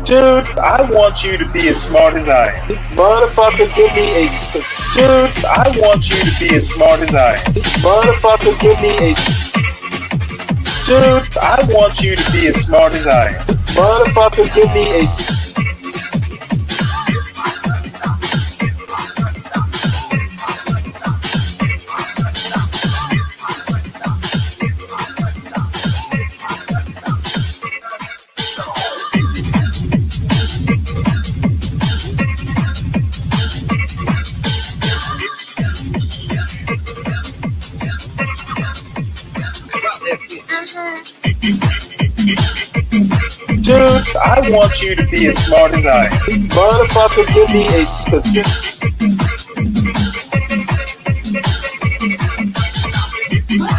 Dude, I want you to be as smart as I am. Motherfucker, give me a... Dude, I want you to be as smart as I am. Motherfucker, give me a... Dude, I want you to be as smart as I am. Motherfucker, give me a... Dude, I want you to be as smart as I am. Motherfucker, give me a specific...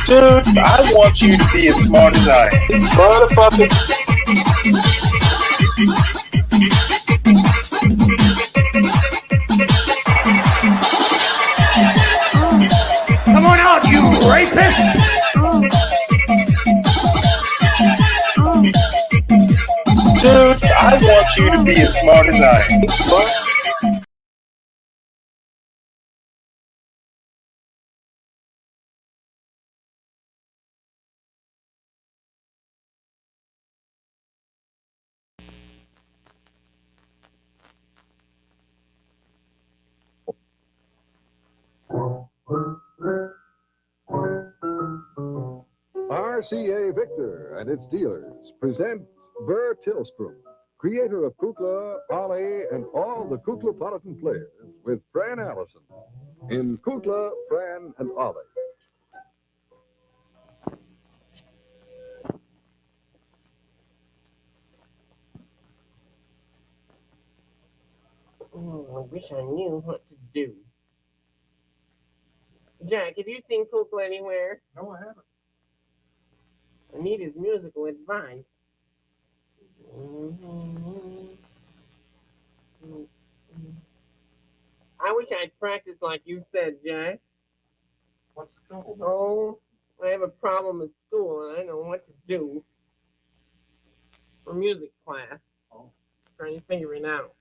Dude, I want you to be as smart as I am. Motherfucker... Come on out, you rapist! Dude, I want you to be as smart as I am. RCA Victor and its dealers present Burr Tillstrom, creator of Kukla, Ollie, and all the Kuklapolitan players, with Fran Allison in Kukla, Fran, and Ollie. I wish I knew what to do. Jack, have you seen Kukla anywhere? No, I haven't. I need his musical advice. I wish I'd practiced like you said, Jack. What's going on? Oh, I have a problem at school and I don't know what to do for music class. Oh. Trying to figure it out.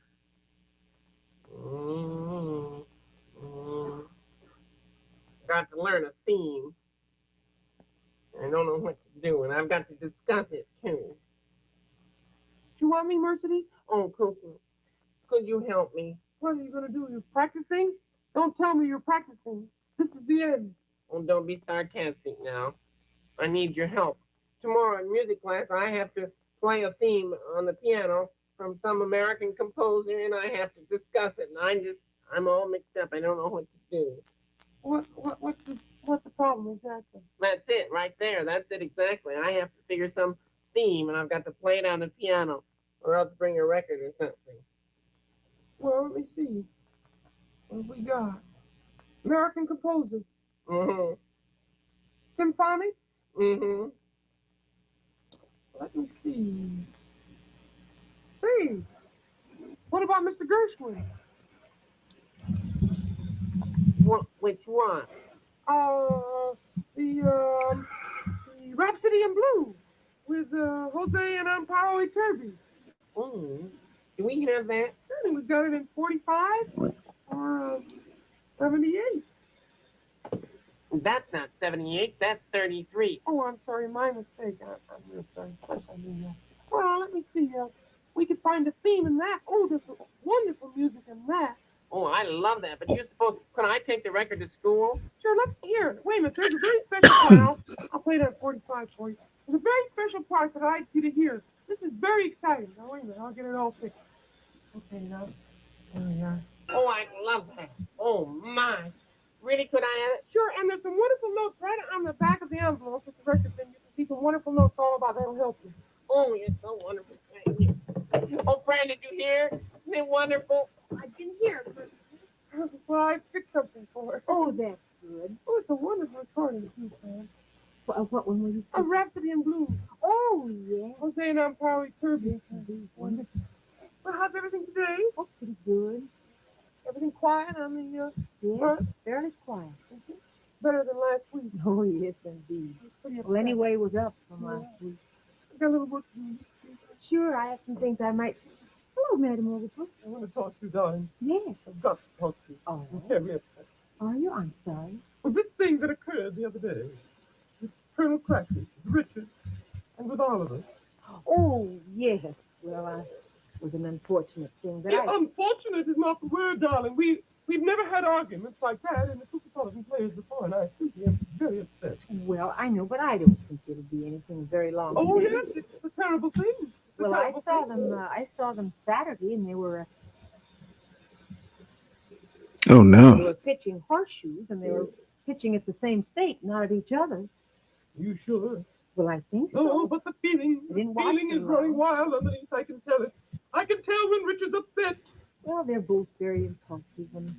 Got to learn a theme. I don't know what to do, and I've got to discuss it too. You want me, Mercedes? Oh, Cookie, could you help me? What are you going to do? You practicing? Don't tell me you're practicing. This is the end. Oh, don't be sarcastic now. I need your help. Tomorrow in music class, I have to play a theme on the piano from some American composer, and I have to discuss it, and I'm all mixed up. I don't know what to do. What's the problem exactly? That's it, right there. That's it exactly. I have to figure some theme, and I've got to play it on the piano, or else bring a record or something. Well, let me see. What have we got? American composer. Mm-hmm. Symphonic? Mm-hmm. Let me see. Hey, what about Mr. Gershwin? Which one? The Rhapsody in Blue with Jose and Amparo Iturbi. Mm. Do we have that? We got it in 45 or 78. That's not 78. That's 33. Oh, I'm sorry, my mistake. I'm real sorry. I mean, well, let me see. We could find a theme in that. Oh, there's wonderful music in that. Oh, I love that. But you're supposed. Can I take the record to school? Sure, let's hear it. Wait a minute. There's a very special part. I'll play that 45 for you. There's a very special part that I'd like you to hear. This is very exciting. Now, wait a minute. I'll get it all fixed. Okay, now. There we are. Oh, I love that. Oh, my. Really, could I have it? Sure, and there's some wonderful notes right on the back of the envelope with the record, then you can see some wonderful notes all about that'll help you. Oh, you're so wonderful. Thank you. Oh, Fran, did you hear? Isn't it wonderful? I didn't hear it, but well, I picked something for her. Oh, that's good. Oh, it's a wonderful recording, too, Sam. What one were you A Rhapsody in Blue. Oh, yeah. Jose and Amparo Iturbi. Wonderful. Well, how's everything today? Oh, pretty good. Everything quiet on the, Yeah, fairly quiet. better than last week. Oh, yes, indeed. Pretty Well, anyway, it was up from last week. I got a little work to do. Sure, I have some things I might... Hello, Madam Overbrook. I want to talk to you, darling. Yes. I've got to talk to you. Oh, I'm terribly upset. are you? I'm sorry. Well, this thing that occurred the other day with Colonel Crackers, Richard, and with Oliver. Oh, yes. Well, it was an unfortunate thing, but Unfortunate is not the word, darling. We've never had arguments like that in the Cooperstown players before, and I simply am very upset. Well, I know, but I don't think it'll be anything very long. Oh, yes, it's a terrible thing. Well, I saw them Saturday, and they were Oh, no. they were pitching horseshoes, and they were pitching at the same stake, not at each other. You sure? Well, I think so. No, but the feeling is growing wild underneath. I can tell it. I can tell when Richard's upset. Well, they're both very impulsive, and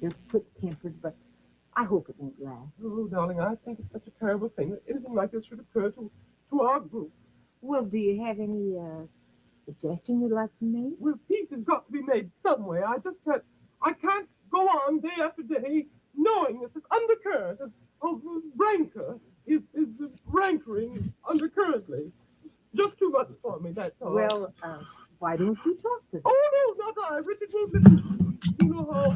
they're quick-tempered, but I hope it won't last. Oh, darling, I think it's such a terrible thing that anything like this should occur to our group. Well, do you have any suggestion you'd like to make? Well, peace has got to be made somewhere. I can't go on day after day knowing that this undercurrent of rancor is rankering undercurrently. Just too much for me, that's all. Well, why don't you talk to them? Oh, no, not I. Richard won't listen. You know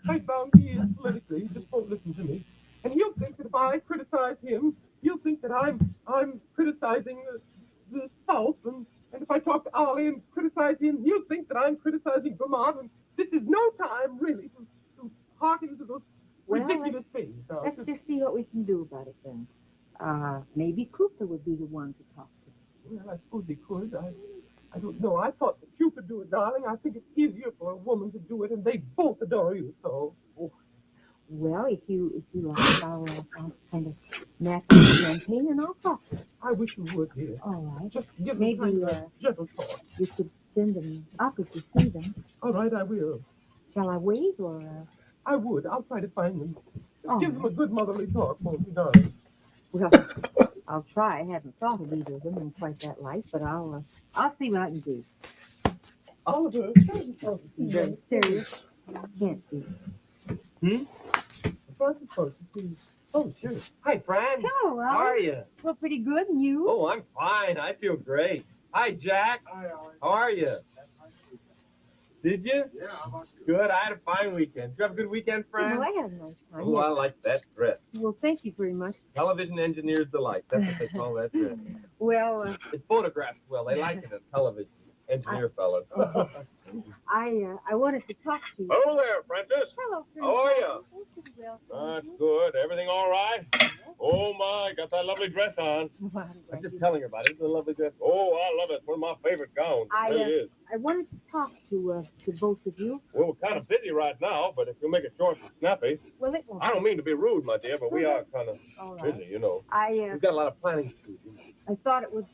how bound he is politically. He just won't listen to me. And he'll think that if I criticize him, he'll think that I'm criticizing the South. And if I talk to Ollie and criticize him, he'll think that I'm criticizing Vermont. And this is no time, really, to hearken to those ridiculous things. Let's just see what we can do about it then. Maybe Cooper would be the one to talk to. Well, I suppose he could. I don't know. I thought that you could do it, darling. I think it's easier for a woman to do it, and they both adore you so. Oh. Well, if you like, I'll kind of nap the champagne and I'll talk to them. I wish you would, dear. All right. Just give Maybe, them a gentle talk. You could send them up if you see them. All right, I will. Shall I wait or? I would. I'll try to find them. Oh. Give them a good motherly talk, won't you, darling? Well, I'll try. I haven't thought of either of them in quite that light, but I'll see what I can do. Oliver, Very serious. Can't be. Oh, sure. Hi, Fran. Hello, How are you? Well, pretty good, and you? Oh, I'm fine. I feel great. Hi, Jack. Hi, Ollie. How are you? Did you? Yeah, how about you? Good. I had a fine weekend. Did you have a good weekend, Fran? Well, I had a nice time. Oh, I like that dress. Well, thank you very much. Television engineer's delight. That's what they call that dress. Well, It photographs well. They like it as television engineer fellas. I wanted to talk to you. Hello there, Prentice. Hello, friend. How are you? Oh, pretty well, That's thank you. good. Everything all right? Oh, my. Got that lovely dress on. Well, I'm I'm glad just you- telling her about it. It's a lovely dress. Oh, I love it. It's one of my favorite gowns. It really is. I wanted to talk to both of you. Well, we're kind of busy right now, but if you'll make it short and snappy. Well, it won't. I don't mean to be rude, my dear, but we are kind of All right. busy, you know. We've got a lot of planning to do. I thought it would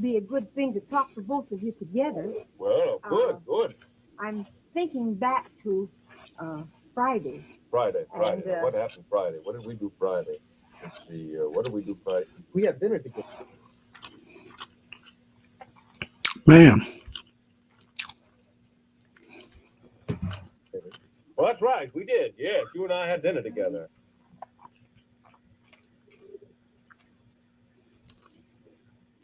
be a good thing to talk to both of you together. Well, good. I'm thinking back to Friday. Friday. And, What happened Friday? What did we do Friday? Let's see. What did we do Friday? We had dinner together. Man. Well, that's right. We did. Yes, you and I had dinner together.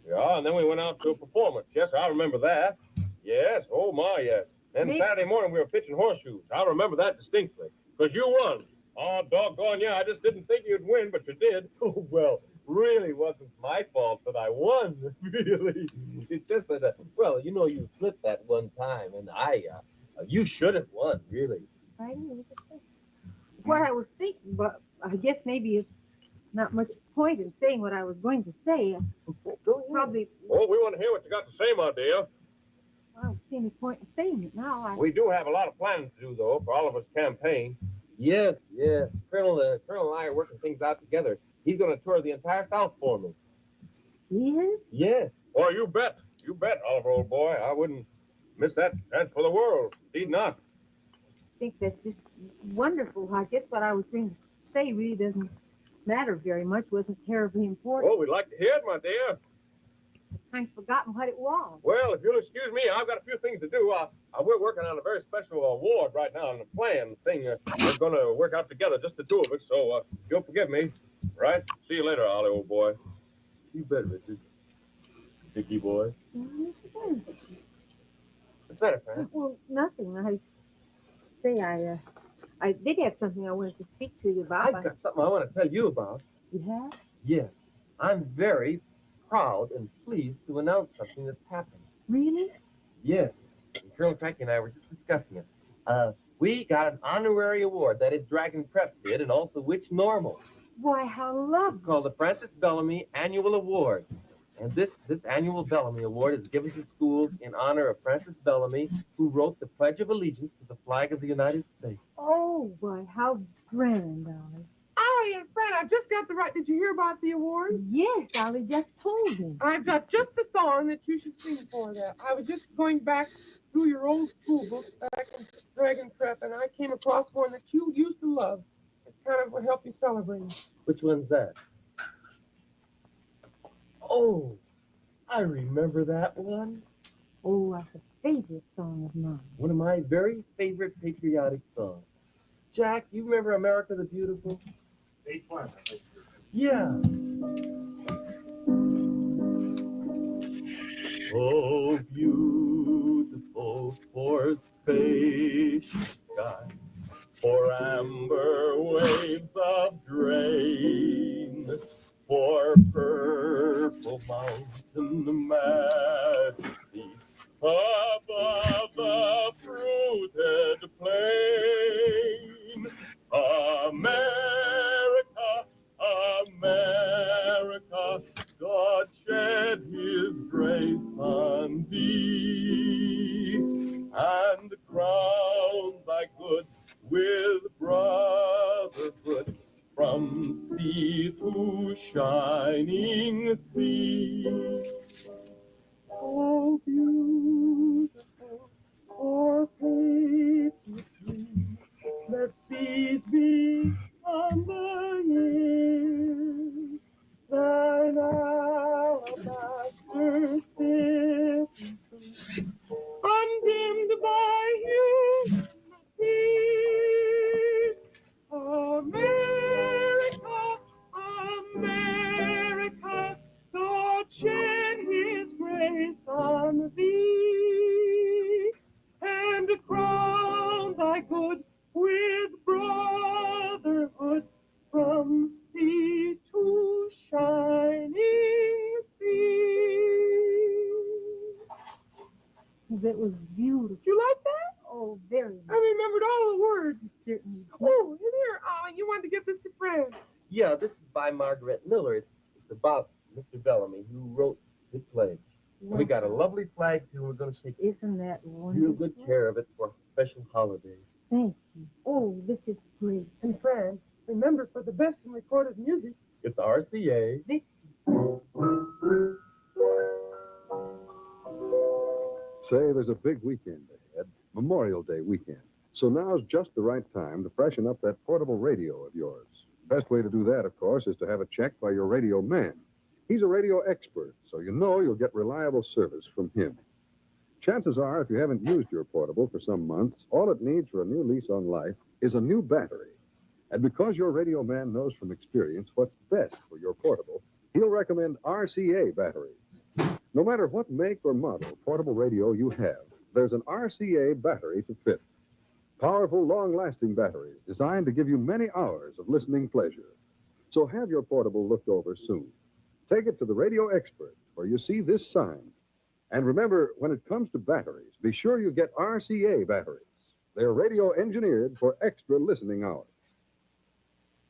Yeah, and then we went out to a performance. Yes, I remember that. Yes, oh my, yes. Then Maybe- Saturday morning we were pitching horseshoes. I remember that distinctly. Because you won. Oh, doggone, yeah, I just didn't think you'd win, but you did. Oh, well, really wasn't my fault that I won, really. It's just that, well, you know, you flipped that one time, and you should have won, really. Friday? What I was thinking, but I guess maybe it's not much point in saying what I was going to say. Probably, Oh, we want to hear what you got to say, my dear. I don't see any point in saying it now. We do have a lot of planning to do, though, for Oliver's campaign. Yes. Colonel and I are working things out together. He's going to tour the entire South for me. Yes? Yes. Oh, you bet. You bet, Oliver, old boy. I wouldn't miss that chance for the world. Indeed not. I think that's just wonderful. I guess what I was going to say really doesn't matter very much, wasn't terribly important. Oh, we'd like to hear it, my dear. I kind of forgotten what it was. Well, if you'll excuse me, I've got a few things to do. We're working on a very special award right now, and the plan thing, we're going to work out together, just the two of us, so you'll forgive me, right? See you later, Ollie, old boy. You bet, Richard. Dickie boy. What's that, Fran? Well, nothing. I did have something I wanted to speak to you about. I've got something I want to tell you about. You have? Yes. I'm very proud and pleased to announce something that's happened. Really? Yes. And Colonel Frankie and I were just discussing it. We got an honorary award that is Dragon Prep did, and also Witch Normal. Why, how lovely. It's called the Francis Bellamy Annual Award. And this annual Bellamy Award is given to schools in honor of Francis Bellamy, who wrote the Pledge of Allegiance to the flag of the United States. Oh, why, how grand, Ollie. Ollie and Fran, I just got the right. Did you hear about the award? Yes, Ollie just told me. I've got just the song that you should sing for that. I was just going back through your old school books back in Dragon Prep, and I came across one that you used to love. It kind of would help you celebrate. Which one's that? Oh, I remember that one. Oh, that's a favorite song of mine. One of my very favorite patriotic songs. Jack, you remember America the Beautiful? Yeah. Oh, beautiful for spacious sky, for amber waves of grain, for purple mountain majesty above the fruited plain. America, America, God shed his grace on thee, and crown thy good with brotherhood from sea to shining sea. Oh, beautiful for patriotry, let seas be on the years, thine alabaster city, undimmed by human tears. America, America, God shed his grace on thee, and crown thy good with brotherhood from sea to shining sea. That was beautiful. Did you like that? Oh, very I remembered all the words. certainly. Oh, and here, Ollie, you wanted to give this to Fran. Yeah, this is by Margaret Miller. It's about Mr. Bellamy, who wrote the pledge. And we got a lovely flag, too. We're going to take Isn't that real wonderful? good care of it for special holidays. Thank you. Oh, this is great. And Fran, remember, for the best in recorded music, It's RCA. Say, there's a big weekend ahead, Memorial Day weekend. So now's just the right time to freshen up that portable radio of yours. Best way to do that, of course, is to have it checked by your radio man. He's a radio expert, so you know you'll get reliable service from him. Chances are, if you haven't used your portable for some months, all it needs for a new lease on life is a new battery. And because your radio man knows from experience what's best for your portable, he'll recommend RCA batteries. No matter what make or model portable radio you have, there's an RCA battery to fit. Powerful, long-lasting batteries designed to give you many hours of listening pleasure. So have your portable looked over soon. Take it to the radio expert where you see this sign. And remember, when it comes to batteries, be sure you get RCA batteries. They're radio engineered for extra listening hours.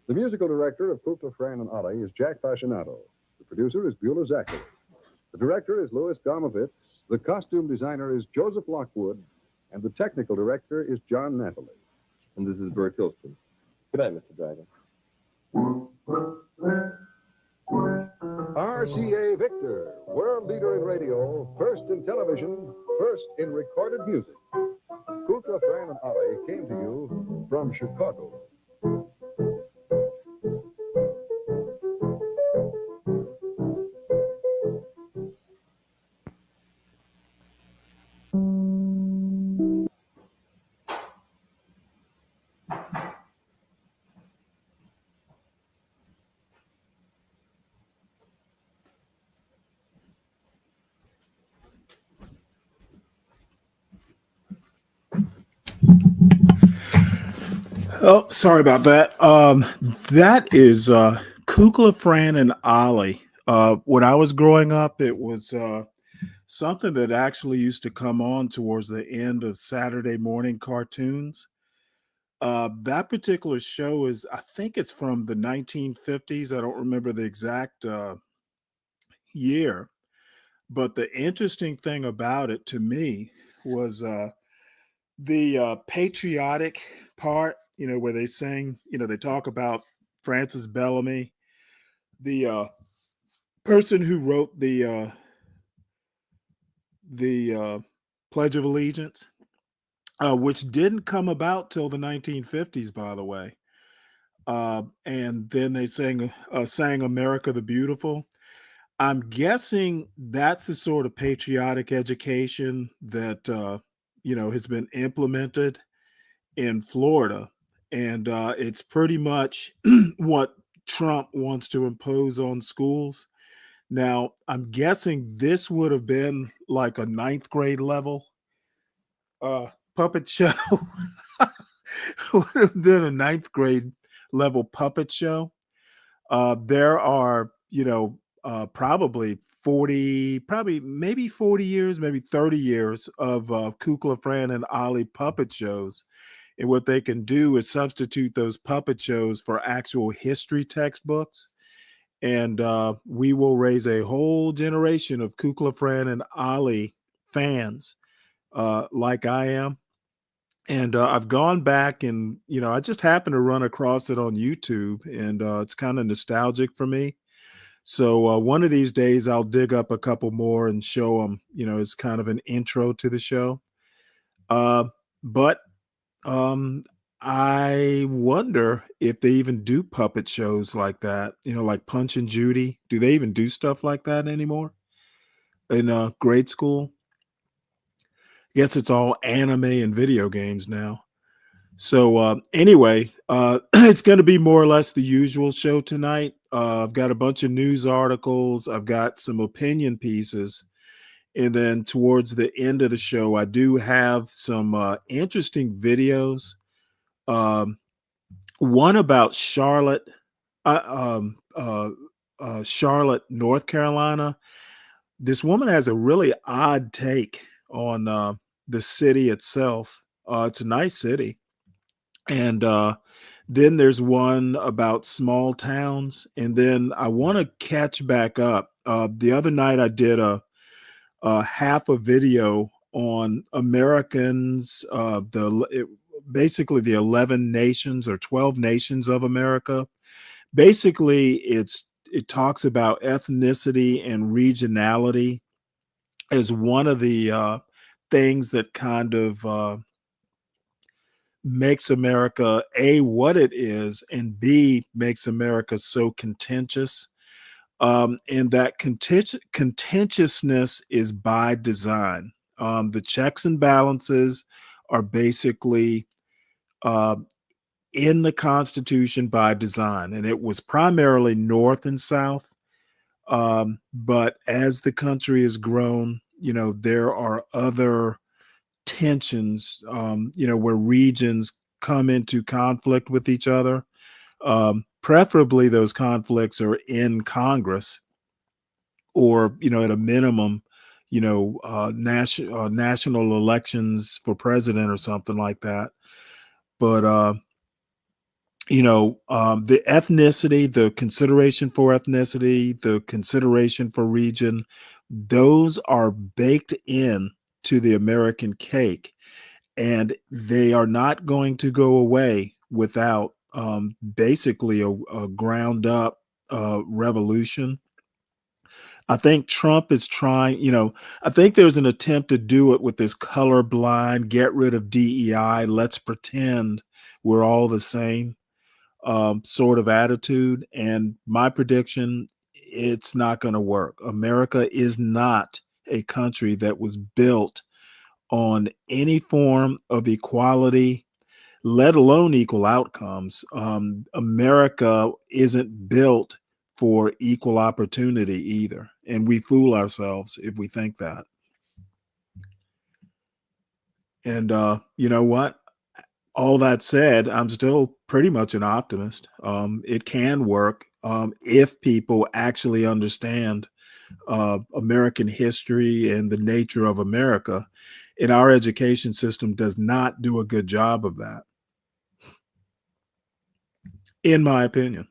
The musical director of Kukla, Fran, and Ollie is Jack Fascinato. The producer is Beulah Zachary. The director is Louis Gomovitz. The costume designer is Joseph Lockwood. And the technical director is John Napoli. And this is Bert Hilstrom. Good night, Mr. Dragon. RCA Victor, world leader in radio, first in television, first in recorded music. Kukla, Fran, and Ollie came to you from Chicago. Oh, sorry about that. That is Kukla, Fran, and Ollie. When I was growing up, it was something that actually used to come on towards the end of Saturday morning cartoons. That particular show is, I think it's from the 1950s. I don't remember the exact year, but the interesting thing about it to me was the patriotic part, where they sing, they talk about Francis Bellamy, the person who wrote the Pledge of Allegiance, which didn't come about till the 1950s, by the way. And then they sang America the Beautiful. I'm guessing that's the sort of patriotic education that has been implemented in Florida, and it's pretty much what Trump wants to impose on schools. Now, I'm guessing this would have been like a ninth grade level puppet show. Would have been a ninth grade level puppet show. There are, probably 40, probably maybe 40 years, maybe 30 years of Kukla, Fran, and Ollie puppet shows. And what they can do is substitute those puppet shows for actual history textbooks. And we will raise a whole generation of Kukla, Fran, and Ollie fans like I am. And I've gone back and, I just happened to run across it on YouTube, and it's kind of nostalgic for me. So one of these days I'll dig up a couple more and show them, it's kind of an intro to the show. But I wonder if they even do puppet shows like that, like Punch and Judy. Do they even do stuff like that anymore in grade school? Guess it's all anime and video games now. So anyway, it's going to be more or less the usual show tonight. I've got a bunch of news articles. I've got some opinion pieces. And then towards the end of the show, I do have some interesting videos. Um, one about Charlotte, uh, um, uh, Charlotte, North Carolina. This woman has a really odd take on the city itself. It's a nice city. And then there's one about small towns. And then I want to catch back up. The other night I did a half a video on Americans, basically the 11 nations or 12 nations of America. Basically, it talks about ethnicity and regionality as one of the things that kind of makes America A, what it is, and B, makes America so contentious. And that contentiousness is by design. The checks and balances are basically uh, in the Constitution by design, and it was primarily North and South. But as the country has grown, there are other tensions, where regions come into conflict with each other. Preferably, those conflicts are in Congress, or at a minimum, national elections for president or something like that. But the ethnicity, the consideration for ethnicity, the consideration for region, those are baked in to the American cake, and they are not going to go away without basically a ground up revolution. I think Trump is trying, I think there's an attempt to do it with this colorblind, get rid of DEI, let's pretend we're all the same sort of attitude. And my prediction, it's not going to work. America is not a country that was built on any form of equality, let alone equal outcomes. America isn't built for equal opportunity either. And we fool ourselves if we think that. And you know what? all that said, I'm still pretty much an optimist. It can work if people actually understand American history and the nature of America. And our education system does not do a good job of that, in my opinion.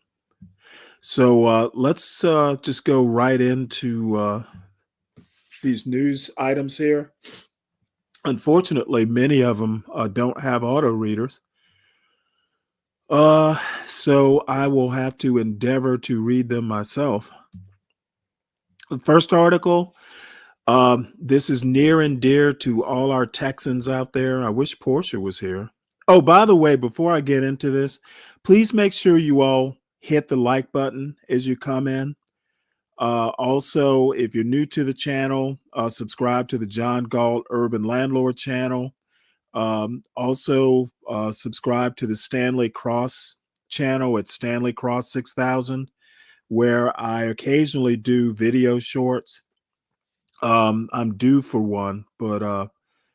So let's just go right into these news items here. Unfortunately, many of them don't have auto readers. So I will have to endeavor to read them myself. The first article, this is near and dear to all our Texans out there. I wish Portia was here. Oh, by the way, before I get into this, please make sure you all hit the like button as you come in. Also, if you're new to the channel, subscribe to the John Galt Urban Landlord channel. Also, subscribe to the Stanley Cross channel at Stanley Cross 6000, where I occasionally do video shorts. I'm due for one, but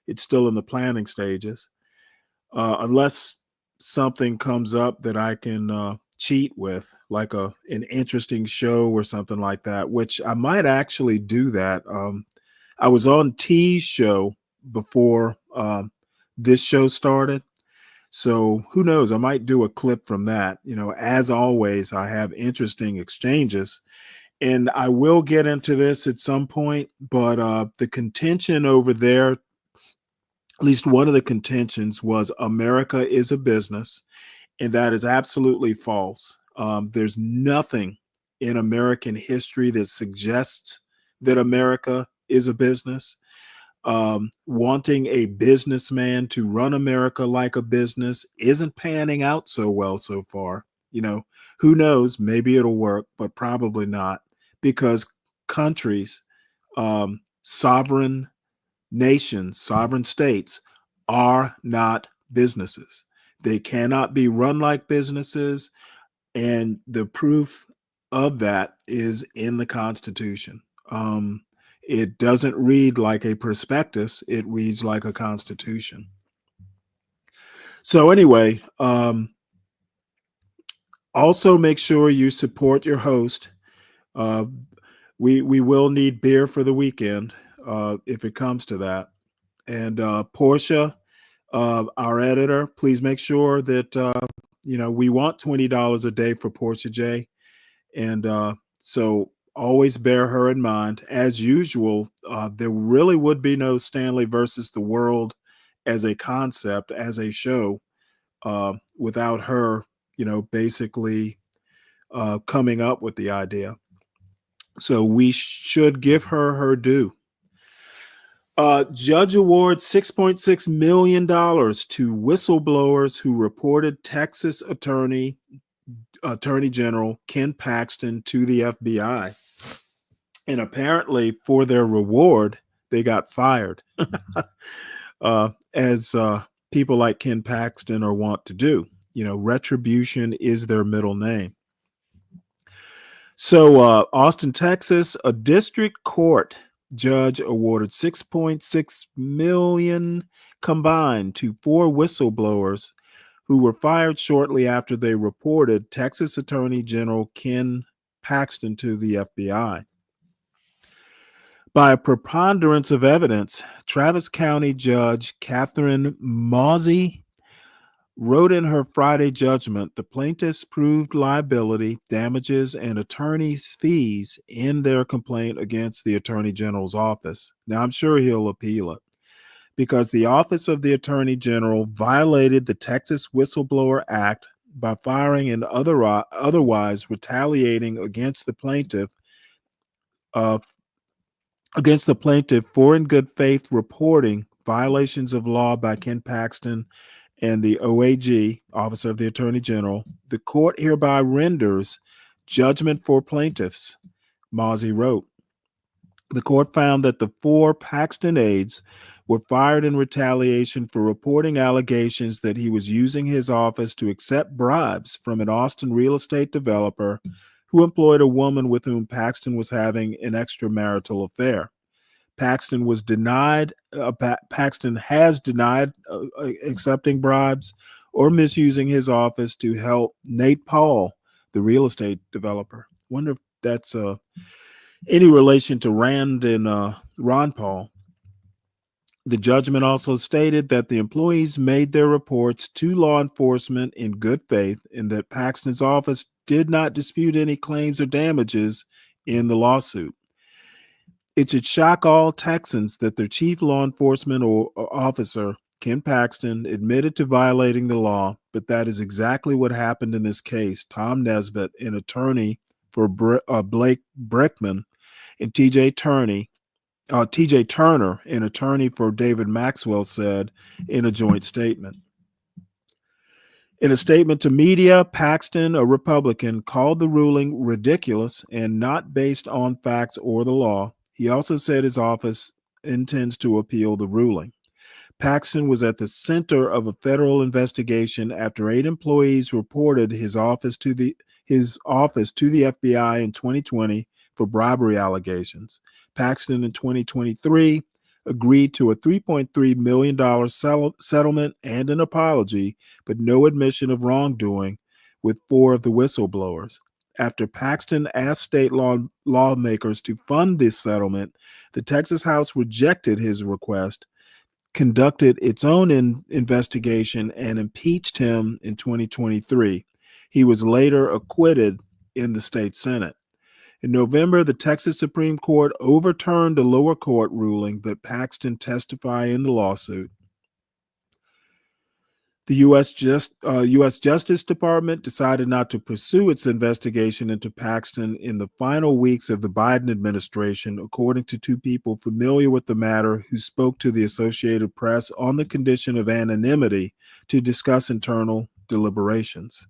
it's still in the planning stages. Unless something comes up that I can cheat with, like an interesting show or something like that, which I might actually do that. I was on T's show before this show started. So who knows? I might do a clip from that. You know, as always, I have interesting exchanges. And I will get into this at some point, but the contention over there, at least one of the contentions, was America is a business, and that is absolutely false. There's nothing in American history that suggests that America is a business. Wanting a businessman to run America like a business isn't panning out so well so far. You know, who knows? Maybe it'll work, but probably not, because countries, sovereign nations, sovereign states are not businesses. They cannot be run like businesses. And the proof of that is in the Constitution. It doesn't read like a prospectus, it reads like a constitution. So anyway, also make sure you support your host. We will need beer for the weekend if it comes to that. And Portia, our editor, please make sure that we want $20 a day for Portia J. And so always bear her in mind. As usual, there really would be no Stanley versus the world as a concept, as a show, without her, basically coming up with the idea. So we should give her due. Judge awards $6.6 million to whistleblowers who reported Texas Attorney General Ken Paxton to the FBI. And apparently for their reward, they got fired, as people like Ken Paxton are wont to do. Retribution is their middle name. So Austin, Texas, a district court judge awarded $6.6 million combined to 4 whistleblowers who were fired shortly after they reported Texas Attorney General Ken Paxton to the FBI. By a preponderance of evidence, Travis County Judge Catherine Mozzie wrote in her Friday judgment the plaintiffs proved liability, damages, and attorney's fees in their complaint against the Attorney General's office. Now, I'm sure he'll appeal it, because the Office of the Attorney General violated the Texas Whistleblower Act by firing and otherwise retaliating against the plaintiff for in good faith reporting violations of law by Ken Paxton and the OAG, Office of the Attorney General. The court hereby renders judgment for plaintiffs, Mozzie wrote. The court found that the 4 Paxton aides were fired in retaliation for reporting allegations that he was using his office to accept bribes from an Austin real estate developer who employed a woman with whom Paxton was having an extramarital affair. Paxton has denied accepting bribes, or misusing his office to help Nate Paul, the real estate developer. Wonder if that's any relation to Rand and Ron Paul. The judgment also stated that the employees made their reports to law enforcement in good faith and that Paxton's office did not dispute any claims or damages in the lawsuit. It should shock all Texans that their chief law enforcement officer, Ken Paxton, admitted to violating the law, but that is exactly what happened in this case. Tom Nesbitt, an attorney for Blake Brickman, and TJ Turner, an attorney for David Maxwell, said in a joint statement. In a statement to media, Paxton, a Republican, called the ruling ridiculous and not based on facts or the law. He also said his office intends to appeal the ruling. Paxton was at the center of a federal investigation after 8 employees reported his office to the FBI in 2020 for bribery allegations. Paxton in 2023 agreed to a $3.3 million settlement and an apology, but no admission of wrongdoing with 4 of the whistleblowers. After Paxton asked state lawmakers to fund this settlement, the Texas House rejected his request, conducted its own investigation, and impeached him in 2023. He was later acquitted in the state Senate. In November, the Texas Supreme Court overturned a lower court ruling, but Paxton testified in the lawsuit. The U.S. Justice Department decided not to pursue its investigation into Paxton in the final weeks of the Biden administration, according to 2 people familiar with the matter who spoke to the Associated Press on the condition of anonymity to discuss internal deliberations.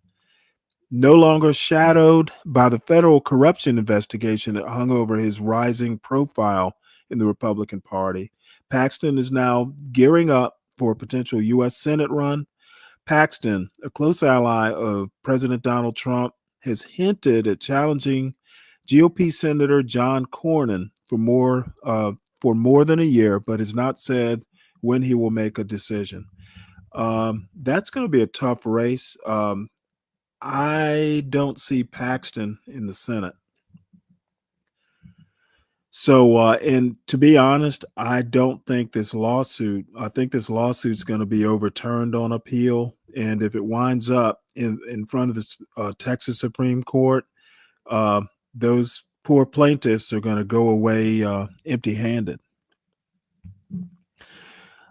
No longer shadowed by the federal corruption investigation that hung over his rising profile in the Republican Party, Paxton is now gearing up for a potential U.S. Senate run. Paxton, a close ally of President Donald Trump, has hinted at challenging GOP Senator John Cornyn for more than a year, but has not said when he will make a decision. That's going to be a tough race. I don't see Paxton in the Senate. So, and to be honest, I don't think I think this lawsuit's going to be overturned on appeal. And if it winds up in front of the Texas Supreme Court, those poor plaintiffs are going to go away empty-handed.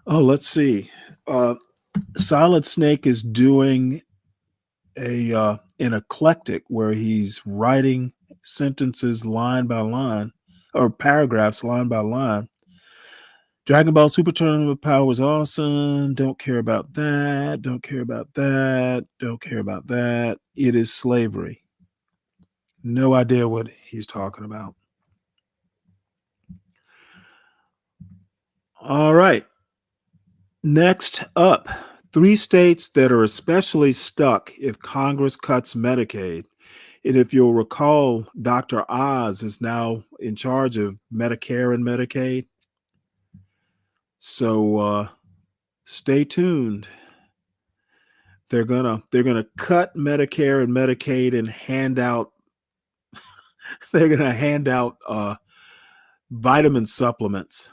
Oh, let's see. Solid Snake is doing an eclectic where he's writing sentences line by line, or paragraphs line by line. Dragon Ball Super Tournament of Power was awesome. Don't care about that. Don't care about that. Don't care about that. It is slavery. No idea what he's talking about. All right. Next up, 3 states that are especially stuck if Congress cuts Medicaid. And if you'll recall, Dr. Oz is now in charge of Medicare and Medicaid. So stay tuned. They're gonna cut Medicare and Medicaid and hand out vitamin supplements.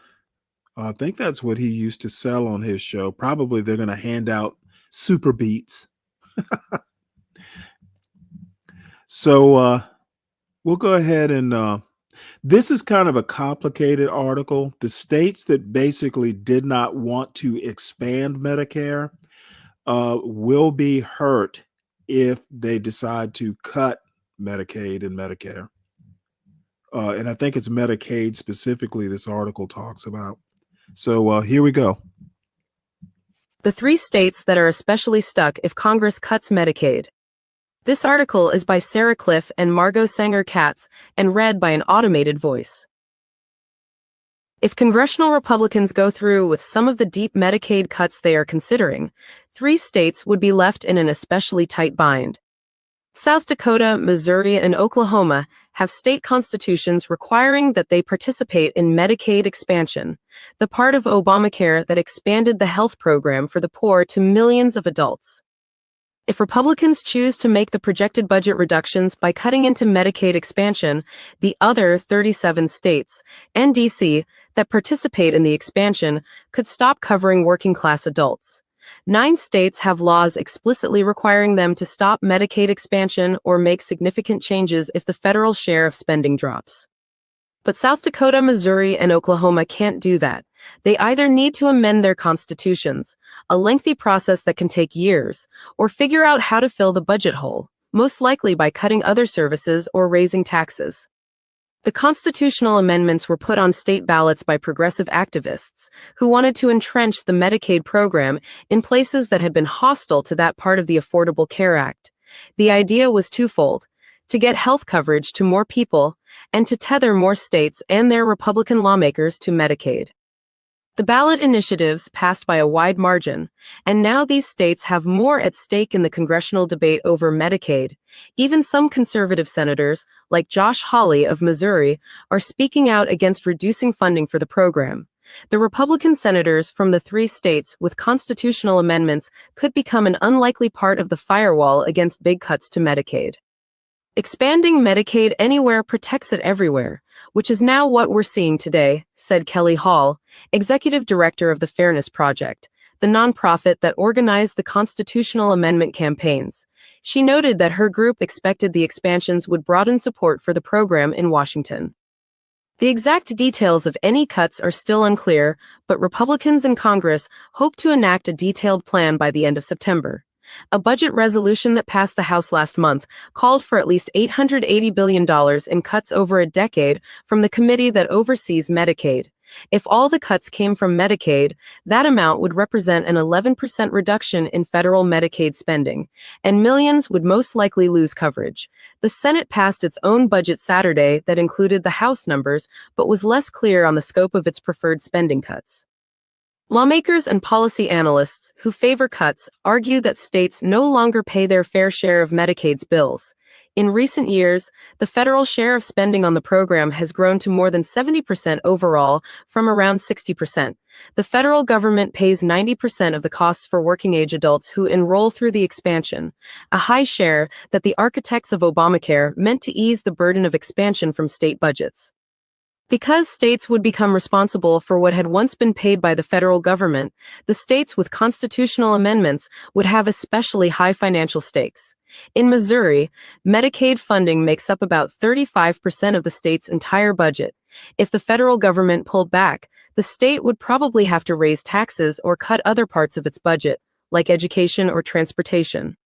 I think that's what he used to sell on his show. Probably they're going to hand out Super Beats. So we'll go ahead and this is kind of a complicated article. The states that basically did not want to expand Medicare will be hurt if they decide to cut Medicaid and Medicare. And I think it's Medicaid specifically this article talks about. So here we go. The 3 states that are especially stuck if Congress cuts Medicaid. This article is by Sarah Cliff and Margot Sanger-Katz and read by an automated voice. If congressional Republicans go through with some of the deep Medicaid cuts they are considering, 3 states would be left in an especially tight bind. South Dakota, Missouri, and Oklahoma have state constitutions requiring that they participate in Medicaid expansion, the part of Obamacare that expanded the health program for the poor to millions of adults. If Republicans choose to make the projected budget reductions by cutting into Medicaid expansion, the other 37 states and D.C. that participate in the expansion could stop covering working-class adults. 9 states have laws explicitly requiring them to stop Medicaid expansion or make significant changes if the federal share of spending drops. But South Dakota, Missouri, and Oklahoma can't do that. They either need to amend their constitutions, a lengthy process that can take years, or figure out how to fill the budget hole, most likely by cutting other services or raising taxes. The constitutional amendments were put on state ballots by progressive activists who wanted to entrench the Medicaid program in places that had been hostile to that part of the Affordable Care Act. The idea was twofold: to get health coverage to more people, and to tether more states and their Republican lawmakers to Medicaid. The ballot initiatives passed by a wide margin, and now these states have more at stake in the congressional debate over Medicaid. Even some conservative senators, like Josh Hawley of Missouri, are speaking out against reducing funding for the program. The Republican senators from the 3 states with constitutional amendments could become an unlikely part of the firewall against big cuts to Medicaid. Expanding Medicaid anywhere protects it everywhere, which is now what we're seeing today, said Kelly Hall, executive director of the Fairness Project, the nonprofit that organized the constitutional amendment campaigns. She noted that her group expected the expansions would broaden support for the program in Washington. The exact details of any cuts are still unclear, but Republicans in Congress hope to enact a detailed plan by the end of September. A budget resolution that passed the House last month called for at least $880 billion in cuts over a decade from the committee that oversees Medicaid. If all the cuts came from Medicaid, that amount would represent an 11% reduction in federal Medicaid spending, and millions would most likely lose coverage. The Senate passed its own budget Saturday that included the House numbers, but was less clear on the scope of its preferred spending cuts. Lawmakers and policy analysts who favor cuts argue that states no longer pay their fair share of Medicaid's bills. In recent years, the federal share of spending on the program has grown to more than 70% overall from around 60%. The federal government pays 90% of the costs for working-age adults who enroll through the expansion, a high share that the architects of Obamacare meant to ease the burden of expansion from state budgets. Because states would become responsible for what had once been paid by the federal government, the states with constitutional amendments would have especially high financial stakes. In Missouri, Medicaid funding makes up about 35% of the state's entire budget. If the federal government pulled back, the state would probably have to raise taxes or cut other parts of its budget, like education or transportation.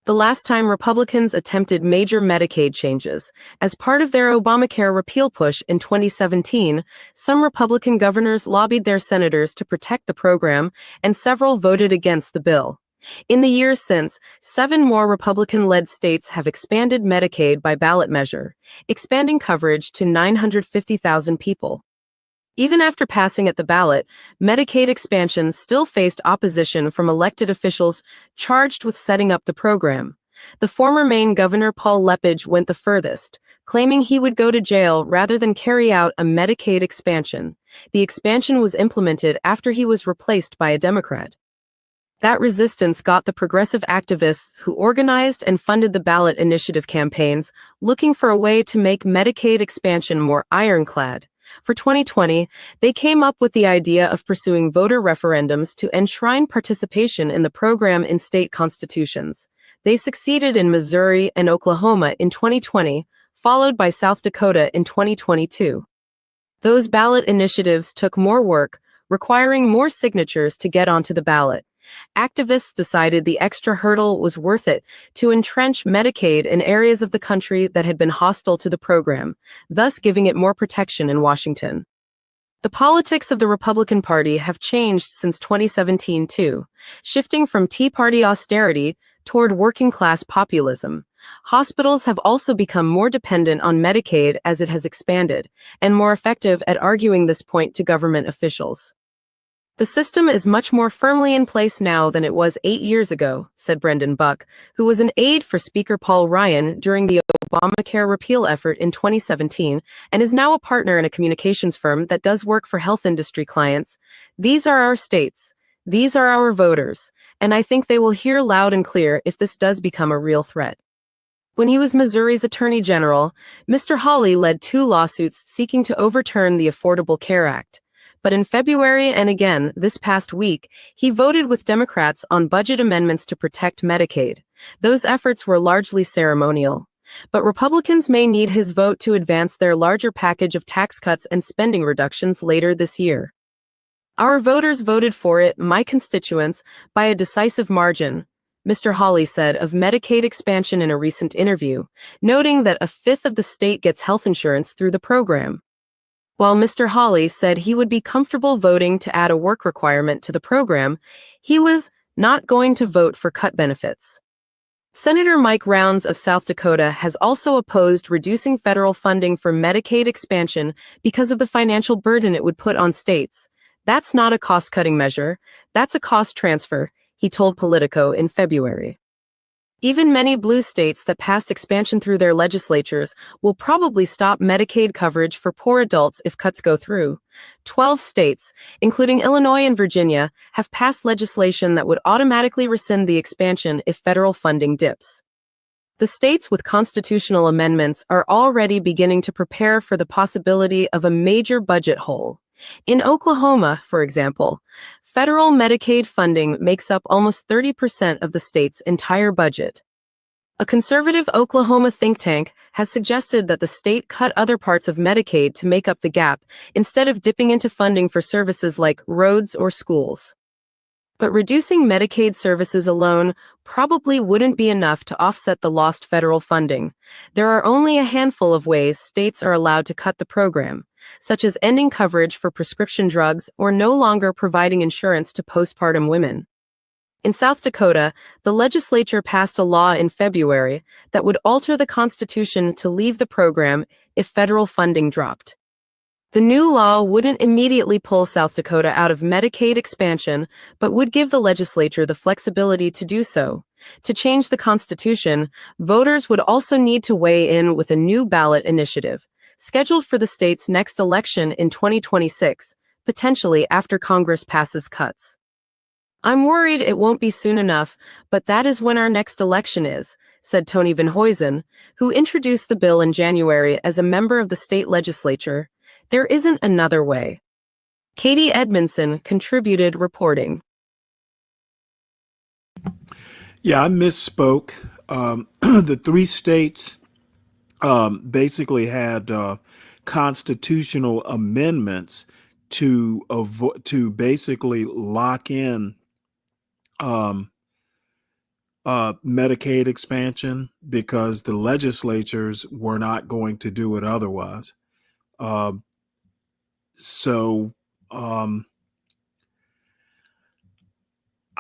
The last time Republicans attempted major Medicaid changes, as part of their Obamacare repeal push in 2017, some Republican governors lobbied their senators to protect the program, and several voted against the bill. In the years since, 7 more Republican-led states have expanded Medicaid by ballot measure, expanding coverage to 950,000 people. Even after passing at the ballot, Medicaid expansion still faced opposition from elected officials charged with setting up the program. The former Maine Governor Paul Lepage went the furthest, claiming he would go to jail rather than carry out a Medicaid expansion. The expansion was implemented after he was replaced by a Democrat. That resistance got the progressive activists who organized and funded the ballot initiative campaigns looking for a way to make Medicaid expansion more ironclad. For 2020, they came up with the idea of pursuing voter referendums to enshrine participation in the program in state constitutions. They succeeded in Missouri and Oklahoma in 2020, followed by South Dakota in 2022. Those ballot initiatives took more work, requiring more signatures to get onto the ballot. Activists decided the extra hurdle was worth it to entrench Medicaid in areas of the country that had been hostile to the program, thus giving it more protection in Washington. The politics of the Republican Party have changed since 2017 too, shifting from Tea Party austerity toward working-class populism. Hospitals have also become more dependent on Medicaid as it has expanded, and more effective at arguing this point to government officials. The system is much more firmly in place now than it was 8 years ago, said Brendan Buck, who was an aide for Speaker Paul Ryan during the Obamacare repeal effort in 2017 and is now a partner in a communications firm that does work for health industry clients. These are our states. These are our voters. and I think they will hear loud and clear if this does become a real threat. When he was Missouri's Attorney General, Mr. Hawley led 2 lawsuits seeking to overturn the Affordable Care Act. But in February and again this past week, he voted with Democrats on budget amendments to protect Medicaid. Those efforts were largely ceremonial. But Republicans may need his vote to advance their larger package of tax cuts and spending reductions later this year. Our voters voted for it, my constituents, by a decisive margin, Mr. Hawley said of Medicaid expansion in a recent interview, noting that 1/5 of the state gets health insurance through the program. While Mr. Hawley said he would be comfortable voting to add a work requirement to the program, he was not going to vote for cut benefits. Senator Mike Rounds of South Dakota has also opposed reducing federal funding for Medicaid expansion because of the financial burden it would put on states. That's not a cost-cutting measure, that's a cost transfer, he told Politico in February. Even many blue states that passed expansion through their legislatures will probably stop Medicaid coverage for poor adults if cuts go through. 12 states, including Illinois and Virginia, have passed legislation that would automatically rescind the expansion if federal funding dips. The states with constitutional amendments are already beginning to prepare for the possibility of a major budget hole. In Oklahoma, for example, federal Medicaid funding makes up almost 30% of the state's entire budget. A conservative Oklahoma think tank has suggested that the state cut other parts of Medicaid to make up the gap instead of dipping into funding for services like roads or schools. But reducing Medicaid services alone probably wouldn't be enough to offset the lost federal funding. There are only a handful of ways states are allowed to cut the program, such as ending coverage for prescription drugs or no longer providing insurance to postpartum women. In South Dakota, the legislature passed a law in February that would alter the Constitution to leave the program if federal funding dropped. The new law wouldn't immediately pull South Dakota out of Medicaid expansion, but would give the legislature the flexibility to do so. To change the Constitution, voters would also need to weigh in with a new ballot initiative, scheduled for the state's next election in 2026, potentially after Congress passes cuts. I'm worried it won't be soon enough, but that is when our next election is, said Tony Venhuizen, who introduced the bill in January as a member of the state legislature. There isn't another way. Katie Edmondson contributed reporting. Yeah, I misspoke. The 3 states basically had constitutional amendments to basically lock in Medicaid expansion because the legislatures were not going to do it otherwise. So I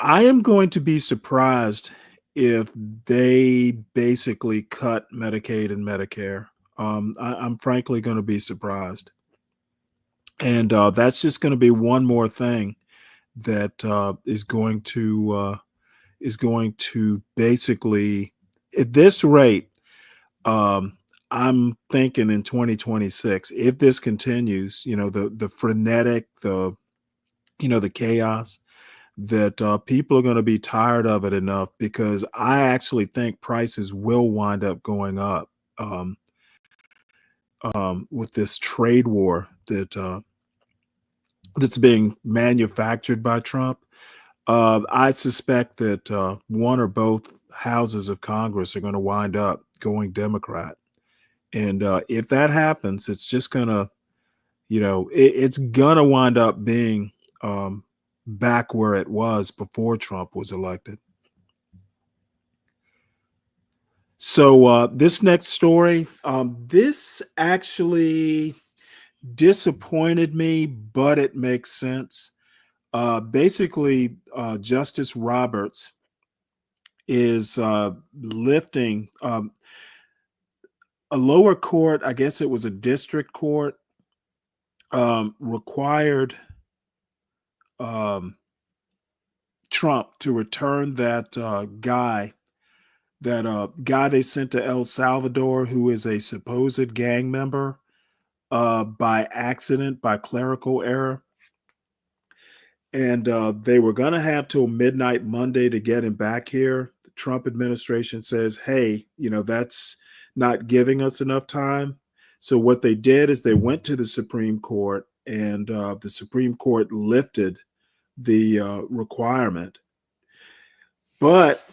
am going to be surprised if they basically cut Medicaid and Medicare. I'm frankly going to be surprised. And that's just going to be one more thing that is going to basically, at this rate, I'm thinking in 2026, if this continues, the frenetic, the chaos, that people are going to be tired of it enough, because I actually think prices will wind up going up with this trade war that's being manufactured by Trump. I suspect that one or both houses of Congress are going to wind up going Democrat. And if that happens, it's just going to, it's going to wind up being back where it was before Trump was elected. So this next story, this actually disappointed me, but it makes sense. Basically, Justice Roberts is lifting a lower court, I guess it was a district court, required Trump to return that guy they sent to El Salvador, who is a supposed gang member, by accident, by clerical error. And they were going to have till midnight Monday to get him back here. The Trump administration says, hey, that's not giving us enough time. So what they did is they went to the Supreme Court, and the Supreme Court lifted the requirement. But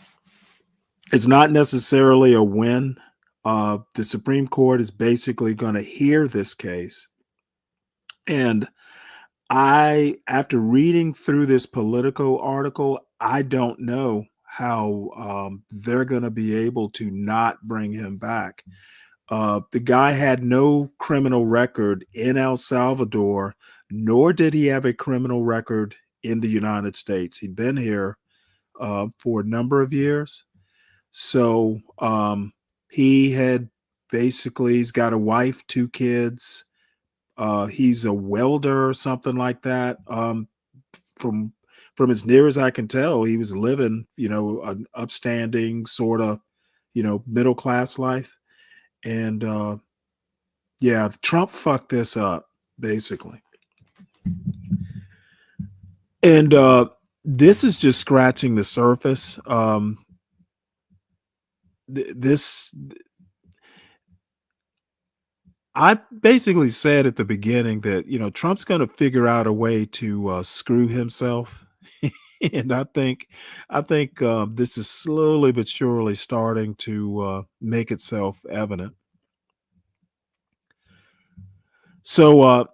it's not necessarily a win. The Supreme Court is basically going to hear this case. And after reading through this Politico article, I don't know how they're going to be able to not bring him back. The guy had no criminal record in El Salvador, nor did he have a criminal record in the United States. He'd been here for a number of years. So he's got a wife, 2 kids. He's a welder or something like that. From as near as I can tell, he was living, an upstanding sort of, middle class life. And Trump fucked this up, basically. And this is just scratching the surface. I basically said at the beginning that, Trump's going to figure out a way to screw himself. And I think this is slowly but surely starting to make itself evident. So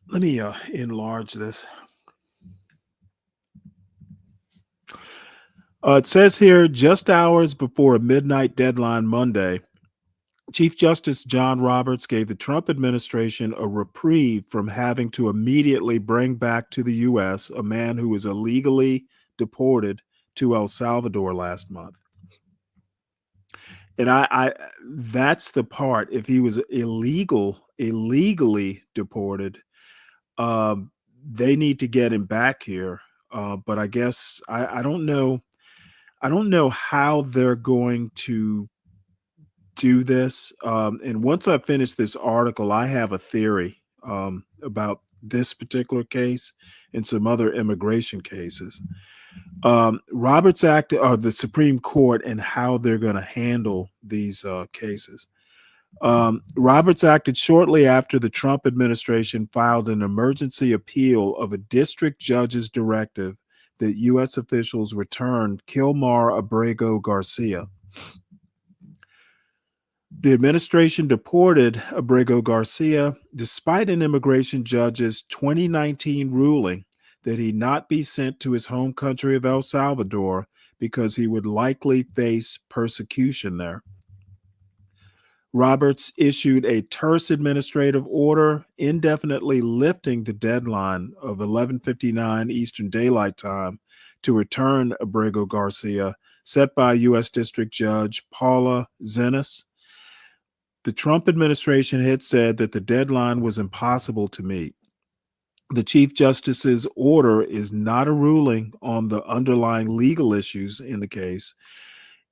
let me enlarge this. It says here, just hours before a midnight deadline Monday, Chief Justice John Roberts gave the Trump administration a reprieve from having to immediately bring back to the U.S. a man who was illegally deported to El Salvador last month. And that's the part. If he was illegally deported, they need to get him back here. But I guess I don't know. I don't know how they're going to do this. And once I finish this article, I have a theory about this particular case and some other immigration cases. Roberts Act, or the Supreme Court, and how they're going to handle these cases. Roberts acted shortly after the Trump administration filed an emergency appeal of a district judge's directive that U.S. officials returned Kilmar Abrego Garcia. The administration deported Abrego Garcia despite an immigration judge's 2019 ruling that he not be sent to his home country of El Salvador because he would likely face persecution there. Roberts issued a terse administrative order indefinitely lifting the deadline of 11:59 Eastern Daylight Time to return Abrego Garcia, set by U.S. District Judge Paula Zenas. The Trump administration had said that the deadline was impossible to meet. The Chief Justice's order is not a ruling on the underlying legal issues in the case.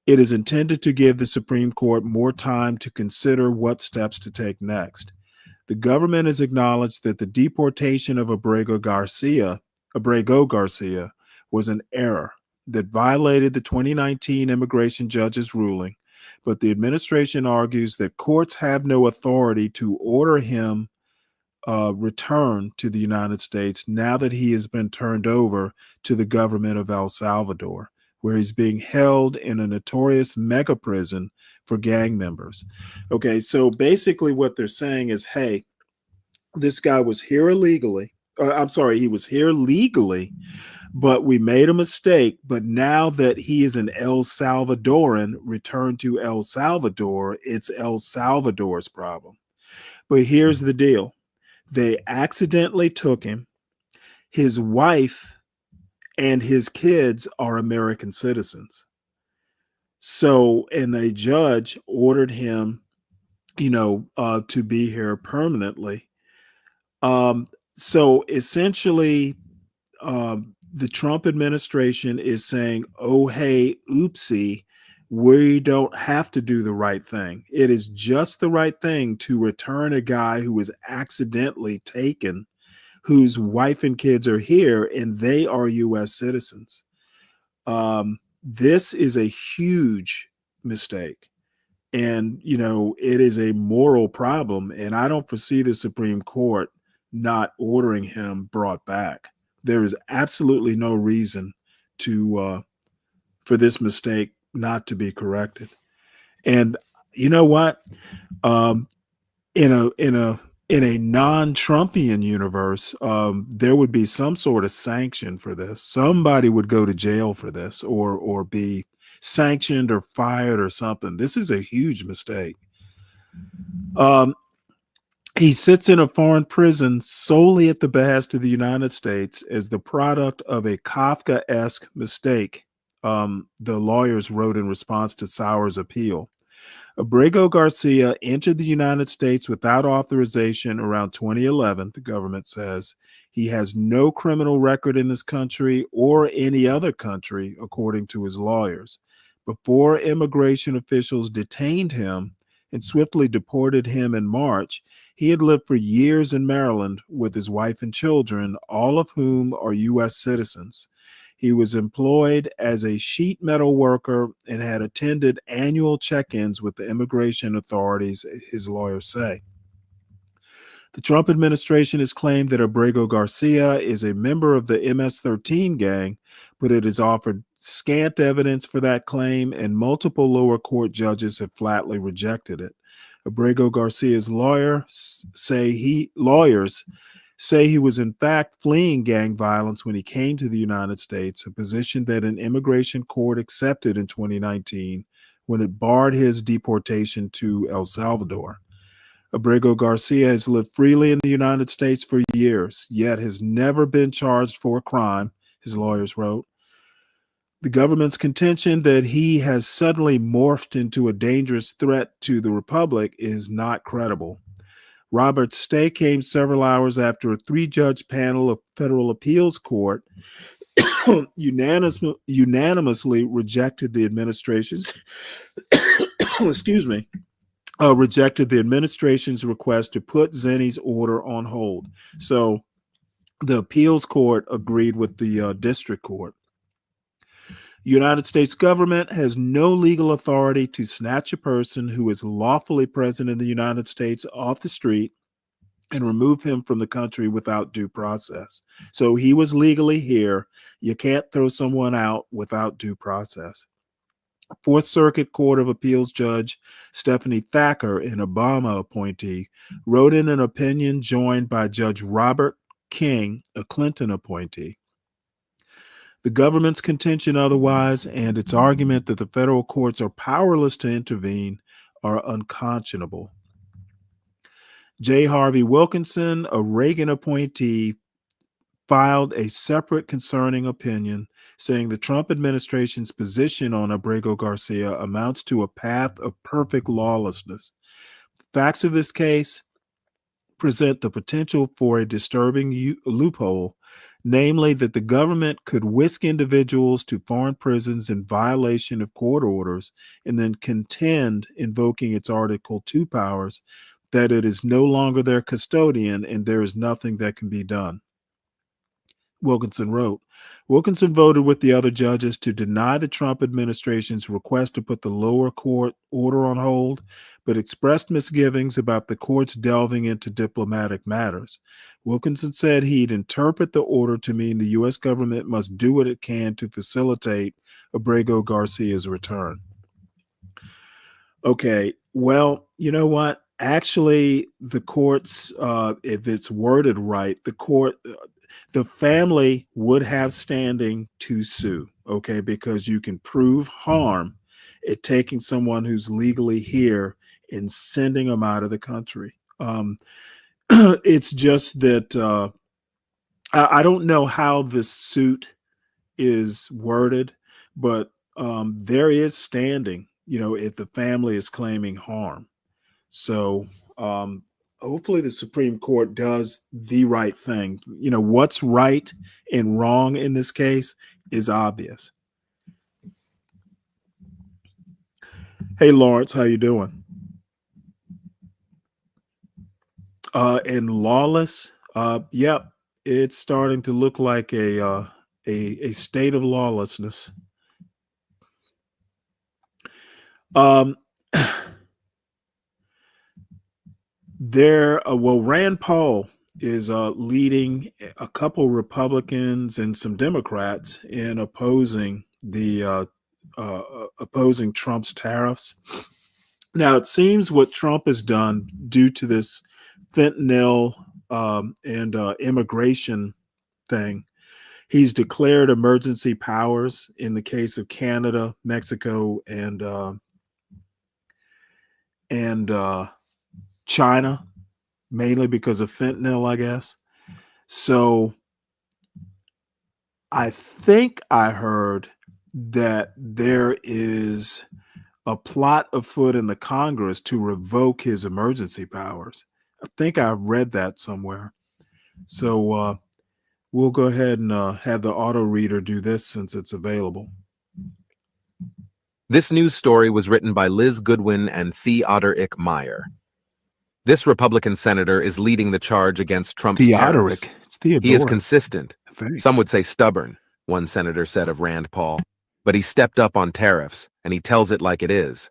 It is intended to give the Supreme Court more time to consider what steps to take next. The government has acknowledged that the deportation of Abrego Garcia was an error that violated the 2019 immigration judge's ruling, but the administration argues that courts have no authority to order him return to the United States now that he has been turned over to the government of El Salvador, where he's being held in a notorious mega prison for gang members. Okay, so basically what they're saying is, hey, this guy was here illegally. He was here legally, but we made a mistake. But now that he is an El Salvadoran returned to El Salvador, it's El Salvador's problem. But here's the deal. They accidentally took him. His wife and his kids are American citizens. So, and a judge ordered him, to be here permanently. So essentially, the Trump administration is saying, oh, hey, oopsie, we don't have to do the right thing. It is just the right thing to return a guy who was accidentally taken whose wife and kids are here and they are U.S. citizens. This is a huge mistake. And, it is a moral problem. And I don't foresee the Supreme Court not ordering him brought back. There is absolutely no reason for this mistake not to be corrected. And you know what? In a non-Trumpian universe, there would be some sort of sanction for this. Somebody would go to jail for this, or be sanctioned or fired or something. This is a huge mistake. He sits in a foreign prison solely at the behest of the United States as the product of a Kafka-esque mistake, the lawyers wrote in response to Sauer's appeal. Abrego Garcia entered the United States without authorization around 2011, the government says. He has no criminal record in this country or any other country, according to his lawyers. Before immigration officials detained him and swiftly deported him in March, he had lived for years in Maryland with his wife and children, all of whom are U.S. citizens. He was employed as a sheet metal worker and had attended annual check-ins with the immigration authorities, his lawyers say. The Trump administration has claimed that Abrego Garcia is a member of the MS-13 gang, but it has offered scant evidence for that claim, and multiple lower court judges have flatly rejected it. Abrego Garcia's lawyers say he was in fact fleeing gang violence when he came to the United States, a position that an immigration court accepted in 2019 when it barred his deportation to El Salvador. Abrego Garcia has lived freely in the United States for years, yet has never been charged for a crime, his lawyers wrote. The government's contention that he has suddenly morphed into a dangerous threat to the republic is not credible. Robert's stay came several hours after a 3-judge panel of federal appeals court unanimously rejected the administration's rejected the administration's request to put Zenny's order on hold. So the appeals court agreed with the district court. The United States government has no legal authority to snatch a person who is lawfully present in the United States off the street and remove him from the country without due process. So he was legally here. You can't throw someone out without due process. Fourth Circuit Court of Appeals Judge Stephanie Thacker, an Obama appointee, wrote in an opinion joined by Judge Robert King, a Clinton appointee. The government's contention otherwise and its argument that the federal courts are powerless to intervene are unconscionable. J. Harvey Wilkinson, a Reagan appointee, filed a separate concerning opinion saying the Trump administration's position on Abrego Garcia amounts to a path of perfect lawlessness. The facts of this case present the potential for a disturbing loophole, namely that the government could whisk individuals to foreign prisons in violation of court orders and then contend, invoking its Article 2 powers, that it is no longer their custodian and there is nothing that can be done. Wilkinson wrote, Wilkinson voted with the other judges to deny the Trump administration's request to put the lower court order on hold, but expressed misgivings about the courts delving into diplomatic matters. Wilkinson said he'd interpret the order to mean the U.S. government must do what it can to facilitate Abrego Garcia's return. Okay, well, you know what? Actually, the courts, if it's worded right, the family would have standing to sue, okay, because you can prove harm at taking someone who's legally here and sending them out of the country. It's just that I don't know how this suit is worded, but there is standing, if the family is claiming harm. So hopefully the Supreme Court does the right thing. What's right and wrong in this case is obvious. Hey, Lawrence, how you doing? And lawless, yep. it's starting to look like a state of lawlessness. Um, Rand Paul is leading a couple Republicans and some Democrats in opposing opposing Trump's tariffs. Now, it seems what Trump has done due to this fentanyl and immigration thing, he's declared emergency powers in the case of Canada, Mexico, and China, mainly because of fentanyl, I guess. So I think I heard that there is a plot afoot in the Congress to revoke his emergency powers. I think I read that somewhere. So we'll go ahead and have the auto reader do this since it's available. This news story was written by Liz Goodwin and Theodoric Meyer. This Republican senator is leading the charge against Trump's tariffs. It's Theodoric. He is consistent. Some would say stubborn, one senator said of Rand Paul. But he stepped up on tariffs, and he tells it like it is.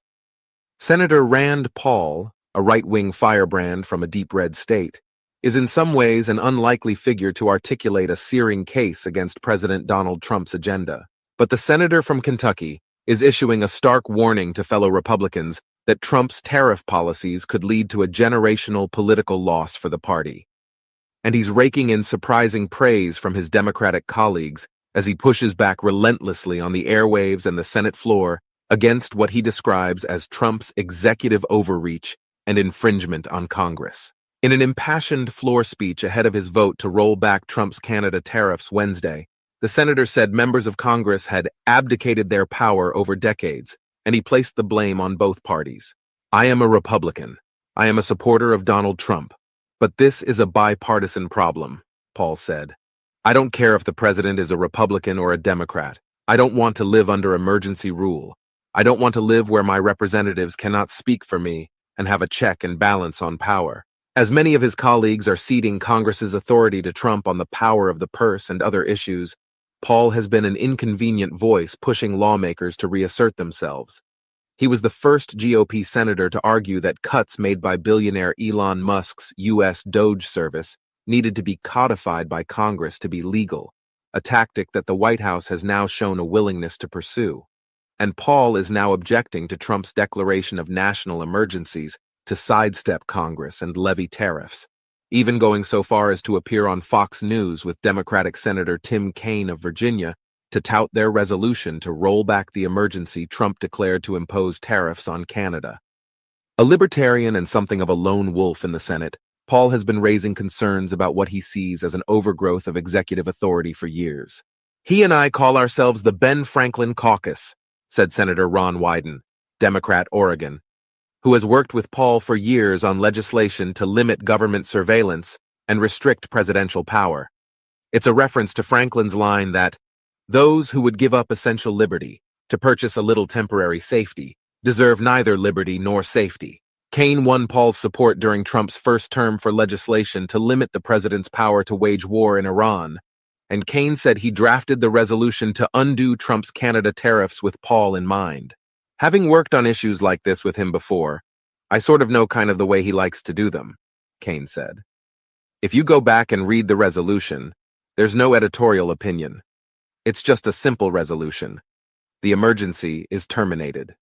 Senator Rand Paul, a right-wing firebrand from a deep red state, is in some ways an unlikely figure to articulate a searing case against President Donald Trump's agenda. But the senator from Kentucky is issuing a stark warning to fellow Republicans that Trump's tariff policies could lead to a generational political loss for the party. And he's raking in surprising praise from his Democratic colleagues as he pushes back relentlessly on the airwaves and the Senate floor against what he describes as Trump's executive overreach and infringement on Congress. In an impassioned floor speech ahead of his vote to roll back Trump's Canada tariffs Wednesday, the senator said members of Congress had abdicated their power over decades, and he placed the blame on both parties. I am a Republican. I am a supporter of Donald Trump. But this is a bipartisan problem, Paul said. I don't care if the president is a Republican or a Democrat. I don't want to live under emergency rule. I don't want to live where my representatives cannot speak for me and have a check and balance on power. As many of his colleagues are ceding Congress's authority to Trump on the power of the purse and other issues, Paul has been an inconvenient voice pushing lawmakers to reassert themselves. He was the first GOP senator to argue that cuts made by billionaire Elon Musk's U.S. Doge service needed to be codified by Congress to be legal, a tactic that the White House has now shown a willingness to pursue. And Paul is now objecting to Trump's declaration of national emergencies to sidestep Congress and levy tariffs, even going so far as to appear on Fox News with Democratic Senator Tim Kaine of Virginia to tout their resolution to roll back the emergency Trump declared to impose tariffs on Canada. A libertarian and something of a lone wolf in the Senate, Paul has been raising concerns about what he sees as an overgrowth of executive authority for years. He and I call ourselves the Ben Franklin Caucus, said Senator Ron Wyden, Democrat, Oregon, who has worked with Paul for years on legislation to limit government surveillance and restrict presidential power. It's a reference to Franklin's line that those who would give up essential liberty to purchase a little temporary safety deserve neither liberty nor safety. Kaine won Paul's support during Trump's first term for legislation to limit the president's power to wage war in Iran, and Kaine said he drafted the resolution to undo Trump's Canada tariffs with Paul in mind. Having worked on issues like this with him before, I sort of know kind of the way he likes to do them, Kaine said. If you go back and read the resolution, there's no editorial opinion. It's just a simple resolution. The emergency is terminated.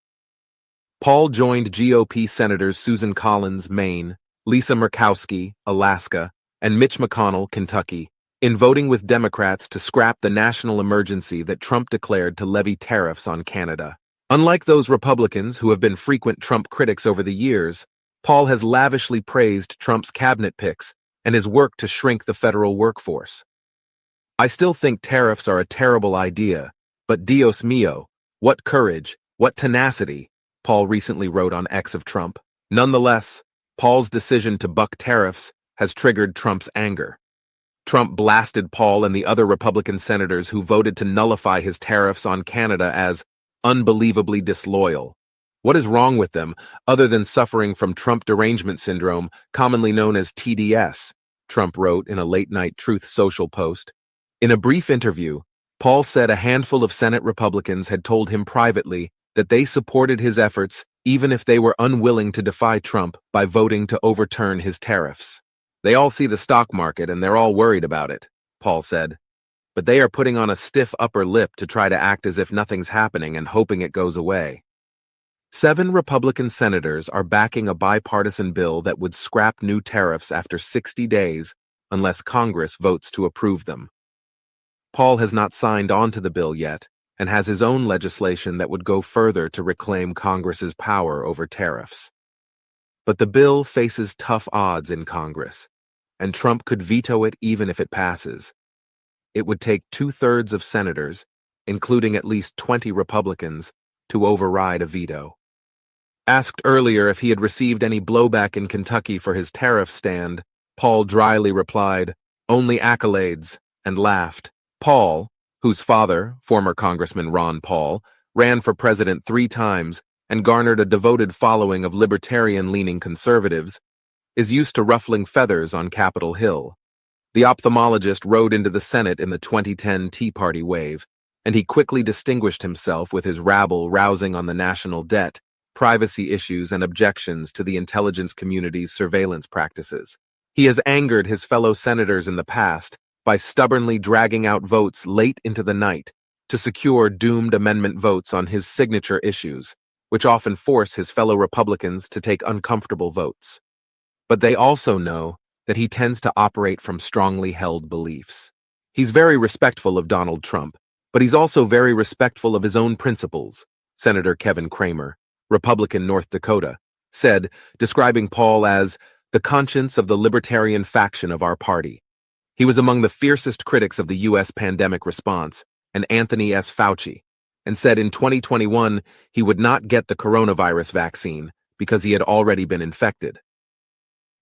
Paul joined GOP Senators Susan Collins, Maine, Lisa Murkowski, Alaska, and Mitch McConnell, Kentucky, in voting with Democrats to scrap the national emergency that Trump declared to levy tariffs on Canada. Unlike those Republicans who have been frequent Trump critics over the years, Paul has lavishly praised Trump's cabinet picks and his work to shrink the federal workforce. I still think tariffs are a terrible idea, but Dios mío, what courage, what tenacity, Paul recently wrote on X of Trump. Nonetheless, Paul's decision to buck tariffs has triggered Trump's anger. Trump blasted Paul and the other Republican senators who voted to nullify his tariffs on Canada as unbelievably disloyal. What is wrong with them, other than suffering from Trump derangement syndrome, commonly known as TDS, Trump wrote in a late-night Truth Social post. In a brief interview, Paul said a handful of Senate Republicans had told him privately that they supported his efforts even if they were unwilling to defy Trump by voting to overturn his tariffs. They all see the stock market and they're all worried about it, Paul said. But they are putting on a stiff upper lip to try to act as if nothing's happening and hoping it goes away. 7 Republican senators are backing a bipartisan bill that would scrap new tariffs after 60 days unless Congress votes to approve them. Paul has not signed on to the bill yet and has his own legislation that would go further to reclaim Congress's power over tariffs. But the bill faces tough odds in Congress, and Trump could veto it even if it passes. It would take 2/3 of senators, including at least 20 Republicans, to override a veto. Asked earlier if he had received any blowback in Kentucky for his tariff stand, Paul dryly replied, "Only accolades," and laughed. Paul, whose father, former Congressman Ron Paul, ran for president 3 times and garnered a devoted following of libertarian-leaning conservatives, is used to ruffling feathers on Capitol Hill. The ophthalmologist rode into the Senate in the 2010 Tea Party wave, and he quickly distinguished himself with his rabble rousing on the national debt, privacy issues, and objections to the intelligence community's surveillance practices. He has angered his fellow senators in the past by stubbornly dragging out votes late into the night to secure doomed amendment votes on his signature issues, which often force his fellow Republicans to take uncomfortable votes. But they also know that he tends to operate from strongly held beliefs. He's very respectful of Donald Trump, but he's also very respectful of his own principles, Senator Kevin Cramer, Republican North Dakota, said, describing Paul as the conscience of the libertarian faction of our party. He was among the fiercest critics of the U.S. pandemic response, and Anthony S. Fauci, and said in 2021 he would not get the coronavirus vaccine because he had already been infected.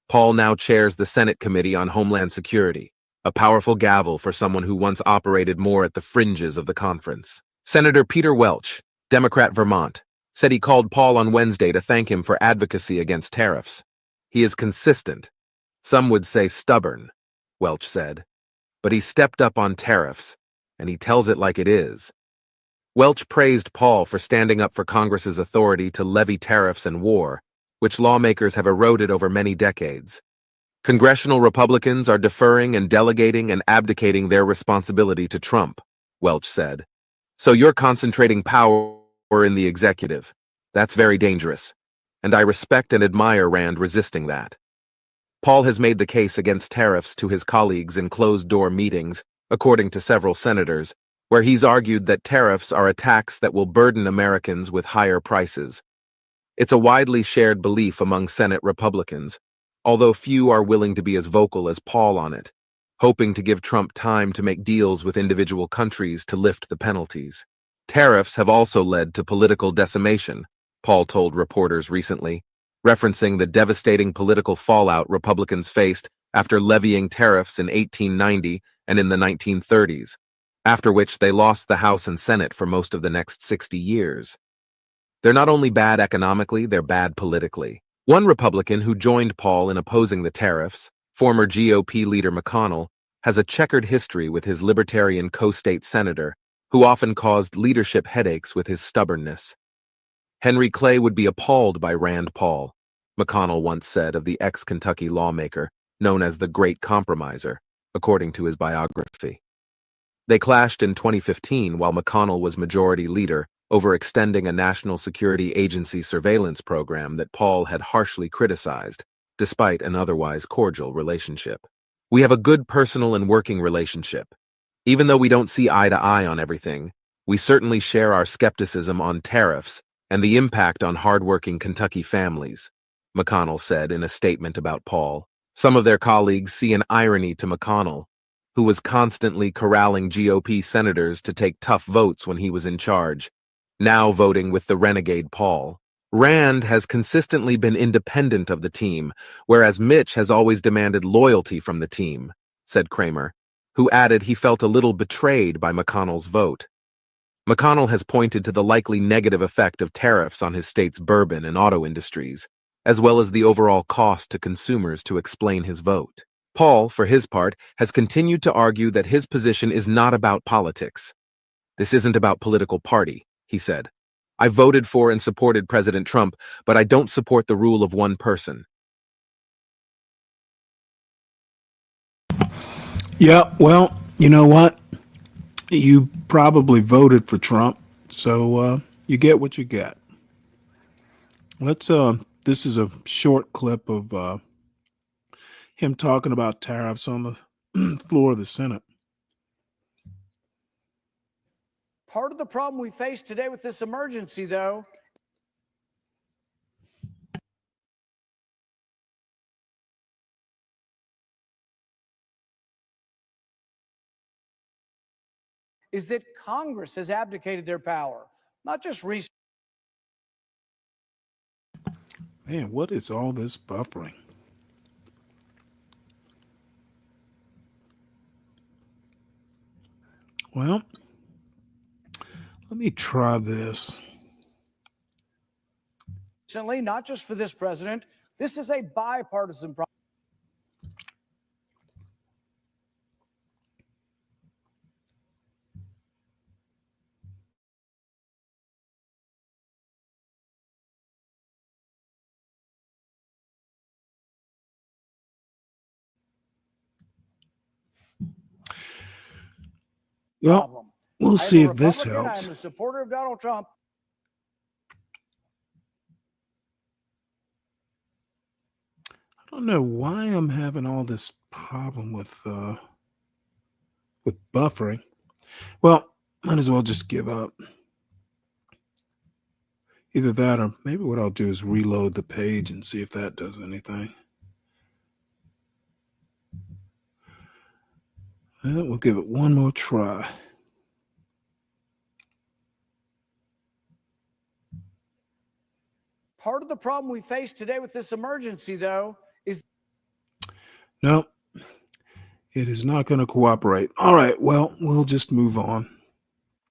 Paul now chairs the Senate Committee on Homeland Security, a powerful gavel for someone who once operated more at the fringes of the conference. Senator Peter Welch, Democrat Vermont, said he called Paul on Wednesday to thank him for advocacy against tariffs. He is consistent. Some would say stubborn, Welch said. But he stepped up on tariffs, and he tells it like it is. Welch praised Paul for standing up for Congress's authority to levy tariffs and war, which lawmakers have eroded over many decades. Congressional Republicans are deferring and delegating and abdicating their responsibility to Trump, Welch said. So you're concentrating power in the executive. That's very dangerous, and I respect and admire Rand resisting that. Paul has made the case against tariffs to his colleagues in closed-door meetings, according to several senators, where he's argued that tariffs are a tax that will burden Americans with higher prices. It's a widely shared belief among Senate Republicans, although few are willing to be as vocal as Paul on it, hoping to give Trump time to make deals with individual countries to lift the penalties. Tariffs have also led to political decimation, Paul told reporters recently, referencing the devastating political fallout Republicans faced after levying tariffs in 1890 and in the 1930s, after which they lost the House and Senate for most of the next 60 years. They're not only bad economically, they're bad politically. One Republican who joined Paul in opposing the tariffs, former GOP leader McConnell, has a checkered history with his libertarian co-state senator, who often caused leadership headaches with his stubbornness. Henry Clay would be appalled by Rand Paul, McConnell once said of the ex-Kentucky lawmaker, known as the Great Compromiser, according to his biography. They clashed in 2015 while McConnell was majority leader over extending a National Security Agency surveillance program that Paul had harshly criticized, despite an otherwise cordial relationship. We have a good personal and working relationship. Even though we don't see eye to eye on everything, we certainly share our skepticism on tariffs and the impact on hardworking Kentucky families, McConnell said in a statement about Paul. Some of their colleagues see an irony to McConnell, who was constantly corralling GOP senators to take tough votes when he was in charge, now voting with the renegade Paul. Rand has consistently been independent of the team, whereas Mitch has always demanded loyalty from the team, said Cramer, who added he felt a little betrayed by McConnell's vote. McConnell has pointed to the likely negative effect of tariffs on his state's bourbon and auto industries, as well as the overall cost to consumers to explain his vote. Paul, for his part, has continued to argue that his position is not about politics. This isn't about political party, he said. I voted for and supported President Trump, but I don't support the rule of one person. Yeah, well, you know what? You probably voted for Trump, so you get what you get. Let's this is a short clip of him talking about tariffs on the floor of the Senate. Part of the problem we face today with this emergency, though, is that Congress has abdicated their power, not just recently. Man, what is all this buffering? Well, let me try this. Recently, not just for this president. This is a bipartisan problem. Well, we'll see if this I helps. am a supporter of Donald Trump. I don't know why I'm having all this problem with buffering. Well, might as well just give up. Either that or maybe what I'll do is reload the page and see if that does anything. Well, we'll give it one more try. Part of the problem we face today with this emergency, though, is No, it is not going to cooperate. All right, well, we'll just move on.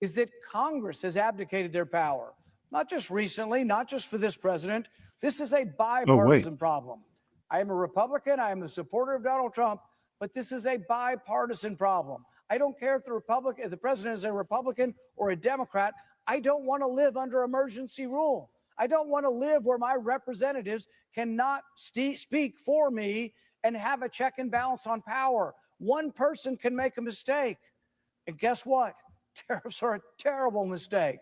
Is that Congress has abdicated their power, not just recently, not just for this president. This is a bipartisan problem. I am a Republican. I am a supporter of Donald Trump, but this is a bipartisan problem. I don't care if the president is a Republican or a Democrat. I don't want to live under emergency rule. I don't want to live where my representatives cannot speak for me and have a check and balance on power. One person can make a mistake. And guess what? Tariffs are a terrible mistake.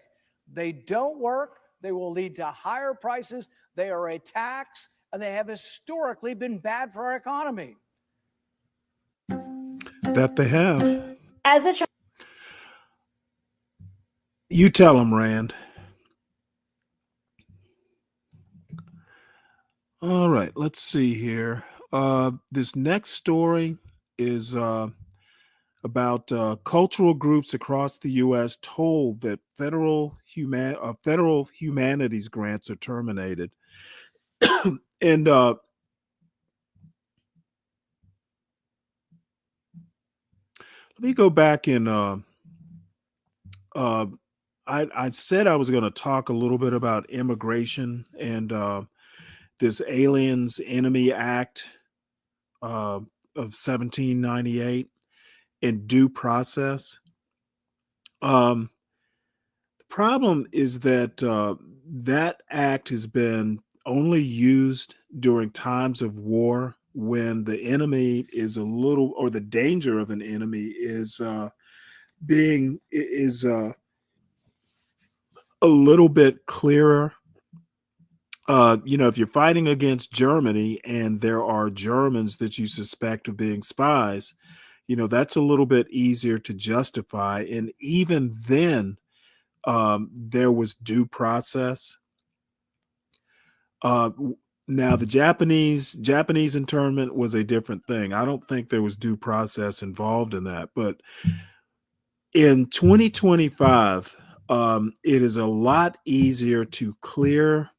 They don't work. They will lead to higher prices. They are a tax, and they have historically been bad for our economy. That they have. You tell them, Rand. All right, let's see here. This next story is about cultural groups across the U.S. told that federal humanities grants are terminated. And let me go back and I said I was going to talk a little bit about immigration and this Aliens Enemy Act of 1798 and due process. The problem is that that act has been only used during times of war when the enemy is a little, or the danger of an enemy is a little bit clearer. If you're fighting against Germany and there are Germans that you suspect of being spies, that's a little bit easier to justify. And even then, there was due process. Now, the Japanese internment was a different thing. I don't think there was due process involved in that. But in 2025, it is a lot easier to clear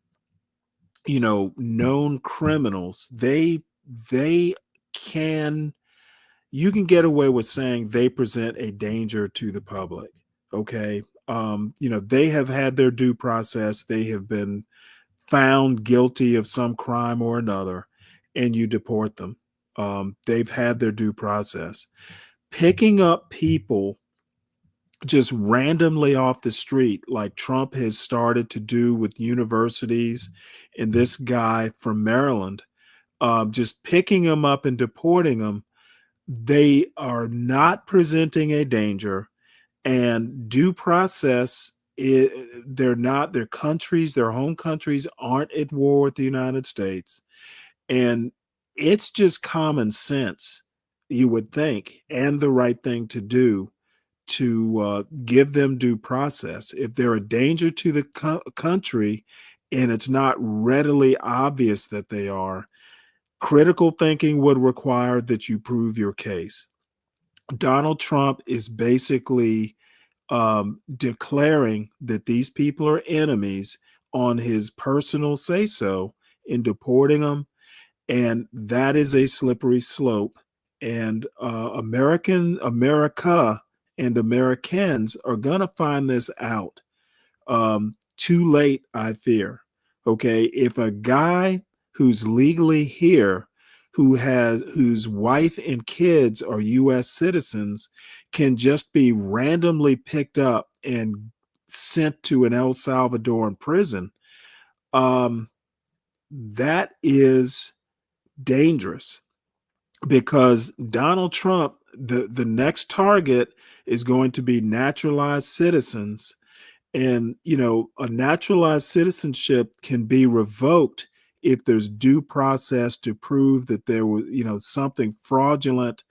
known criminals. You can get away with saying they present a danger to the public. Okay. They have had their due process. They have been found guilty of some crime or another, and you deport them. They've had their due process. Picking up people just randomly off the street, like Trump has started to do with universities, and this guy from Maryland, just picking them up and deporting them, they are not presenting a danger, and due process. They're not, their countries, their home countries aren't at war with the United States. And it's just common sense, you would think, and the right thing to do to give them due process. If they're a danger to the country and it's not readily obvious that they are, critical thinking would require that you prove your case. Donald Trump is basically declaring that these people are enemies on his personal say so in deporting them. And that is a slippery slope. And America and Americans are going to find this out too late, I fear. Okay. If a guy who's legally here, whose wife and kids are U.S. citizens, can just be randomly picked up and sent to an El Salvadoran prison, that is dangerous, because Donald Trump, the next target is going to be naturalized citizens. And, a naturalized citizenship can be revoked if there's due process to prove that there was, something fraudulent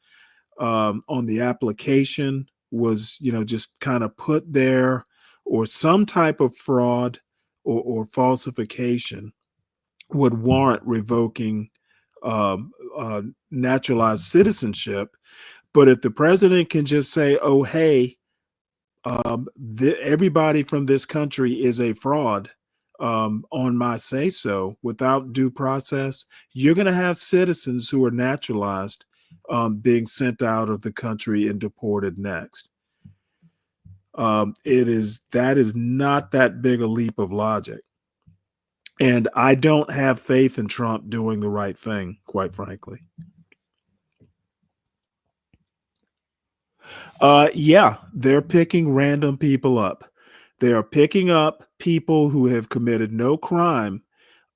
on the application was, just kind of put there, or some type of fraud or falsification would warrant revoking naturalized citizenship. But if the president can just say, oh, hey, everybody from this country is a fraud on my say so, without due process, you're going to have citizens who are naturalized being sent out of the country and deported next. That is not that big a leap of logic. And I don't have faith in Trump doing the right thing, quite frankly. Yeah, they're picking random people up. They are picking up people who have committed no crime.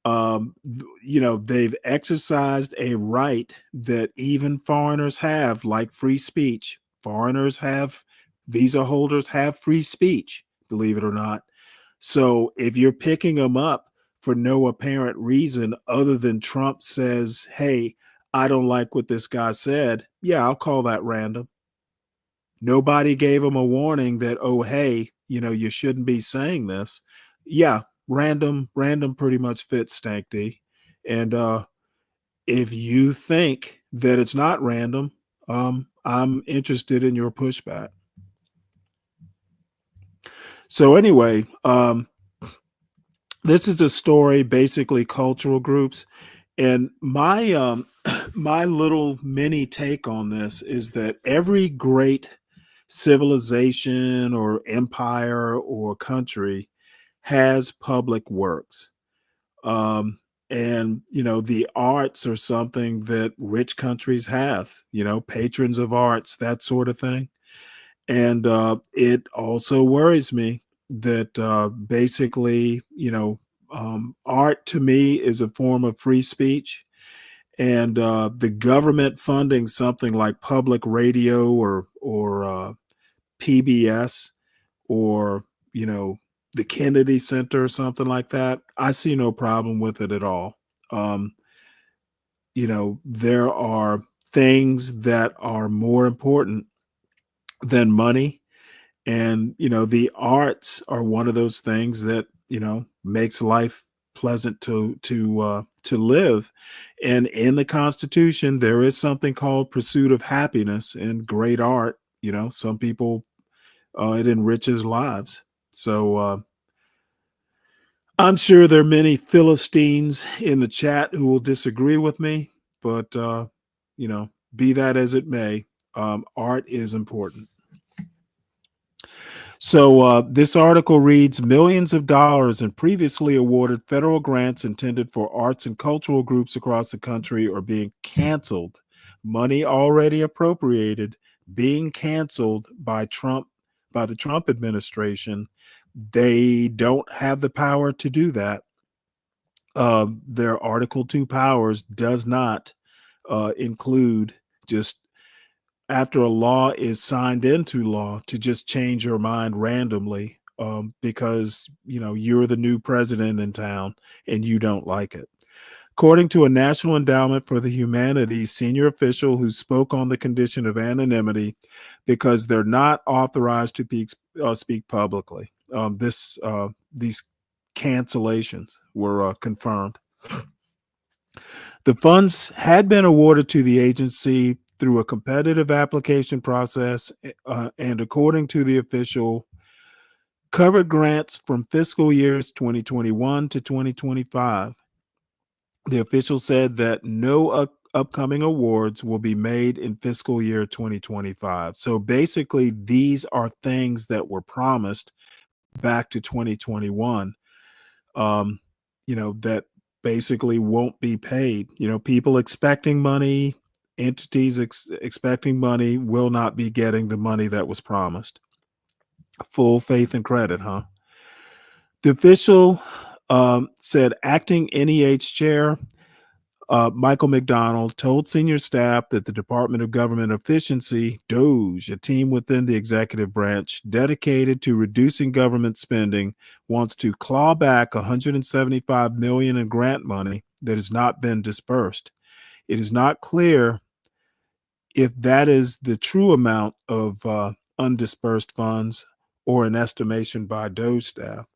They've exercised a right that even foreigners have, like free speech. Visa holders have free speech, believe it or not. So if you're picking them up for no apparent reason other than Trump says, hey, I don't like what this guy said, yeah, I'll call that random. Nobody gave him a warning that, oh, hey, you shouldn't be saying this. Yeah, random pretty much fits, Stank D. And if you think that it's not random, I'm interested in your pushback. So anyway, this is a story, basically cultural groups. And my my little mini take on this is that every great civilization or empire or country has public works. And, the arts are something that rich countries have, patrons of arts, that sort of thing. And it also worries me that basically, art to me is a form of free speech. And the government funding something like public radio or PBS or, the Kennedy Center or something like that, I see no problem with it at all. There are things that are more important than money. And, the arts are one of those things that, makes life pleasant to live. And in the Constitution, there is something called pursuit of happiness, and great art. Some people, it enriches lives. So I'm sure there are many Philistines in the chat who will disagree with me, but be that as it may, art is important. So this article reads, millions of dollars in previously awarded federal grants intended for arts and cultural groups across the country are being canceled money already appropriated being canceled by the Trump administration. They don't have the power to do that. Their Article 2 powers does not include just after a law is signed into law to just change your mind randomly because you're the new president in town and you don't like it. According to a National Endowment for the Humanities senior official who spoke on the condition of anonymity because they're not authorized to speak publicly, these cancellations were confirmed. The funds had been awarded to the agency through a competitive application process, and according to the official, covered grants from fiscal years 2021 to 2025. The official said that no upcoming awards will be made in fiscal year 2025. So basically, these are things that were promised back to 2021, that basically won't be paid. People expecting money, entities expecting money will not be getting the money that was promised. Full faith and credit, huh? The official said acting NEH chair Michael McDonald told senior staff that the Department of Government Efficiency, DOGE, a team within the executive branch dedicated to reducing government spending, wants to claw back $175 million in grant money that has not been dispersed. It is not clear if that is the true amount of undispersed funds or an estimation by DOGE staff.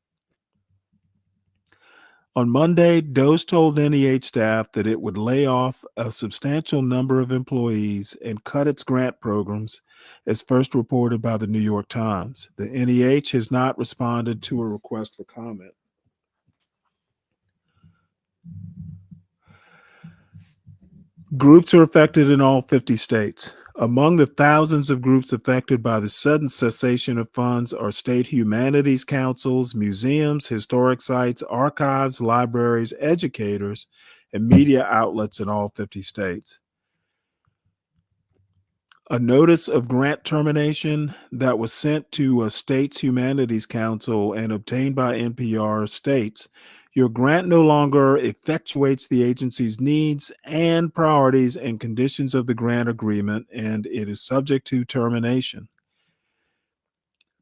On Monday, DOGE told NEH staff that it would lay off a substantial number of employees and cut its grant programs, as first reported by the New York Times. The NEH has not responded to a request for comment. Groups are affected in all 50 states. Among the thousands of groups affected by the sudden cessation of funds are state humanities councils, museums, historic sites, archives, libraries, educators, and media outlets in all 50 states. A notice of grant termination that was sent to a state's humanities council and obtained by NPR states, your grant no longer effectuates the agency's needs and priorities and conditions of the grant agreement, and it is subject to termination.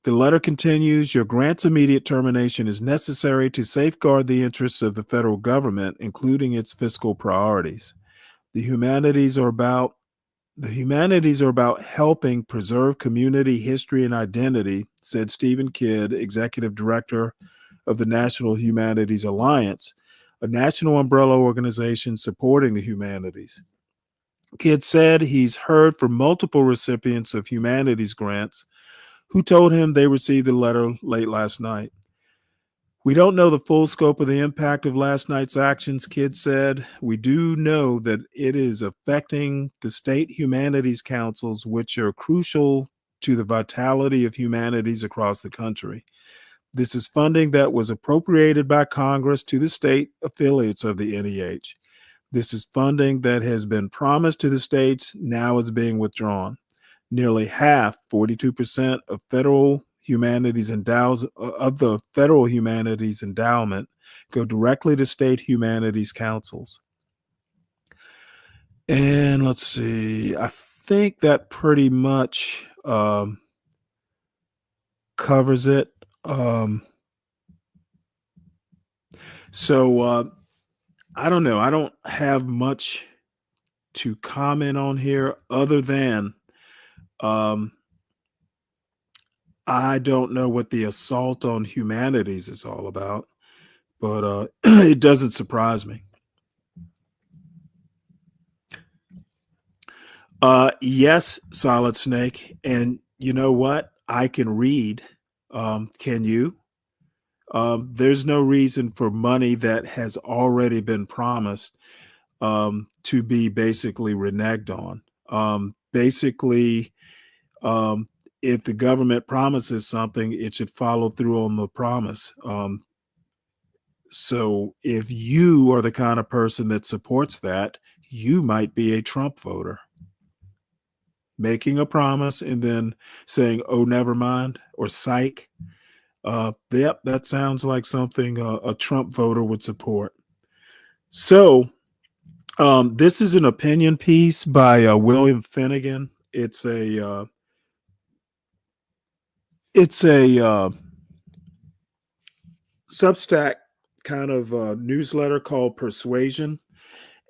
The letter continues, your grant's immediate termination is necessary to safeguard the interests of the federal government, including its fiscal priorities. The humanities are about helping preserve community history and identity, said Stephen Kidd, executive director of the National Humanities Alliance, a national umbrella organization supporting the humanities. Kidd said he's heard from multiple recipients of humanities grants who told him they received the letter late last night. We don't know the full scope of the impact of last night's actions, Kidd said. We do know that it is affecting the state humanities councils, which are crucial to the vitality of humanities across the country. This is funding that was appropriated by Congress to the state affiliates of the NEH. This is funding that has been promised to the states, now is being withdrawn. Nearly half, 42% of the federal humanities endowment go directly to state humanities councils. And let's see, I think that pretty much covers it. So I don't know. I don't have much to comment on here other than I don't know what the assault on humanities is all about, but it doesn't surprise me. Yes, Solid Snake. And you know what? I can read. Can you? There's no reason for money that has already been promised to be basically reneged on. If the government promises something, it should follow through on the promise. So if you are the kind of person that supports that, you might be a Trump voter. making a promise and then saying, "Oh, never mind," or "psych." Yep, that sounds like something a Trump voter would support. So, this is an opinion piece by William Finnegan. It's a Substack kind of newsletter called Persuasion,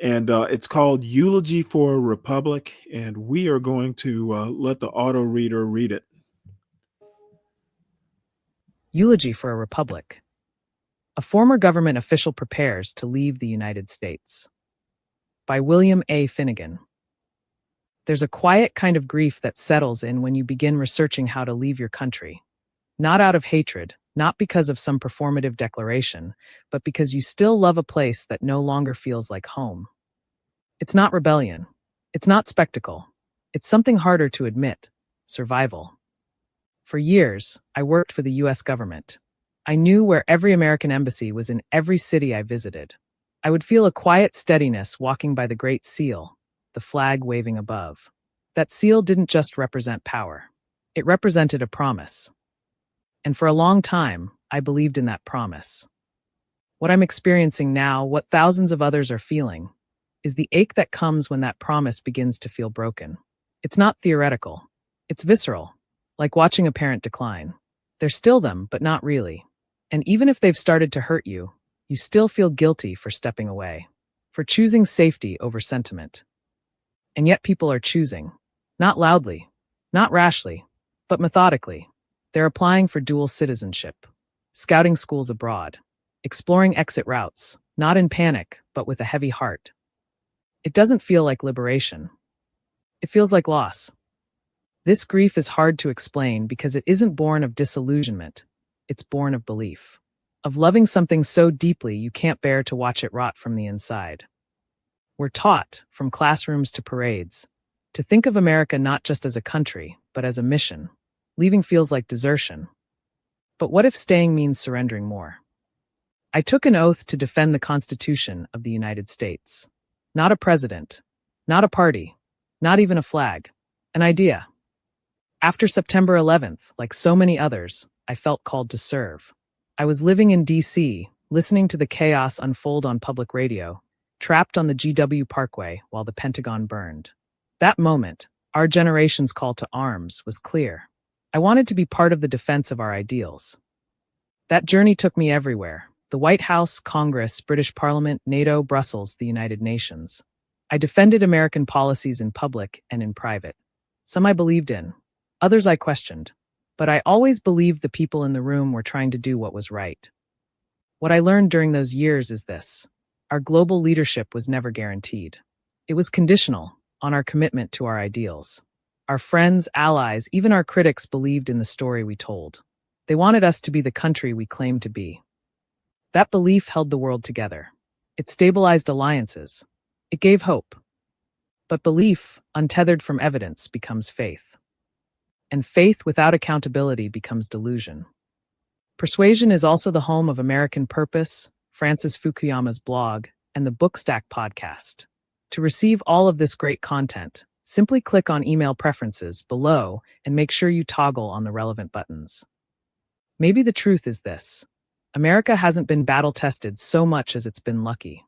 and it's called "Eulogy for a Republic." And we are going to let the auto reader read it. Eulogy for a Republic. A former government official prepares to leave the United States. By William A. Finnegan. There's a quiet kind of grief that settles in when you begin researching how to leave your country. Not out of hatred, not because of some performative declaration, but because you still love a place that no longer feels like home. It's not rebellion. It's not spectacle. It's something harder to admit: survival. For years, I worked for the US government. I knew where every American embassy was in every city I visited. I would feel a quiet steadiness walking by the Great Seal, the flag waving above. That seal didn't just represent power. It represented a promise. And for a long time, I believed in that promise. What I'm experiencing now, what thousands of others are feeling, is the ache that comes when that promise begins to feel broken. It's not theoretical. It's visceral, like watching a parent decline. They're still them, but not really. And even if they've started to hurt you, you still feel guilty for stepping away, for choosing safety over sentiment. And yet people are choosing, not loudly, not rashly, but methodically. They're applying for dual citizenship, scouting schools abroad, exploring exit routes, not in panic, but with a heavy heart. It doesn't feel like liberation. It feels like loss. This grief is hard to explain because it isn't born of disillusionment. It's born of belief, of loving something so deeply you can't bear to watch it rot from the inside. We're taught, from classrooms to parades, to think of America not just as a country, but as a mission. Leaving feels like desertion. But what if staying means surrendering more? I took an oath to defend the Constitution of the United States. Not a president, not a party, not even a flag, an idea. After September 11th, like so many others, I felt called to serve. I was living in D.C., listening to the chaos unfold on public radio, trapped on the GW Parkway while the Pentagon burned. That moment, our generation's call to arms, was clear. I wanted to be part of the defense of our ideals. That journey took me everywhere: the White House, Congress, British Parliament, NATO, Brussels, the United Nations. I defended American policies in public and in private. Some I believed in, others I questioned, but I always believed the people in the room were trying to do what was right. What I learned during those years is this: our global leadership was never guaranteed. It was conditional on our commitment to our ideals. Our friends, allies, even our critics believed in the story we told. They wanted us to be the country we claimed to be. That belief held the world together. It stabilized alliances. It gave hope. But belief, untethered from evidence, becomes faith. And faith without accountability becomes delusion. Persuasion is also the home of American Purpose, Francis Fukuyama's blog, and the Bookstack podcast. To receive all of this great content, simply click on email preferences below and make sure you toggle on the relevant buttons. Maybe the truth is this: America hasn't been battle-tested so much as it's been lucky.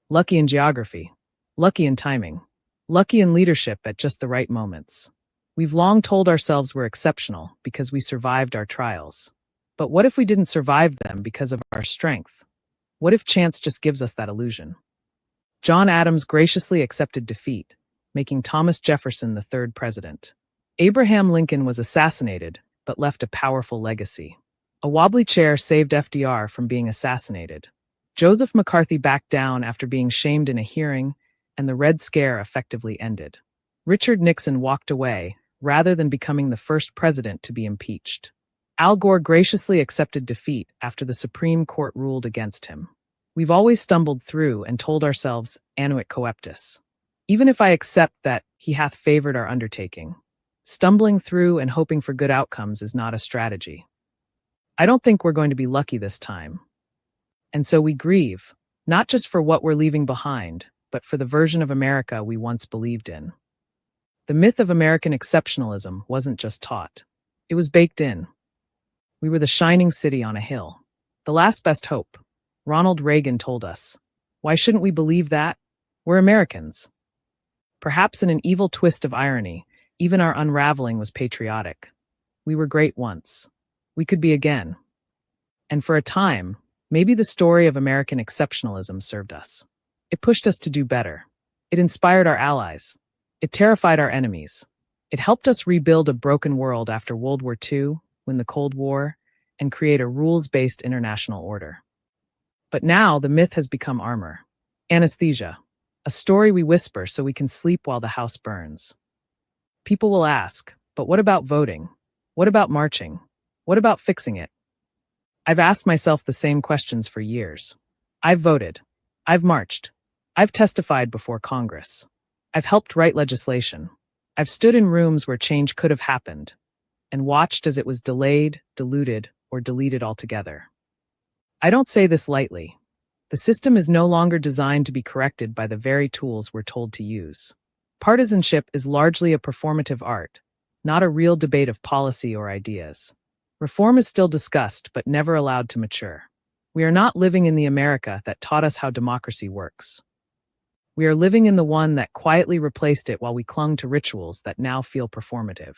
Lucky in geography, lucky in timing, lucky in leadership at just the right moments. We've long told ourselves we're exceptional because we survived our trials. But what if we didn't survive them because of our strength? What if chance just gives us that illusion? John Adams graciously accepted defeat, making Thomas Jefferson the third president. Abraham Lincoln was assassinated, but left a powerful legacy. A wobbly chair saved FDR from being assassinated. Joseph McCarthy backed down after being shamed in a hearing, and the Red Scare effectively ended. Richard Nixon walked away, rather than becoming the first president to be impeached. Al Gore graciously accepted defeat after the Supreme Court ruled against him. We've always stumbled through and told ourselves, annuit coeptis. Even if I accept that he hath favored our undertaking, stumbling through and hoping for good outcomes is not a strategy. I don't think we're going to be lucky this time. And so we grieve, not just for what we're leaving behind, but for the version of America we once believed in. The myth of American exceptionalism wasn't just taught. It was baked in. We were the shining city on a hill. The last best hope. Ronald Reagan told us. Why shouldn't we believe that? We're Americans. Perhaps in an evil twist of irony, even our unraveling was patriotic. We were great once. We could be again. And for a time, maybe the story of American exceptionalism served us. It pushed us to do better. It inspired our allies. It terrified our enemies. It helped us rebuild a broken world after World War II, win the Cold War, and create a rules-based international order. But now the myth has become armor. Anesthesia. A story we whisper so we can sleep while the house burns. People will ask, but what about voting? What about marching? What about fixing it? I've asked myself the same questions for years. I've voted. I've marched. I've testified before Congress. I've helped write legislation. I've stood in rooms where change could have happened and watched as it was delayed, diluted, or deleted altogether. I don't say this lightly. The system is no longer designed to be corrected by the very tools we're told to use. Partisanship is largely a performative art, not a real debate of policy or ideas. Reform is still discussed but never allowed to mature. We are not living in the America that taught us how democracy works. We are living in the one that quietly replaced it while we clung to rituals that now feel performative.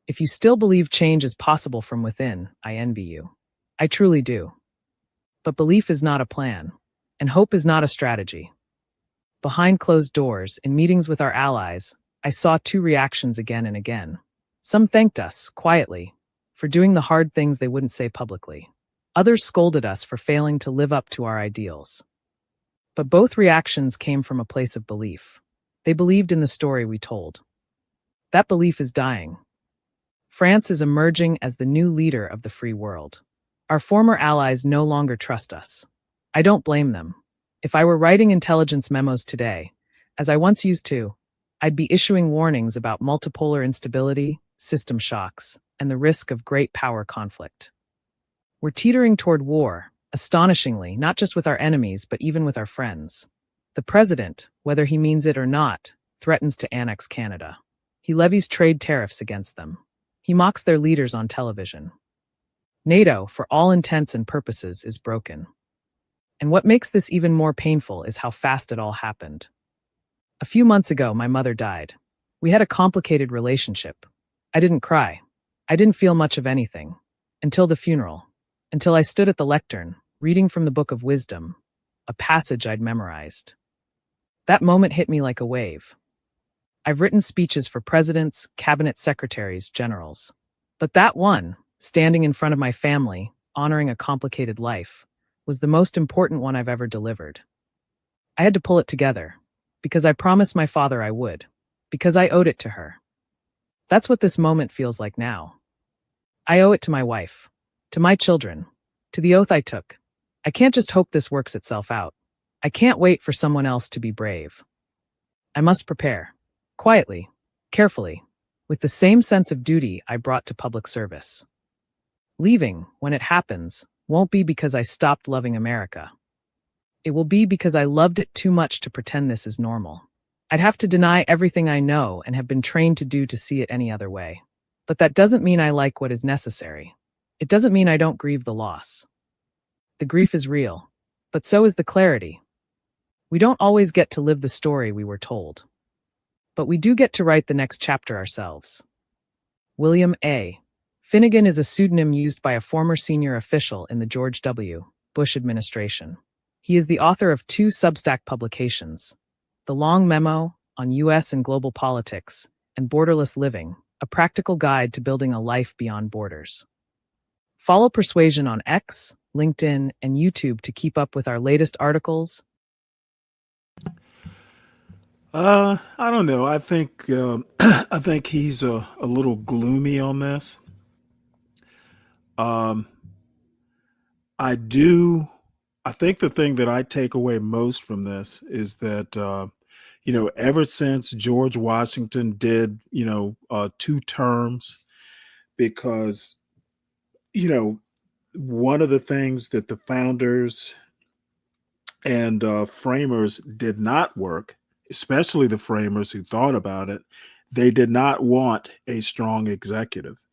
If you still believe change is possible from within, I envy you. I truly do. But belief is not a plan, and hope is not a strategy. Behind closed doors, in meetings with our allies, I saw two reactions again and again. Some thanked us, quietly, for doing the hard things they wouldn't say publicly. Others scolded us for failing to live up to our ideals. But both reactions came from a place of belief. They believed in the story we told. That belief is dying. France is emerging as the new leader of the free world. Our former allies no longer trust us. I don't blame them. If I were writing intelligence memos today, as I once used to, I'd be issuing warnings about multipolar instability, system shocks, and the risk of great power conflict. We're teetering toward war, astonishingly, not just with our enemies, but even with our friends. The president, whether he means it or not, threatens to annex Canada. He levies trade tariffs against them. He mocks their leaders on television. NATO, for all intents and purposes, is broken. And what makes this even more painful is how fast it all happened. A few months ago, my mother died. We had a complicated relationship. I didn't cry. I didn't feel much of anything. Until the funeral. Until I stood at the lectern, reading from the Book of Wisdom, a passage I'd memorized. That moment hit me like a wave. I've written speeches for presidents, cabinet secretaries, generals. But that one, standing in front of my family, honoring a complicated life, was the most important one I've ever delivered. I had to pull it together, because I promised my father I would, because I owed it to her. That's what this moment feels like now. I owe it to my wife, to my children, to the oath I took. I can't just hope this works itself out. I can't wait for someone else to be brave. I must prepare, quietly, carefully, with the same sense of duty I brought to public service. Leaving, when it happens, won't be because I stopped loving America. It will be because I loved it too much to pretend this is normal. I'd have to deny everything I know and have been trained to do to see it any other way. But that doesn't mean I like what is necessary. It doesn't mean I don't grieve the loss. The grief is real, but so is the clarity. We don't always get to live the story we were told. But we do get to write the next chapter ourselves. William A. Finnegan is a pseudonym used by a former senior official in the George W. Bush administration. He is the author of 2 Substack publications, The Long Memo on U.S. and Global Politics and Borderless Living, a practical guide to building a life beyond borders. Follow Persuasion on X, LinkedIn, and YouTube to keep up with our latest articles. I don't know. I think I think he's a little gloomy on this. I think the thing that I take away most from this is that ever since George Washington did 2 terms, because one of the things that the founders and framers did not work, especially the framers who thought about it, They did not want a strong executive.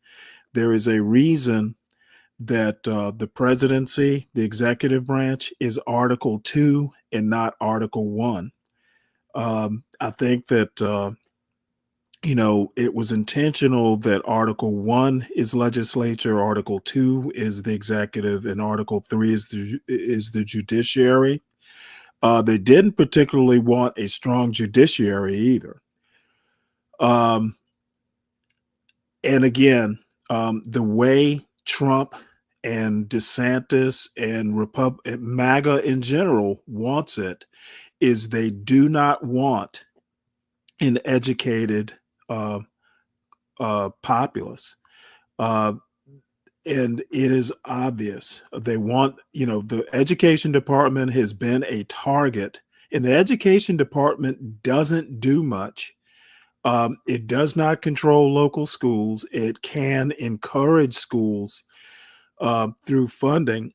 There is a reason that the presidency, the executive branch, is Article 2 and not Article 1. I think that, it was intentional that Article 1 is legislature, Article 2 is the executive, and Article 3 is the judiciary. They didn't particularly want a strong judiciary either. And again, the way Trump and DeSantis and MAGA in general wants it is they do not want an educated populace. And it is obvious they want, the education department has been a target, and the education department doesn't do much. It does not control local schools. It can encourage schools through funding,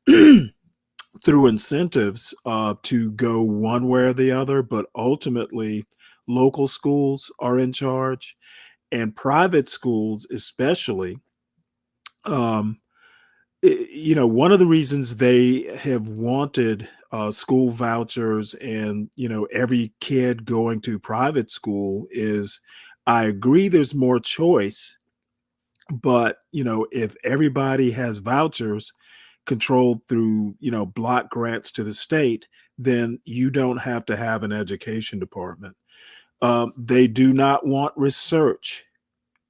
through incentives to go one way or the other, but ultimately local schools are in charge, and private schools especially. One of the reasons they have wanted school vouchers and, every kid going to private school is, I agree there's more choice, but, if everybody has vouchers controlled through, block grants to the state, then you don't have to have an education department. They do not want research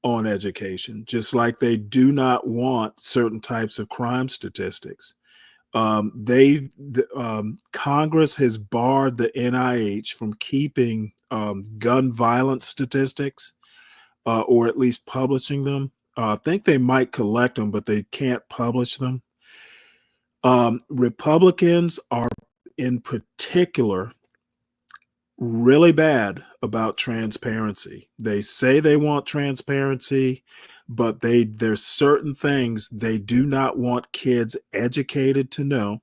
on education, just like they do not want certain types of crime statistics. Congress has barred the NIH from keeping gun violence statistics, or at least publishing them. I think they might collect them, but they can't publish them. Republicans are in particular really bad about transparency. They say they want transparency, but there's certain things they do not want kids educated to know.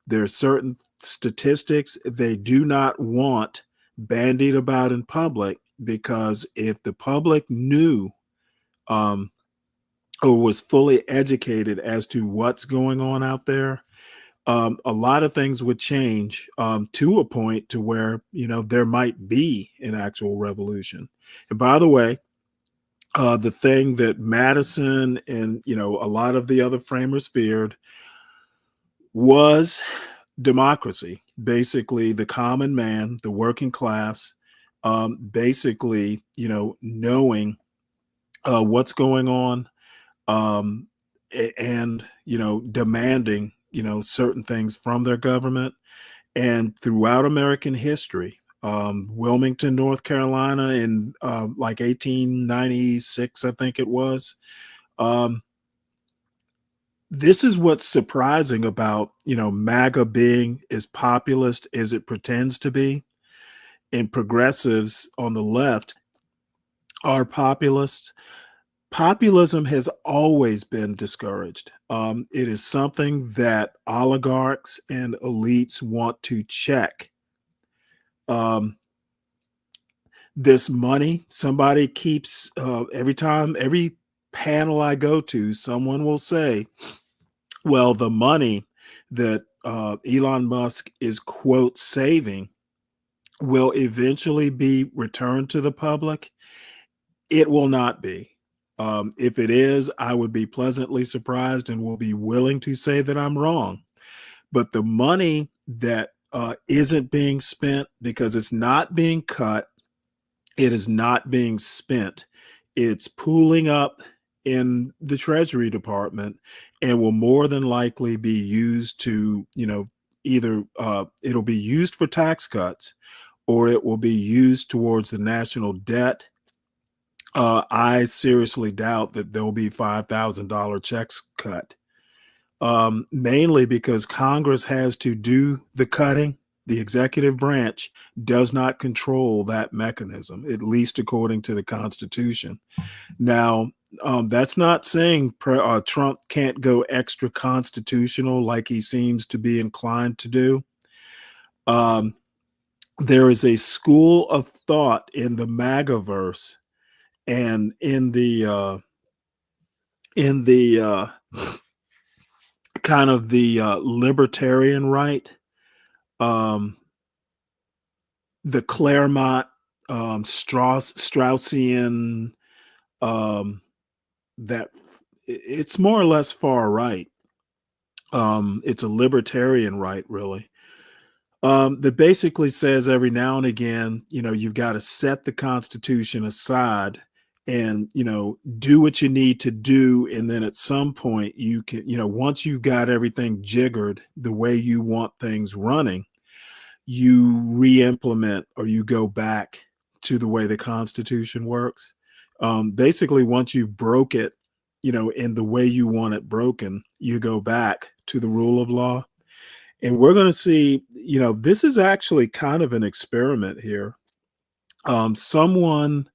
There are certain statistics they do not want bandied about in public, because if the public knew or was fully educated as to what's going on out there, a lot of things would change to a point to where, there might be an actual revolution. And by the way, the thing that Madison and, a lot of the other framers feared was democracy. Basically, the common man, the working class, basically, knowing what's going on, and, demanding, certain things from their government. And throughout American history, Wilmington, North Carolina in like 1896, I think it was. This is what's surprising about, MAGA being as populist as it pretends to be, and progressives on the left are populists. Populism has always been discouraged. It is something that oligarchs and elites want to check. This money, somebody keeps, every panel I go to, someone will say, well, the money that Elon Musk is, quote, saving will eventually be returned to the public. It will not be. If it is, I would be pleasantly surprised and will be willing to say that I'm wrong. But the money that isn't being spent, because it's not being cut, it is not being spent. It's pooling up in the Treasury Department and will more than likely be used to, either it'll be used for tax cuts, or it will be used towards the national debt. I seriously doubt that there'll be $5,000 checks cut, mainly because Congress has to do the cutting. The executive branch does not control that mechanism, at least according to the Constitution. Now, that's not saying Trump can't go extra constitutional like he seems to be inclined to do. There is a school of thought in the MAGAverse And in the kind of the libertarian right, um, the Claremont Straussian, um, that it's more or less far right. It's a libertarian right, really. That basically says every now and again, you've got to set the Constitution aside and, do what you need to do. And then at some point you can, once you've got everything jiggered the way you want things running, you re-implement or you go back to the way the Constitution works. Basically, once you've broke it, in the way you want it broken, you go back to the rule of law. And we're going to see, this is actually kind of an experiment here. Someone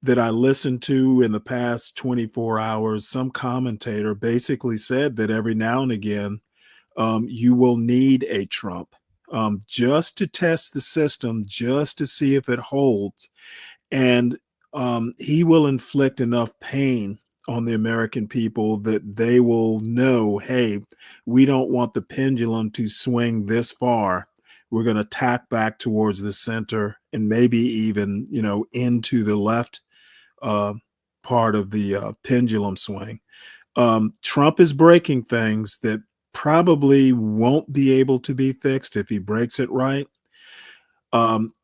that I listened to in the past 24 hours, some commentator basically said that every now and again, you will need a Trump, just to test the system, just to see if it holds. And he will inflict enough pain on the American people that they will know, hey, we don't want the pendulum to swing this far. We're going to tack back towards the center and maybe even, into the left part of the pendulum swing. Trump is breaking things that probably won't be able to be fixed if he breaks it right.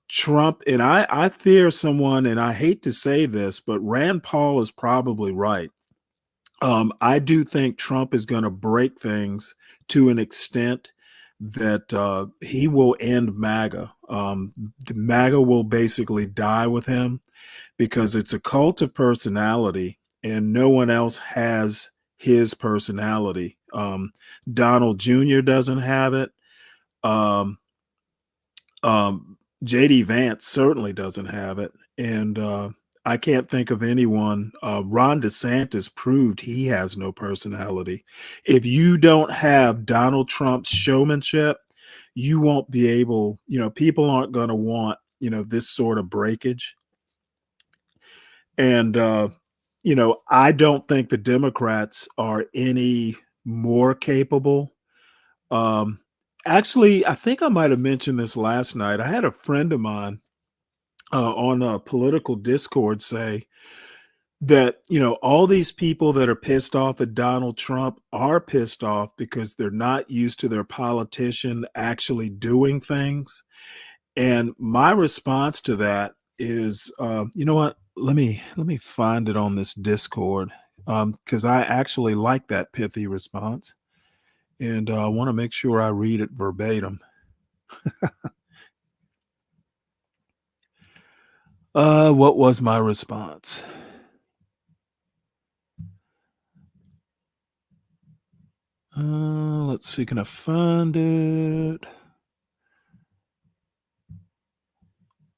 Trump, and I fear someone, and I hate to say this, but Rand Paul is probably right. I do think Trump is going to break things to an extent that he will end MAGA. The MAGA will basically die with him because it's a cult of personality and no one else has his personality. Donald Jr. doesn't have it. JD Vance certainly doesn't have it. And I can't think of anyone. Ron DeSantis proved he has no personality. If you don't have Donald Trump's showmanship, you won't be able, people aren't going to want, this sort of breakage. And, I don't think the Democrats are any more capable. Actually, I think I might have mentioned this last night. I had a friend of mine on a political Discord say that, all these people that are pissed off at Donald Trump are pissed off because they're not used to their politician actually doing things. And my response to that is, you know what? Let me find it on this Discord, because I actually like that pithy response, and I want to make sure I read it verbatim. What was my response? Let's see, can I find it?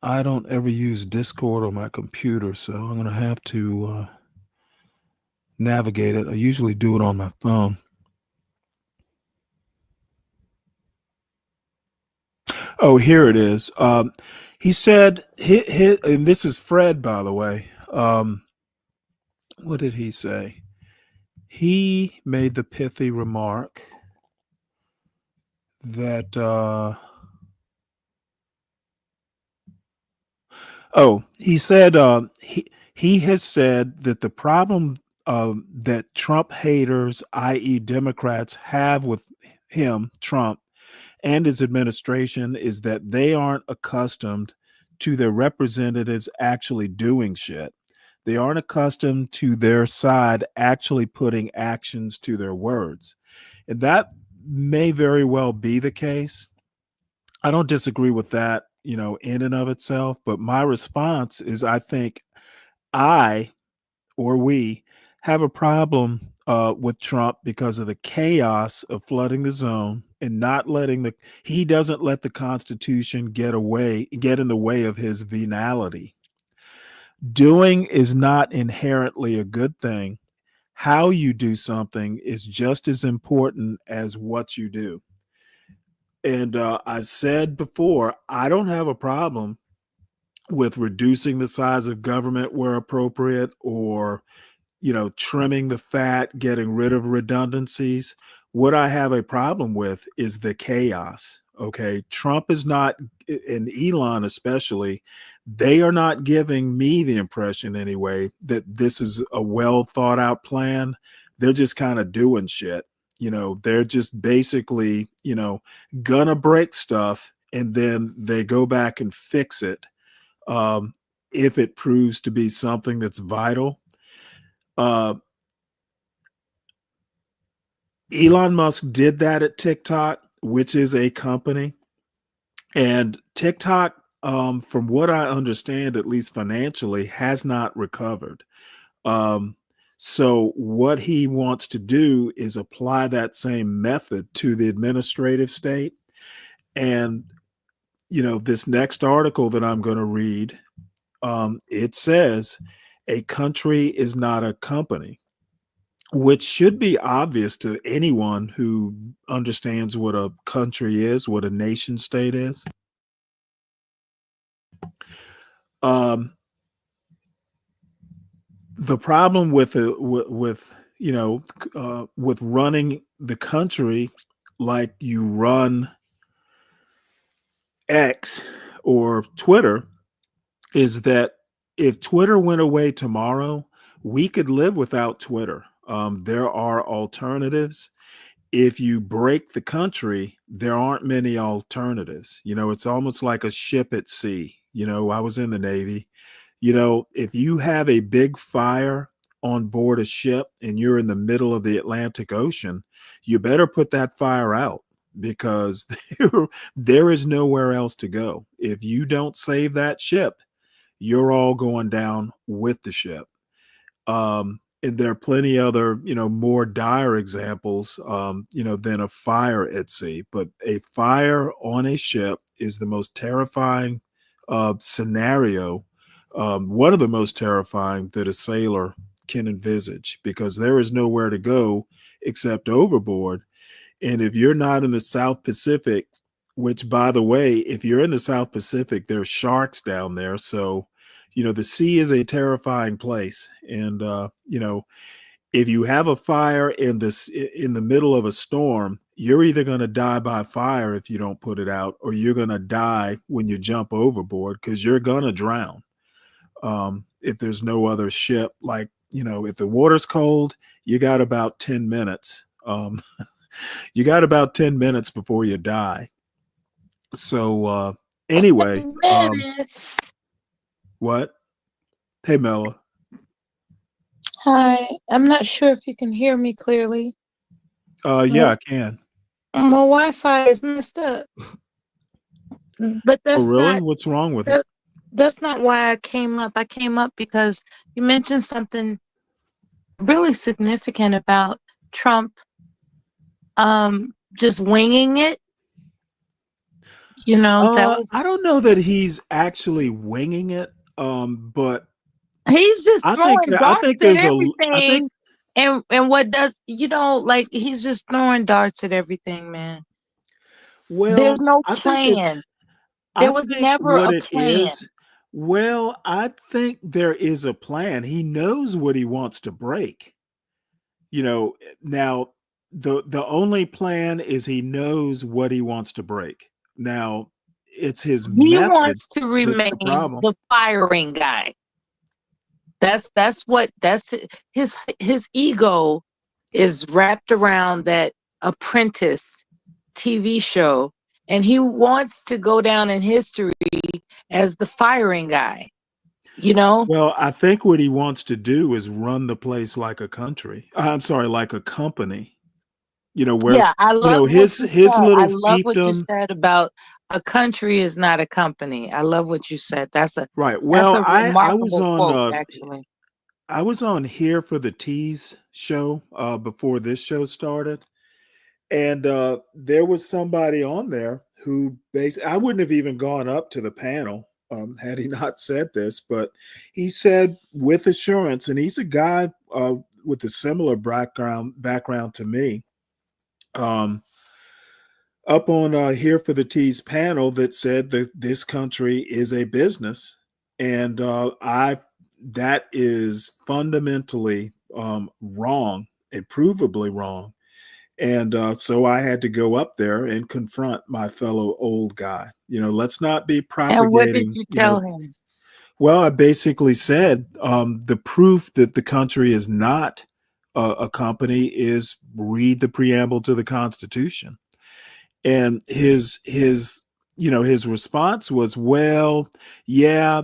I don't ever use Discord on my computer, so I'm going to have to navigate it. I usually do it on my phone. Oh, here it is. He said, and this is Fred, by the way. What did he say? He made the pithy remark that, he said, he has said that the problem that Trump haters, i.e. Democrats, have with him, Trump, and his administration is that they aren't accustomed to their representatives actually doing shit. They aren't accustomed to their side actually putting actions to their words. And that may very well be the case. I don't disagree with that, in and of itself. But my response is I think we have a problem with Trump because of the chaos of flooding the zone and not letting he doesn't let the Constitution get in the way of his venality. Doing is not inherently a good thing. How you do something is just as important as what you do. And I've said before, I don't have a problem with reducing the size of government where appropriate, or trimming the fat, getting rid of redundancies. What I have a problem with is the chaos. Okay. Trump is not, and Elon especially, they are not giving me the impression anyway that this is a well thought out plan. They're just kind of doing shit. They're just basically, gonna break stuff and then they go back and fix it um, if it proves to be something that's vital. Uh, Elon Musk did that at TikTok, which is a company. And TikTok, from what I understand, at least financially, has not recovered. Um, so what he wants to do is apply that same method to the administrative state. And, this next article that I'm going to read, it says a country is not a company, which should be obvious to anyone who understands what a country is, what a nation state is. Um, the problem with with running the country like you run X or Twitter is that if Twitter went away tomorrow, we could live without Twitter. There are alternatives. If you break the country, there aren't many alternatives. It's almost like a ship at sea. I was in the Navy. If you have a big fire on board a ship and you're in the middle of the Atlantic Ocean, you better put that fire out because there is nowhere else to go. If you don't save that ship, you're all going down with the ship. And there are plenty other, more dire examples, than a fire at sea. But a fire on a ship is the most terrifying scenario, one of the most terrifying that a sailor can envisage, because there is nowhere to go except overboard. And if you're not in the South Pacific, which, by the way, if you're in the South Pacific, there's sharks down there. So, the sea is a terrifying place. And, if you have a fire in the middle of a storm, you're either going to die by fire if you don't put it out, or you're going to die when you jump overboard because you're going to drown. If there's no other ship, like, if the water's cold, you got about 10 minutes. You got about 10 minutes before you die. So, anyway, what? Hey, Mella. Hi, I'm not sure if you can hear me clearly. Yeah, I can. My Wi-Fi is messed up. But Oh, that's really? not What's wrong with it? that's not why I came up. I came up because you mentioned something really significant about Trump just winging it. I don't know that he's actually winging it, but he's just I think throwing I darts think at there's I think everything. And what does like he's just throwing darts at everything, man. There's well, no I think it's plan. I There was think never what a it plan. is, well, I think there is a plan. He knows what he wants to break. Now the only plan is he knows what he wants to break. Now, it's his He method wants to that's remain the problem. the firing guy. That's his ego is wrapped around that Apprentice TV show, and he wants to go down in history as the firing guy. Well, I think what he wants to do is run the place like a country. I'm sorry, like a company. Where Yeah, I love what you his said. I little love what you fiefdom. said about a country is not a company. I love what you said. Right. That's Well, a I was remarkable on quote, actually. I was on Here for the Teas show before this show started. And there was somebody on there who basically, I wouldn't have even gone up to the panel had he not said this, but he said with assurance, and he's a guy with a similar background to me, up on Here for the Teas panel, that said that this country is a business and that is fundamentally wrong and provably wrong. And so I had to go up there and confront my fellow old guy. Let's not be And what did propagating, you tell him? Well, I basically said the proof that the country is not a company is read the preamble to the Constitution. And his response was, well, yeah,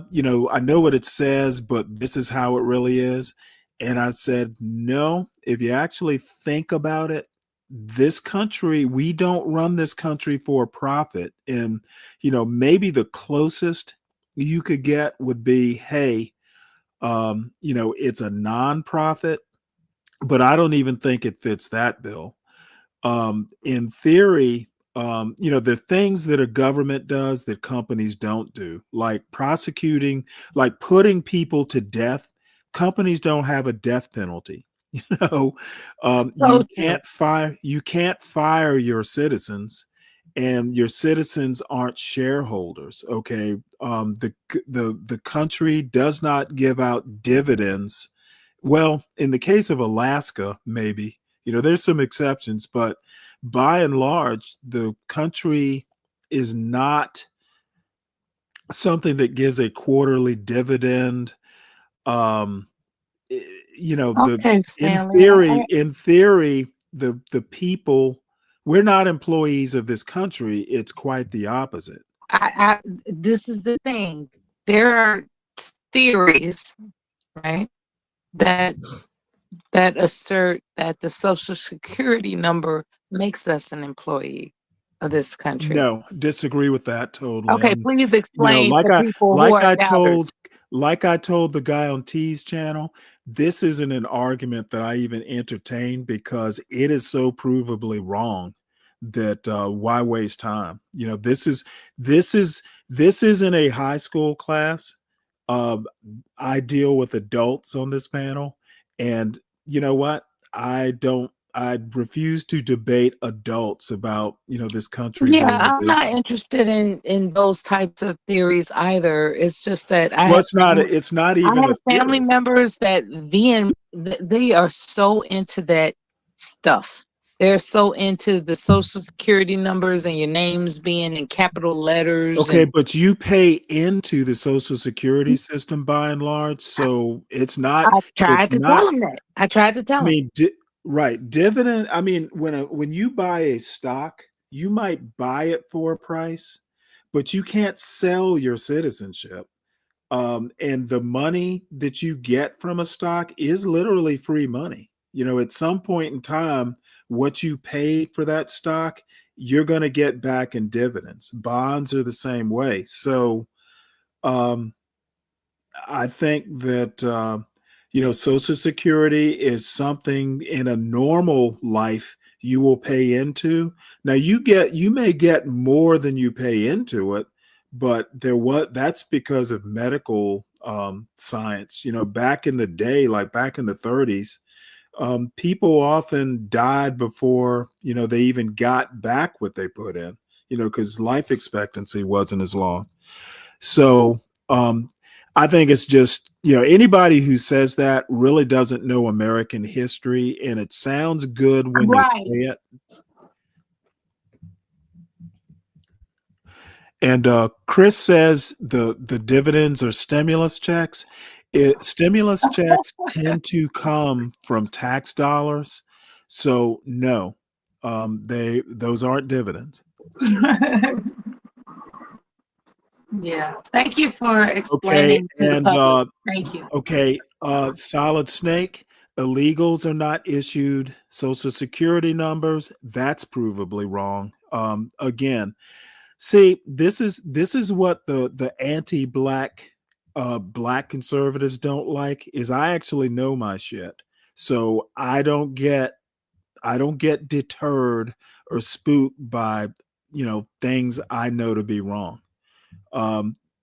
I know what it says, but this is how it really is. And I said, no, if you actually think about it, this country, we don't run this country for a profit. And maybe the closest you could get would be, hey, it's a nonprofit, but I don't even think it fits that bill. In theory, there are things that a government does that companies don't do, like prosecuting, like putting people to death. Companies don't have a death penalty. So You true. can't fire your citizens, and your citizens aren't shareholders. Okay, the country does not give out dividends. Well, in the case of Alaska, maybe there's some exceptions, but by and large, the country is not something that gives a quarterly dividend. Um, Okay, in Stanley. theory, the people, we're not employees of this country. It's quite the opposite. This is the thing. There are theories, right, that assert that the Social Security number makes us an employee of this country. No, disagree with that totally. Okay, please explain like to I people who like are I doubters. told the guy on T's channel, this isn't an argument that I even entertain because it is so provably wrong that why waste time? This isn't a high school class. I deal with adults on this panel, and you know what? I refuse to debate adults about this country Yeah, being a I'm business. not interested in those types of theories either. It's just that Well, it's not even a family theory. members that they are so into that stuff. They're so into the Social Security numbers and your names being in capital letters. Okay, And but you pay into the Social Security system by and large, so it's not. I It's tried to not. tell them that. I tried to tell I them. mean, right, dividend. I mean, when you buy a stock, you might buy it for a price, but you can't sell your citizenship. And the money that you get from a stock is literally free money. At some point in time, what you paid for that stock, you're going to get back in dividends. Bonds are the same way. So, um, I think that Social Security is something in a normal life you will pay into. Now you may get more than you pay into it, but that's because of medical science. Back in the day, like back in the 30s, people often died before they even got back what they put in. Because life expectancy wasn't as long. So I think it's just, anybody who says that really doesn't know American history, and it sounds good when you Right. say it. And Chris says the dividends are stimulus checks. Stimulus checks tend to come from tax dollars. So no, those aren't dividends. Yeah. Thank you for explaining to the public. Thank you. Okay, Solid Snake, illegals are not issued Social Security numbers. That's provably wrong. Again, see, this is what the anti-black black conservatives don't like is I actually know my shit. So I don't get deterred or spooked by things I know to be wrong.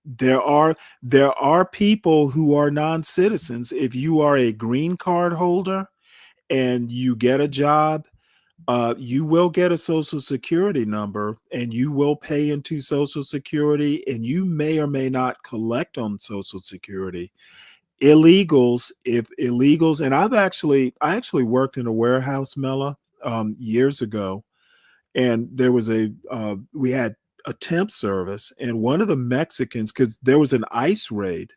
There are people who are non-citizens. If you are a green card holder and you get a job, you will get a social security number and you will pay into social security, and you may or may not collect on social security. If illegals, and I actually worked in a warehouse, Mela, years ago, and there was we had a temp service, and one of the Mexicans, because there was an ICE raid,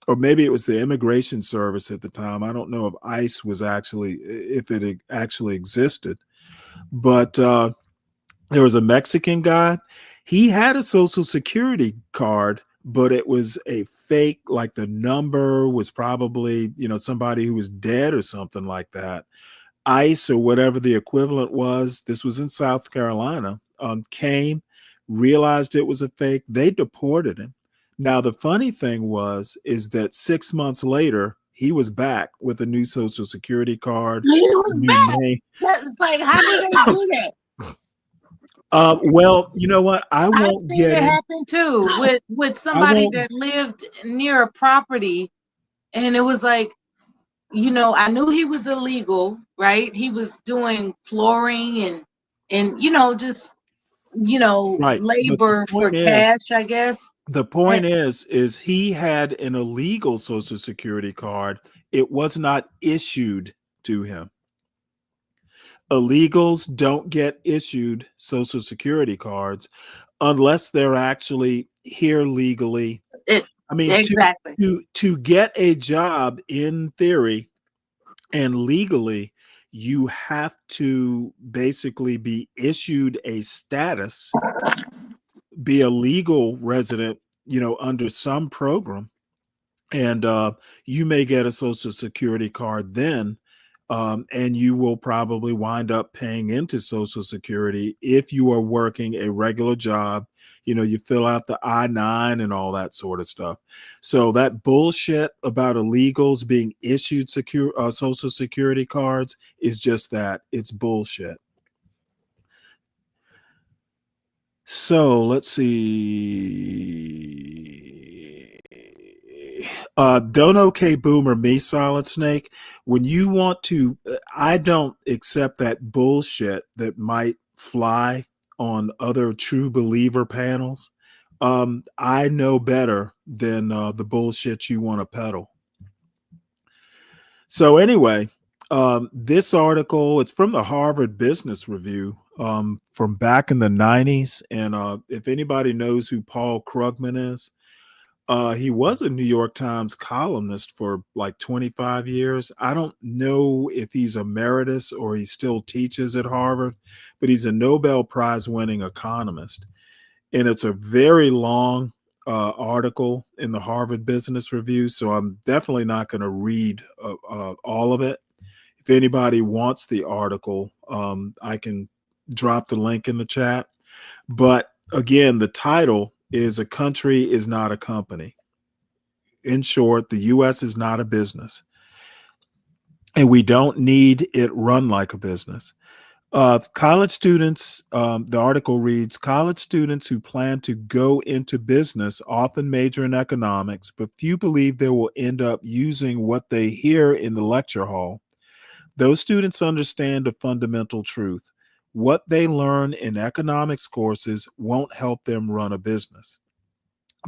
or maybe it was the immigration service at the time. I don't know if ICE was actually, if it actually existed, but there was a Mexican guy. He had a social security card, but it was a fake, like the number was probably, somebody who was dead or something like that. ICE, or whatever the equivalent was, this was in South Carolina, came, realized it was a fake. They deported him. Now, the funny thing is that 6 months later, he was back with a new social security card, He a was new back. name. That's like, how do they do that? Well, you know what? I I've won't seen get it in. happen too with I somebody won't. that lived near a property, and it was like, I knew he was illegal, right? He was doing flooring and just Right. But labor for cash, I guess. the And point is he had an illegal social security card. It was not issued to him. Illegals don't get issued social security cards unless they're actually here legally. I mean, exactly. to get a job in theory and legally, you have to basically be issued a status, be a legal resident, under some program, and you may get a social security card then, and you will probably wind up paying into social security if you are working a regular job. You fill out the I-9 and all that sort of stuff. So that bullshit about illegals being issued social security cards is just that. It's bullshit. So let's see. Don't okay boomer me, Solid Snake. When you want to, I don't accept that bullshit that might fly on other true believer panels. I know better than the bullshit you want to peddle. So anyway, this article, it's from the Harvard Business Review, from back in the 90s. And if anybody knows who Paul Krugman is, he was a New York Times columnist for like 25 years. I don't know if he's emeritus or he still teaches at Harvard, but he's a Nobel Prize winning economist. And it's a very long article in the Harvard Business Review. So I'm definitely not going to read all of it. If anybody wants the article, I can drop the link in the chat. But again, the title is "A Country is Not a Company." In short, the U.S. is not a business, and we don't need it run like a business. College students, the article reads, college students who plan to go into business often major in economics, but few believe they will end up using what they hear in the lecture hall. Those students understand a fundamental truth. What they learn in economics courses won't help them run a business.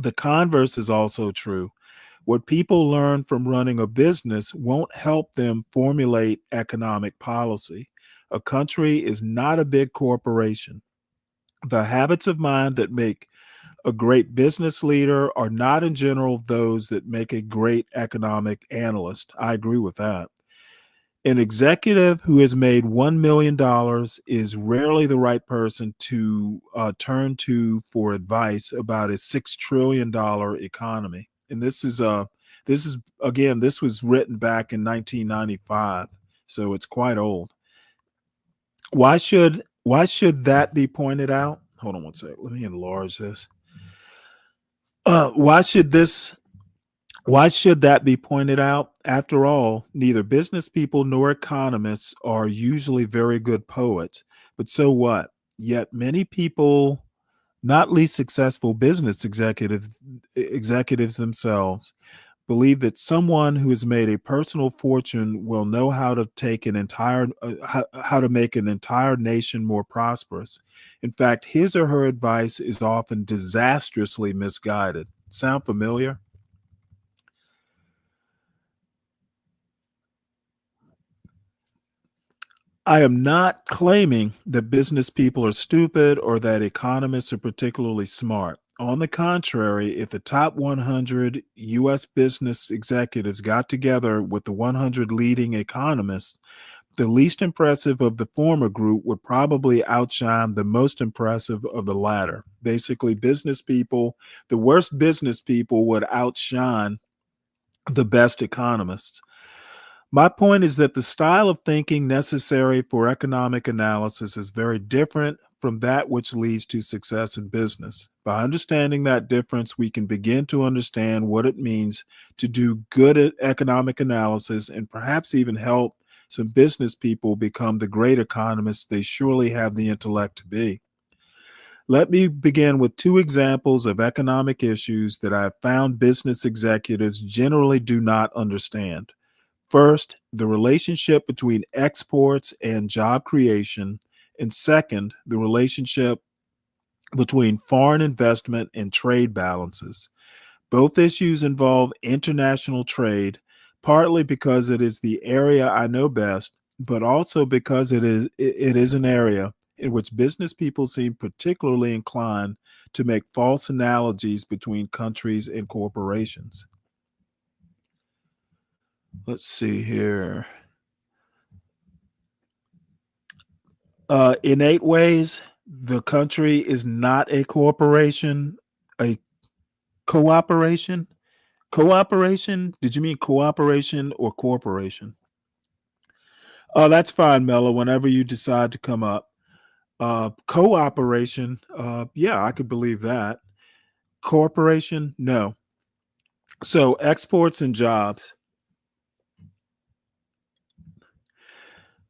The converse is also true. What people learn from running a business won't help them formulate economic policy. A country is not a big corporation. The habits of mind that make a great business leader are not in general those that make a great economic analyst. I agree with that. An executive who has made $1 million is rarely the right person to turn to for advice about a $6 trillion economy. And this is again, this was written back in 1995, so it's quite old. Why should that be pointed out? Hold on one second. Let me enlarge this. Why should that be pointed out? After all, neither business people nor economists are usually very good poets. But so what? Yet many people, not least successful business executives themselves, believe that someone who has made a personal fortune will know how to take an entire how to make an entire nation more prosperous. In fact, his or her advice is often disastrously misguided. Sound familiar? I am not claiming that business people are stupid or that economists are particularly smart. On the contrary, if the top 100 US business executives got together with the 100 leading economists, the least impressive of the former group would probably outshine the most impressive of the latter. Basically, business people, the worst business people would outshine the best economists. My point is that the style of thinking necessary for economic analysis is very different from that which leads to success in business. By understanding that difference, we can begin to understand what it means to do good at economic analysis and perhaps even help some business people become the great economists they surely have the intellect to be. Let me begin with two examples of economic issues that I have found business executives generally do not understand. First, the relationship between exports and job creation. And second, the relationship between foreign investment and trade balances. Both issues involve international trade, partly because it is the area I know best, but also because it is an area in which business people seem particularly inclined to make false analogies between countries and corporations. Let's see here. In 8 ways, the country is not a corporation, a cooperation. Cooperation? Did you mean cooperation or corporation? Oh, that's fine, Mello. Whenever you decide to come up, cooperation. Yeah, I could believe that. Corporation? No. So exports and jobs.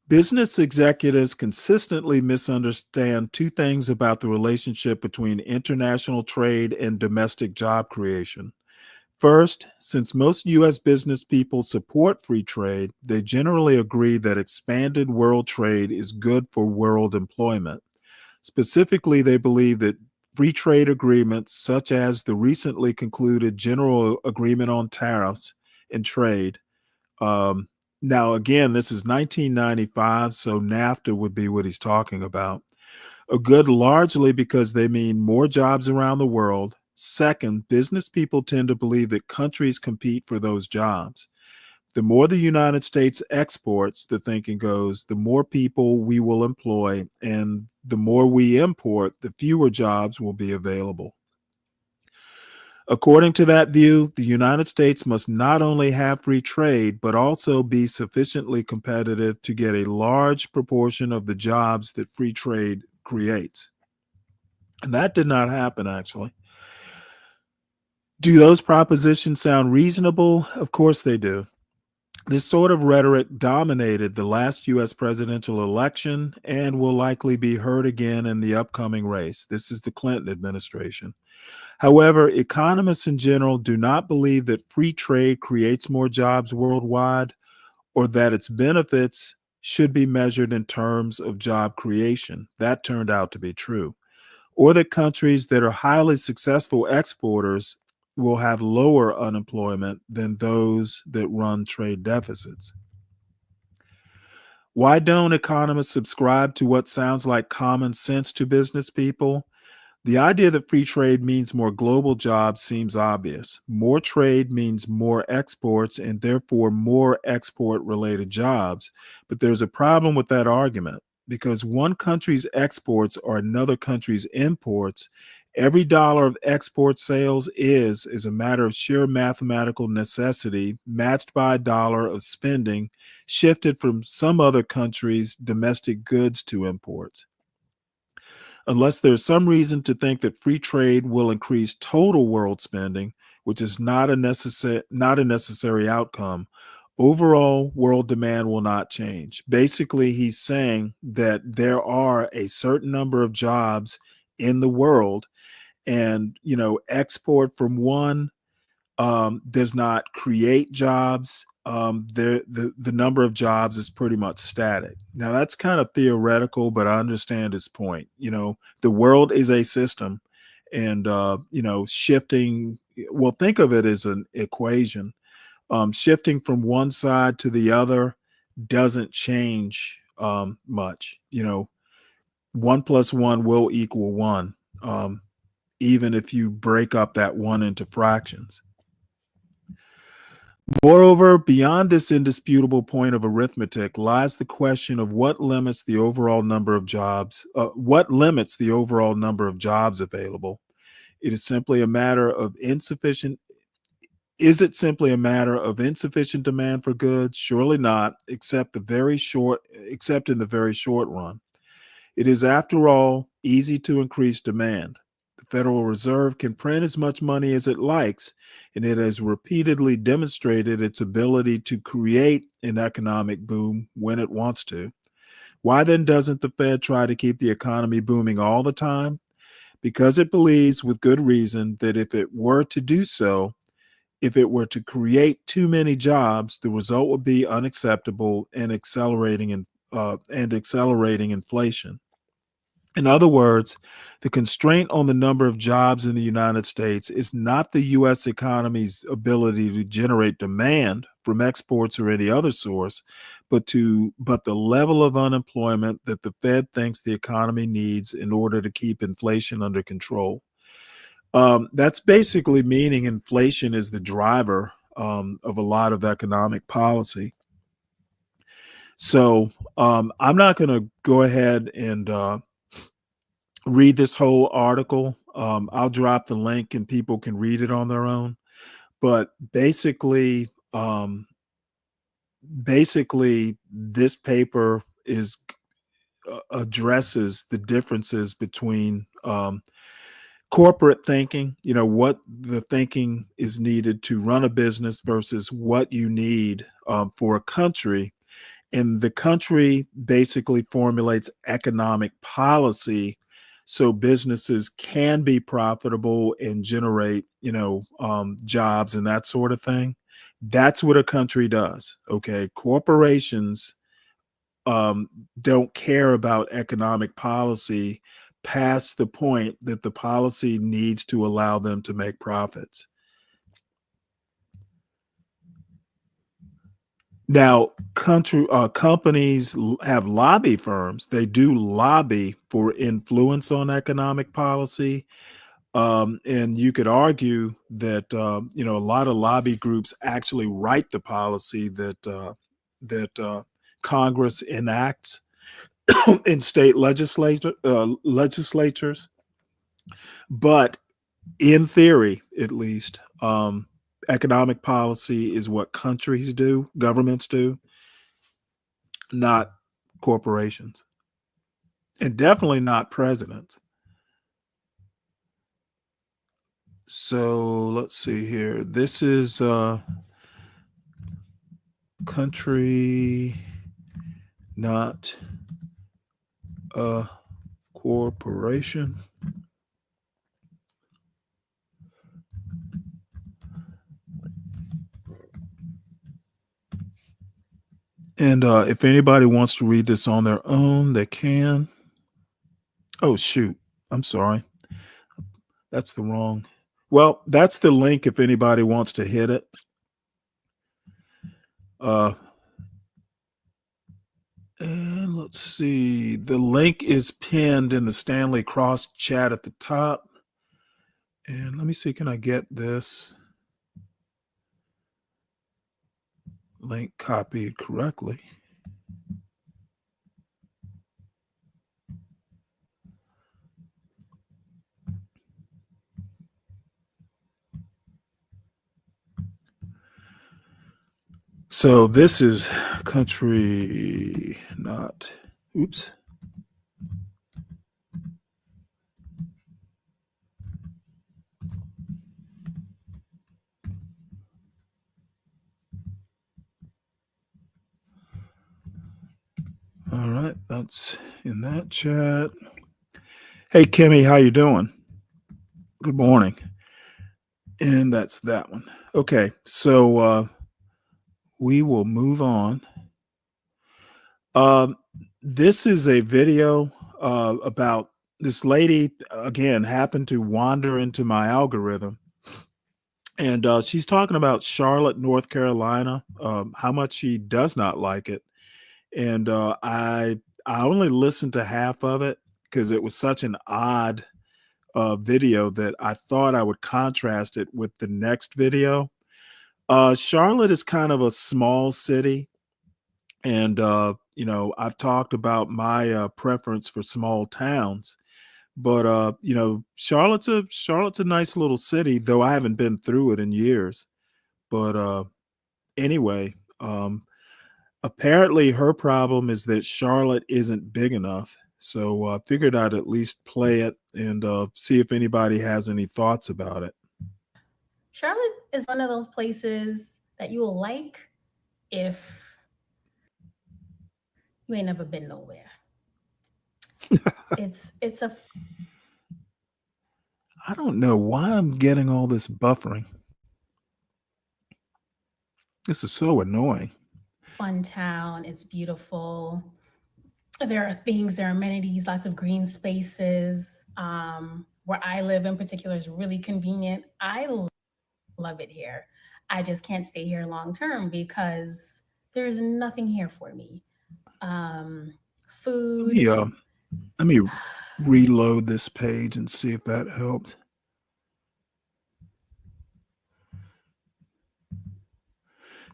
Business executives consistently misunderstand two things about the relationship between international trade and domestic job creation. First, since most U.S. business people support free trade, they generally agree that expanded world trade is good for world employment. Specifically, they believe that free trade agreements, such as the recently concluded General Agreement on Tariffs and Trade, now, again, this is 1995, so NAFTA would be what he's talking about. Are good largely because they mean more jobs around the world. Second, business people tend to believe that countries compete for those jobs. The more the United States exports, the thinking goes, the more people we will employ, and the more we import, the fewer jobs will be available. According to that view, the United States must not only have free trade, but also be sufficiently competitive to get a large proportion of the jobs that free trade creates. And that did not happen, actually. Do those propositions sound reasonable? Of course they do. This sort of rhetoric dominated the last U.S. presidential election and will likely be heard again in the upcoming race. This is the Clinton administration. However, economists in general do not believe that free trade creates more jobs worldwide or that its benefits should be measured in terms of job creation. That turned out to be true. Or that countries that are highly successful exporters will have lower unemployment than those that run trade deficits. Why don't economists subscribe to what sounds like common sense to business people? The idea that free trade means more global jobs seems obvious. More trade means more exports and therefore more export-related jobs. But there's a problem with that argument because one country's exports are another country's imports. Every dollar of export sales is, as a matter of sheer mathematical necessity, matched by a dollar of spending shifted from some other country's domestic goods to imports. Unless there's some reason to think that free trade will increase total world spending, which is not a necessary outcome, overall world demand will not change. Basically, he's saying that there are a certain number of jobs in the world, and export from one does not create jobs. The number of jobs is pretty much static. Now that's kind of theoretical, but I understand his point. The world is a system, and shifting. Well, think of it as an equation. Shifting from one side to the other doesn't change much. 1 + 1 will equal 1, even if you break up that 1 into fractions. Moreover, beyond this indisputable point of arithmetic lies the question of what limits the overall number of jobs. What limits the overall number of jobs available? It is simply a matter of insufficient. Is it simply a matter of insufficient demand for goods? Surely not, except in the very short run. It is, after all, easy to increase demand. The Federal Reserve can print as much money as it likes, and it has repeatedly demonstrated its ability to create an economic boom when it wants to. Why then doesn't the Fed try to keep the economy booming all the time? Because it believes, with good reason, that if it were to do so, if it were to create too many jobs, the result would be unacceptable and accelerating inflation. In other words, the constraint on the number of jobs in the United States is not the U.S. economy's ability to generate demand from exports or any other source, but the level of unemployment that the Fed thinks the economy needs in order to keep inflation under control. That's basically meaning inflation is the driver of a lot of economic policy. So I'm not going to go ahead and read this whole article. I'll drop the link and people can read it on their own. But basically, this paper addresses the differences between corporate thinking, what the thinking is needed to run a business versus what you need for a country. And the country basically formulates economic policy so businesses can be profitable and generate, jobs and that sort of thing. That's what a country does. Okay. Corporations don't care about economic policy past the point that the policy needs to allow them to make profits. Now, companies have lobby firms. They do lobby for influence on economic policy. And you could argue that, a lot of lobby groups actually write the policy that Congress enacts in state legislatures. But in theory, at least, economic policy is what governments do, not corporations, and definitely not presidents. So let's see here. This is country, not a corporation. And if anybody wants to read this on their own, they can. Oh, shoot. I'm sorry. That's the wrong. Well, that's the link if anybody wants to hit it. And let's see. The link is pinned in the Stanley Cross chat at the top. And let me see, can I get this link copied correctly? So this is country, not, oops. All right, that's in that chat. Hey, Kimmy, how you doing? Good morning. And that's that one. Okay, so we will move on. Um, this is a video about this lady, again, happened to wander into my algorithm. And she's talking about Charlotte, North Carolina, how much she does not like it. And I only listened to half of it because it was such an odd video that I thought I would contrast it with the next video. Charlotte is kind of a small city, and I've talked about my preference for small towns. But Charlotte's a nice little city, though I haven't been through it in years. But anyway, apparently her problem is that Charlotte isn't big enough. So I figured I'd at least play it and see if anybody has any thoughts about it. Charlotte is one of those places that you will like if you ain't never been nowhere. It's a I don't know why I'm getting all this buffering. This is so annoying. fun town. It's beautiful. There are things, there are amenities, lots of green spaces. Where I live in particular is really convenient. I love it here. I just can't stay here long term because there's nothing here for me. Food. Let me reload this page and see if that helps.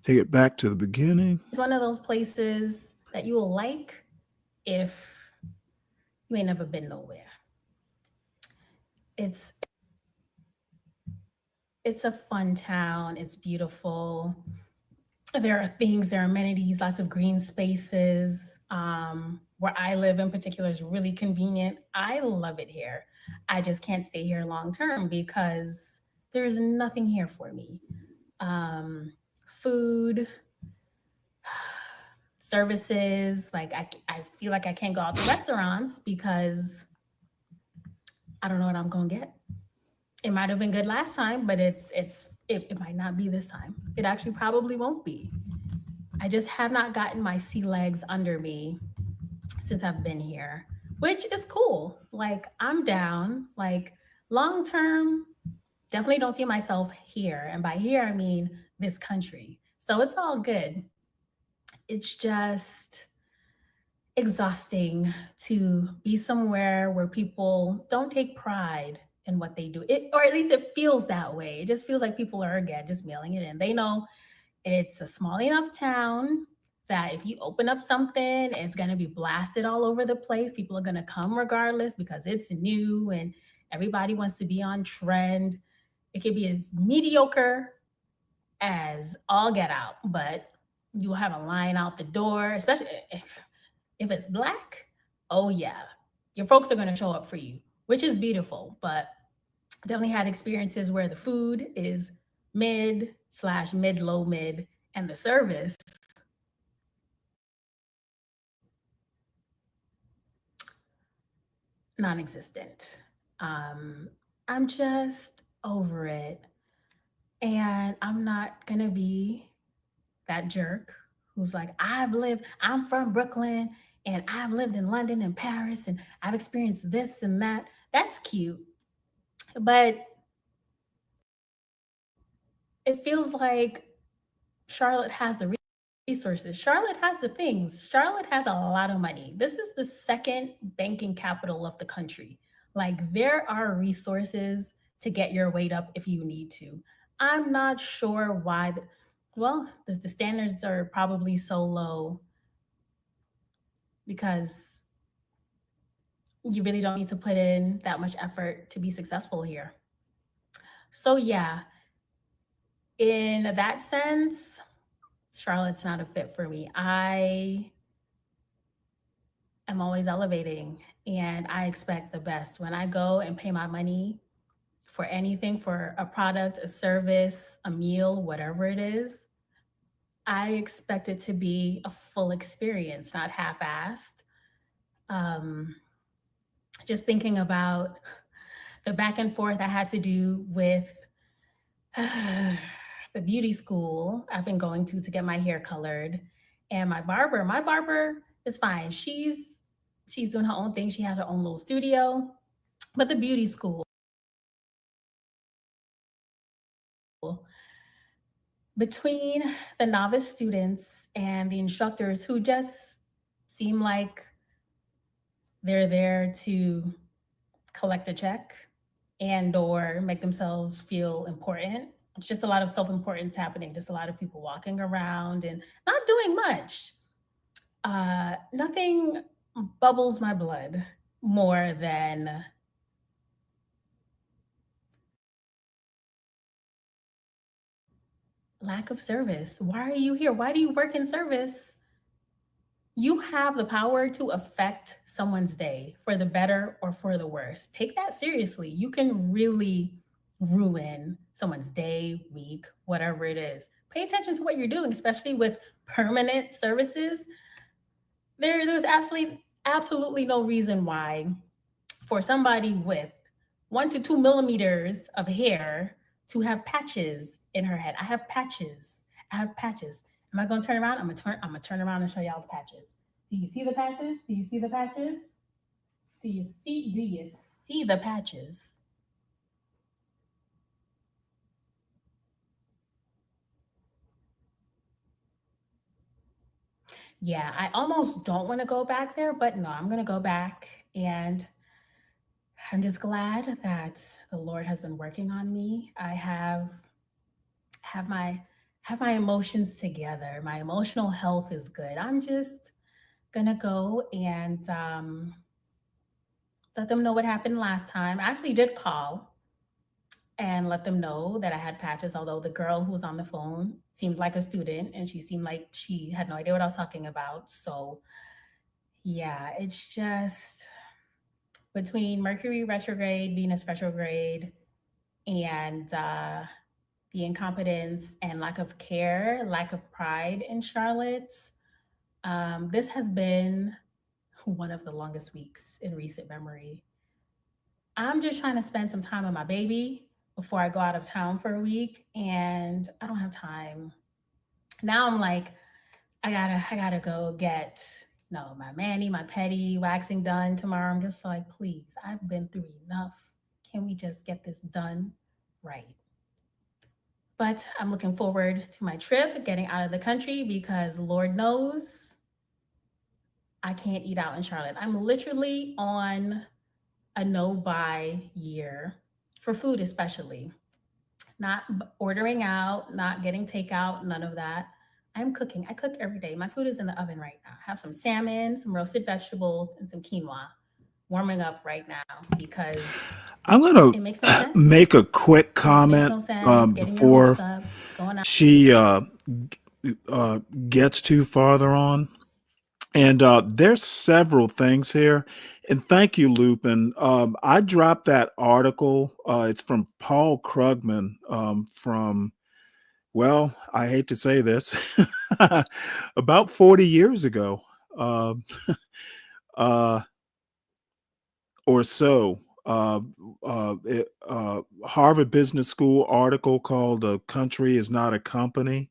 Take it back to the beginning. It's one of those places that you will like if you ain't never been nowhere. It's a fun town. It's beautiful. There are things, there are amenities, lots of green spaces. Where I live in particular is really convenient. I love it here. I just can't stay here long term because there's nothing here for me. Food, services, like I feel like I can't go out to restaurants because I don't know what I'm gonna get. It might have been good last time, but it might not be this time. It actually probably won't be. I just have not gotten my sea legs under me since I've been here, which is cool. Like I'm down. Like long term, definitely don't see myself here. And by here, I mean this country. So it's all good. It's just exhausting to be somewhere where people don't take pride in what they do. Or at least it feels that way. It just feels like people are, again, just mailing it in. They know it's a small enough town that if you open up something, it's going to be blasted all over the place. People are going to come regardless because it's new and everybody wants to be on trend. It can be as mediocre as all get out, but you'll have a line out the door, especially if it's Black. Oh yeah, your folks are going to show up for you, which is beautiful. But definitely had experiences where the food is mid/mid, low mid, and the service non-existent. I'm just over it. And I'm not going to be that jerk who's like, I'm from Brooklyn and I've lived in London and Paris and I've experienced this and that. That's cute. But it feels like Charlotte has the resources. Charlotte has the things. Charlotte has a lot of money. This is the second banking capital of the country. Like there are resources to get your weight up if you need to. I'm not sure why. The standards are probably so low because you really don't need to put in that much effort to be successful here. So yeah, in that sense, Charlotte's not a fit for me. I am always elevating and I expect the best. When I go and pay my money for anything, for a product, a service, a meal, whatever it is, I expect it to be a full experience, not half-assed. Just thinking about the back and forth I had to do with the the beauty school I've been going to get my hair colored. And my barber is fine. She's doing her own thing. She has her own little studio. But the beauty school, between the novice students and the instructors who just seem like they're there to collect a check and or make themselves feel important. It's just a lot of self-importance happening, just a lot of people walking around and not doing much. Nothing bubbles my blood more than lack of service. Why are you here? Why do you work in service? You have the power to affect someone's day for the better or for the worse. Take that seriously. You can really ruin someone's day, week, whatever it is. Pay attention to what you're doing, especially with permanent services. There's absolutely no reason why for somebody with 1 to 2 millimeters of hair to have patches in her head. I have patches. Am I gonna turn around? I'm gonna turn around and show y'all the patches. Do you see the patches? Do you see the patches? Do you see the patches? Yeah, I almost don't want to go back there, but no, I'm gonna go back, and I'm just glad that the Lord has been working on me. I have my emotions together. My emotional health is good. I'm just gonna go and let them know what happened last time. I actually did call and let them know that I had patches, although the girl who was on the phone seemed like a student and she seemed like she had no idea what I was talking about. So yeah, it's just between Mercury retrograde, Venus retrograde, and the incompetence and lack of care, lack of pride in Charlotte. This has been one of the longest weeks in recent memory. I'm just trying to spend some time with my baby before I go out of town for a week, and I don't have time. Now I'm like, I gotta go get my mani, my pedi waxing done tomorrow. I'm just like, please, I've been through enough. Can we just get this done right? But I'm looking forward to my trip, getting out of the country, because Lord knows I can't eat out in Charlotte. I'm literally on a no-buy year for food, especially. Not ordering out, not getting takeout, none of that. I'm cooking. I cook every day. My food is in the oven right now. I have some salmon, some roasted vegetables, and some quinoa warming up right now because I'm it going makes no to sense. make a quick It makes comment no sense getting your hopes before up, going out. she gets too farther on. And there's several things here. And thank you, Lupin. I dropped that article. It's from Paul Krugman from, well, I hate to say this, about 40 years ago um, uh, or so. Harvard Business School article called "A Country Is Not a Company."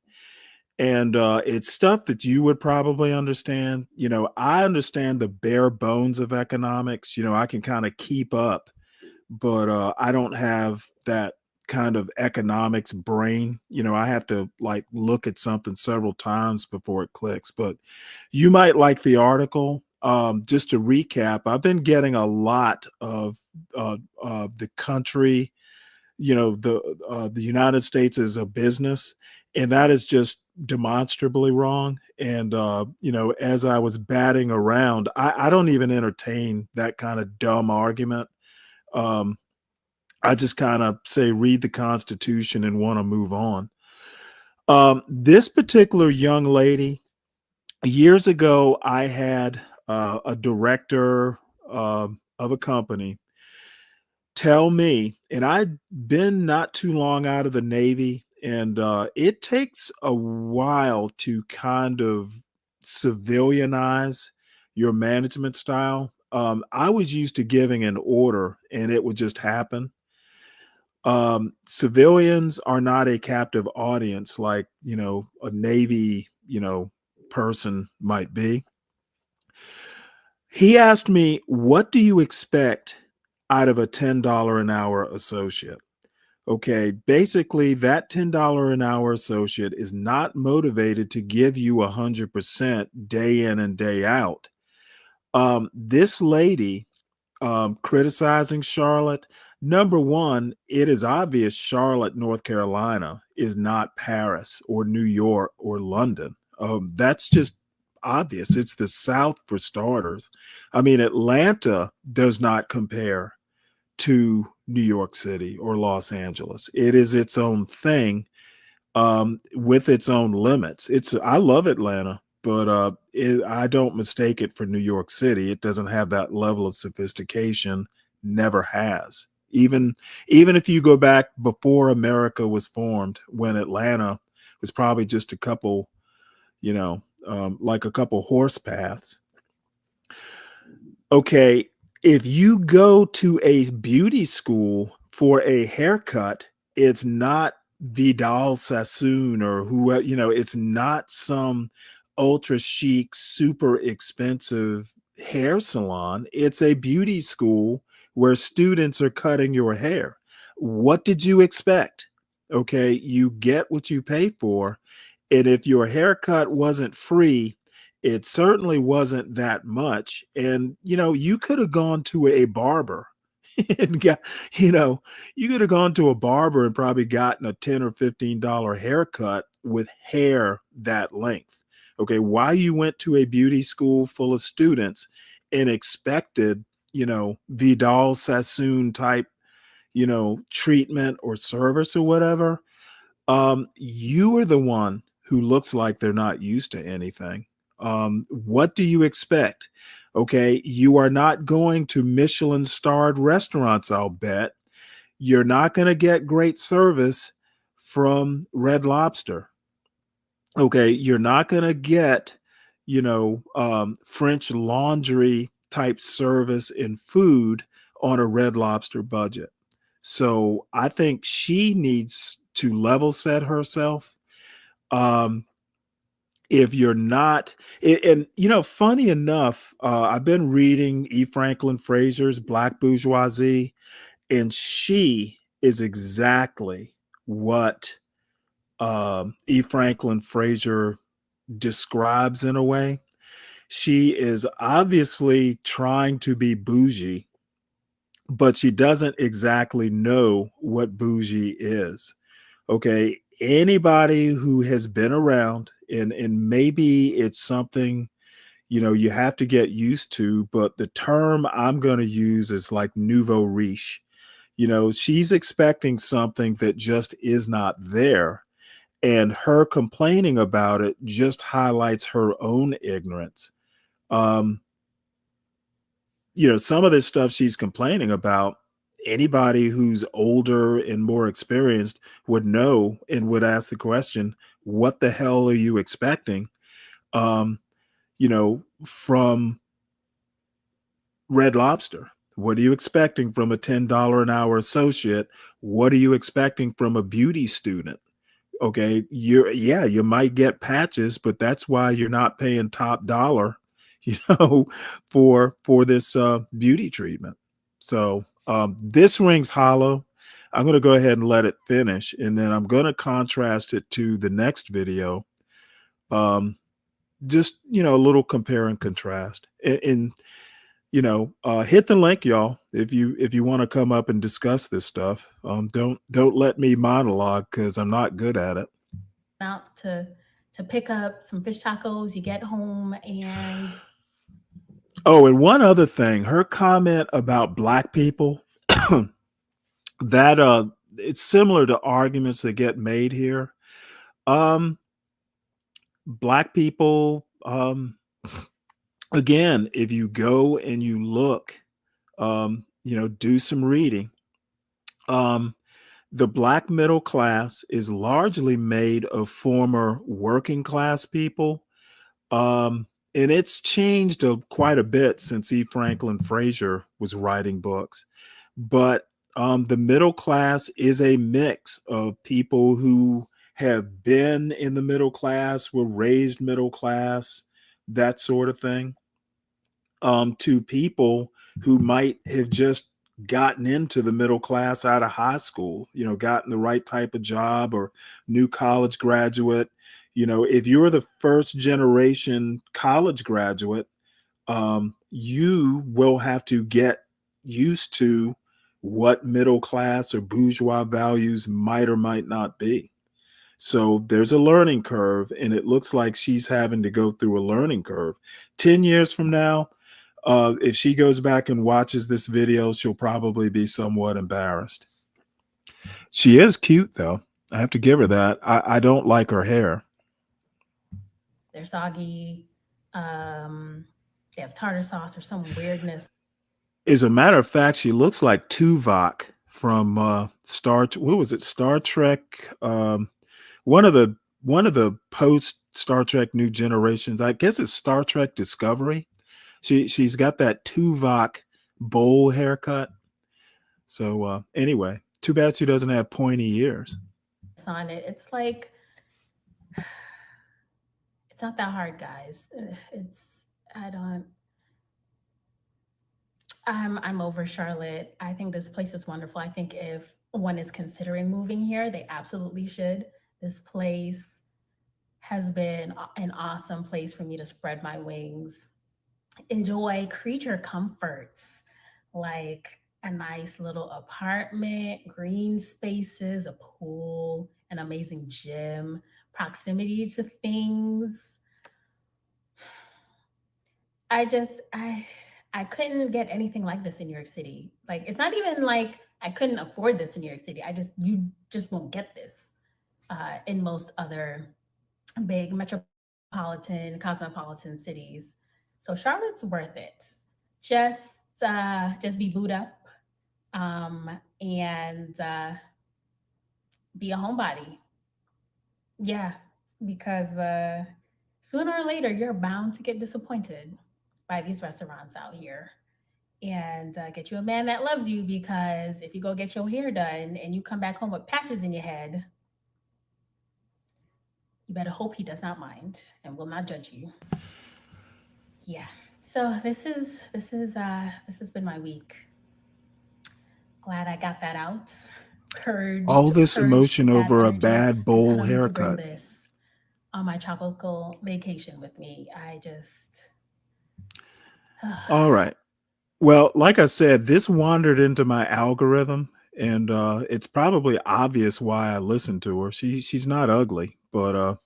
And it's stuff that you would probably understand. I understand the bare bones of economics. I can kind of keep up, but I don't have that kind of economics brain. I have to like look at something several times before it clicks. But you might like the article. Just to recap, I've been getting a lot of the country, the United States is a business, and that is just demonstrably wrong. And as I was batting around, I don't even entertain that kind of dumb argument. um, I just kind of say read the Constitution and want to move on. This particular young lady, years ago I had a director of a company tell me, and I'd been not too long out of the Navy, and it takes a while to kind of civilianize your management style. I was used to giving an order and it would just happen. Civilians are not a captive audience like, a Navy, person might be. He asked me, what do you expect out of a $10 an hour associate? Okay, basically that $10 an hour associate is not motivated to give you 100% day in and day out. This lady criticizing Charlotte, number one, it is obvious Charlotte, North Carolina is not Paris or New York or London. That's just obvious. It's the South for starters. I mean, Atlanta does not compare to New York City or Los Angeles. It is its own thing, with its own limits. I love Atlanta, but I don't mistake it for New York City. It doesn't have that level of sophistication. Never has. Even if you go back before America was formed, when Atlanta was probably just a couple, like a couple horse paths. Okay, if you go to a beauty school for a haircut, it's not Vidal Sassoon or who, it's not some ultra chic, super expensive hair salon. It's a beauty school where students are cutting your hair. What did you expect? Okay, you get what you pay for. And if your haircut wasn't free, it certainly wasn't that much. And, you could have gone to a barber and got, you could have gone to a barber and probably gotten a $10 or $15 haircut with hair that length. Okay. Why you went to a beauty school full of students and expected, Vidal Sassoon type, treatment or service or whatever. You are the one who looks like they're not used to anything. What do you expect? Okay, you are not going to Michelin starred restaurants, I'll bet. You're not going to get great service from Red Lobster. Okay, you're not going to get, French Laundry type service and food on a Red Lobster budget. So I think she needs to level set herself. If you're not, and funny enough, I've been reading E. Franklin Fraser's Black Bourgeoisie, and she is exactly what E. Franklin Fraser describes in a way. She is obviously trying to be bougie, but she doesn't exactly know what bougie is. Okay, anybody who has been around, and maybe it's something you have to get used to, but the term I'm going to use is like nouveau riche. She's expecting something that just is not there, and her complaining about it just highlights her own ignorance. Some of this stuff she's complaining about, anybody who's older and more experienced would know and would ask the question, what the hell are you expecting, from Red Lobster? What are you expecting from a $10 an hour associate? What are you expecting from a beauty student? Okay, you might get patches, but that's why you're not paying top dollar, for this beauty treatment. So this rings hollow. I'm going to go ahead and let it finish, and then I'm going to contrast it to the next video. Just a little compare and contrast, and hit the link, y'all, if you want to come up and discuss this stuff. Don't let me monologue, because I'm not good at it. Out to pick up some fish tacos. You get home and and one other thing, her comment about Black people, that it's similar to arguments that get made here. Black people, again, if you go and you look, do some reading. The Black middle class is largely made of former working class people. And it's changed quite a bit since E. Franklin Fraser was writing books. But The middle class is a mix of people who have been in the middle class, were raised middle class, that sort of thing, to people who might have just gotten into the middle class out of high school, gotten the right type of job, or new college graduate. If you're the first generation college graduate, you will have to get used to what middle class or bourgeois values might or might not be. So there's a learning curve, and it looks like she's having to go through a learning curve. 10 years from now, if she goes back and watches this video, she'll probably be somewhat embarrassed. She is cute, though. I have to give her that. I don't like her hair. They're soggy. They have tartar sauce or some weirdness. As a matter of fact, she looks like Tuvok from Star Trek? One of the post Star Trek New Generations. I guess it's Star Trek Discovery. She's got that Tuvok bowl haircut. So anyway, too bad she doesn't have pointy ears. On it, it's like it's not that hard, guys. I'm over Charlotte. I think this place is wonderful. I think if one is considering moving here, they absolutely should. This place has been an awesome place for me to spread my wings, enjoy creature comforts, like a nice little apartment, green spaces, a pool, an amazing gym, proximity to things. I couldn't get anything like this in New York City. Like, it's not even like I couldn't afford this in New York City. You just won't get this in most other big metropolitan, cosmopolitan cities. So Charlotte's worth it. Just be booed up and be a homebody. Yeah, because sooner or later you're bound to get disappointed by these restaurants out here, and get you a man that loves you, because if you go get your hair done and you come back home with patches in your head, you better hope he does not mind and will not judge you. Yeah. So this has been my week. Glad I got that out. All this emotion over a bad bowl haircut. This on my tropical vacation with me. All right. Well, like I said, this wandered into my algorithm, and it's probably obvious why I listened to her. She's not ugly, but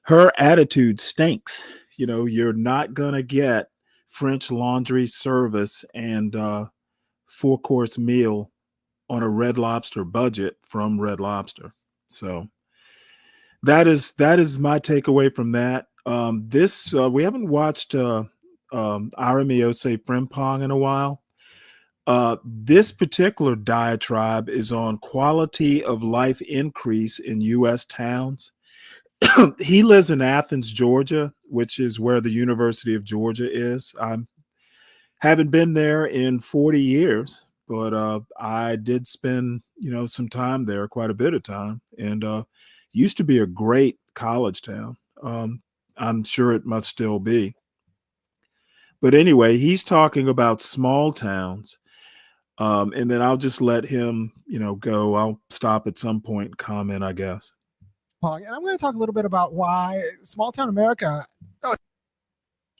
her attitude stinks. You're not gonna get French laundry service and 4-course meal on a Red Lobster budget from Red Lobster. So that is my takeaway from that. We haven't watched Aramiose Frimpong in a while. This particular diatribe is on quality of life increase in U.S. towns. He lives in Athens, Georgia, which is where the University of Georgia is. I haven't been there in 40 years, but I did spend, some time there, quite a bit of time, and used to be a great college town. I'm sure it must still be. But anyway, he's talking about small towns, and then I'll just let him, go. I'll stop at some point and comment, I guess. And I'm going to talk a little bit about why small town America.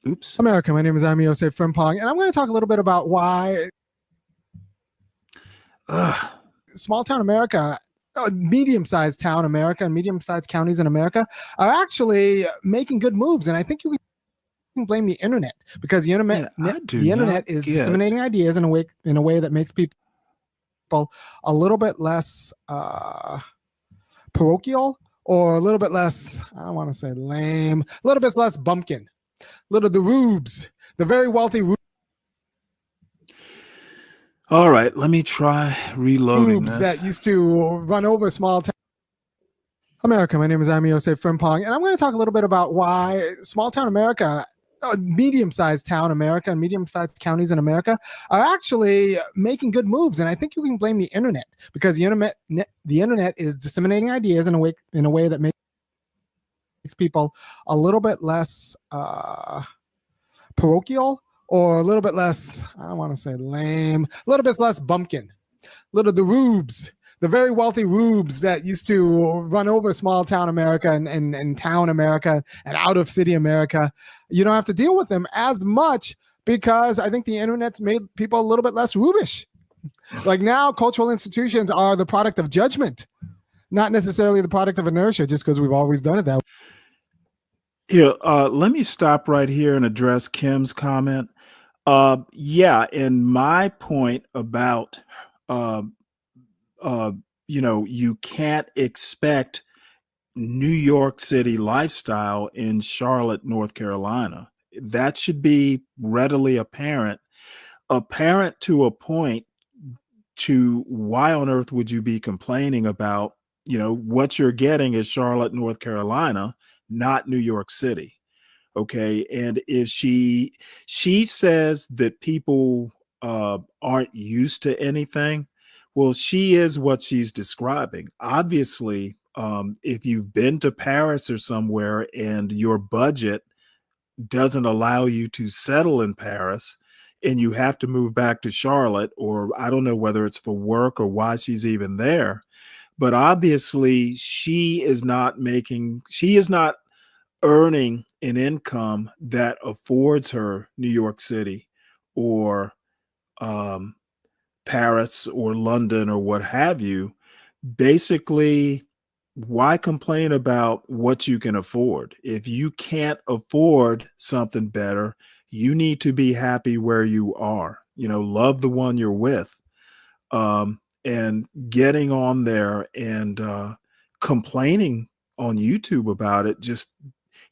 Oops. America. My name is Aramiose Frimpong, and I'm going to talk a little bit about why small town America, medium-sized town America, and medium-sized counties in America are actually making good moves. And I think you can blame the internet, because the internet is disseminating ideas in a way that makes people a little bit less parochial, or a little bit less, I don't want to say lame, a little bit less bumpkin, the rubes, the very wealthy rubes. All right, let me try reloading this. That used to run over small town America. My name is Aramiose Frimpong, and I'm going to talk a little bit about why small town America, medium-sized town America and medium-sized counties in America are actually making good moves, and I think you can blame the internet, because the internet is disseminating ideas in a way that makes people a little bit less parochial, or a little bit less, I don't want to say lame, a little bit less bumpkin, the rubes, the very wealthy rubes that used to run over small town America and town America and out of city America. You don't have to deal with them as much, because I think the internet's made people a little bit less rubish. Like now, cultural institutions are the product of judgment, not necessarily the product of inertia, just because we've always done it that way. Here, let me stop right here and address Kim's comment. Yeah, and my point about you can't expect New York City lifestyle in Charlotte, North Carolina. That should be readily apparent to a point. To why on earth would you be complaining about, what you're getting is Charlotte, North Carolina, not New York City. Okay. And if she says that people aren't used to anything, well, she is what she's describing. Obviously, if you've been to Paris or somewhere and your budget doesn't allow you to settle in Paris and you have to move back to Charlotte, or I don't know whether it's for work or why she's even there, but obviously she is not earning an income that affords her New York City or Paris or London or what have you. Basically, why complain about what you can afford? If you can't afford something better, you need to be happy where you are. Love the one you're with. And getting on there and complaining on YouTube about it,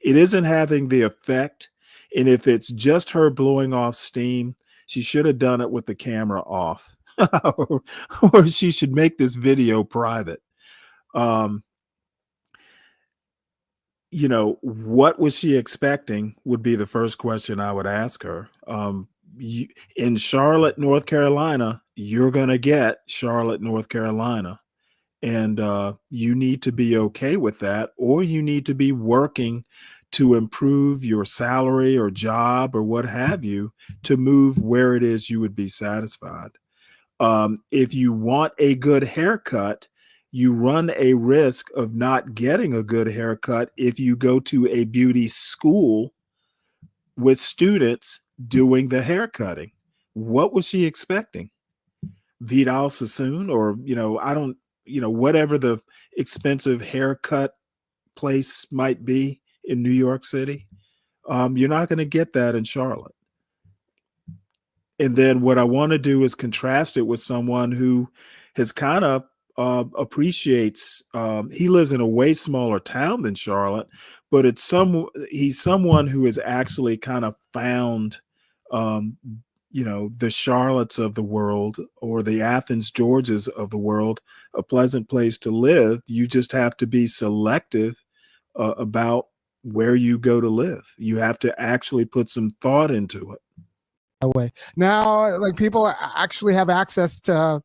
it isn't having the effect. And if it's just her blowing off steam, she should have done it with the camera off, or she should make this video private. What was she expecting would be the first question I would ask her. In Charlotte, North Carolina, you're going to get Charlotte, North Carolina. And you need to be okay with that, or you need to be working to improve your salary or job or what have you to move where it is you would be satisfied. If you want a good haircut, you run a risk of not getting a good haircut if you go to a beauty school with students doing the haircutting. What was she expecting? Vidal Sassoon, or, whatever the expensive haircut place might be in New York City. You're not going to get that in Charlotte. And then what I want to do is contrast it with someone who has kind of appreciates, he lives in a way smaller town than Charlotte, but he's someone who has actually kind of found, the Charlottes of the world, or the Athens, Georgias of the world, a pleasant place to live. You just have to be selective about where you go to live. You have to actually put some thought into it. Way. Now, like, people actually have access to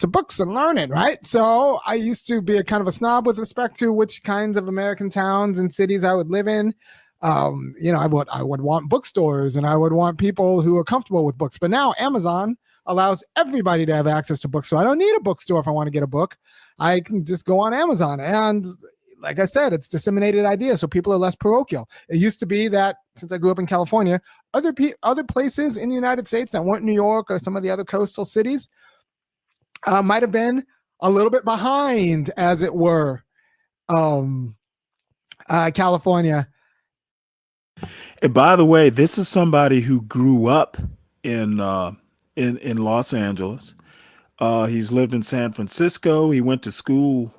books and learning, right? So I used to be a kind of a snob with respect to which kinds of American towns and cities I would live in. I would want bookstores, and I would want people who are comfortable with books. But now Amazon allows everybody to have access to books. So I don't need a bookstore if I want to get a book. I can just go on Amazon. And like I said, it's disseminated ideas, so people are less parochial. It used to be that, since I grew up in California, other places in the United States that weren't New York or some of the other coastal cities might have been a little bit behind, as it were, California. And by the way, this is somebody who grew up in Los Angeles. He's lived in San Francisco. He went to school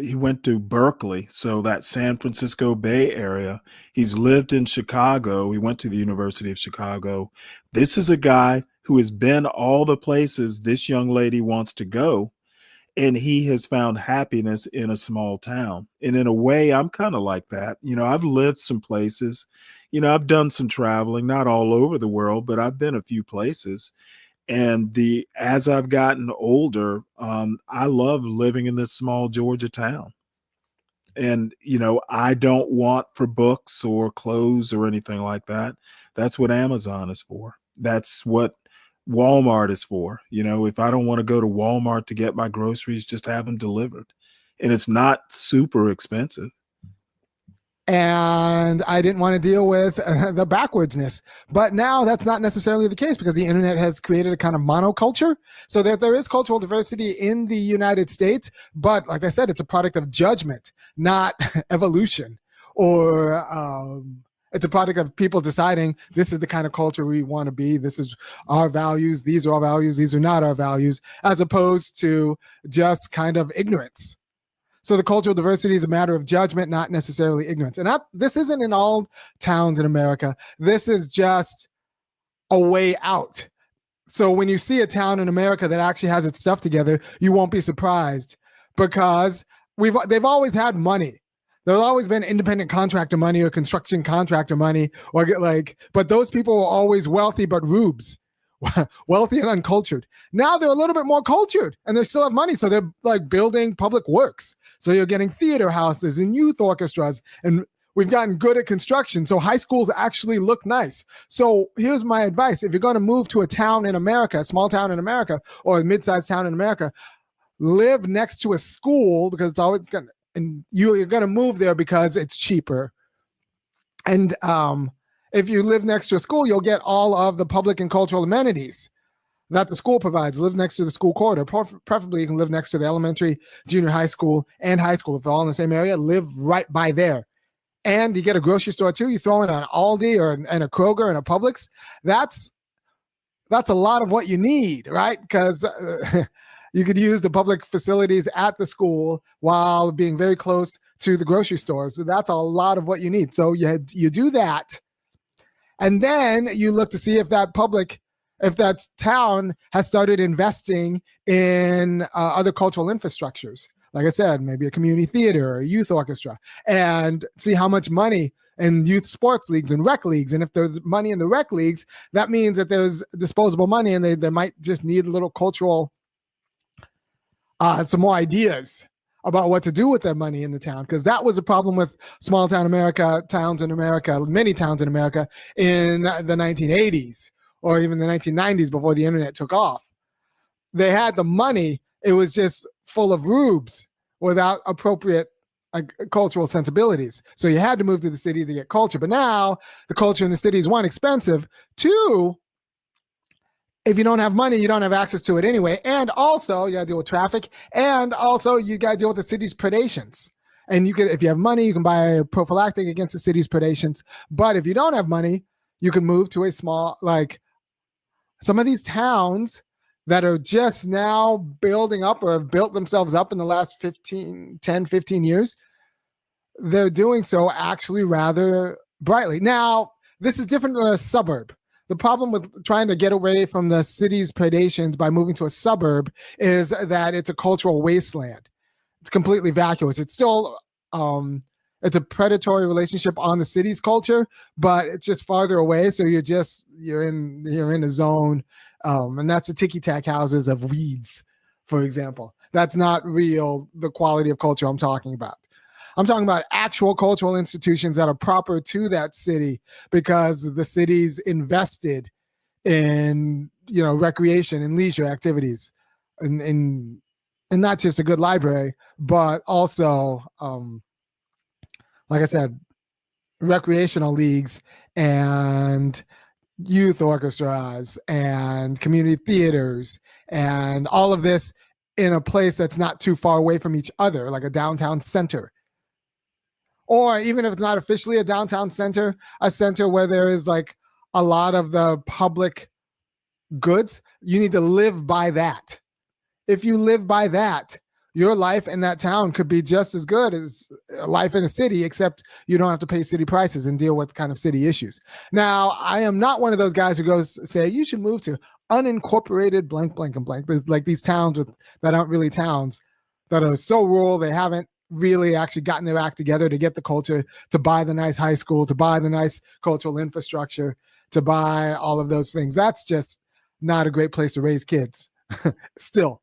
he went to Berkeley, so that San Francisco Bay Area. He's lived in Chicago. He went to the University of Chicago. This is a guy who has been all the places this young lady wants to go. and he has found happiness in a small town. And in a way, I'm kind of like that. I've lived some places, I've done some traveling, not all over the world, but I've been a few places. And as I've gotten older, I love living in this small Georgia town. And, I don't want for books or clothes or anything like that. That's what Amazon is for. That's what Walmart is for. If I don't want to go to Walmart to get my groceries, just have them delivered. And it's not super expensive. And I didn't want to deal with the backwardsness. But now that's not necessarily the case, because the internet has created a kind of monoculture, so that there is cultural diversity in the United States. But like I said, it's a product of judgment, not evolution, or it's a product of people deciding this is the kind of culture we want to be. This is our values. These are our values. These are not our values, as opposed to just kind of ignorance. So the cultural diversity is a matter of judgment, not necessarily ignorance. And this isn't in all towns in America. This is just a way out. So when you see a town in America that actually has its stuff together, you won't be surprised, because they've always had money. There's always been independent contractor money or construction contractor money, but those people were always wealthy but rubes. Wealthy and uncultured. Now they're a little bit more cultured, and they still have money, so they're like building public works. So you're getting theater houses and youth orchestras, and we've gotten good at construction, so high schools actually look nice. So here's my advice: if you're going to move to a town in America, a small town in America, or a mid-sized town in America, live next to a school, because it's always going to, and you're going to move there because it's cheaper. And if you live next to a school, you'll get all of the public and cultural amenities that the school provides. Live next to the school corridor. Preferably, you can live next to the elementary, junior high school, and high school. If they're all in the same area, live right by there. And you get a grocery store too. You throw in an Aldi and a Kroger and a Publix. That's a lot of what you need, right? Because you could use the public facilities at the school while being very close to the grocery stores. So that's a lot of what you need. So you do that. And then you look to see if that town has started investing in other cultural infrastructures. Like I said, maybe a community theater or a youth orchestra, and see how much money in youth sports leagues and rec leagues. And if there's money in the rec leagues, that means that there's disposable money, and they might just need a little cultural, some more ideas about what to do with that money in the town. Because that was a problem with small town America, towns in America, many towns in America in the 1980s or even the 1990s, before the internet took off. They had the money. It was just full of rubes without appropriate cultural sensibilities. So you had to move to the city to get culture. But now the culture in the city is, one, expensive. Two, if you don't have money, you don't have access to it anyway. And also, you got to deal with traffic. And also, you got to deal with the city's predations. And if you have money, you can buy a prophylactic against the city's predations. But if you don't have money, you can move to a small, some of these towns that are just now building up or have built themselves up in the last 10, 15 years, they're doing so actually rather brightly. Now, this is different than a suburb. The problem with trying to get away from the city's predations by moving to a suburb is that it's a cultural wasteland. It's completely vacuous. It's still, it's a predatory relationship on the city's culture, but it's just farther away. So you're in a zone, and that's the ticky-tack houses of weeds, for example. That's not the quality of culture I'm talking about. I'm talking about actual cultural institutions that are proper to that city, because the city's invested in, recreation and leisure activities, and not just a good library, but also, like I said, recreational leagues and youth orchestras and community theaters, and all of this in a place that's not too far away from each other, like a downtown center. Or even if it's not officially a downtown center, a center where there is a lot of the public goods, you need to live by that. If you live by that, your life in that town could be just as good as life in a city, except you don't have to pay city prices and deal with kind of city issues. Now, I am not one of those guys who goes say, you should move to unincorporated blank, blank, and blank. There's like these towns that aren't really towns, that are so rural they haven't really actually gotten their act together to get the culture, to buy the nice high school, to buy the nice cultural infrastructure, to buy all of those things. That's just not a great place to raise kids still.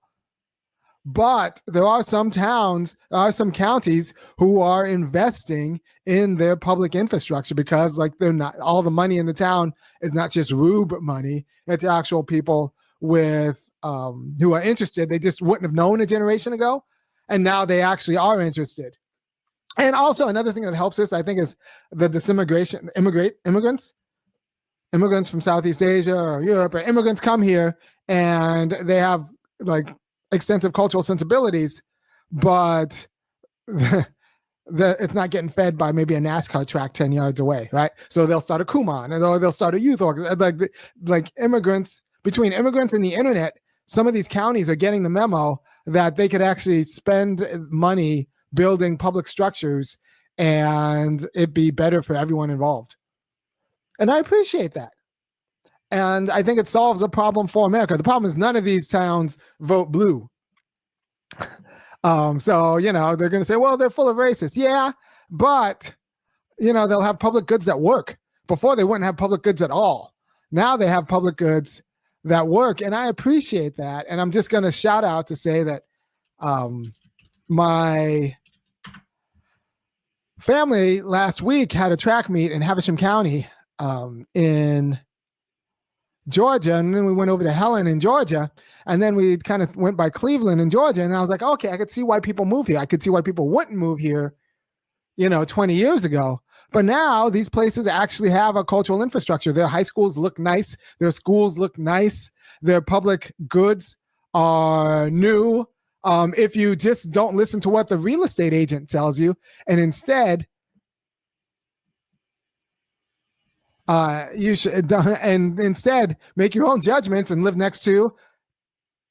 But there are some towns, some counties who are investing in their public infrastructure because like they're not, all the money in the town is not just rube money. It's actual people with who are interested. They just wouldn't have known a generation ago. And now they actually are interested. And also another thing that helps this, I think, is the disintegration, immigrants from Southeast Asia or Europe, or immigrants come here and they have like extensive cultural sensibilities, but it's not getting fed by maybe a NASCAR track 10 yards away, right? So they'll start a Kumon, or they'll start a youth organization. Like immigrants, between immigrants and the internet, some of these counties are getting the memo that they could actually spend money building public structures and it'd be better for everyone involved. And I appreciate that. And I think it solves a problem for America. The problem is none of these towns vote blue. So, you know, they're going to say, well, they're full of racists. Yeah, but, you know, they'll have public goods that work. Before they wouldn't have public goods at all. Now they have public goods that work. And I appreciate that. And I'm just going to shout out to say that my family last week had a track meet in Havisham County in Georgia, and then we went over to Helen in Georgia, and then we kind of went by Cleveland in Georgia, and I was like, okay, I could see why people move here. I could see why people wouldn't move here, you know, 20 years ago. But now these places actually have a cultural infrastructure. Their high schools look nice. Their schools look nice. Their public goods are new. If you just don't listen to what the real estate agent tells you, and instead you should, and instead make your own judgments and live next to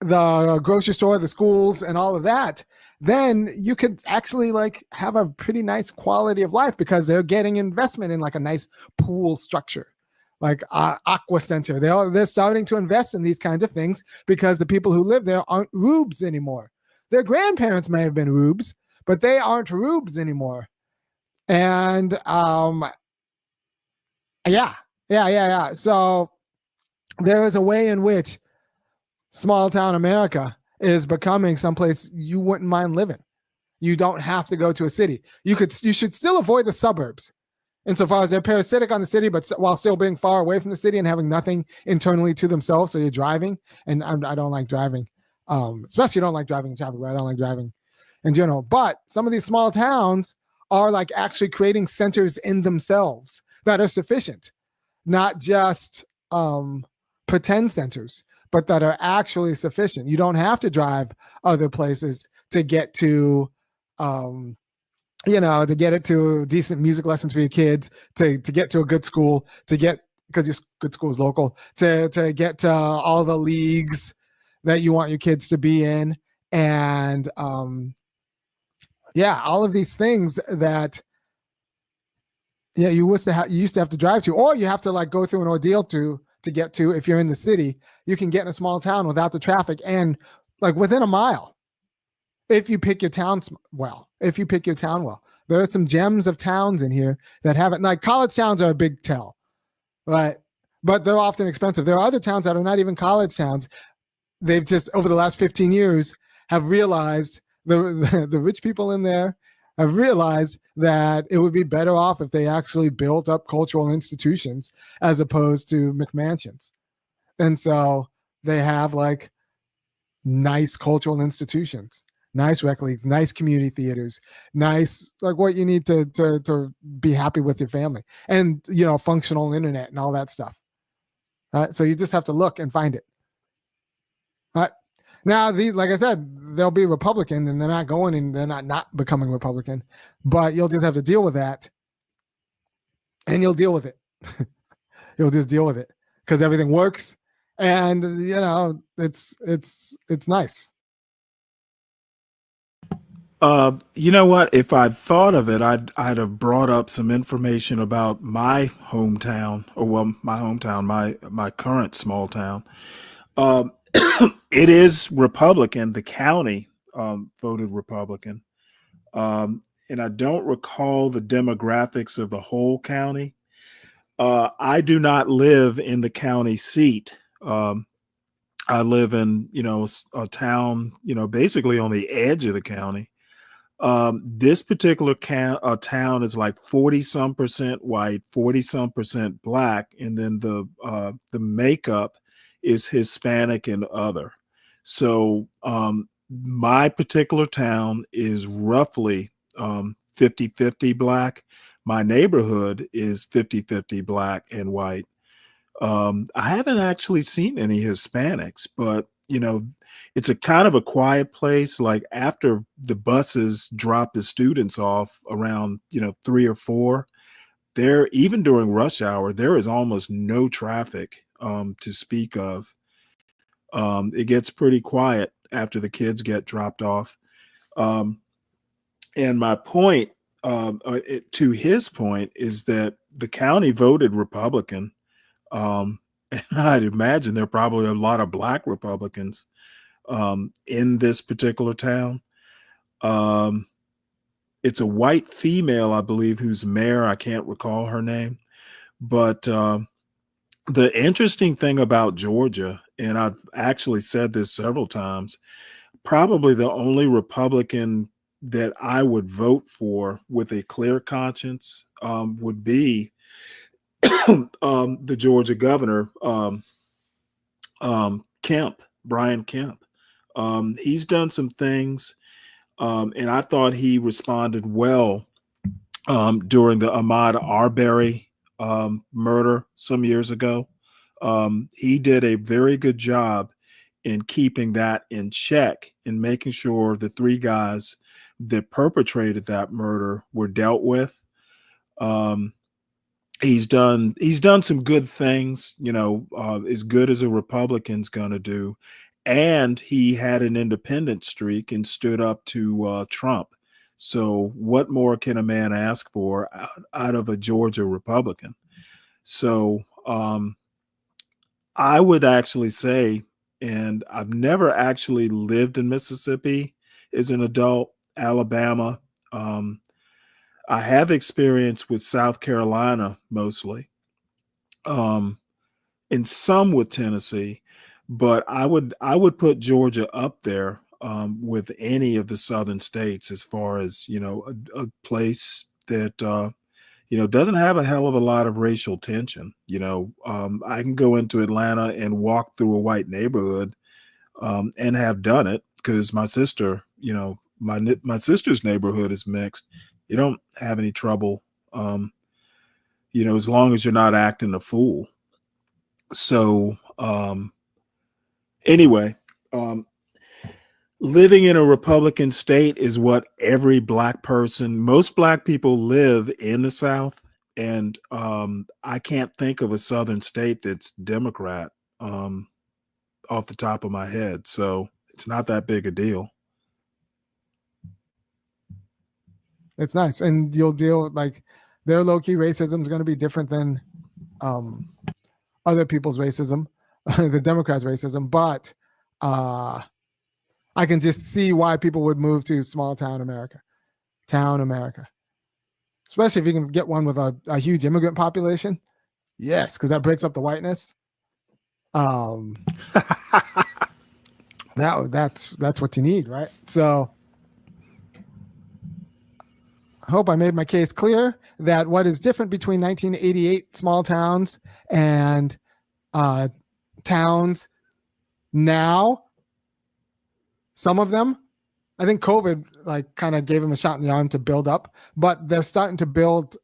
the grocery store, the schools, and all of that, then you could actually like have a pretty nice quality of life because they're getting investment in like a nice pool structure, like Aqua Center. They're starting to invest in these kinds of things because the people who live there aren't rubes anymore. Their grandparents may have been rubes, but they aren't rubes anymore. And yeah. So there is a way in which small town America is becoming someplace you wouldn't mind living. You don't have to go to a city. You should still avoid the suburbs insofar as they're parasitic on the city, but while still being far away from the city and having nothing internally to themselves. So you're driving, and I don't like driving, especially don't like driving in traffic. But I don't like driving in general. But some of these small towns are like actually creating centers in themselves that are sufficient, not just pretend centers, but that are actually sufficient. You don't have to drive other places to get to, to get it to decent music lessons for your kids, to get to a good school, because your good school is local, to get to all the leagues that you want your kids to be in. And all of these things that you used to have to drive to, or you have to like go through an ordeal to get to. If you're in the city, you can get in a small town without the traffic and like within a mile. If you pick your town well, there are some gems of towns in here that haven't, like college towns are a big tell, right? But they're often expensive. There are other towns that are not even college towns. They've just over the last 15 years have realized the rich people in there have realized that it would be better off if they actually built up cultural institutions as opposed to McMansions. And so they have like nice cultural institutions, nice rec leagues, nice community theaters, nice, like what you need to be happy with your family, and, functional internet and all that stuff. So you just have to look and find it. Now, like I said, they'll be Republican and they're not going and they're not becoming Republican, but you'll just have to deal with that, and you'll deal with it. You'll just deal with it because everything works, and it's nice. You know what? If I'd thought of it, I'd have brought up some information about my hometown, my current small town. Um, it is Republican. The county voted Republican. And I don't recall the demographics of the whole county. I do not live in the county seat. I live in, a town, basically on the edge of the county. This particular town is like 40 some percent white, 40 some percent black, and then the makeup is Hispanic and other. So my particular town is roughly 50-50 black. My neighborhood is 50-50 black and white. I haven't actually seen any Hispanics, but it's a kind of a quiet place. Like after the buses drop the students off around 3 or 4, there, even during rush hour, there is almost no traffic to speak of. It gets pretty quiet after the kids get dropped off. And my point, to his point, is that the county voted Republican. And I'd imagine there are probably a lot of black Republicans in this particular town. It's a white female, I believe, who's mayor. I can't recall her name. But the interesting thing about Georgia, and I've actually said this several times, probably the only Republican that I would vote for with a clear conscience would be the Georgia governor, Kemp, Brian Kemp. He's done some things, and I thought he responded well during the Ahmaud Arbery murder some years ago. He did a very good job in keeping that in check and making sure the 3 guys that perpetrated that murder were dealt with. He's done some good things, as good as a Republican's going to do. And he had an independent streak and stood up to Trump. So what more can a man ask for out of a Georgia Republican? So I would actually say, and I've never actually lived in Mississippi as an adult, Alabama. I have experience with South Carolina mostly, and some with Tennessee, but I would put Georgia up there with any of the southern states as far as a place that doesn't have a hell of a lot of racial tension. I can go into Atlanta and walk through a white neighborhood and have done it because my sister, my sister's neighborhood is mixed. You don't have any trouble, as long as you're not acting a fool. So anyway, living in a Republican state is what every black person, most black people live in the South. And I can't think of a Southern state that's Democrat off the top of my head. So it's not that big a deal. It's nice. And you'll deal like their low-key racism is going to be different than other people's racism, the Democrats' racism. But I can just see why people would move to small town America, especially if you can get one with a huge immigrant population. Yes, because that breaks up the whiteness. That's what you need, right? So I hope I made my case clear that what is different between 1988 small towns and towns now, some of them, I think COVID like kind of gave them a shot in the arm to build up, but they're starting to build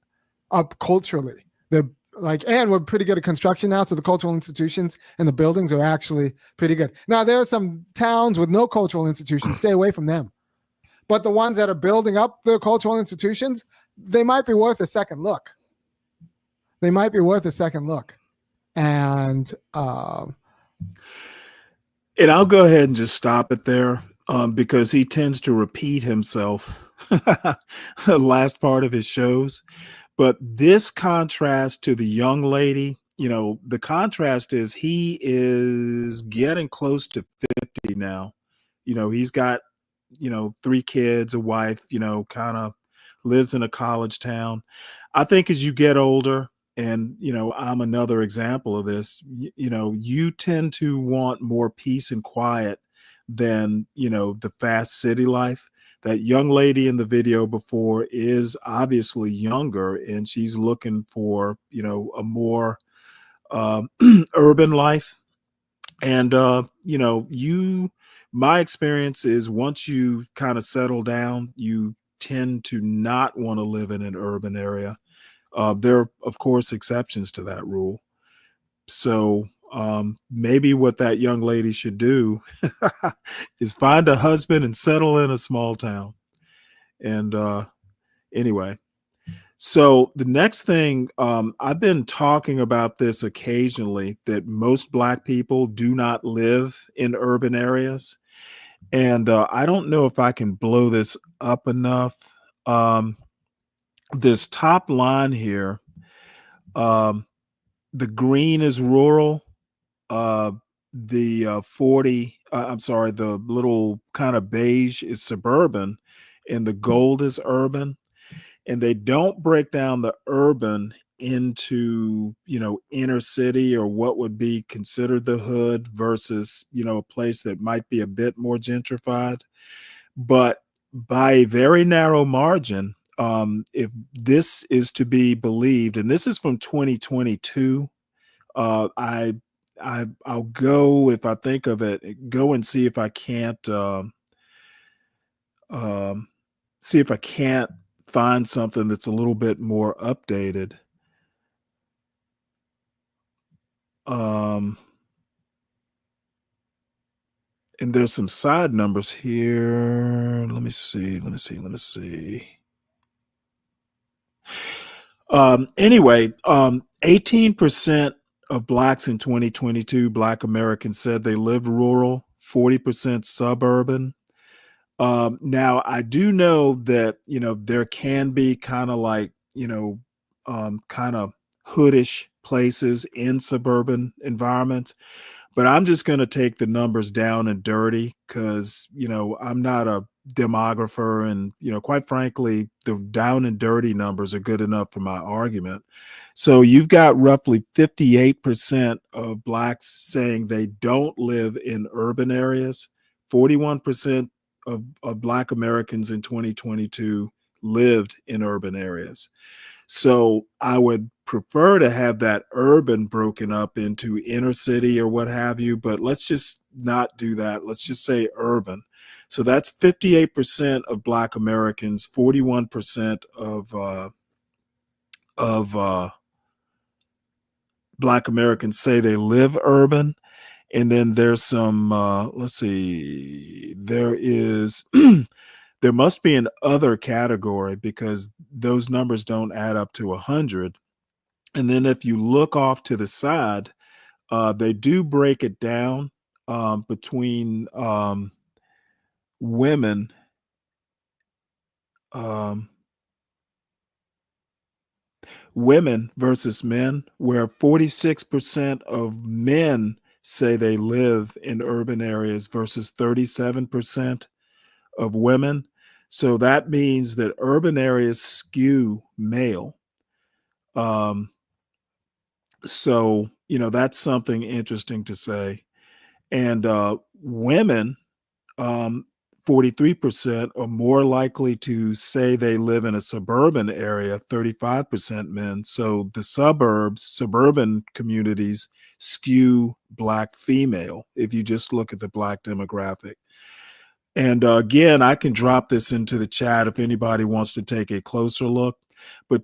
up culturally. They're like, and we're pretty good at construction now, so the cultural institutions and the buildings are actually pretty good. Now there are some towns with no cultural institutions, stay away from them. But the ones that are building up their cultural institutions, they might be worth a second look. And I'll go ahead and just stop it there because he tends to repeat himself the last part of his shows. But this contrast to the young lady, the contrast is he is getting close to 50 now. He's got, 3 kids, a wife, kind of lives in a college town. I think as you get older, and, I'm another example of this, you tend to want more peace and quiet than, the fast city life. That young lady in the video before is obviously younger, and she's looking for, a more urban life. And my experience is once you kind of settle down, you tend to not want to live in an urban area. There are, of course, exceptions to that rule. So maybe what that young lady should do is find a husband and settle in a small town. And anyway, so the next thing, I've been talking about this occasionally, that most Black people do not live in urban areas. And I don't know if I can blow this up enough. This top line here, the green is rural. The 40, I'm sorry, the little kind of beige is suburban, and the gold is urban. And they don't break down the urban into, inner city or what would be considered the hood versus, a place that might be a bit more gentrified. But by a very narrow margin, if this is to be believed, and this is from 2022, I'll go, if I think of it, go and see if I can't find something that's a little bit more updated. And there's some side numbers here. Let me see. Anyway, 18% of Blacks in 2022, Black Americans, said they lived rural, 40% suburban. Now, I do know that, there can be kind of like, kind of hoodish places in suburban environments. But I'm just going to take the numbers down and dirty because, I'm not a demographer. And, quite frankly, the down and dirty numbers are good enough for my argument. So you've got roughly 58% of Blacks saying they don't live in urban areas. 41% of Black Americans in 2022 lived in urban areas. So I would prefer to have that urban broken up into inner city or what have you, but let's just not do that. Let's just say urban. So that's 58% of Black Americans, 41% of Black Americans say they live urban. And then there's some, let's see, there must be an other category because those numbers don't add up to 100. And then if you look off to the side, they do break it down between women. Women versus men, where 46% of men say they live in urban areas versus 37% of women. So that means that urban areas skew male. So, that's something interesting to say. And women, 43% are more likely to say they live in a suburban area, 35% men. So the suburban communities skew Black female if you just look at the Black demographic. And again, I can drop this into the chat if anybody wants to take a closer look. But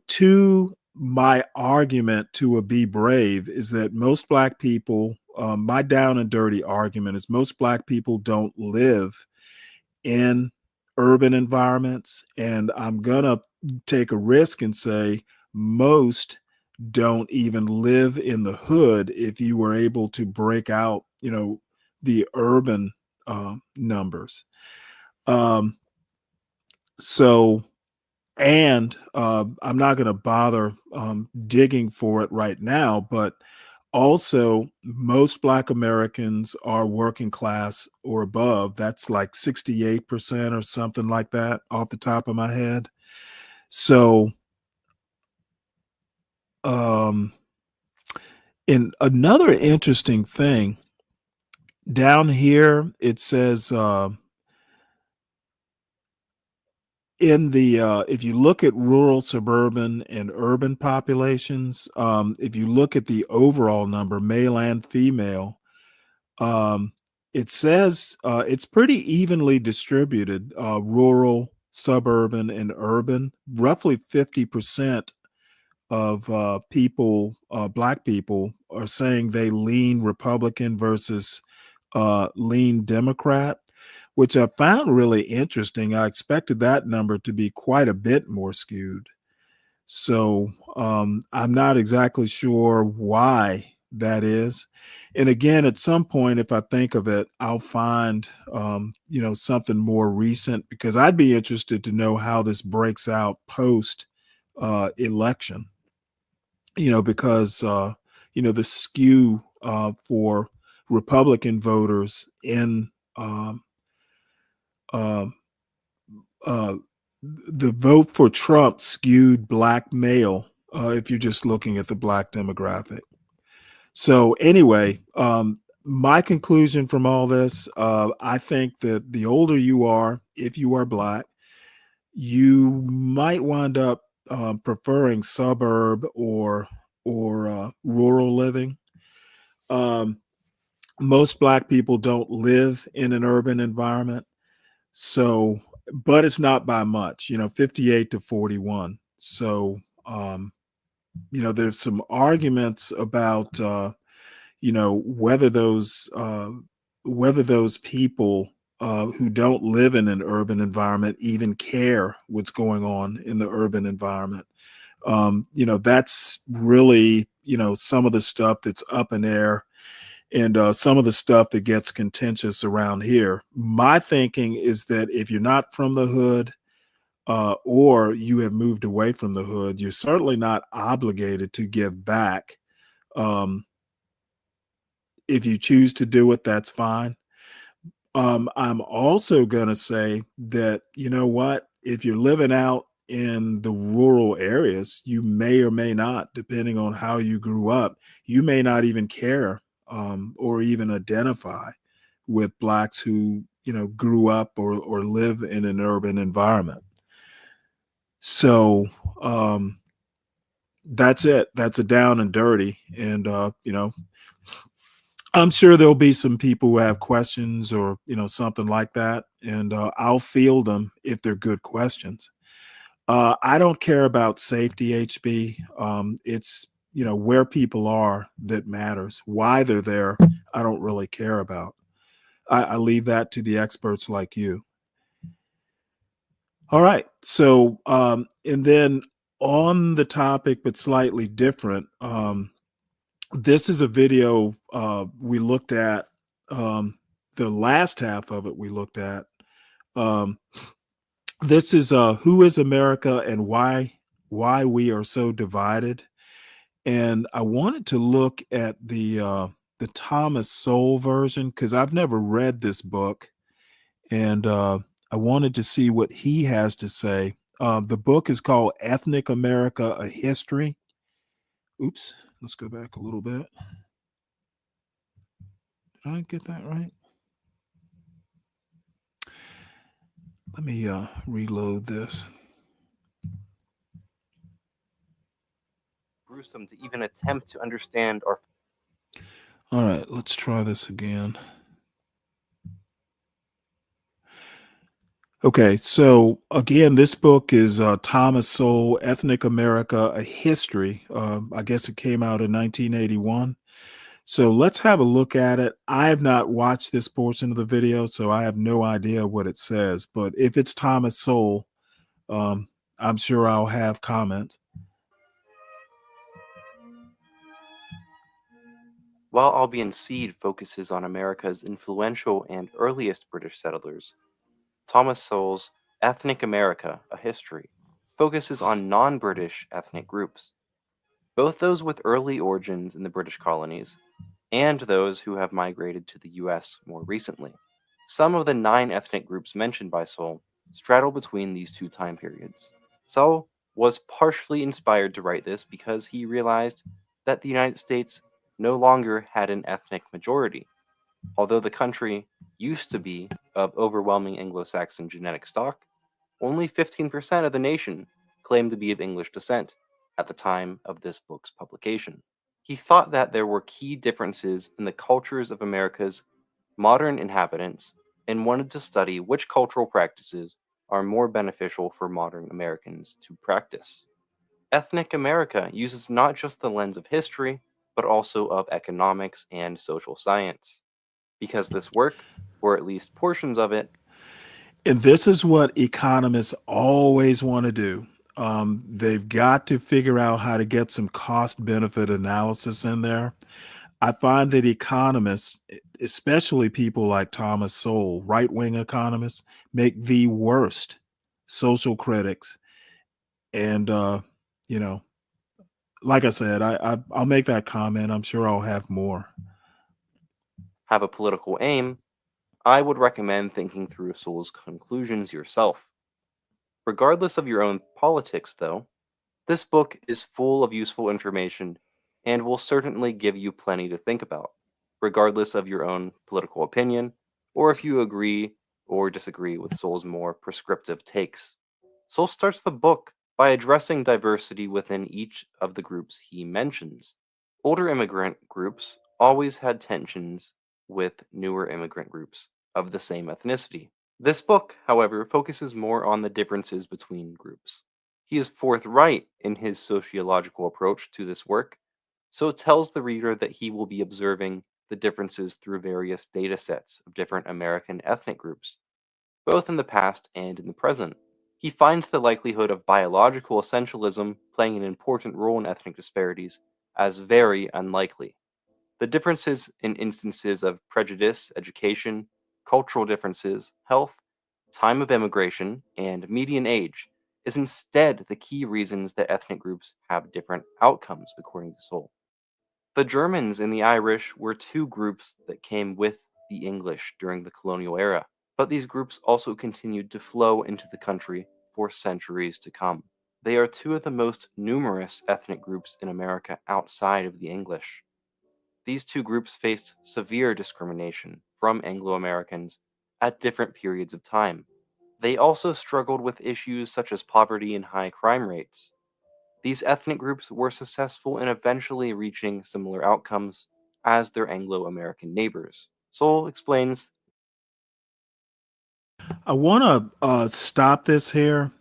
my argument to a be brave is that most Black people, my down and dirty argument is most Black people don't live in urban environments. And I'm going to take a risk and say most don't even live in the hood if you were able to break out, the urban numbers. So And I'm not going to bother digging for it right now, but also most Black Americans are working class or above. That's like 68% or something like that off the top of my head. So, in another interesting thing, down here it says in the if you look at rural, suburban, and urban populations, if you look at the overall number, male and female, um, it says it's pretty evenly distributed, rural, suburban, and urban. Roughly 50% of people, Black people, are saying they lean Republican versus lean Democrat, which I found really interesting. I expected that number to be quite a bit more skewed. So I'm not exactly sure why that is. And again, at some point, if I think of it, I'll find something more recent, because I'd be interested to know how this breaks out post election. Because the skew for Republican voters in um, um, uh, the vote for Trump skewed Black male, if you're just looking at the Black demographic. So anyway, my conclusion from all this, I think that the older you are, if you are Black, you might wind up preferring suburb or rural living. Um, most Black people don't live in an urban environment. So, but it's not by much, 58 to 41. So, there's some arguments about, whether those people who don't live in an urban environment even care what's going on in the urban environment. That's really, some of the stuff that's up in air, and some of the stuff that gets contentious around here. My thinking is that if you're not from the hood, or you have moved away from the hood, you're certainly not obligated to give back. Um, if you choose to do it, that's fine. I'm also going to say that, you know what, if you're living out in the rural areas, you may or may not, depending on how you grew up, you may not even care or even identify with Blacks who, grew up or live in an urban environment. So that's it. That's a down and dirty. And, I'm sure there'll be some people who have questions or, something like that. And I'll field them if they're good questions. I don't care about safety, HB. It's, where people are that matters. Why they're there, I don't really care about. I leave that to the experts like you. All right. So, and then on the topic, but slightly different, this is a video we looked at. The last half of it we looked at. This is Who is America and why we are so divided. And I wanted to look at the Thomas Sowell version, because I've never read this book, and I wanted to see what he has to say. The book is called Ethnic America: A History. Oops, let's go back a little bit. Did I get that right? Let me reload this. Gruesome to even attempt to understand or. All right, let's try this again. Okay, so again, this book is Thomas Sowell, Ethnic America: A History. I guess it came out in 1981. So let's have a look at it. I have not watched this portion of the video, so I have no idea what it says. But if it's Thomas Sowell, I'm sure I'll have comments. While Albion Seed focuses on America's influential and earliest British settlers, Thomas Sowell's Ethnic America: A History focuses on non-British ethnic groups, both those with early origins in the British colonies and those who have migrated to the US more recently. Some of the 9 ethnic groups mentioned by Soule straddle between these two time periods. Soule was partially inspired to write this because he realized that the United States no longer had an ethnic majority. Although the country used to be of overwhelming Anglo-Saxon genetic stock, only 15% of the nation claimed to be of English descent at the time of this book's publication. He thought that there were key differences in the cultures of America's modern inhabitants and wanted to study which cultural practices are more beneficial for modern Americans to practice. Ethnic America uses not just the lens of history, but also of economics and social science. Because this work, or at least portions of it, And this is what economists always want to do. They've got to figure out how to get some cost benefit analysis in there. I find that economists, especially people like Thomas Sowell, right wing economists, make the worst social critics. And, you know, like I said, I'll make that comment. I'm sure I'll have more. have a political aim, I would recommend thinking through Sowell's conclusions yourself. Regardless of your own politics, though, this book is full of useful information and will certainly give you plenty to think about, regardless of your own political opinion, or if you agree or disagree with Sowell's more prescriptive takes. Sowell starts the book by addressing diversity within each of the groups he mentions. Older immigrant groups always had tensions with newer immigrant groups of the same ethnicity. This book, however, focuses more on the differences between groups. He is forthright in his sociological approach to this work, so it tells the reader that he will be observing the differences through various data sets of different American ethnic groups, both in the past and in the present. He finds the likelihood of biological essentialism playing an important role in ethnic disparities as very unlikely. The differences in instances of prejudice, education, cultural differences, health, time of immigration, and median age is instead the key reasons that ethnic groups have different outcomes, according to Sowell. The Germans and the Irish were two groups that came with the English during the colonial era, but these groups also continued to flow into the country for centuries to come. They are two of the most numerous ethnic groups in America outside of the English. These two groups faced severe discrimination from Anglo-Americans at different periods of time. They also struggled with issues such as poverty and high crime rates. These ethnic groups were successful in eventually reaching similar outcomes as their Anglo-American neighbors. Sowell explains, I want to stop this here.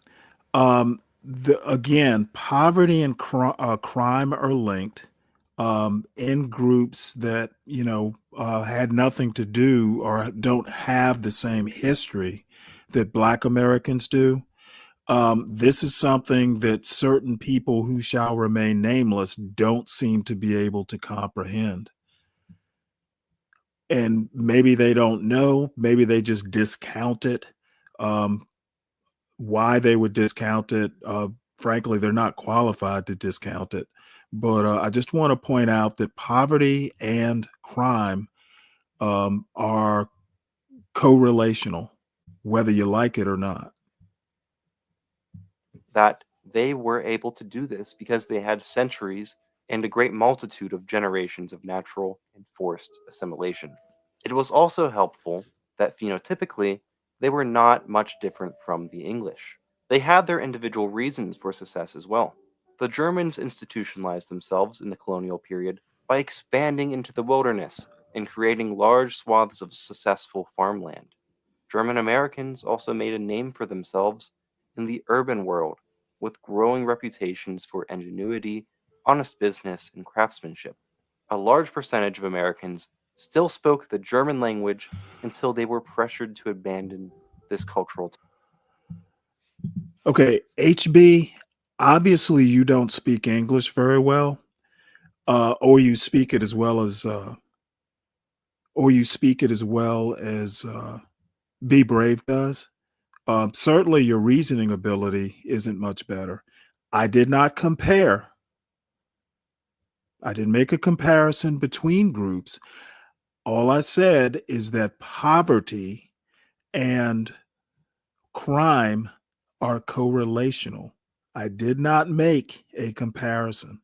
Again, poverty and crime are linked in groups that, had nothing to do or don't have the same history that Black Americans do. This is something that certain people who shall remain nameless don't seem to be able to comprehend. And maybe they don't know, maybe they just discount it. Why they would discount it, frankly, they're not qualified to discount it. But I just want to point out that poverty and crime are correlational, whether you like it or not. that they were able to do this because they had centuries and a great multitude of generations of natural and forced assimilation. It was also helpful that phenotypically they were not much different from the English. They had their individual reasons for success as well. The Germans institutionalized themselves in the colonial period by expanding into the wilderness and creating large swaths of successful farmland. German Americans also made a name for themselves in the urban world with growing reputations for ingenuity, honest business, and craftsmanship. A large percentage of Americans still spoke the German language until they were pressured to abandon this cultural. Okay, HB, obviously you don't speak English very well, or you speak it as well as, Be Brave does. Certainly, your reasoning ability isn't much better. I did not compare. I didn't make a comparison between groups. All I said is that poverty and crime are correlational. I did not make a comparison.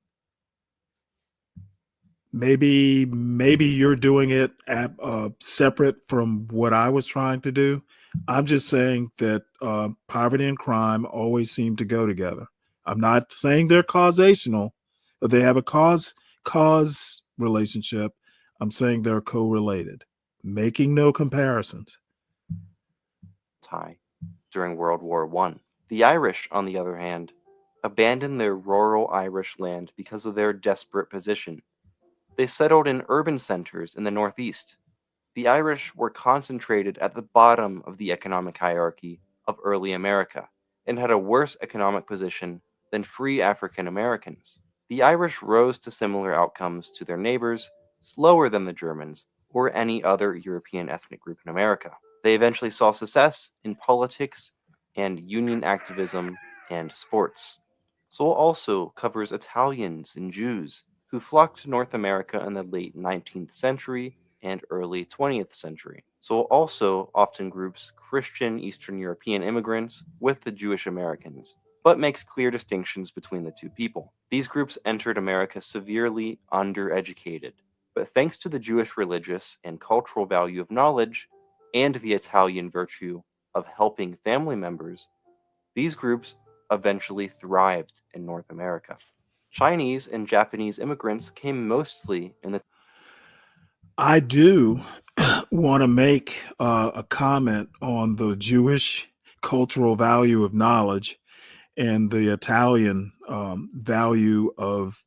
Maybe you're doing it separate from what I was trying to do. I'm just saying that poverty and crime always seem to go together. I'm not saying they're causational, or they have a cause relationship. I'm saying they're correlated, making no comparisons. During World War I. The Irish, on the other hand, abandoned their rural Irish land because of their desperate position. They settled in urban centers in the Northeast. The Irish were concentrated at the bottom of the economic hierarchy of early America and had a worse economic position than free African Americans. The Irish rose to similar outcomes to their neighbors, slower than the Germans or any other European ethnic group in America. They eventually saw success in politics and union activism and sports. Soul also covers Italians and Jews who flocked to North America in the late 19th century and early 20th century. Soul also often groups Christian Eastern European immigrants with the Jewish Americans, but makes clear distinctions between the two people. These groups entered America severely undereducated, but thanks to the Jewish religious and cultural value of knowledge and the Italian virtue of helping family members, these groups eventually thrived in North America. Chinese and Japanese immigrants came mostly in the I do want to make a comment on the Jewish cultural value of knowledge and the Italian value of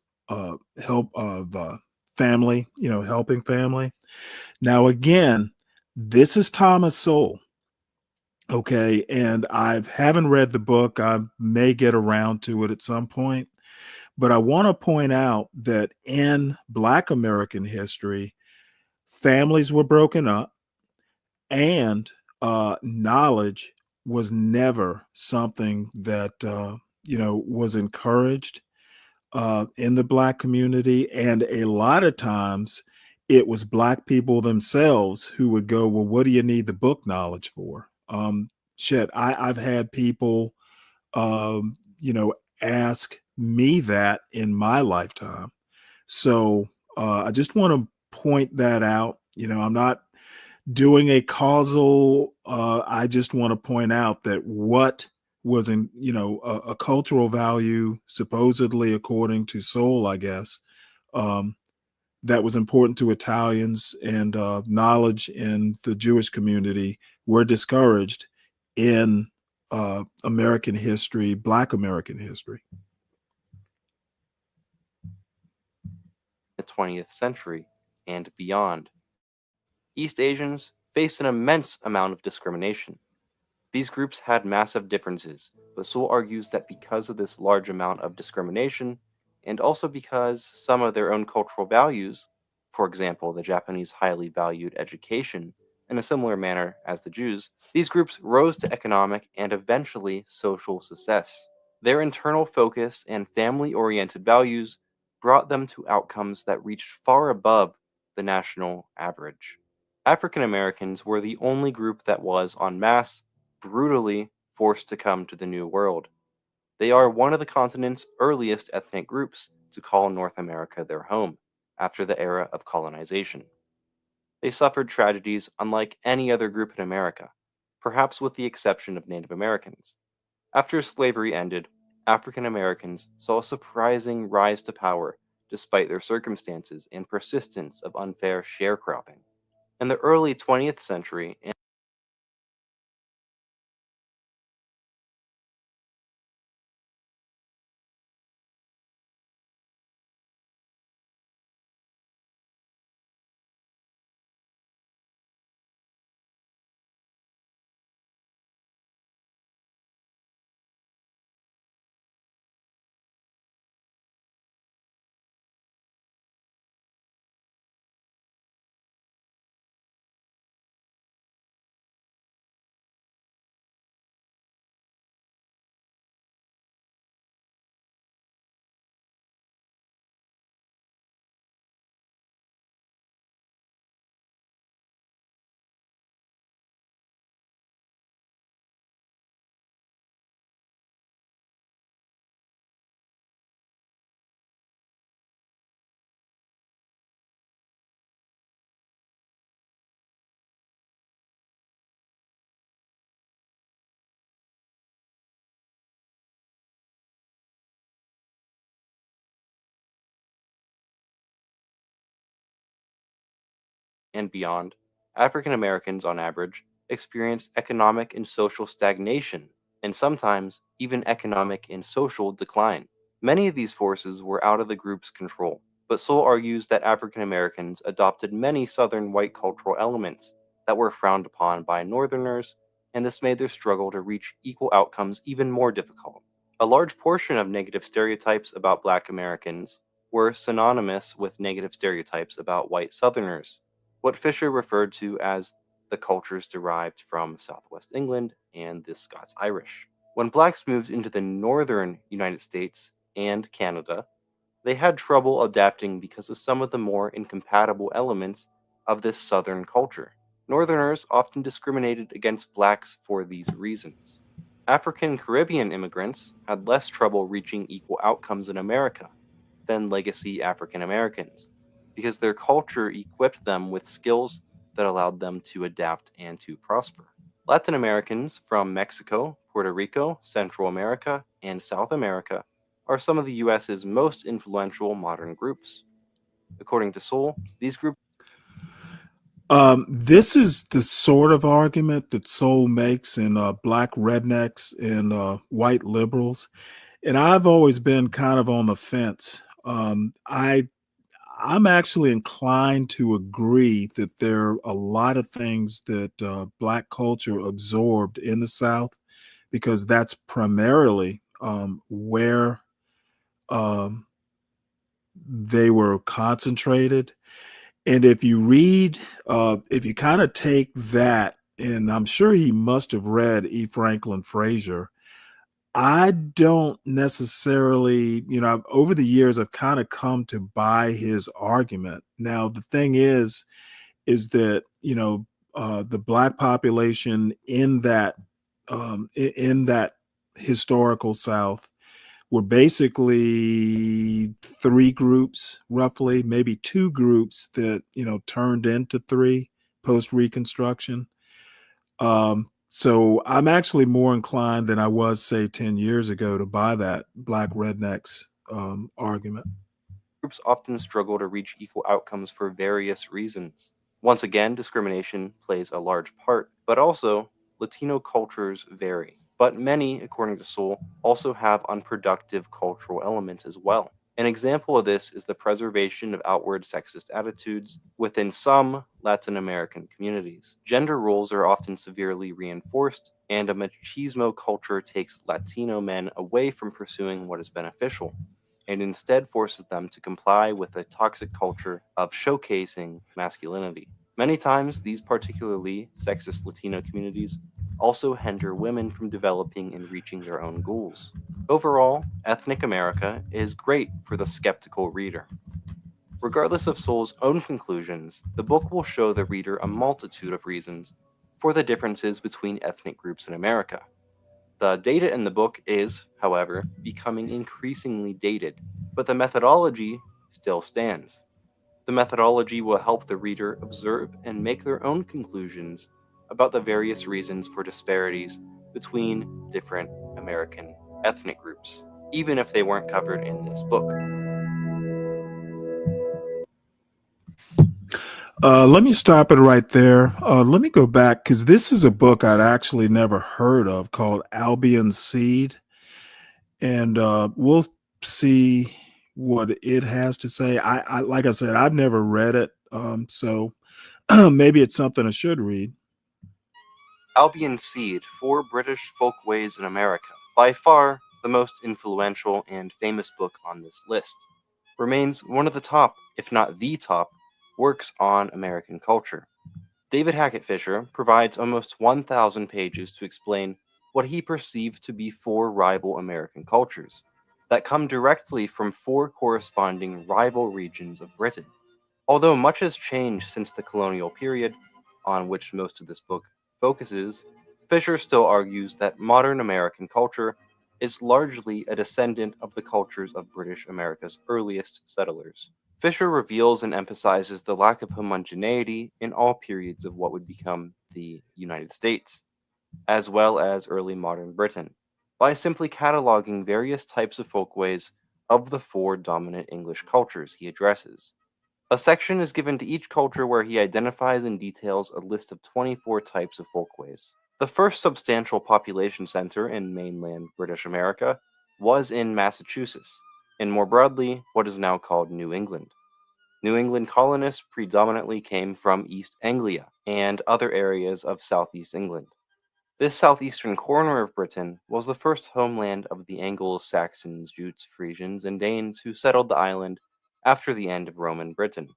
help of family, helping family. Now, again, this is Thomas Sowell. Okay, and I haven't read the book. I may get around to it at some point, but I want to point out that in Black American history, families were broken up, and knowledge was never something that was encouraged in the Black community. And a lot of times it was Black people themselves who would go, well, what do you need the book knowledge for? I've had people ask me that in my lifetime. So I just want to point that out. I'm not doing a causal. I just want to point out that what was in, a cultural value, supposedly according to Soul, I guess, that was important to Italians and knowledge in the Jewish community were discouraged in American history, Black American history. The 20th century and beyond. East Asians faced an immense amount of discrimination. These groups had massive differences, but Sewell argues that because of this large amount of discrimination, and also because some of their own cultural values, for example, the Japanese highly valued education in a similar manner as the Jews, these groups rose to economic and eventually social success. Their internal focus and family-oriented values brought them to outcomes that reached far above the national average. African Americans were the only group that was, en masse, brutally forced to come to the New World. They are one of the continent's earliest ethnic groups to call North America their home after the era of colonization. They suffered tragedies unlike any other group in America, perhaps with the exception of Native Americans. After slavery ended, African Americans saw a surprising rise to power despite their circumstances and persistence of unfair sharecropping. In the early 20th century, and beyond, African Americans on average experienced economic and social stagnation, and sometimes even economic and social decline. Many of these forces were out of the group's control, but Soule argues that African Americans adopted many Southern white cultural elements that were frowned upon by Northerners, and this made their struggle to reach equal outcomes even more difficult. A large portion of negative stereotypes about Black Americans were synonymous with negative stereotypes about white Southerners, what Fisher referred to as the cultures derived from Southwest England and the Scots-Irish. When Blacks moved into the northern United States and Canada, they had trouble adapting because of some of the more incompatible elements of this Southern culture. Northerners often discriminated against Blacks for these reasons. African Caribbean immigrants had less trouble reaching equal outcomes in America than legacy African Americans, because their culture equipped them with skills that allowed them to adapt and to prosper. Latin Americans from Mexico, Puerto Rico, Central America, and South America are some of the US's most influential modern groups. According to Soule, these groups. This is the sort of argument that Soule makes in Black Rednecks and White Liberals. And I've always been kind of on the fence. I'm actually inclined to agree that there are a lot of things that Black culture absorbed in the South, because that's primarily where they were concentrated. And if you read, if you kind of take that, and I'm sure he must have read E. Franklin Frazier, I don't necessarily, over the years, I've kind of come to buy his argument. Now, the thing is that, the Black population in that historical South were basically three groups, roughly, maybe two groups that, turned into three post Reconstruction. So I'm actually more inclined than I was, say, 10 years ago to buy that Black Rednecks argument. Groups often struggle to reach equal outcomes for various reasons. Once again, discrimination plays a large part, but also Latino cultures vary. But many, according to Soule, also have unproductive cultural elements as well. An example of this is the preservation of outward sexist attitudes within some Latin American communities. Gender roles are often severely reinforced, and a machismo culture takes Latino men away from pursuing what is beneficial, and instead forces them to comply with a toxic culture of showcasing masculinity. Many times, these particularly sexist Latino communities also hinder women from developing and reaching their own goals. Overall, Ethnic America is great for the skeptical reader. Regardless of Soule's own conclusions, the book will show the reader a multitude of reasons for the differences between ethnic groups in America. The data in the book is, however, becoming increasingly dated, but the methodology still stands. The methodology will help the reader observe and make their own conclusions about the various reasons for disparities between different American ethnic groups, even if they weren't covered in this book. Let me stop it right there. Let me go back, because this is a book I'd actually never heard of, called Albion Seed. And we'll see what it has to say. I like I said, I've never read it. So maybe it's something I should read. Albion Seed, 4 British Folkways in America, by far the most influential and famous book on this list, remains one of the top, if not the top, works on American culture. David Hackett Fisher provides almost 1,000 pages to explain what he perceived to be 4 rival American cultures that come directly from 4 corresponding rival regions of Britain. Although much has changed since the colonial period, on which most of this book focuses, Fisher still argues that modern American culture is largely a descendant of the cultures of British America's earliest settlers. Fisher reveals and emphasizes the lack of homogeneity in all periods of what would become the United States, as well as early modern Britain, by simply cataloging various types of folkways of the 4 dominant English cultures he addresses. A section is given to each culture where he identifies and details a list of 24 types of folkways. The first substantial population center in mainland British America was in Massachusetts, and more broadly, what is now called New England. New England colonists predominantly came from East Anglia and other areas of southeast England. This southeastern corner of Britain was the first homeland of the Angles, Saxons, Jutes, Frisians, and Danes who settled the island after the end of Roman Britain.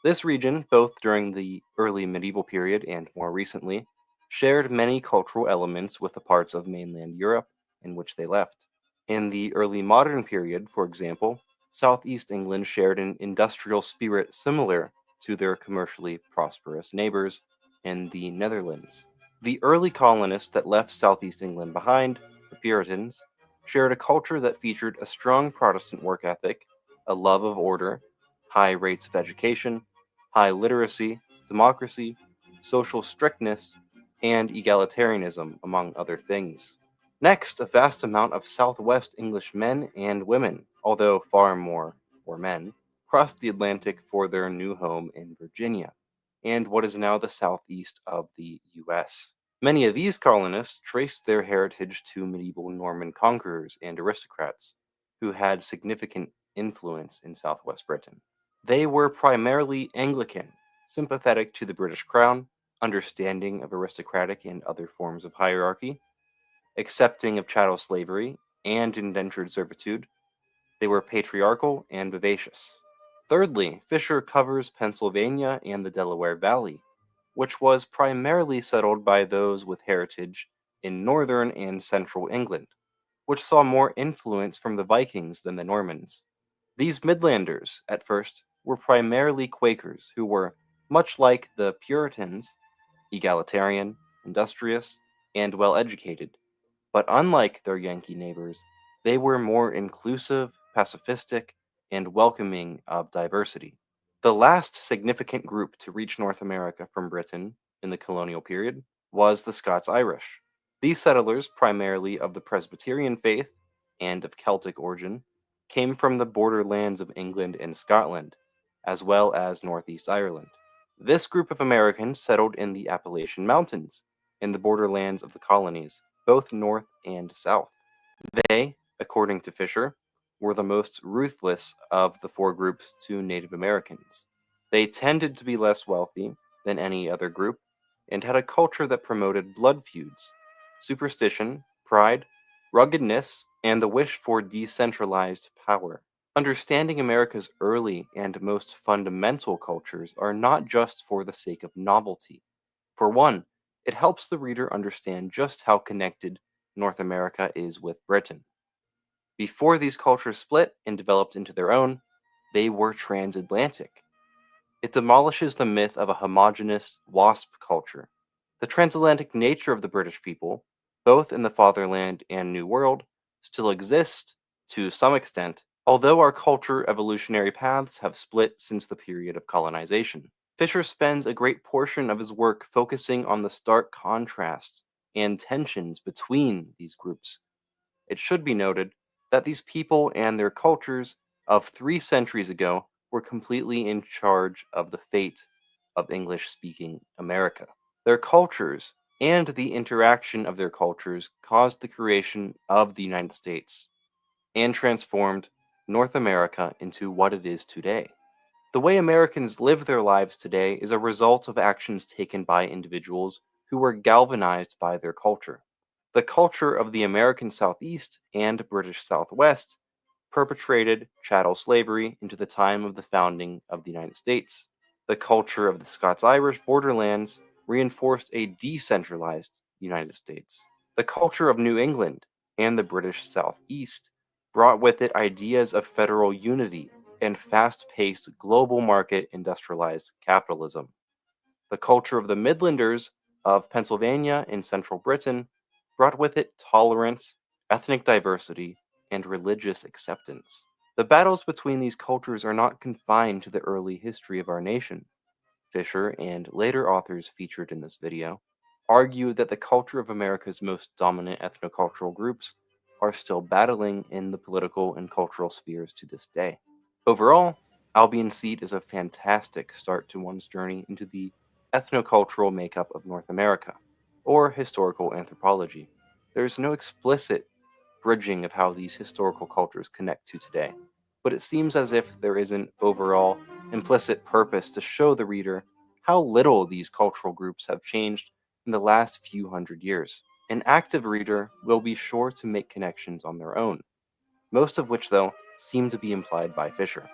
This region, both during the early medieval period and more recently, shared many cultural elements with the parts of mainland Europe in which they left. In the early modern period, for example, southeast England shared an industrial spirit similar to their commercially prosperous neighbors in the Netherlands. The early colonists that left southeast England behind, the Puritans, shared a culture that featured a strong Protestant work ethic, a love of order, high rates of education, high literacy, democracy, social strictness, and egalitarianism, among other things. Next, a vast amount of Southwest English men and women, although far more were men, crossed the Atlantic for their new home in Virginia, and what is now the southeast of the U.S. Many of these colonists traced their heritage to medieval Norman conquerors and aristocrats, who had significant influence in southwest Britain. They were primarily Anglican, sympathetic to the British crown, understanding of aristocratic and other forms of hierarchy, accepting of chattel slavery and indentured servitude. They were patriarchal and vivacious. Thirdly, Fisher covers Pennsylvania and the Delaware Valley, which was primarily settled by those with heritage in northern and central England, which saw more influence from the Vikings than the Normans. These Midlanders, at first, were primarily Quakers who were, much like the Puritans, egalitarian, industrious, and well educated. But unlike their Yankee neighbors, they were more inclusive, pacifistic, and welcoming of diversity. The last significant group to reach North America from Britain in the colonial period was the Scots-Irish. These settlers, primarily of the Presbyterian faith and of Celtic origin, came from the borderlands of England and Scotland, as well as northeast Ireland. This group of Americans settled in the Appalachian Mountains, in the borderlands of the colonies, both north and south. They, according to Fisher, were the most ruthless of the four groups to Native Americans. They tended to be less wealthy than any other group and had a culture that promoted blood feuds, superstition, pride, ruggedness, and the wish for decentralized power. Understanding America's early and most fundamental cultures are not just for the sake of novelty. For one, it helps the reader understand just how connected North America is with Britain. Before these cultures split and developed into their own, they were transatlantic. It demolishes the myth of a homogeneous WASP culture. The transatlantic nature of the British people, both in the fatherland and New World, still exists to some extent, although our culture evolutionary paths have split since the period of colonization. Fisher spends a great portion of his work focusing on the stark contrasts and tensions between these groups. It should be noted that these people and their cultures of 3 centuries ago were completely in charge of the fate of English-speaking America. Their cultures and the interaction of their cultures caused the creation of the United States and transformed North America into what it is today. The way Americans live their lives today is a result of actions taken by individuals who were galvanized by their culture. The culture of the American Southeast and British Southwest perpetrated chattel slavery into the time of the founding of the United States. The culture of the Scots-Irish borderlands reinforced a decentralized United States. The culture of New England and the British Southeast brought with it ideas of federal unity and fast-paced global market industrialized capitalism. The culture of the Midlanders of Pennsylvania and central Britain brought with it tolerance, ethnic diversity, and religious acceptance. The battles between these cultures are not confined to the early history of our nation. Fisher and later authors featured in this video argue that the culture of America's most dominant ethnocultural groups are still battling in the political and cultural spheres to this day. Overall, Albion Seat is a fantastic start to one's journey into the ethnocultural makeup of North America, or historical anthropology. There is no explicit bridging of how these historical cultures connect to today, but it seems as if there is an overall implicit purpose to show the reader how little these cultural groups have changed in the last few hundred years. An active reader will be sure to make connections on their own, most of which, though, seem to be implied by Fisher.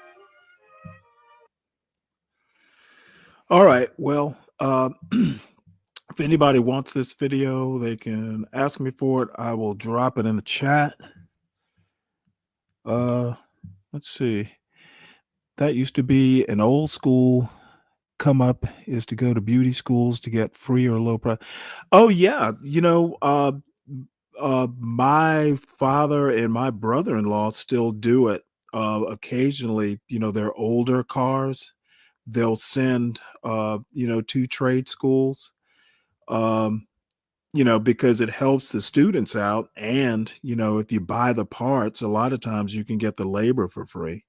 All right. Well, if anybody wants this video, they can ask me for it. I will drop it in the chat. Let's see. That used to be an old school come up, is to go to beauty schools to get free or low price. Oh yeah, my father and my brother-in-law still do it. Occasionally, their older cars, they'll send to trade schools. Because it helps the students out, and if you buy the parts, a lot of times you can get the labor for free.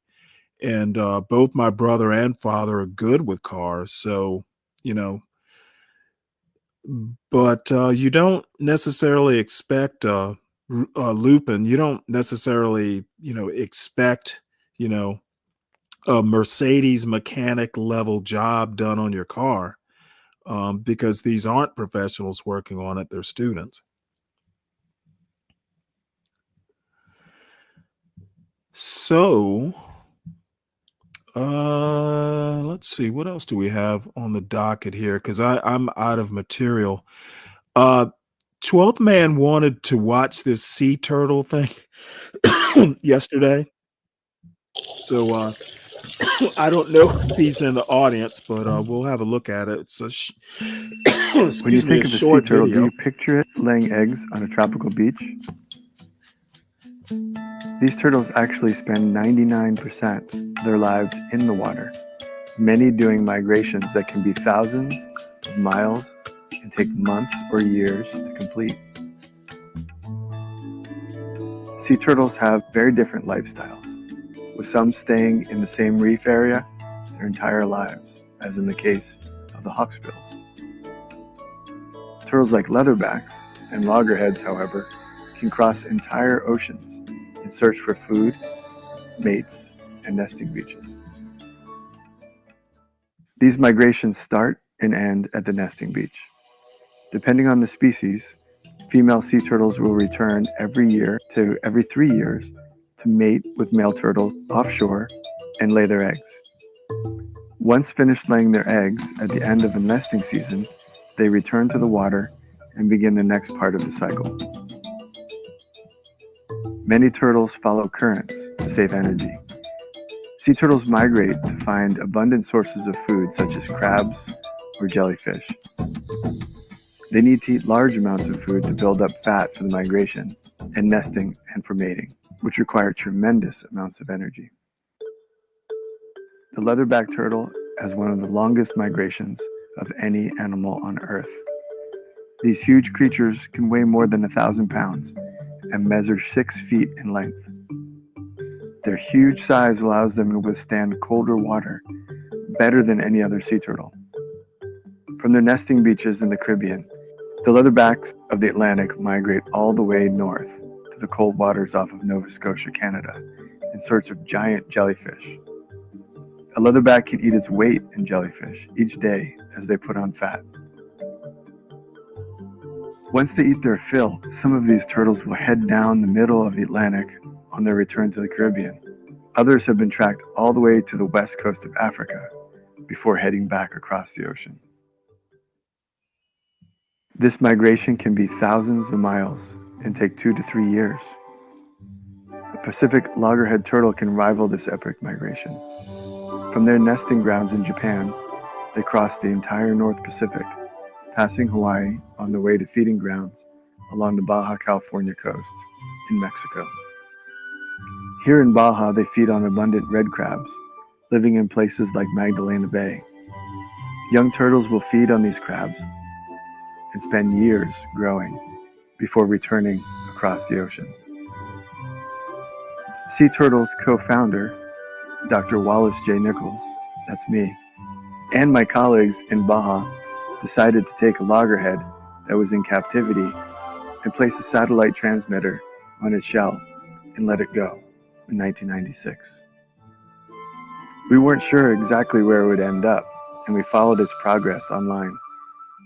And both my brother and father are good with cars, so but you don't necessarily expect Lupin. You don't necessarily expect a Mercedes mechanic level job done on your car, because these aren't professionals working on it, they're students. So let's see, what else do we have on the docket here, because I'm out of material. 12th Man wanted to watch this sea turtle thing yesterday, so I don't know if he's in the audience, but we'll have a look at it. It's a When you think of a sea short turtle, do video. you picture it laying eggs on a tropical beach? These turtles actually spend 99% of their lives in the water, many doing migrations that can be thousands of miles and take months or years to complete. Sea turtles have very different lifestyles, with some staying in the same reef area their entire lives, as in the case of the hawksbills. Turtles like leatherbacks and loggerheads, however, can cross entire oceans in search for food, mates, and nesting beaches. These migrations start and end at the nesting beach. Depending on the species, female sea turtles will return every 3 years to mate with male turtles offshore and lay their eggs. Once finished laying their eggs at the end of the nesting season, they return to the water and begin the next part of the cycle. Many turtles follow currents to save energy. Sea turtles migrate to find abundant sources of food such as crabs or jellyfish. They need to eat large amounts of food to build up fat for the migration and nesting and for mating, which require tremendous amounts of energy. The leatherback turtle has one of the longest migrations of any animal on Earth. These huge creatures can weigh more than 1,000 pounds and measure 6 feet in length. Their huge size allows them to withstand colder water better than any other sea turtle. From their nesting beaches in the Caribbean, the leatherbacks of the Atlantic migrate all the way north to the cold waters off of Nova Scotia, Canada, in search of giant jellyfish. A leatherback can eat its weight in jellyfish each day as they put on fat. Once they eat their fill, some of these turtles will head down the middle of the Atlantic on their return to the Caribbean. Others have been tracked all the way to the west coast of Africa before heading back across the ocean. This migration can be thousands of miles and take 2 to 3 years. The Pacific loggerhead turtle can rival this epic migration. From their nesting grounds in Japan, they cross the entire North Pacific, passing Hawaii on the way to feeding grounds along the Baja California coast in Mexico. Here in Baja, they feed on abundant red crabs, living in places like Magdalena Bay. Young turtles will feed on these crabs and spend years growing before returning across the ocean. Sea Turtle's co-founder, Dr. Wallace J. Nichols, that's me, and my colleagues in Baja decided to take a loggerhead that was in captivity and place a satellite transmitter on its shell and let it go in 1996. We weren't sure exactly where it would end up, and we followed its progress online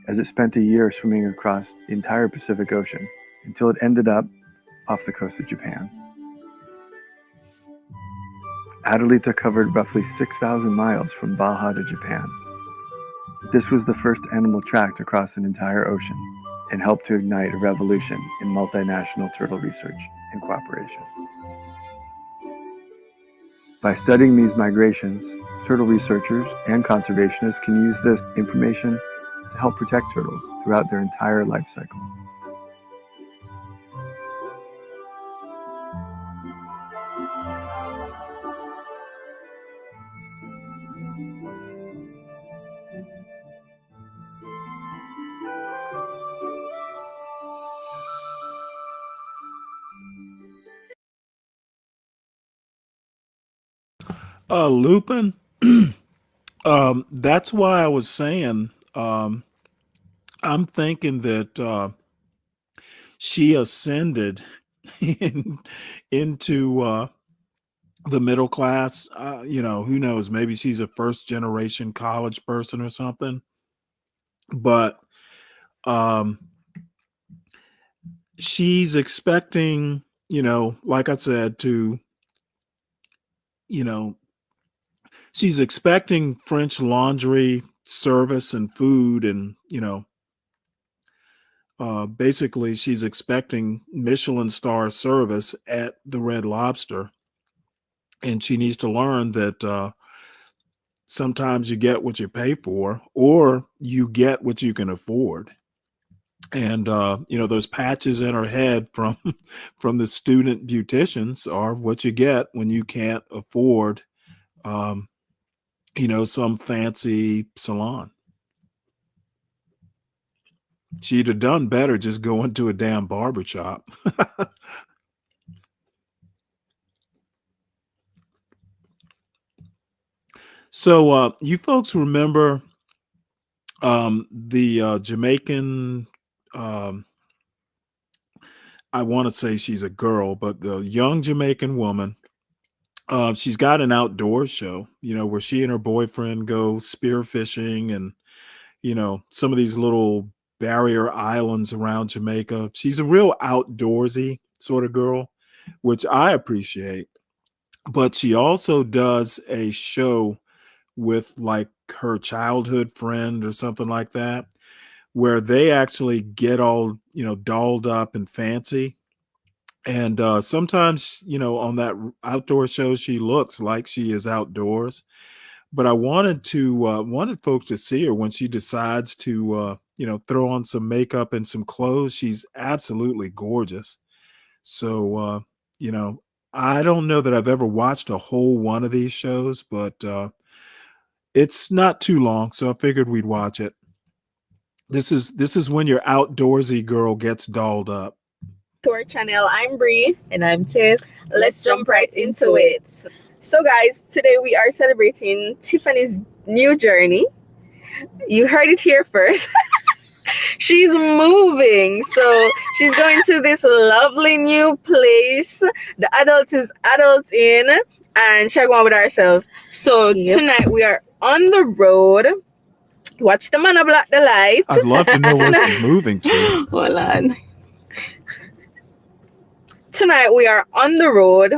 as it spent a year swimming across the entire Pacific Ocean until it ended up off the coast of Japan. Adelita covered roughly 6,000 miles from Baja to Japan. This was the first animal tracked across an entire ocean and helped to ignite a revolution in multinational turtle research and cooperation. By studying these migrations, turtle researchers and conservationists can use this information to help protect turtles throughout their entire life cycle. Lupin, that's why I was saying, I'm thinking that she ascended into the middle class. Who knows? Maybe she's a first generation college person or something. But she's expecting, like I said, she's expecting French Laundry service and food, and basically she's expecting Michelin star service at the Red Lobster, and she needs to learn that sometimes you get what you pay for, or you get what you can afford. And those patches in her head from the student beauticians are what you get when you can't afford some fancy salon. She'd have done better just going to a damn barbershop. So you folks remember the Jamaican, I want to say she's a girl, but the young Jamaican woman, she's got an outdoor show, where she and her boyfriend go spearfishing and, some of these little barrier islands around Jamaica. She's a real outdoorsy sort of girl, which I appreciate. But she also does a show with like her childhood friend or something like that, where they actually get all, dolled up and fancy. And sometimes, on that outdoor show, she looks like she is outdoors. But I wanted folks to see her when she decides to, throw on some makeup and some clothes. She's absolutely gorgeous. So, I don't know that I've ever watched a whole one of these shows, but it's not too long, so I figured we'd watch it. This is when your outdoorsy girl gets dolled up. To our channel, I'm Bree. And I'm Tiff. Let's jump right into it. So guys, today we are celebrating Tiffany's new journey. You heard it here first. She's moving. So she's going to this lovely new place. The adult is adult in, and she's going with herself. So Tonight we are on the road. Watch the man block the light. I'd love to know where she's moving to. Hold on. Tonight we are on the road.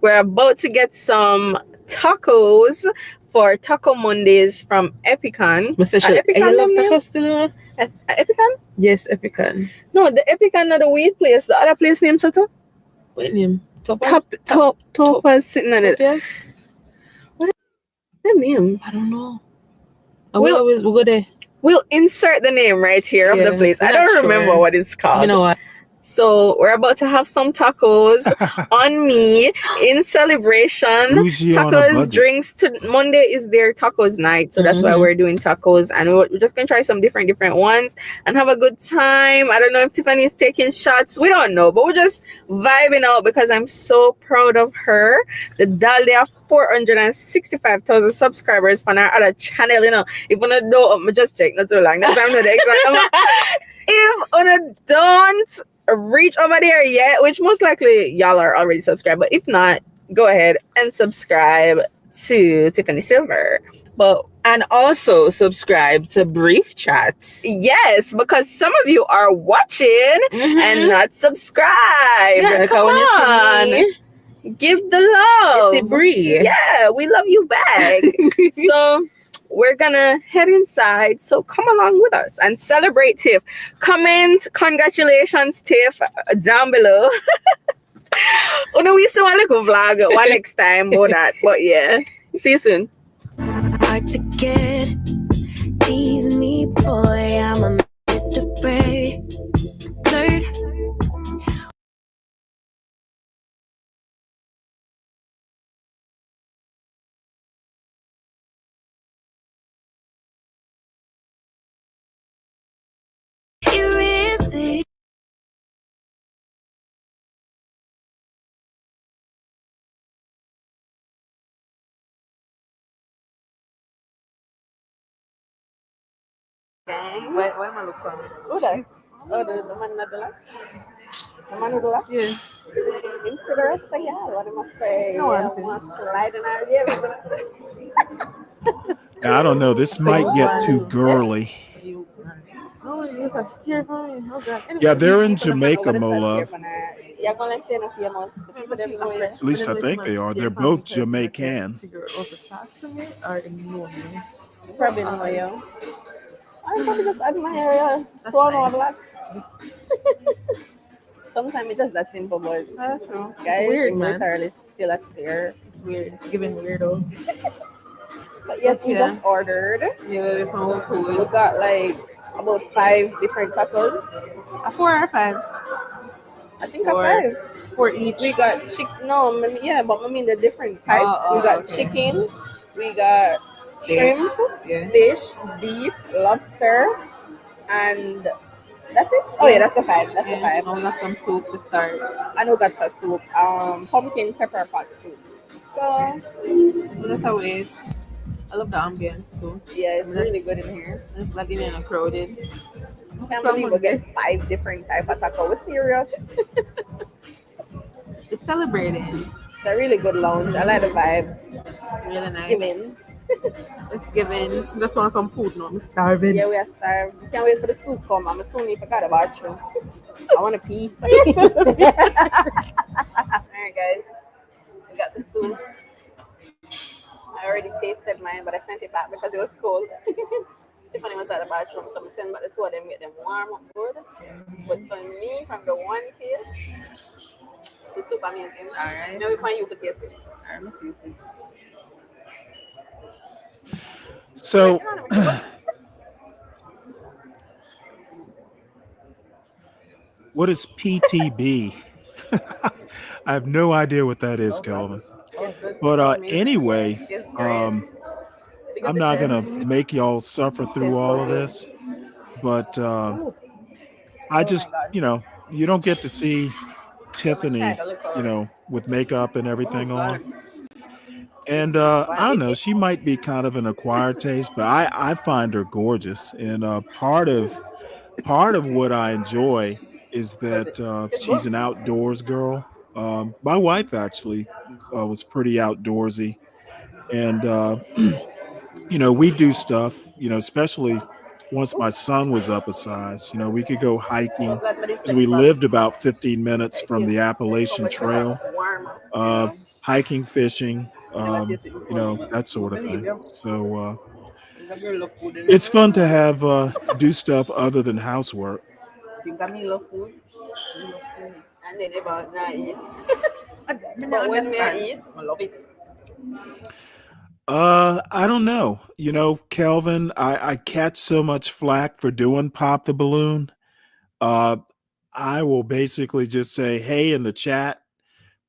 We're about to get some tacos for Taco Mondays from Epicon. I love tacos still. Epicon? Yes, Epicon. No, the Epicon not the weed place. The other place named Soto. What name? Topaz sitting on it. What is that name? I don't know. We'll go there. We'll insert the name right here of the place. I don't remember what it's called. You know what? So we're about to have some tacos on me in celebration. Bougie on a Tacos, budget. drinks. Monday is their tacos night, so that's why we're doing tacos, and we're just gonna try some different ones and have a good time. I don't know if Tiffany is taking shots. We don't know, but we're just vibing out because I'm so proud of her. The doll, they have 465,000 subscribers on our other channel. You know, if you don't know, just check. Not too long. That's I'm not the exact number. If you don't reach over there yet, which most likely y'all are already subscribed, but if not, go ahead and subscribe to Tiffany Silver. And also subscribe to Brief Chats. Yes, because some of you are watching and not subscribed. Yeah, Come on. Give the love. You see, Bree. Yeah, we love you back. So we're gonna head inside. So come along with us and celebrate Tiff. Comment congratulations, Tiff, down below. Oh no, we still want to go vlog one next time about that. But yeah, see you soon. Hard to get, tease me, boy. I'm a Mr. Brave Bird. Where am I looking? Oh, that's the man at the last. The man with the last? Yeah. Into the rest of y'all. What am I saying? No, Yeah, I'm want to light in our game. I don't know. This might get too girly. No, you use a steer for me. Oh, God. Yeah, they're in Jamaica, Mo Love. You're going to say no famous. The people them know you. At least I think they are. They're both Jamaican. Figure out to talk to me or ignore me. Probably know you. I probably just admire you. So I know black. Sometimes it's just that simple, but guys, Weird, it's man. literally still a stare. It's weird. It's giving weirdo. But yes, we just ordered. Yeah, we found food. We got like about 5 different tacos. A 4 or 5? I think Four. a 5. 4 each. We got chicken. No, yeah, but I mean the different types. Oh, we got okay. chicken. We got Steak. shrimp, Yeah. fish, beef, lobster, and that's it. Oh yeah, that's the 5. That's the 5. And we got some soup to start. And we got some soup. Pumpkin pepper pot soup. So That's how it is. I love the ambience too. yeah, it's really good in here. It's like in a crowded. I can't believe we get 5 different type of taco. We're serious. We're celebrating. It's a really good lounge. I like the vibe. Really nice. Giving. It's giving. Just want some food now. I'm starving. Yeah, we are starved. We can't wait for the soup come. I'm assuming if I got a bathroom. I want to pee. Alright guys. We got the soup. I already tasted mine, but I sent it back because it was cold. Tiffany was at the bathroom, so I'm sending back the 2 of them, get them warm up good. But for me, from the one taste, the soup amazing. Alright. Now we find you to taste it. I'm not tasting. So, what is PTB? I have no idea what that is, Kelvin. But anyway, I'm not gonna make y'all suffer through all of this, but I just, you don't get to see Tiffany, with makeup and everything on. And I don't know, she might be kind of an acquired taste, but I find her gorgeous. And part of what I enjoy is that she's an outdoors girl. My wife actually was pretty outdoorsy, and we do stuff, especially once my son was up a size. We could go hiking because we lived about 15 minutes from the Appalachian Trail, hiking, fishing, that sort of thing. So it's fun to have to do stuff other than housework. Think I love food. And then about not eat. But when we eat, I love it. I don't know. Kelvin, I catch so much flack for doing Pop the Balloon. I will basically just say, hey, in the chat,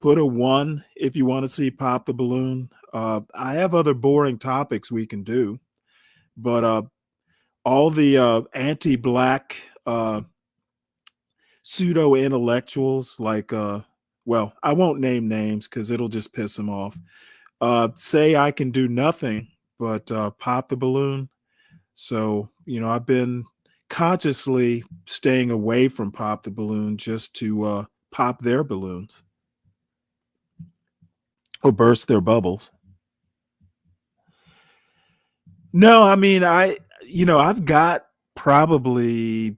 put a 1 if you want to see Pop the Balloon. I have other boring topics we can do, but all the anti-black pseudo intellectuals, like well, I won't name names because it'll just piss them off. Say I can do nothing but pop the balloon. So, I've been consciously staying away from Pop the Balloon just to pop their balloons or burst their bubbles. No, I mean, I've got probably,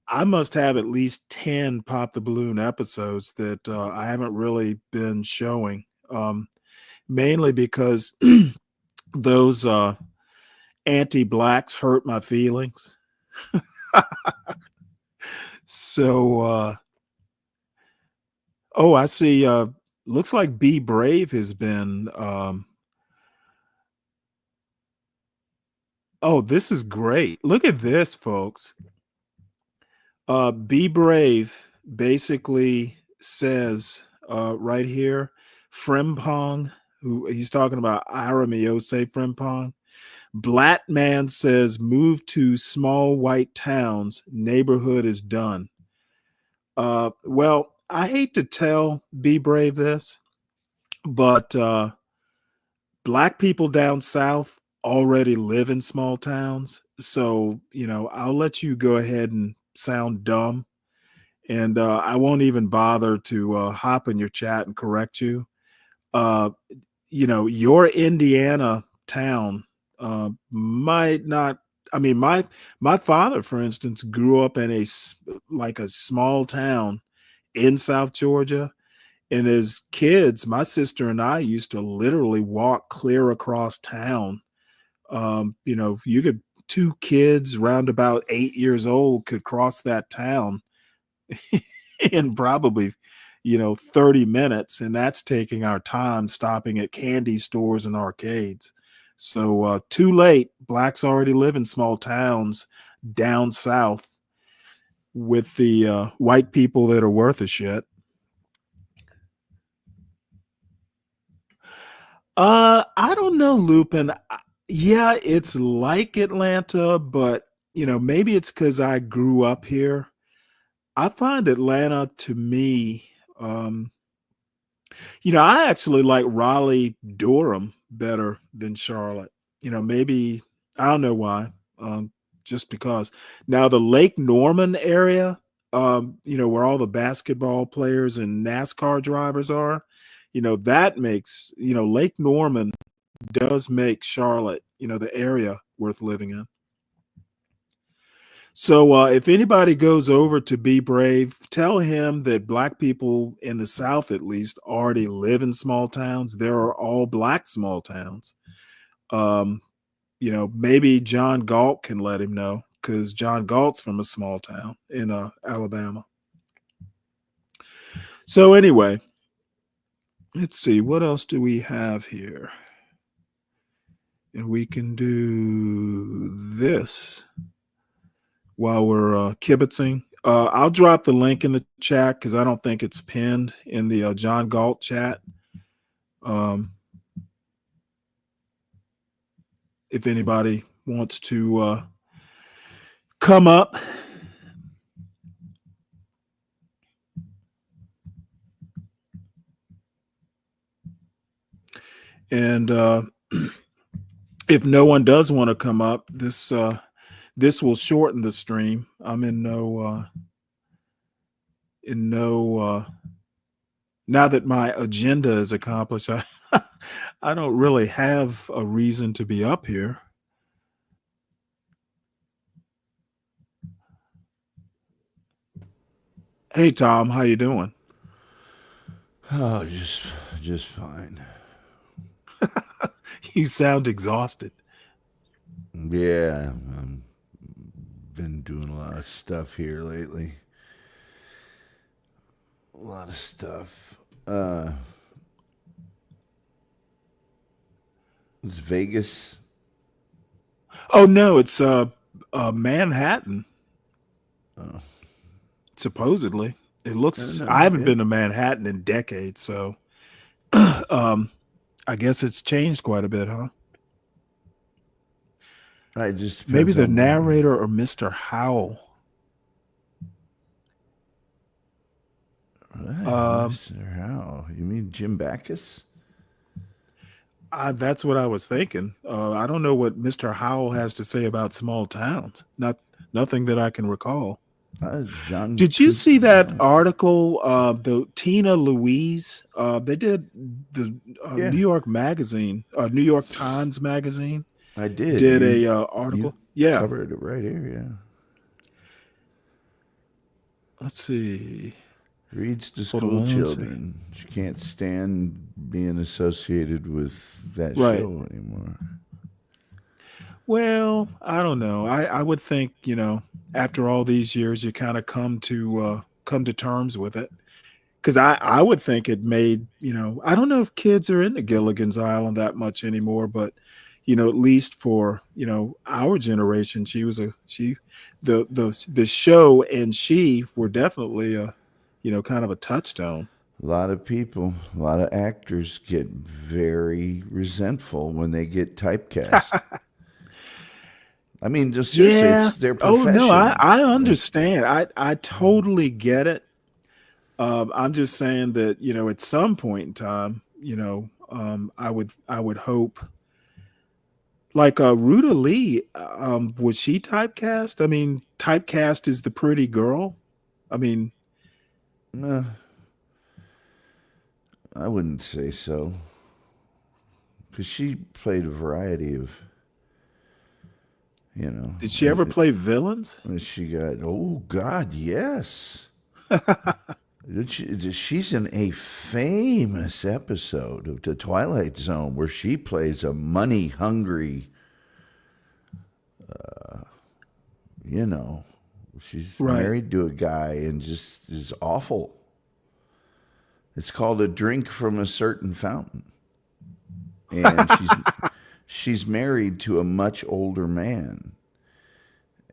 I must have at least 10 Pop the Balloon episodes that I haven't really been showing, mainly because those anti-blacks hurt my feelings. So, oh, I see. Looks like Be Brave has been. Oh, this is great. Look at this, folks. Be Brave basically says right here, Frimpong, who he's talking about Aramiyose Frimpong. Black man says, move to small white towns. Neighborhood is done. Well, I hate to tell Be Brave this, but black people down south already live in small towns. So, I'll let you go ahead and sound dumb. And I won't even bother to hop in your chat and correct you. Your Indiana town might not. I mean, my father, for instance, grew up in a small town in South Georgia. And as kids, my sister and I used to literally walk clear across town. You could, 2 kids around about 8 years old could cross that town in probably, 30 minutes. And that's taking our time stopping at candy stores and arcades. So too late. Blacks already live in small towns down south with the white people that are worth a shit. I don't know, Lupin. Yeah, it's like Atlanta, but maybe it's because I grew up here. I find Atlanta to me, I actually like Raleigh, Durham better than Charlotte. Maybe I don't know why. Just because. Now the Lake Norman area, where all the basketball players and NASCAR drivers are, that makes, Lake Norman does make Charlotte, the area worth living in. So if anybody goes over to Be Brave, tell him that black people in the South, at least, already live in small towns. There are all black small towns. Maybe John Galt can let him know, because John Galt's from a small town in Alabama. So anyway, let's see, what else do we have here? And we can do this while we're kibitzing. I'll drop the link in the chat because I don't think it's pinned in the John Galt chat. If anybody wants to come up. And if no one does want to come up, this will shorten the stream. I'm in no now that my agenda is accomplished, I don't really have a reason to be up here. Hey Tom, how you doing? Oh, just fine. You sound exhausted. Yeah, I've been doing a lot of stuff here lately. A lot of stuff. It's Vegas. Oh no, it's Manhattan. Oh. supposedly. It looks. No, I haven't yeah. been to Manhattan in decades, so I guess it's changed quite a bit, huh? It just Maybe depends the on narrator or Mr. Howell. Mr. Howell. You mean Jim Backus? That's what I was thinking. I don't know what Mr. Howell has to say about small towns. Nothing that I can recall. John. Did you see that article? The Tina Louise. They did the New York Magazine, New York Times Magazine. I did. Did a article. Yeah, covered it right here. Yeah. Let's see. Reads to Hold on school one children. She can't stand being associated with that Right. show anymore. Well, I don't know. I would think, after all these years, you kind of come to terms with it. Because I would think it made, I don't know if kids are into Gilligan's Island that much anymore, but at least for our generation, the show and she were definitely kind of a touchstone. A lot of people, a lot of actors get very resentful when they get typecast. I mean, just seriously, it's their profession. Oh no, I understand. I totally get it. I'm just saying that at some point in time, I would hope. Like Ruta Lee, was she typecast? I mean, typecast is the pretty girl. I mean, no, I wouldn't say so, because she played a variety of. Did she ever play villains? She got, oh God, yes. She's in a famous episode of The Twilight Zone where she plays a money-hungry, she's married to a guy and just is awful. It's called A Drink from a Certain Fountain. And she's married to a much older man.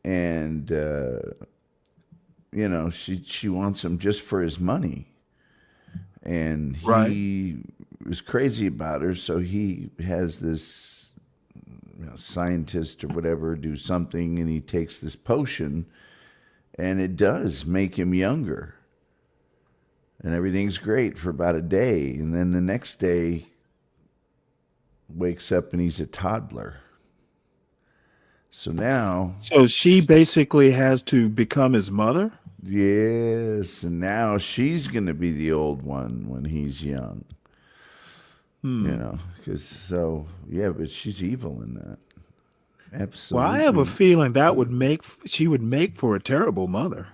And, she wants him just for his money. And he was crazy about her. So he has this scientist or whatever do something, and he takes this potion, and it does make him younger. And everything's great for about a day. And then the next day, wakes up and he's a toddler. So she basically has to become his mother? Yes, and now she's going to be the old one when he's young. But she's evil in that. Absolutely. Well, I have a feeling that she would make for a terrible mother.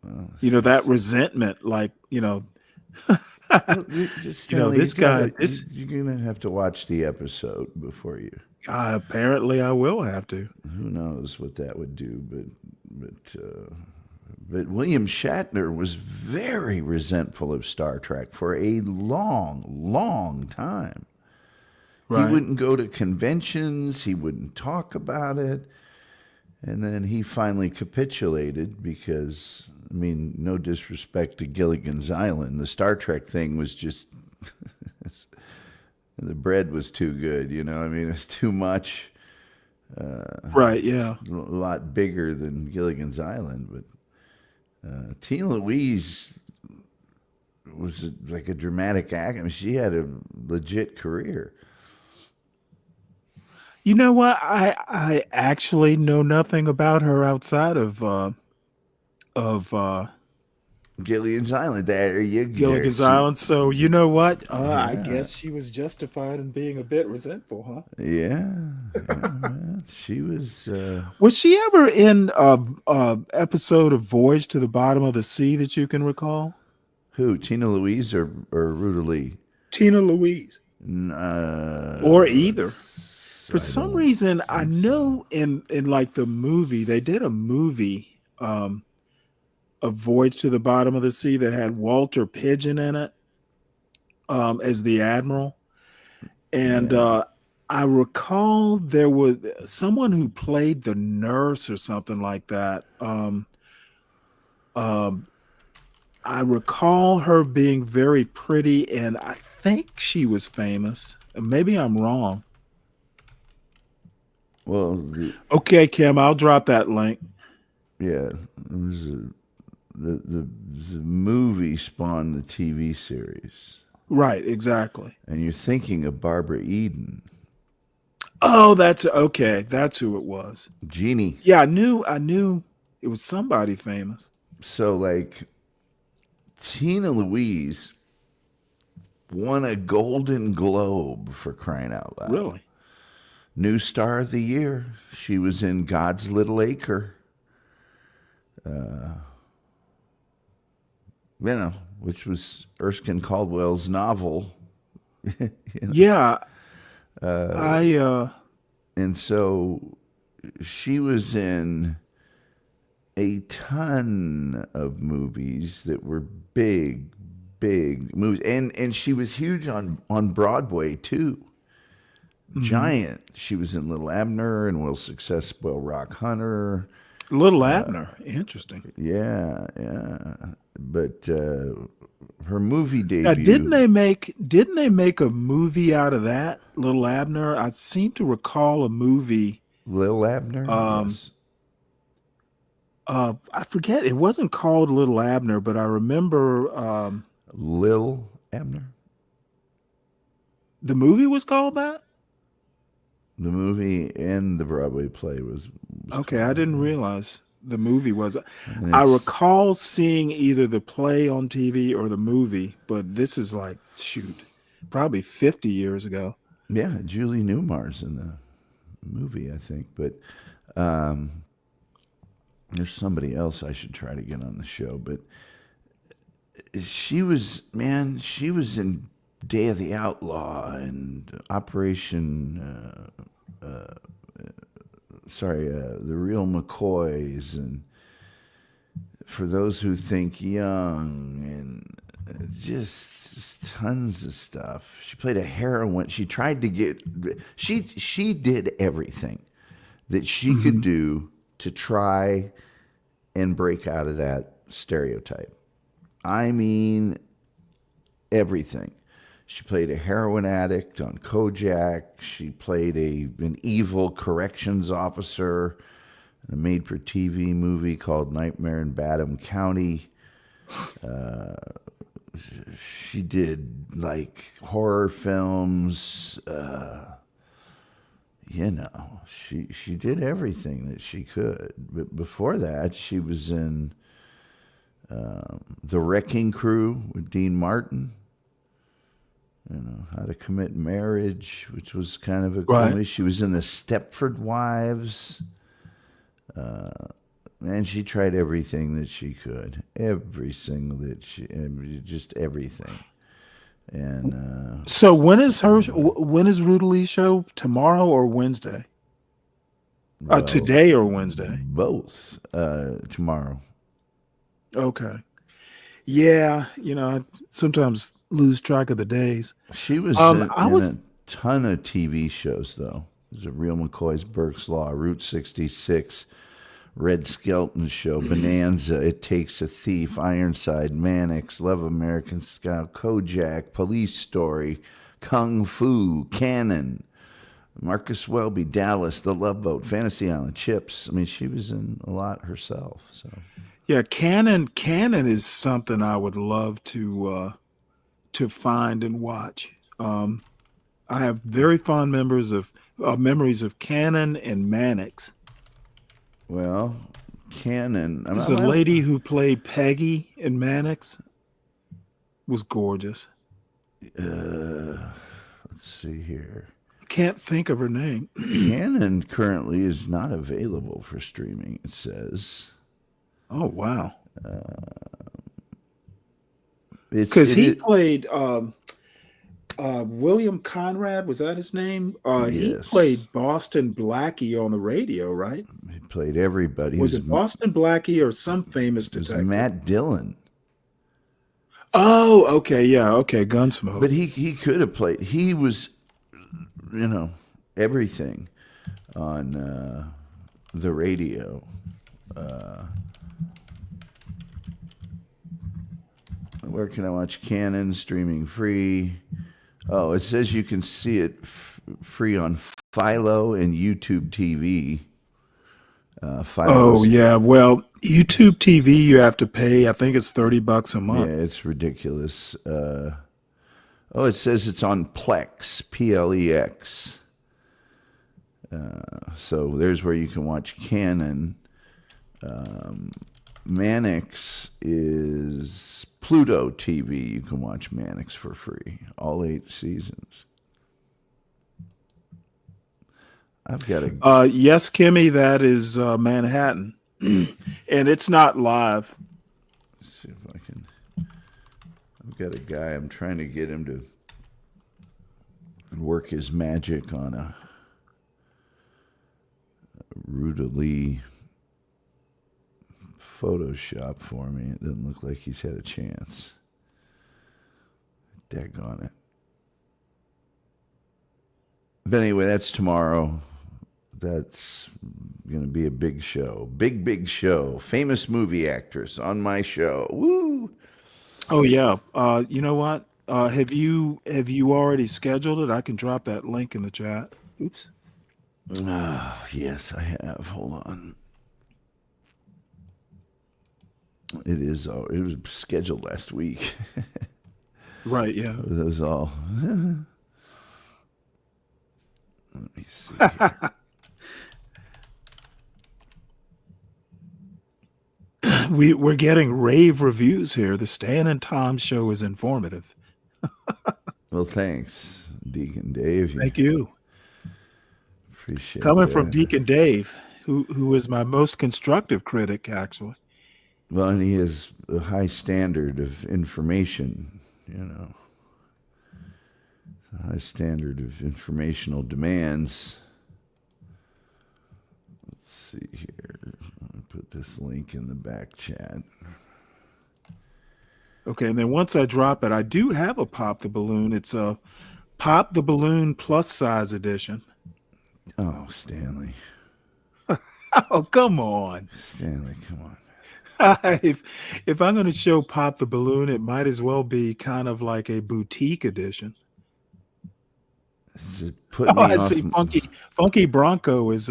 That resentment, like, Stanley, this guy. You're gonna have to watch the episode before you. Apparently, I will have to. Who knows what that would do? But William Shatner was very resentful of Star Trek for a long, long time. Right. He wouldn't go to conventions. He wouldn't talk about it. And then he finally capitulated because, I mean, no disrespect to Gilligan's Island. The Star Trek thing was just, the bread was too good, I mean, it's too much. Right, yeah. A lot bigger than Gilligan's Island. But Tina Louise was like a dramatic actor. I mean, she had a legit career. You know what? I actually know nothing about her outside of Gilligan's Island. There you go. Gilligan's Island. So you know what? I guess she was justified in being a bit resentful, huh? Yeah, she was. Was she ever in a episode of Voyage to the Bottom of the Sea that you can recall? Who? Tina Louise or Ruta Lee? Tina Louise. Or either. For some reason, I know in like the movie, they did a movie, A Voyage to the Bottom of the Sea, that had Walter Pidgeon in it as the admiral. And I recall there was someone who played the nurse or something like that, I recall her being very pretty, and I think she was famous. Maybe I'm wrong. Well, okay, Kim, I'll drop that link. Yeah, it was the movie spawned the TV series. Right, exactly. And you're thinking of Barbara Eden. Oh, that's okay. That's who it was. Jeannie. Yeah, I knew it was somebody famous. So like Tina Louise won a Golden Globe for crying out loud. Really? New Star of the Year. She was in God's Little Acre. Which was Erskine Caldwell's novel. Yeah. And so she was in a ton of movies that were big movies. And she was huge on Broadway too. Giant. She was in Little Abner and Will Success Spoil Rock Hunter. Little Abner. Interesting. Yeah. But her movie debut. Now, didn't they make a movie out of that, Little Abner? I seem to recall a movie. Little Abner? Yes. I forget. It wasn't called Little Abner, but I remember Lil Abner. The movie was called that? The movie and the Broadway play was okay, I didn't realize the movie was. I recall seeing either the play on TV or the movie, but this is like, probably 50 years ago. Yeah, Julie Newmar's in the movie, I think. But there's somebody else I should try to get on the show. But she was in Day of the Outlaw and Operation, The Real McCoys, and For Those Who Think Young, and just tons of stuff. She played a heroine. She tried to get, she did everything that she could do to try and break out of that stereotype. I mean, everything. She played a heroin addict on Kojak. She played an evil corrections officer in a made-for-TV movie called Nightmare in Badham County. She did like horror films. She did everything that she could. But before that, she was in The Wrecking Crew with Dean Martin. How to Commit Marriage, which was kind of a comedy. She was in the Stepford Wives. And she tried everything that she could. Just everything. And so when is Rudely's show? Tomorrow or Wednesday? Well, today or Wednesday? Both. Tomorrow. Okay. Yeah, I sometimes lose track of the days. She was in a ton of TV shows, though. There's a Real McCoy's Burke's Law, Route 66, Red Skelton Show, Bonanza, It Takes a Thief, Ironside, Mannix, Love American Style, Kojak, Police Story, Kung Fu, Cannon, Marcus Welby, Dallas, The Love Boat, Fantasy Island, Chips. I mean, she was in a lot herself. So. Yeah, Cannon is something I would love to find and watch. I have very fond memories of Cannon and Mannix. Well, Cannon. There's a lady who played Peggy in Mannix. Was gorgeous. Let's see here. I can't think of her name. Cannon currently is not available for streaming, it says. Oh, wow. Because he played William Conrad, was that his name? Yes. He played Boston Blackie on the radio, right? He played everybody. Was it Boston Blackie or some famous detective? It was Matt Dillon. Oh, okay, yeah, okay, Gunsmoke. But he could have played. He was, everything on the radio. Where can I watch Canon streaming free? Oh, it says you can see it free on Philo and YouTube TV. Oh yeah, well, YouTube TV you have to pay. I think it's $30 a month. Yeah, it's ridiculous. Oh, it says it's on Plex, Plex. So there's where you can watch Canon. Mannix is Pluto TV. You can watch Mannix for free, all 8 seasons. I've got a yes, Kimmy, that is Manhattan, and it's not live. Let's see if I can. I've got a guy. I'm trying to get him to work his magic on a Rudely Photoshop for me. It doesn't look like he's had a chance. Daggone it. But anyway, that's tomorrow. That's going to be a big show. Big show. Famous movie actress on my show. Woo! Oh yeah. You know what? Have you already scheduled it? I can drop that link in the chat. Oops. Oh, yes, I have. Hold on. It is. It was scheduled last week. Right. Yeah. That was all. Let me see. We're getting rave reviews here. The Stan and Tom show is informative. Well, thanks, Deacon Dave. Thank you. Appreciate Coming that. from Deacon Dave, who is my most constructive critic, actually. Well, and he has a high standard of information, you know. A high standard of informational demands. Let's see here. I'll put this link in the back chat. Okay, and then once I drop it, I do have a Pop the Balloon. It's a Pop the Balloon plus size edition. Oh, Stanley. Oh, come on. Stanley, come on. If I'm going to show Pop the Balloon, it might as well be kind of like a boutique edition. Put me I off. see Funky Bronco is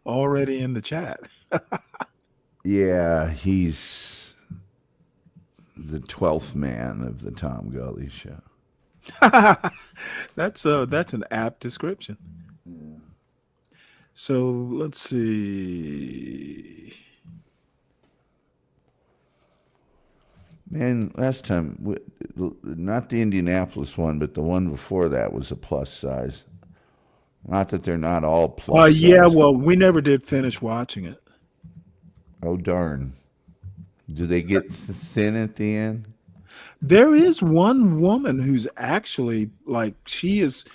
already in the chat. Yeah, he's the 12th man of the Tom Gully show. That's an apt description. Yeah. So let's see. Man, last time, not the Indianapolis one, but the one before that was a plus size. Not that they're not all plus size. Yeah, well, we never did finish watching it. Oh, darn. Do they get thin at the end? There is one woman who's actually like she is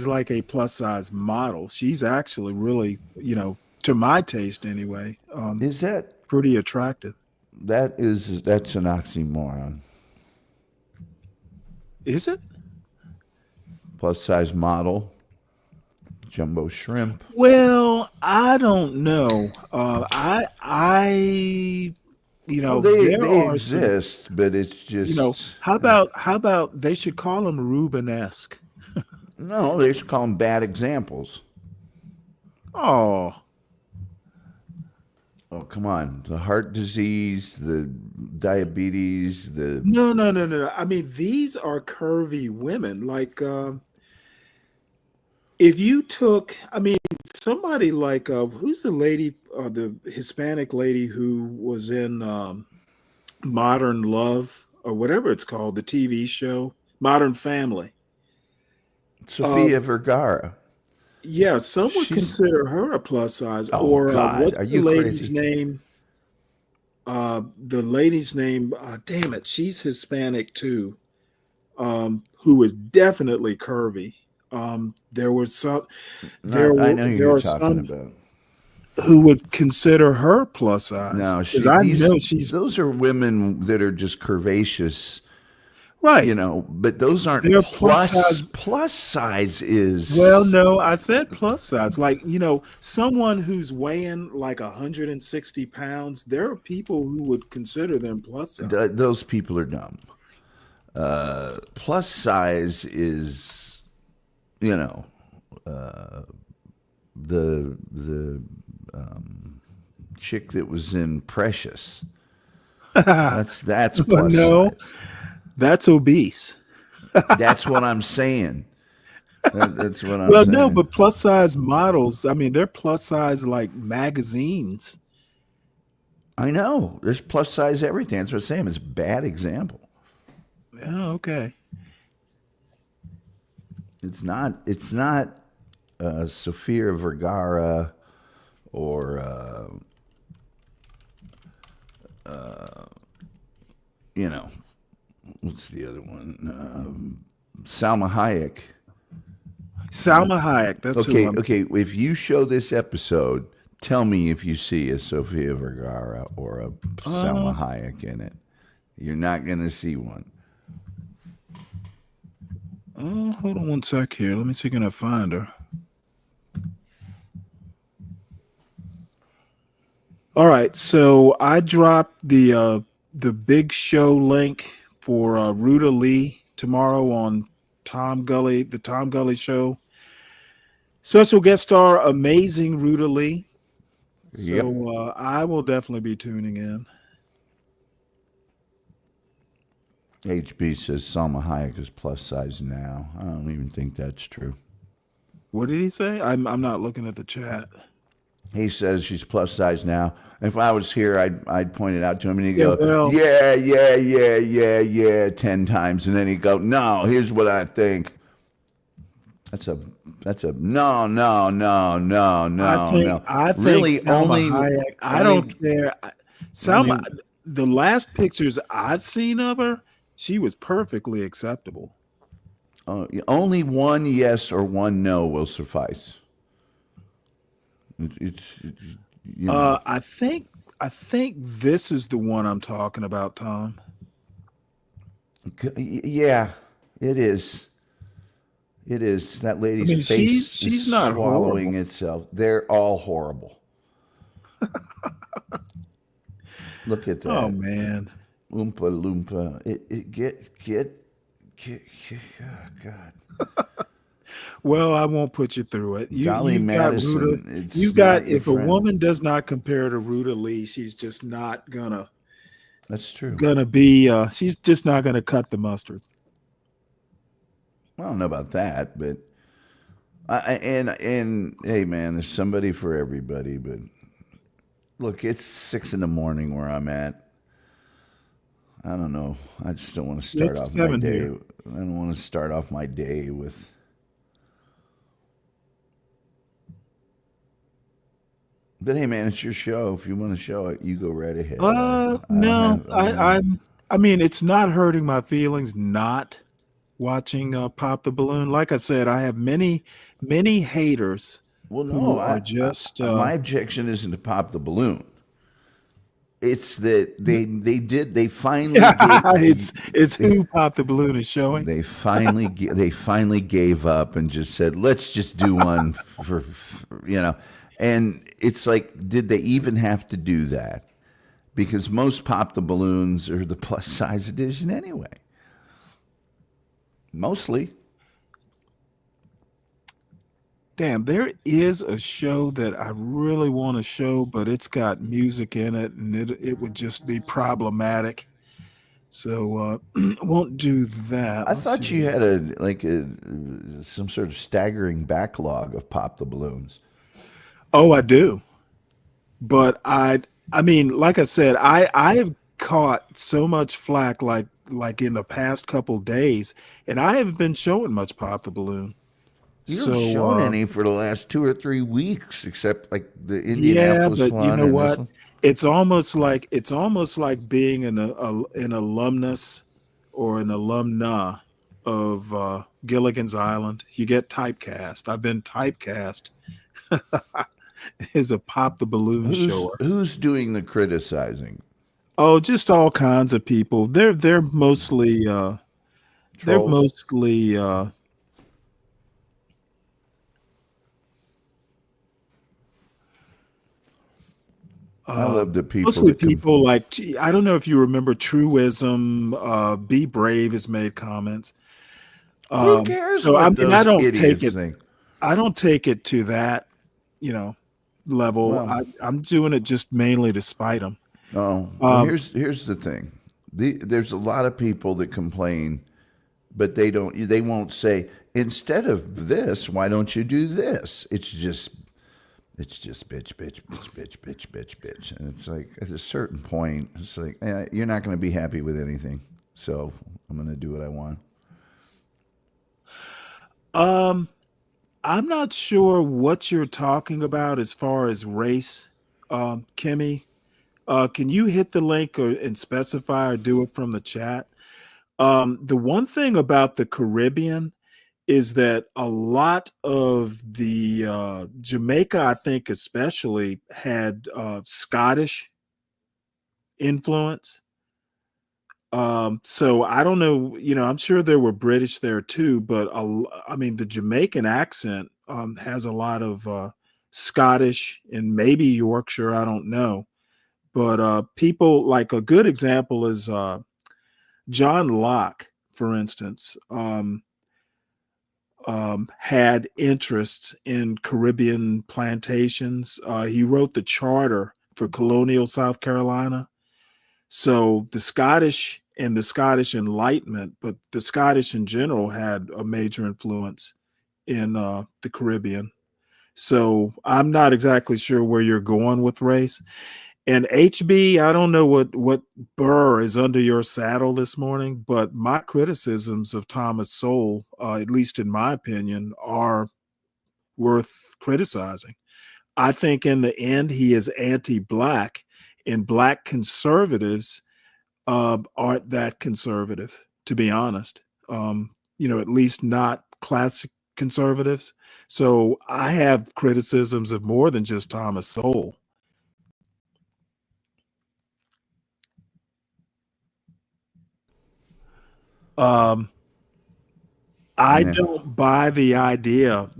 like a plus size model. She's actually really, to my taste anyway. Is that pretty attractive? That's an oxymoron. Is it? Plus size model, jumbo shrimp. Well, I don't know. They exist, but it's just how about they should call them Rubenesque? No, they should call them bad examples. Oh, come on. The heart disease, the diabetes, the... No. I mean, these are curvy women. Like, if you took, somebody like, who's the lady, the Hispanic lady who was in Modern Love, or whatever it's called, the TV show, Modern Family? Sofia Vergara. Yeah, some would consider her a plus size. Oh, or God. what's Are the you lady's crazy? name? The lady's name, damn it, she's Hispanic too, who is definitely curvy. There was some, I know who you're talking about. Who would consider her plus size. No, those are women that are just curvaceous. Right. But those aren't They're plus size is... Well, no, I said plus size. Like, someone who's weighing like 160 pounds, there are people who would consider them plus size. Those people are dumb. Plus size is, the chick that was in Precious. That's plus No, size. that's obese. That's what I'm saying. That's what I'm Well, saying. no, but plus size models, I mean, they're plus size like magazines. I know. There's plus size everything. That's what I'm saying. It's a bad example. Oh, okay. It's not Sofia Vergara or what's the other one? Salma Hayek. Salma Hayek. That's okay. who I'm. Okay. If you show this episode, tell me if you see a Sofia Vergara or a Salma Hayek in it. You're not going to see one. Hold on one sec here. Let me see, can I find her? All right, so I dropped the big show link for Ruta Lee tomorrow on the Tom Gully Show. Special guest star, amazing Ruta Lee. So I will definitely be tuning in. HB says Salma Hayek is plus size now. I don't even think that's true. What did he say? I'm not looking at the chat. He says she's plus size now. If I was here, I'd point it out to him, and he'd Yeah, go, well- yeah, 10 times, and then he'd go, no, here's what I think. That's a no. I think really Salma only Hayek, I don't care. Salma, the last pictures I've seen of her, she was perfectly acceptable. Only one yes or one no will suffice. I think this is the one I'm talking about, Tom. Yeah, it is. It is. That lady's face she's is not swallowing horrible. itself. They're all horrible. Look at that. Oh man. Oompa loompa. Oh, God. Well, I won't put you through it. Golly, You've got Madison, Ruta. it's You've got, not your if a friend. woman does not compare to Ruta Lee, she's just not gonna. That's true. Gonna be. She's just not gonna cut the mustard. I don't know about that, but and hey, man, there's somebody for everybody. But look, it's 6 a.m. where I'm at. I don't know. I just don't want to start It's off my 7 day. here. I don't want to start off my day with. But hey, man, it's your show. If you want to show it, you go right ahead. No, I mean, it's not hurting my feelings not watching Pop the Balloon. Like I said, I have many haters. Well, who no, are just my objection isn't to Pop the Balloon. It's that they finally it's who Pop the Balloon is showing. They finally gave up and just said, let's just do one for and it's like, did they even have to do that? Because most Pop the Balloons are the plus size edition anyway. Mostly. Damn, there is a show that I really want to show, but it's got music in it, and it would just be problematic. So won't do that. I thought you had some sort of staggering backlog of Pop the Balloons. Oh, I do. But I mean, like I said, I have caught so much flack like in the past couple days, and I haven't been showing much Pop the Balloon. You haven't shown any for the last 2 or 3 weeks, except like the Indianapolis yeah, but one. you know and what? This one. It's almost like being an alumnus or an alumna of Gilligan's Island. You get typecast. I've been typecast as a Pop the Balloon shower. Who's doing the criticizing? Oh, just all kinds of people. They're mostly I love the people Mostly that people like, I don't know if you remember Truism, Be Brave has made comments. Who cares So I what mean, I those don't take idiots it, think? I don't take it to that, level. Well, I'm doing it just mainly to spite them. oh, well, here's the thing. There's a lot of people that complain, but they won't say, instead of this, why don't you do this? It's just bitch, bitch, bitch, bitch, bitch, bitch, bitch. And it's like, at a certain point, it's like, you're not going to be happy with anything. So I'm going to do what I want. I'm not sure what you're talking about as far as race, Kimmy. Can you hit the link and specify or do it from the chat? The one thing about the Caribbean is that a lot of the Jamaica, I think especially, had Scottish influence. So I don't know, I'm sure there were British there too, but I mean, the Jamaican accent has a lot of Scottish and maybe Yorkshire, I don't know. But people, like a good example is John Locke, for instance, had interests in Caribbean plantations. He wrote the charter for colonial South Carolina. So the Scottish and the Scottish Enlightenment, but the Scottish in general had a major influence in the Caribbean. So I'm not exactly sure where you're going with race. And HB, I don't know what burr is under your saddle this morning, but my criticisms of Thomas Sowell, at least in my opinion, are worth criticizing. I think in the end he is anti-black, and black conservatives aren't that conservative, to be honest. At least not classic conservatives. So I have criticisms of more than just Thomas Sowell. I don't buy the idea.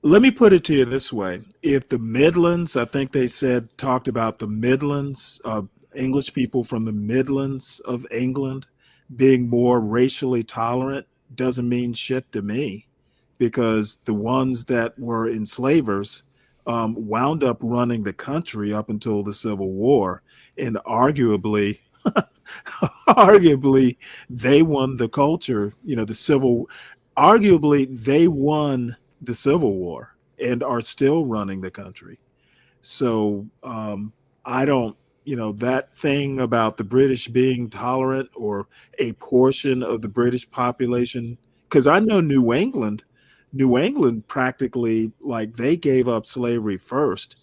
Let me put it to you this way. If the Midlands, I think they talked about the Midlands, English people from the Midlands of England being more racially tolerant, doesn't mean shit to me, because the ones that were enslavers wound up running the country up until the Civil War, and arguably they won the culture, arguably they won the Civil War and are still running the country. So I don't, that thing about the British being tolerant or a portion of the British population, because I know New England practically, like, they gave up slavery first.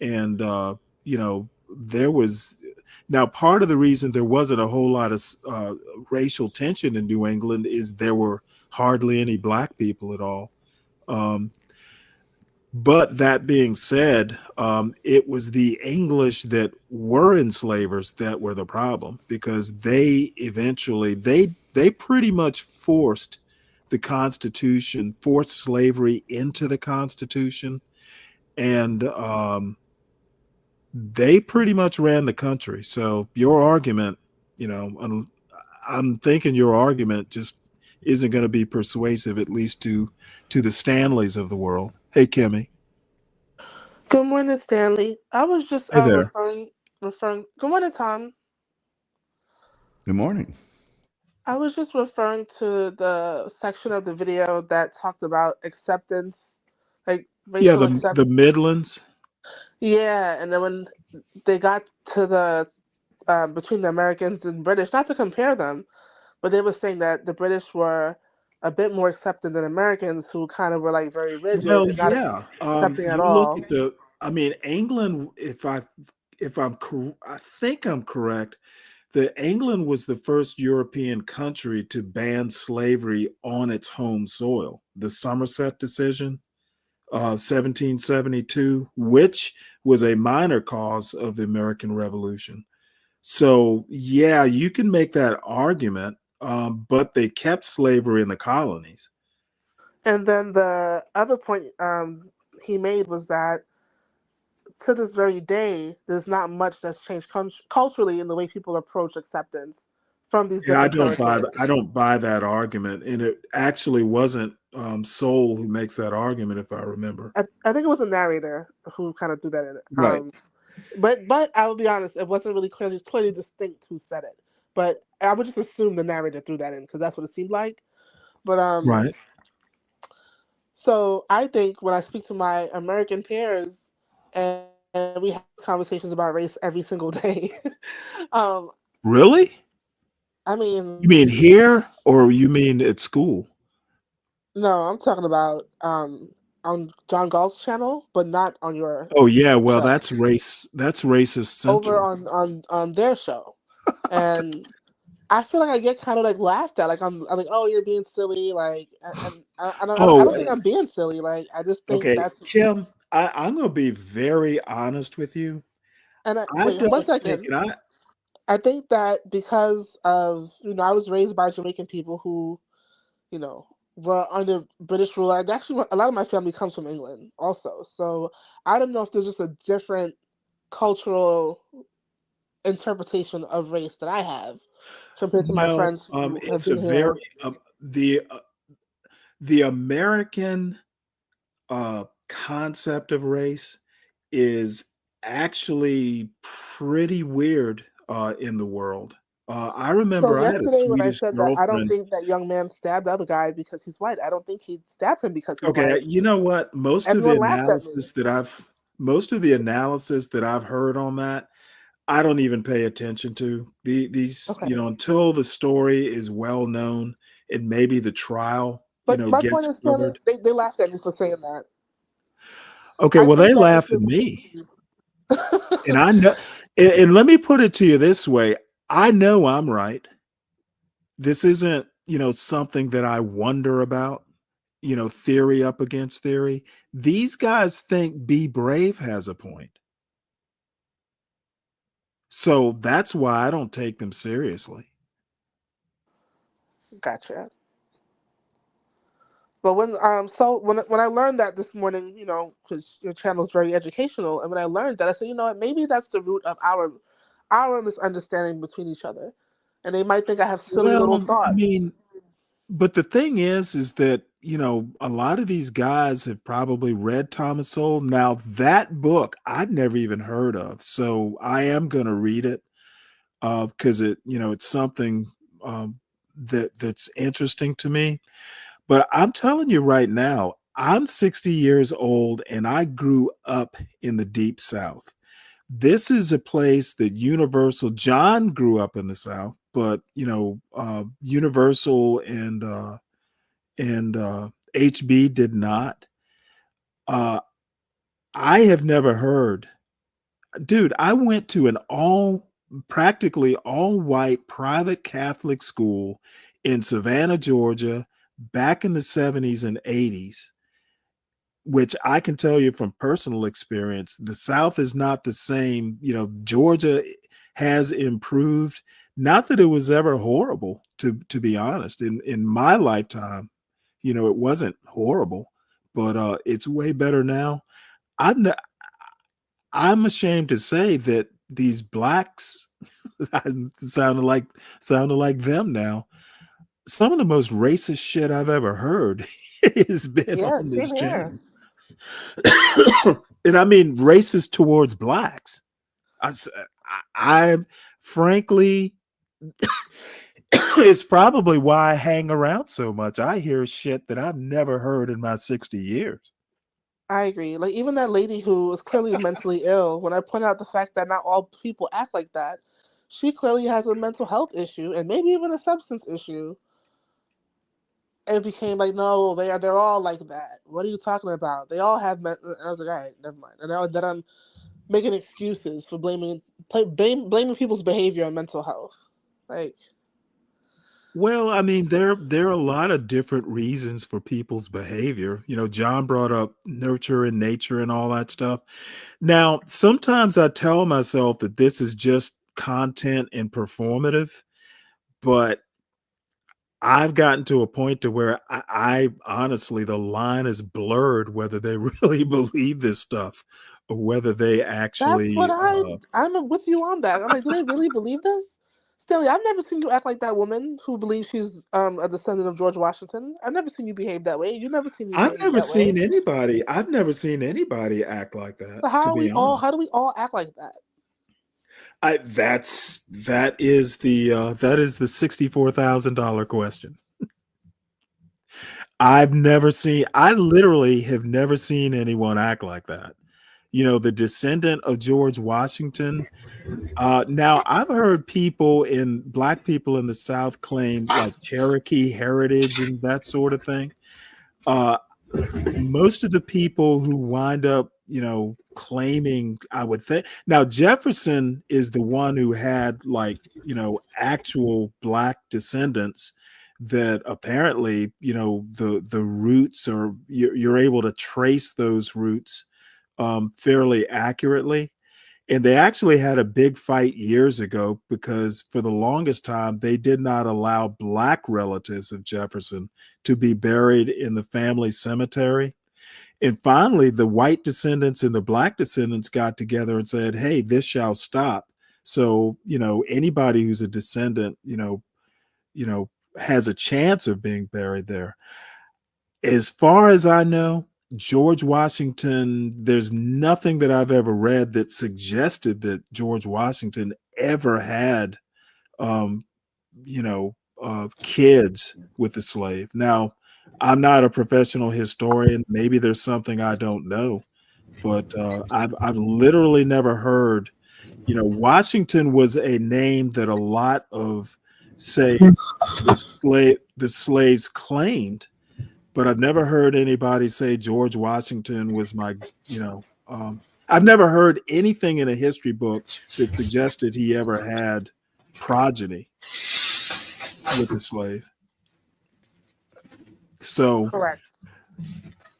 And, there was, now part of the reason there wasn't a whole lot of racial tension in New England is there were hardly any black people at all. But that being said, it was the English that were enslavers that were the problem, because they eventually they pretty much forced slavery into the Constitution, and they pretty much ran the country. So your argument, I'm thinking your argument just isn't going to be persuasive, at least to the Stanleys of the world. Hey, Kimmy. Good morning, Stanley. I was just Hey there. referring. Good morning, Tom. Good morning. I was just referring to the section of the video that talked about acceptance, like racial acceptance. The Midlands. Yeah, and then when they got to the between the Americans and British, not to compare them, but they were saying that the British were a bit more accepting than Americans, who kind of were like very rigid Well, and not yeah. accepting at You look all. at England. I think I'm correct, that England was the first European country to ban slavery on its home soil. The Somerset decision, 1772, which was a minor cause of the American Revolution. So, yeah, you can make that argument, but they kept slavery in the colonies. And then the other point he made was that to this very day, there's not much that's changed culturally in the way people approach acceptance from these Yeah, different territories. I don't buy that argument, and it actually wasn't Soul who makes that argument, if I remember. I think it was a narrator who kind of threw that in. Right. But I will be honest, it wasn't really clearly distinct who said it. But I would just assume the narrator threw that in because that's what it seemed like. But Right. So I think when I speak to my American peers and we have conversations about race every single day, Really? I mean, You mean here, or you mean at school? no, I'm talking about on John Gall's channel, but not on your Oh yeah, well show. that's racist Over central. on their show, and I feel like I get kind of like laughed at. Like I'm like, oh, you're being silly. Like, and I Oh, don't think I'm being silly. Like, I just think okay, that's. Kim, I'm gonna be very honest with you. And I wait, 1 don't think, second. I think that because of I was raised by Jamaican people who, were under British rule. And actually, a lot of my family comes from England also. So I don't know if there's just a different cultural interpretation of race that I have compared to my well, friends who have it's a been very here. the American concept of race is actually pretty weird in the world. I So remember I had a yesterday when I Swedish said that I don't girlfriend. think that young man stabbed the other guy because he's white. I don't think he stabbed him because he's Okay, white. you know what? Everyone laughed at me. Most of the analysis that I've heard on that, I don't even pay attention to. These, Okay. Until the story is well known and maybe the trial, But my point gets is, Stanley, covered. they laughed at me for saying that. Okay, I well, they think that laugh at me. And I know, and let me put it to you this way. I know I'm right. This isn't, something that I wonder about, theory up against theory. These guys think Be Brave has a point. So that's why I don't take them seriously. Gotcha. But when I learned that this morning, because your channel is very educational, and when I learned that, I said, you know what, maybe that's the root of our misunderstanding between each other, and they might think I have silly little Well, I thoughts. mean, but the thing is that, a lot of these guys have probably read Thomas Sowell. Now, that book I'd never even heard of. So I am going to read it because it's something that's interesting to me. But I'm telling you right now, I'm 60 years old and I grew up in the Deep South. This is a place that John grew up in the South, but Universal and HB did not. I have never heard, dude. I went to practically all white private Catholic school in Savannah, Georgia, back in the 70s and 80s. Which I can tell you from personal experience, the South is not the same. Georgia has improved. Not that it was ever horrible, to be honest. In my lifetime, it wasn't horrible, but it's way better now. I'm ashamed to say that these blacks sounded like them now. Some of the most racist shit I've ever heard has been Yeah, on this same here. channel. And I mean racist towards blacks. I frankly, it's probably why I hang around so much. I hear shit that I've never heard in my 60 years. I agree. Like even that lady who was clearly mentally ill, when I point out the fact that not all people act like that, she clearly has a mental health issue and maybe even a substance issue. It became like, no, they're all like that. What are you talking about? They all have. I was like, all right, never mind. And now that I'm making excuses for blaming people's behavior on mental health, like. Well, I mean, there are a lot of different reasons for people's behavior. John brought up nurture and nature and all that stuff. Now, sometimes I tell myself that this is just content and performative, but I've gotten to a point to where I honestly, the line is blurred whether they really believe this stuff or whether they That's actually. what I'm with you on that. I'm like, do they really believe this? Stanley, I've never seen you act like that woman who believes she's a descendant of George Washington. I've never seen you behave that way. You've never seen me I've behave never that way. seen anybody. I've never seen anybody act like that. So how To are we be all? honest, How do we all act like that? that is the $64,000 question. I literally have never seen anyone act like that. You know, the descendant of George Washington. Now I've heard black people in the South claim like Cherokee heritage and that sort of thing. Most of the people who wind up, claiming, I would think now Jefferson is the one who had like, actual black descendants that apparently, the roots are you're able to trace those roots fairly accurately. And they actually had a big fight years ago because for the longest time, they did not allow black relatives of Jefferson to be buried in the family cemetery. And finally, the white descendants and the black descendants got together and said, hey, this shall stop. So, anybody who's a descendant, has a chance of being buried there. As far as I know, George Washington, there's nothing that I've ever read that suggested that George Washington ever had, um, kids with a slave. Now, I'm not a professional historian. Maybe there's something I don't know, but I've literally never heard. Washington was a name that a lot of, say, the slaves claimed, but I've never heard anybody say George Washington was my, I've never heard anything in a history book that suggested he ever had progeny with a slave. So, Correct.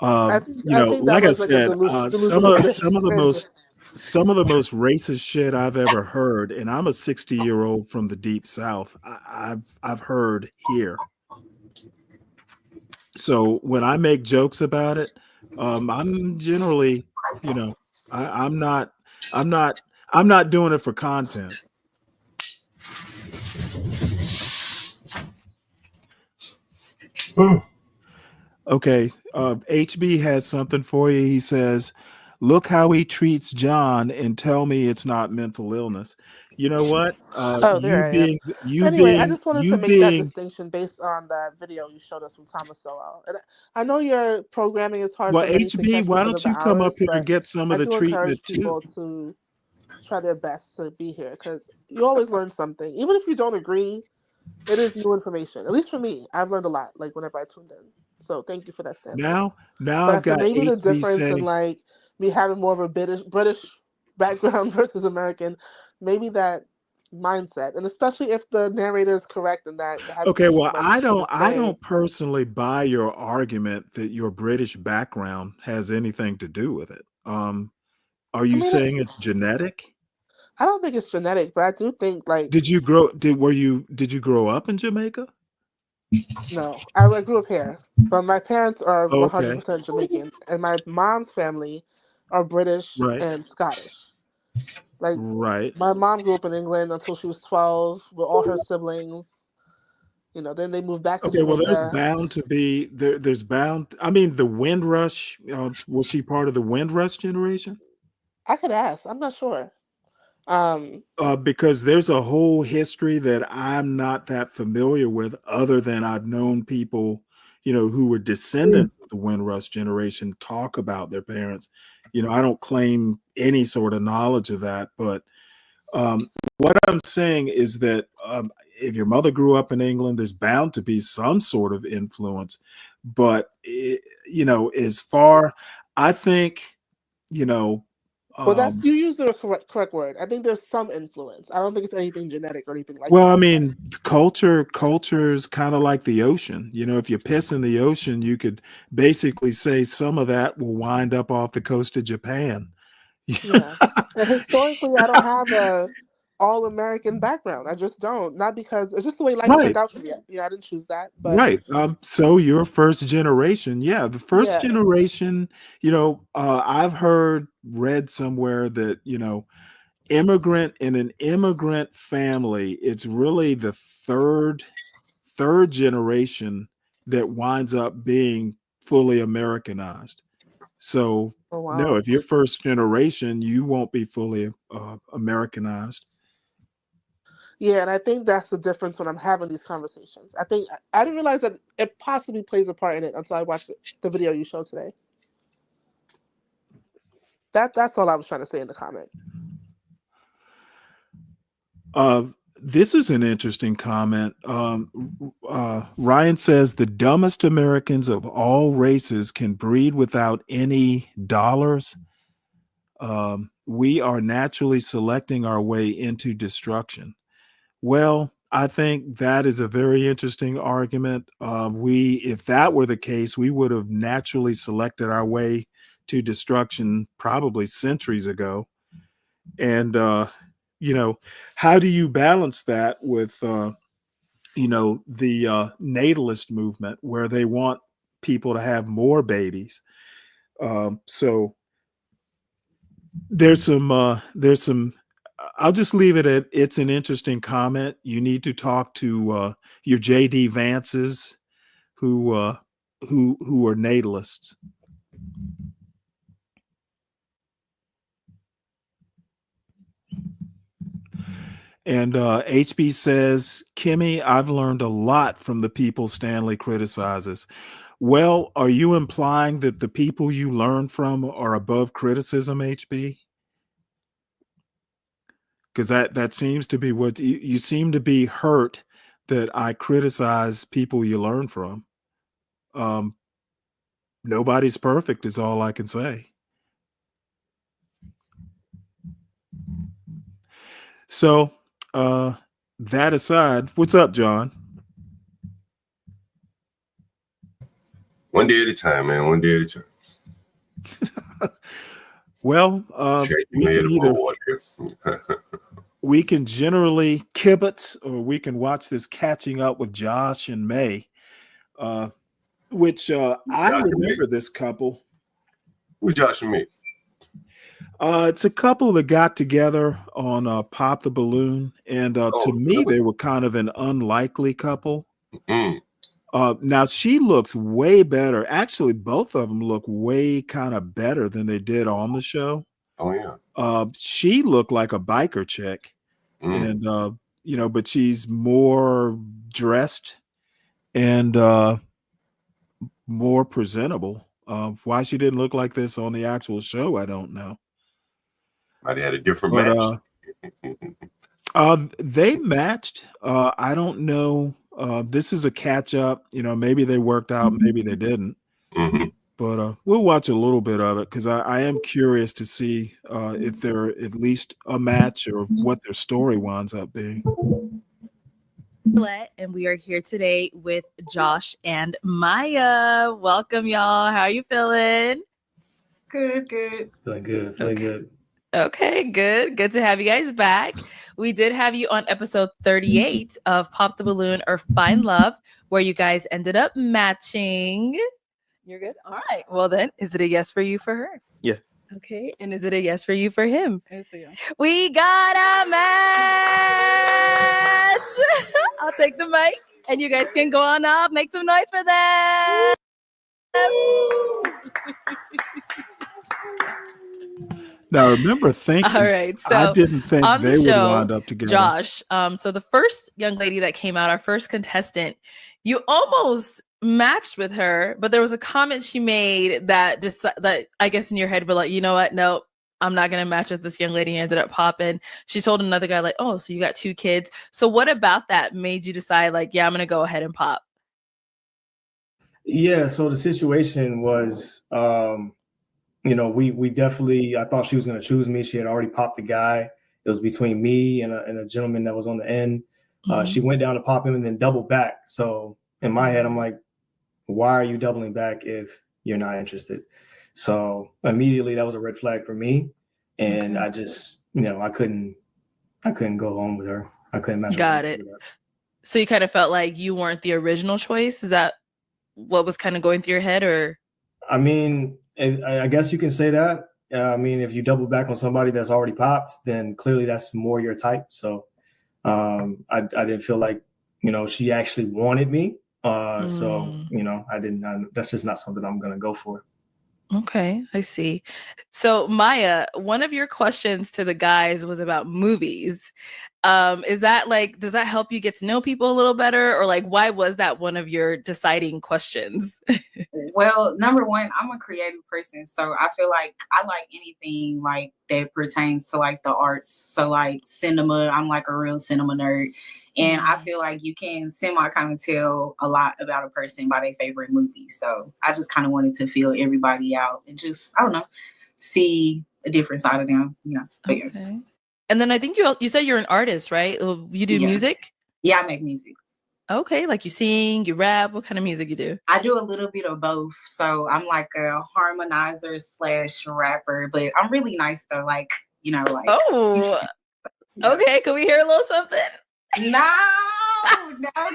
I think that like I was like a said, delusional. some of the most racist shit I've ever heard, and I'm a 60-year-old from the deep South. I've heard here. So when I make jokes about it, I'm generally, I'm not doing it for content. Okay, HB has something for you. He says, "Look how he treats John, and tell me it's not mental illness." You know what? Oh, there I am. Anyway, I just wanted to make that distinction based on that video you showed us from Thomas Sowell. And I know your programming is hard Well, for many to HB, catch why because of don't the you come up hours, here and but get some of I the do encourage treatment people too? to try their best to be here because you always learn something. Even if you don't agree, it is new information. At least for me, I've learned a lot, like whenever I tuned in. So thank you for that, Stanley. Now But I I've said got maybe the HB difference in saying, like me having more of a British background versus American, maybe that mindset, and especially if the narrator is correct and that it has okay, too well, much to I say. don't personally buy your argument that your British background has anything to do with it. Are you saying it's genetic? I don't think it's genetic, but I do think like Did you grow up in Jamaica? no, I grew up here, but my parents are Okay. 100% Jamaican, and my mom's family are British Right. and Scottish. Like Right. my mom grew up in England until she was 12 with all her siblings. Then they moved back to Okay, well, there's Jamaica. bound to be there's bound. I mean, the Windrush. Was she part of the Windrush generation? I could ask. I'm not sure. Because there's a whole history that I'm not that familiar with, other than I've known people, who were descendants of the Windrush generation talk about their parents. I don't claim any sort of knowledge of that, but what I'm saying is that if your mother grew up in England, there's bound to be some sort of influence. But as far, I think, Well, you used the correct word. I think there's some influence. I don't think it's anything genetic or anything like well, that. I mean, culture is kind of like the ocean. If you piss in the ocean, you could basically say some of that will wind up off the coast of Japan. Yeah. And historically, I don't have a all American background. I just don't. Not because it's just the way life Right. turned out for me. Yeah, I didn't choose that, but Right. So you're first generation. Yeah. The first yeah. generation, I've read somewhere that, immigrant in an immigrant family, it's really the third generation that winds up being fully Americanized. So Oh no, wow. if you're first generation, you won't be fully Americanized. Yeah, and I think that's the difference when I'm having these conversations. I think I didn't realize that it possibly plays a part in it until I watched the video you showed today. That's all I was trying to say in the comment. This is an interesting comment. Ryan says the dumbest Americans of all races can breed without any dollars. We are naturally selecting our way into destruction. Well, I think that is a very interesting argument. If that were the case, we would have naturally selected our way to destruction probably centuries ago. And how do you balance that with the natalist movement where they want people to have more babies? So there's some I'll just leave it at it's an interesting comment. You need to talk to your JD Vances who are natalists. And HB says, Kimmy, I've learned a lot from the people Stanley criticizes. Well, are you implying that the people you learn from are above criticism, HB? Because that seems to be what you seem to be hurt that I criticize people you learn from. Nobody's perfect is all I can say. So that aside, what's up, John? One day at a time, man. One day at a time. Well, we can generally kibitz, or we can watch this catching up with Josh and May, which I remember this couple. Who's Josh and May? It's a couple that got together on Pop the Balloon, and to me, they were kind of an unlikely couple. Now she looks way better. Actually, both of them look way kind of better than they did on the show. Oh yeah. She looked like a biker chick, and but she's more dressed and more presentable. Why she didn't look like this on the actual show, I don't know. Might have had a different match. They matched. I don't know. This is a catch up. Maybe they worked out, maybe they didn't. But we'll watch a little bit of it because I am curious to see if they're at least a match or what their story winds up being. And we are here today with Josh and Maya. Welcome, y'all. How are you feeling? Good. Feeling good. Okay, good. Good to have you guys back. We did have you on episode 38 of Pop the Balloon or Find Love, where you guys ended up matching. You're good? All right. Well, then, is it a yes for you for her? Yeah. Okay. And is it a yes for you for him? It's a yes. We got a match. I'll take the mic and you guys can go on up. Make some noise for them. Now, remember thinking, all right, so I didn't think on they the show, would wind up together. Josh, so the first young lady that came out, our first contestant, you almost matched with her, but there was a comment she made that I guess in your head, but like, you know what? No, I'm not going to match with this young lady. And ended up popping. She told another guy like, oh, so you got 2 kids. So what about that made you decide like, yeah, I'm going to go ahead and pop? Yeah. So the situation was, we definitely, I thought she was going to choose me. She had already popped the guy. It was between me and a gentleman that was on the end. She went down to pop him and then doubled back. So in my head, I'm like, why are you doubling back if you're not interested? So immediately that was a red flag for me. And I just, I couldn't I couldn't go home with her. I couldn't imagine. Got it. So you kind of felt like you weren't the original choice. Is that what was kind of going through your head, or? I mean, I guess you can say that. I mean, if you double back on somebody that's already popped, then clearly that's more your type. So I didn't feel like, she actually wanted me. So, I didn't, that's just not something I'm going to go for. Okay, I see. So Maya, one of your questions to the guys was about movies. Is that like, does that help you get to know people a little better, or like, why was that one of your deciding questions? Well, number one, I'm a creative person, so I feel like I like anything like that pertains to like the arts. So like cinema, I'm like a real cinema nerd. And I feel like you can semi kind of tell a lot about a person by their favorite movie. So I just kind of wanted to feel everybody out and just, I don't know, see a different side of them, But okay. Yeah. And then I think you said you're an artist, right? You do music? Yeah, I make music. Okay, like you sing, you rap. What kind of music you do? I do a little bit of both. So I'm like a harmonizer / rapper, but I'm really nice though. Like, like. Oh, okay. Can we hear a little something? No. But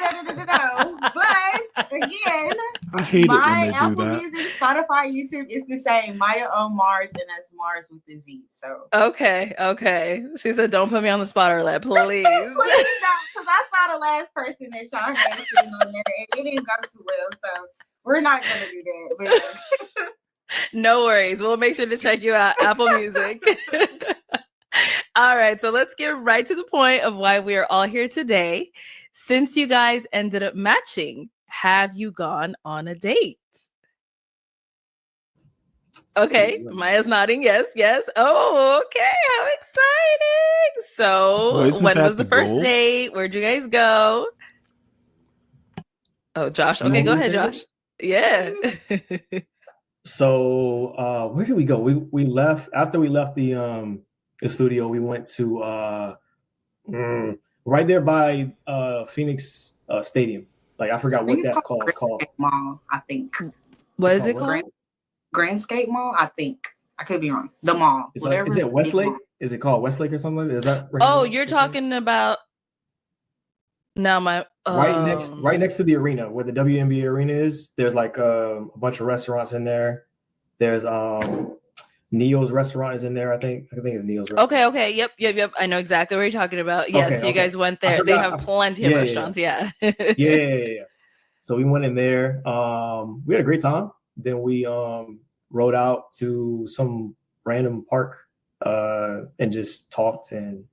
again, I hate my it when they Apple do that. Music, Spotify, YouTube is the same. Maya on Mars, and that's Mars with the Z. So okay. She said, "Don't put me on the spotlight, please." Please don't, because I saw the last person that y'all had sitting on there, and it didn't go too well. So we're not gonna do that. But no worries. We'll make sure to check you out, Apple Music. All right, so let's get right to the point of why we are all here today. Since you guys ended up matching, have you gone on a date? Okay, Maya's nodding. Yes. Oh, okay. How exciting. So when was the first date? Where'd you guys go? Oh, Josh. Okay, go ahead, Josh. Yeah. So where did we go? We left after we left the studio. We went to right there by Phoenix Stadium. Like I forgot what that's called. It's called Mall, I think. What is it called? Grandscape Mall, I think. I could be wrong. The mall. Is it Westlake? Is it called Westlake or something? Is that? Oh, you're talking about now my right next to the arena where the WNBA arena is. There's like a bunch of restaurants in there. There's Neo's restaurant is in there. I think it's Neo's restaurant. Okay. Yep. I know exactly what you're talking about. Yes, you guys went there. They have plenty of restaurants. Yeah. Yeah. So we went in there. We had a great time. Then we rode out to some random park and just talked and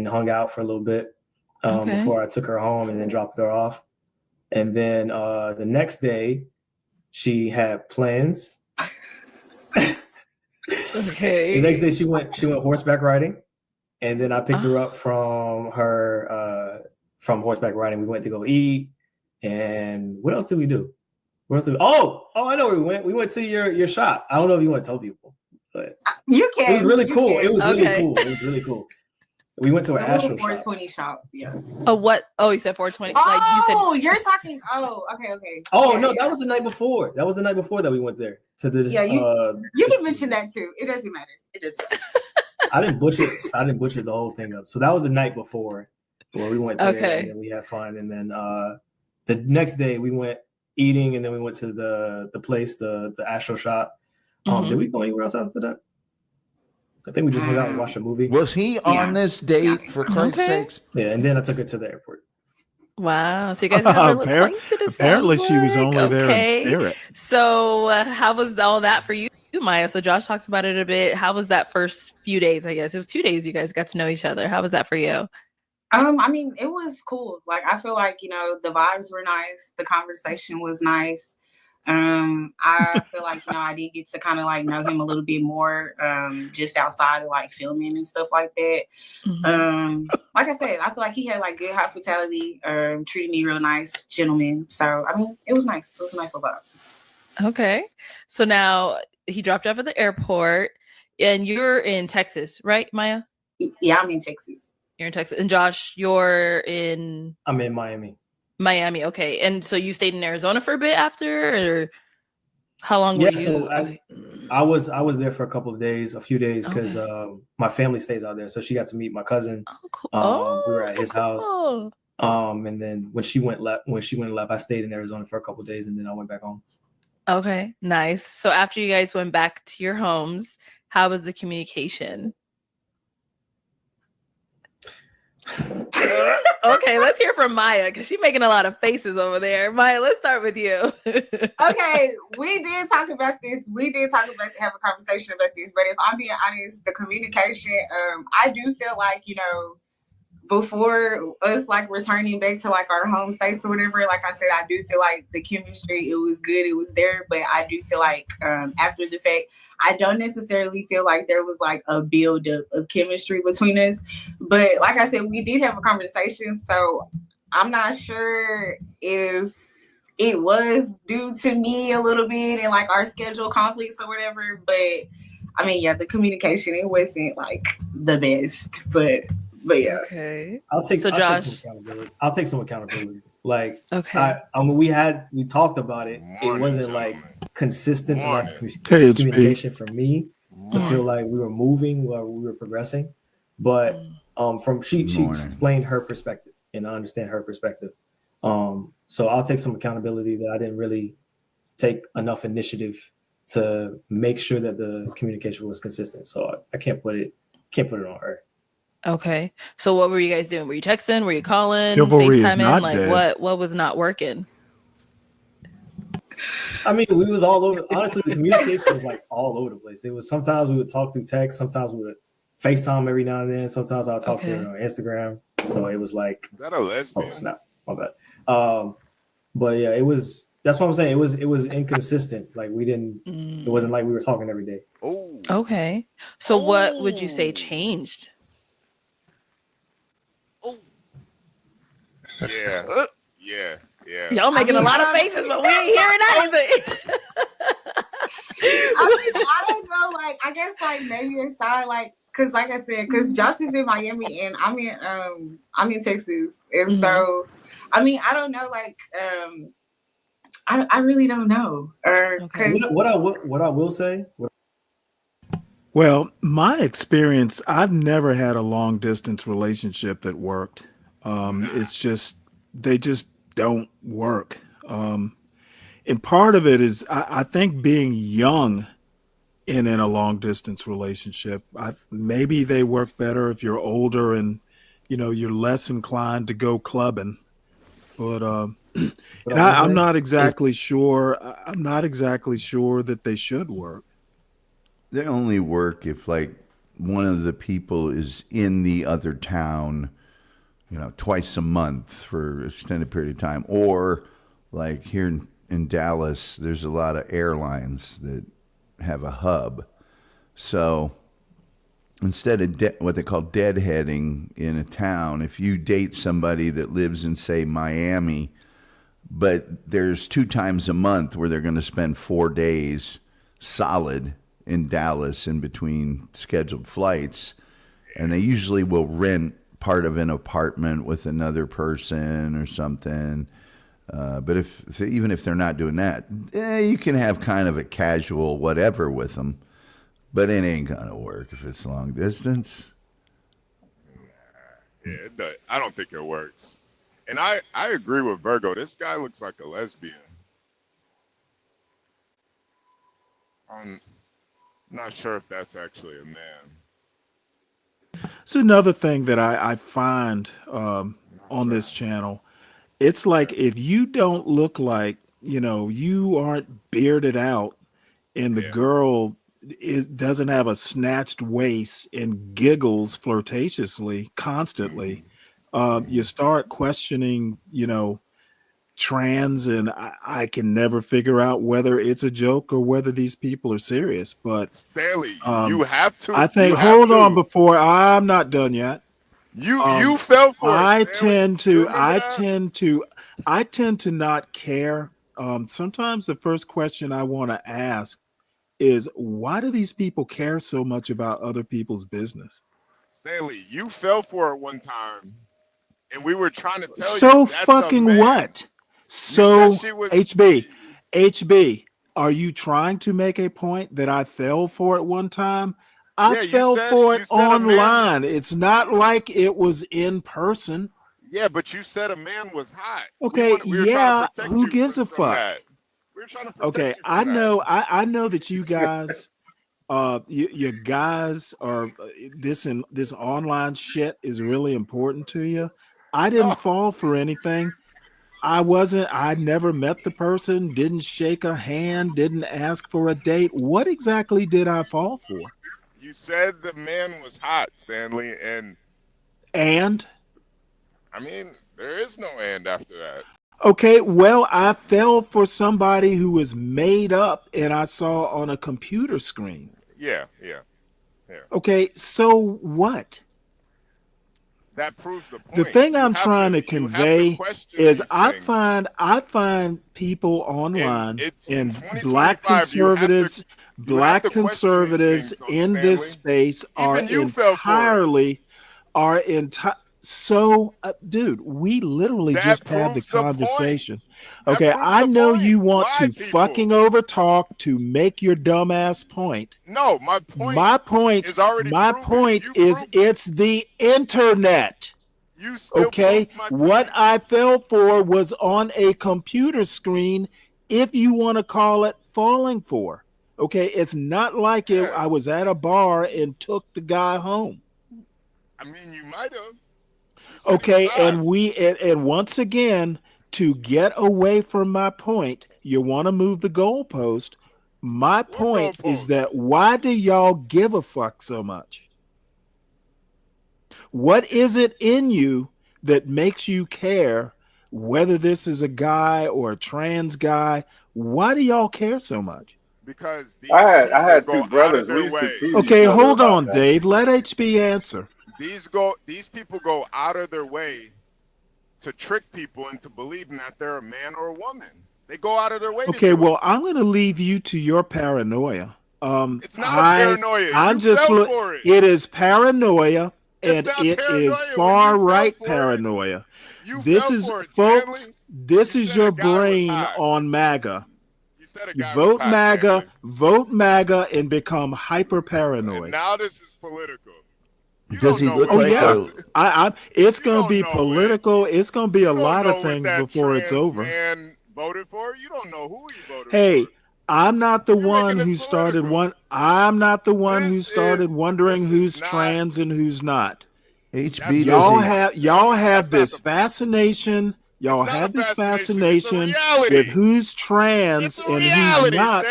hung out for a little bit before I took her home and then dropped her off. And then the next day she had plans. Okay. The next day she went horseback riding, and then I picked her up from horseback riding. We went to go eat, and what else did we do? Oh, I know where we went. We went to your shop. I don't know if you want to tell people, but you can. It was really cool. It was Okay. really cool. We went to an Astro 420 shop. Yeah. Oh, what? Oh, you said 420. Like you said. Oh, you're talking. Oh, okay. Oh yeah, no, that was the night before. That was the night before that we went there to this. Yeah, you can mention that too. It doesn't matter. I didn't butcher the whole thing up. So that was the night before where we went there and then we had fun. And then the next day we went eating, and then we went to the place, the Astro shop. Did we go anywhere else after that? I think we just went out and watched a movie. Was he on this date, for Christ's sakes? Yeah, and then I took her to the airport. Wow. So you guys have apparently she was only there in spirit. So how was all that for you, Maya? So Josh talks about it a bit. How was that first few days? I guess it was 2 days you guys got to know each other. How was that for you? I mean, it was cool. Like I feel like, the vibes were nice. The conversation was nice. I feel like, I did get to kind of like know him a little bit more, just outside of like filming and stuff like that. Like I said, I feel like he had like good hospitality, treated me real nice, gentleman. So, I mean, it was nice. It was a nice little vibe. Okay. So now he dropped off at the airport, and you're in Texas, right, Maya? Yeah, I'm in Texas. You're in Texas. And Josh, you're in? I'm in Miami. Miami, okay. And so you stayed in Arizona for a bit after, or? How long Yeah, were you? so I was there for a few days, because my family stays out there. So she got to meet my cousin. We were at his house. And then when she went and left, I stayed in Arizona for a couple of days, and then I went back home. Okay, nice. So after you guys went back to your homes, how was the communication? Okay, let's hear from Maya, because she's making a lot of faces over there. Maya, let's start with you. Okay, we did talk about this. We did have a conversation about this. But if I'm being honest, the communication, I do feel like, before us like returning back to like our home states or whatever, like I said, I do feel like the chemistry, it was good, it was there. But I do feel like after the fact, I don't necessarily feel like there was like a build up of chemistry between us. But like I said, we did have a conversation, so I'm not sure if it was due to me a little bit and like our schedule conflicts or whatever. But I mean, yeah, the communication, it wasn't like the best, but yeah. Okay. I'll take some accountability. Like, okay. We talked about it. It wasn't like consistent enough communication for me to feel like we were moving or we were progressing. But she explained her perspective, and I understand her perspective. So I'll take some accountability that I didn't really take enough initiative to make sure that the communication was consistent. So I can't put it on her. Okay. So what were you guys doing? Were you texting? Were you calling? Chivalry is FaceTiming? not Like dead. what was not working? I mean, we was all over. Honestly, the communication was like all over the place. It was sometimes we would talk through text, sometimes we would FaceTime every now and then. Sometimes I'll talk to her on Instagram. So it was like, is that a lesbian? Oh snap, my bad. But yeah, it was. That's what I'm saying. It was inconsistent. Like we didn't. It wasn't like we were talking every day. Oh. Okay. So what would you say changed? Yeah. Y'all making a lot of faces, but we ain't hearing anything. I don't know. Like, I guess like maybe inside, like, cause like I said, cause Josh is in Miami and I'm in Texas, and so I mean I don't know. Like, I really don't know. What I will say. Well, my experience, I've never had a long distance relationship that worked. It's just, they just don't work. And part of it is, I think being young in a long distance relationship, maybe they work better if you're older and, you're less inclined to go clubbing. But, and I'm not exactly sure. I'm not exactly sure that they should work. They only work if like one of the people is in the other town, twice a month for an extended period of time. Or like here in Dallas, there's a lot of airlines that have a hub. So instead of what they call deadheading in a town, if you date somebody that lives in, say, Miami, but there's 2 times a month where they're going to spend 4 days solid in Dallas in between scheduled flights, and they usually will rent part of an apartment with another person or something. But even if they're not doing that, you can have kind of a casual whatever with them, but it ain't gonna work if it's long distance. Yeah, I don't think it works. And I agree with Virgo. This guy looks like a lesbian. I'm not sure if that's actually a man. It's another thing that I find on this channel. It's like if you don't look like, you aren't bearded out and the girl doesn't have a snatched waist and giggles flirtatiously constantly, you start questioning, trans, and I can never figure out whether it's a joke or whether these people are serious. But Stanley, you have to. I think. Hold on, before I'm not done yet. You fell for it. I tend to not care. Sometimes the first question I want to ask is, why do these people care so much about other people's business? Stanley, you fell for it one time, and we were trying to tell you. So fucking what? So HB, Are you trying to make a point that I fell for it one time? I Yeah, fell for it a man. online. It's not like it was in person. Yeah, but you said a man was hot. Okay, We were trying to protect who you gives a from fuck? that. We were trying to protect Okay, you from I know that you guys, you guys are this online shit is really important to you. I didn't fall for anything. I never met the person, didn't shake a hand, didn't ask for a date. What exactly did I fall for? You said the man was hot, Stanley, and I mean, there is no and after that. Okay, well, I fell for somebody who was made up and I saw on a computer screen. Yeah. Okay, so what? That proves the point. The thing I'm trying to convey is I find people online and black conservatives in this space are entirely dude, we literally just had the conversation. Okay, I know you want to fucking overtalk to make your dumbass point. No, my point is it's the internet. Okay, what I fell for was on a computer screen, if you want to call it falling for. Okay, it's not like I was at a bar and took the guy home. I mean, you might have. Okay, and once again, to get away from my point, you want to move the goalpost. My point is that why do y'all give a fuck so much? What is it in you that makes you care whether this is a guy or a trans guy? Why do y'all care so much? Because I had two brothers. We used to tease okay, each other hold on, about that. Dave. Let HB answer. These people go out of their way to trick people into believing that they're a man or a woman. They go out of their way. Okay, well, I'm going to leave you to your paranoia. It's not a paranoia. I'm just for it. It is paranoia, and it is far right paranoia. This is, folks. This is your brain on MAGA. You vote MAGA, vote MAGA, and become hyper paranoid. Now this is political. Does he look like it's going to be political. It's going to be a lot of things before it's over. Man voted for? You don't know who he voted for. I'm not the one who started I'm not the one who started wondering who's trans and who's not. HB, y'all have this fascination. Y'all have this fascination with who's trans and who's not.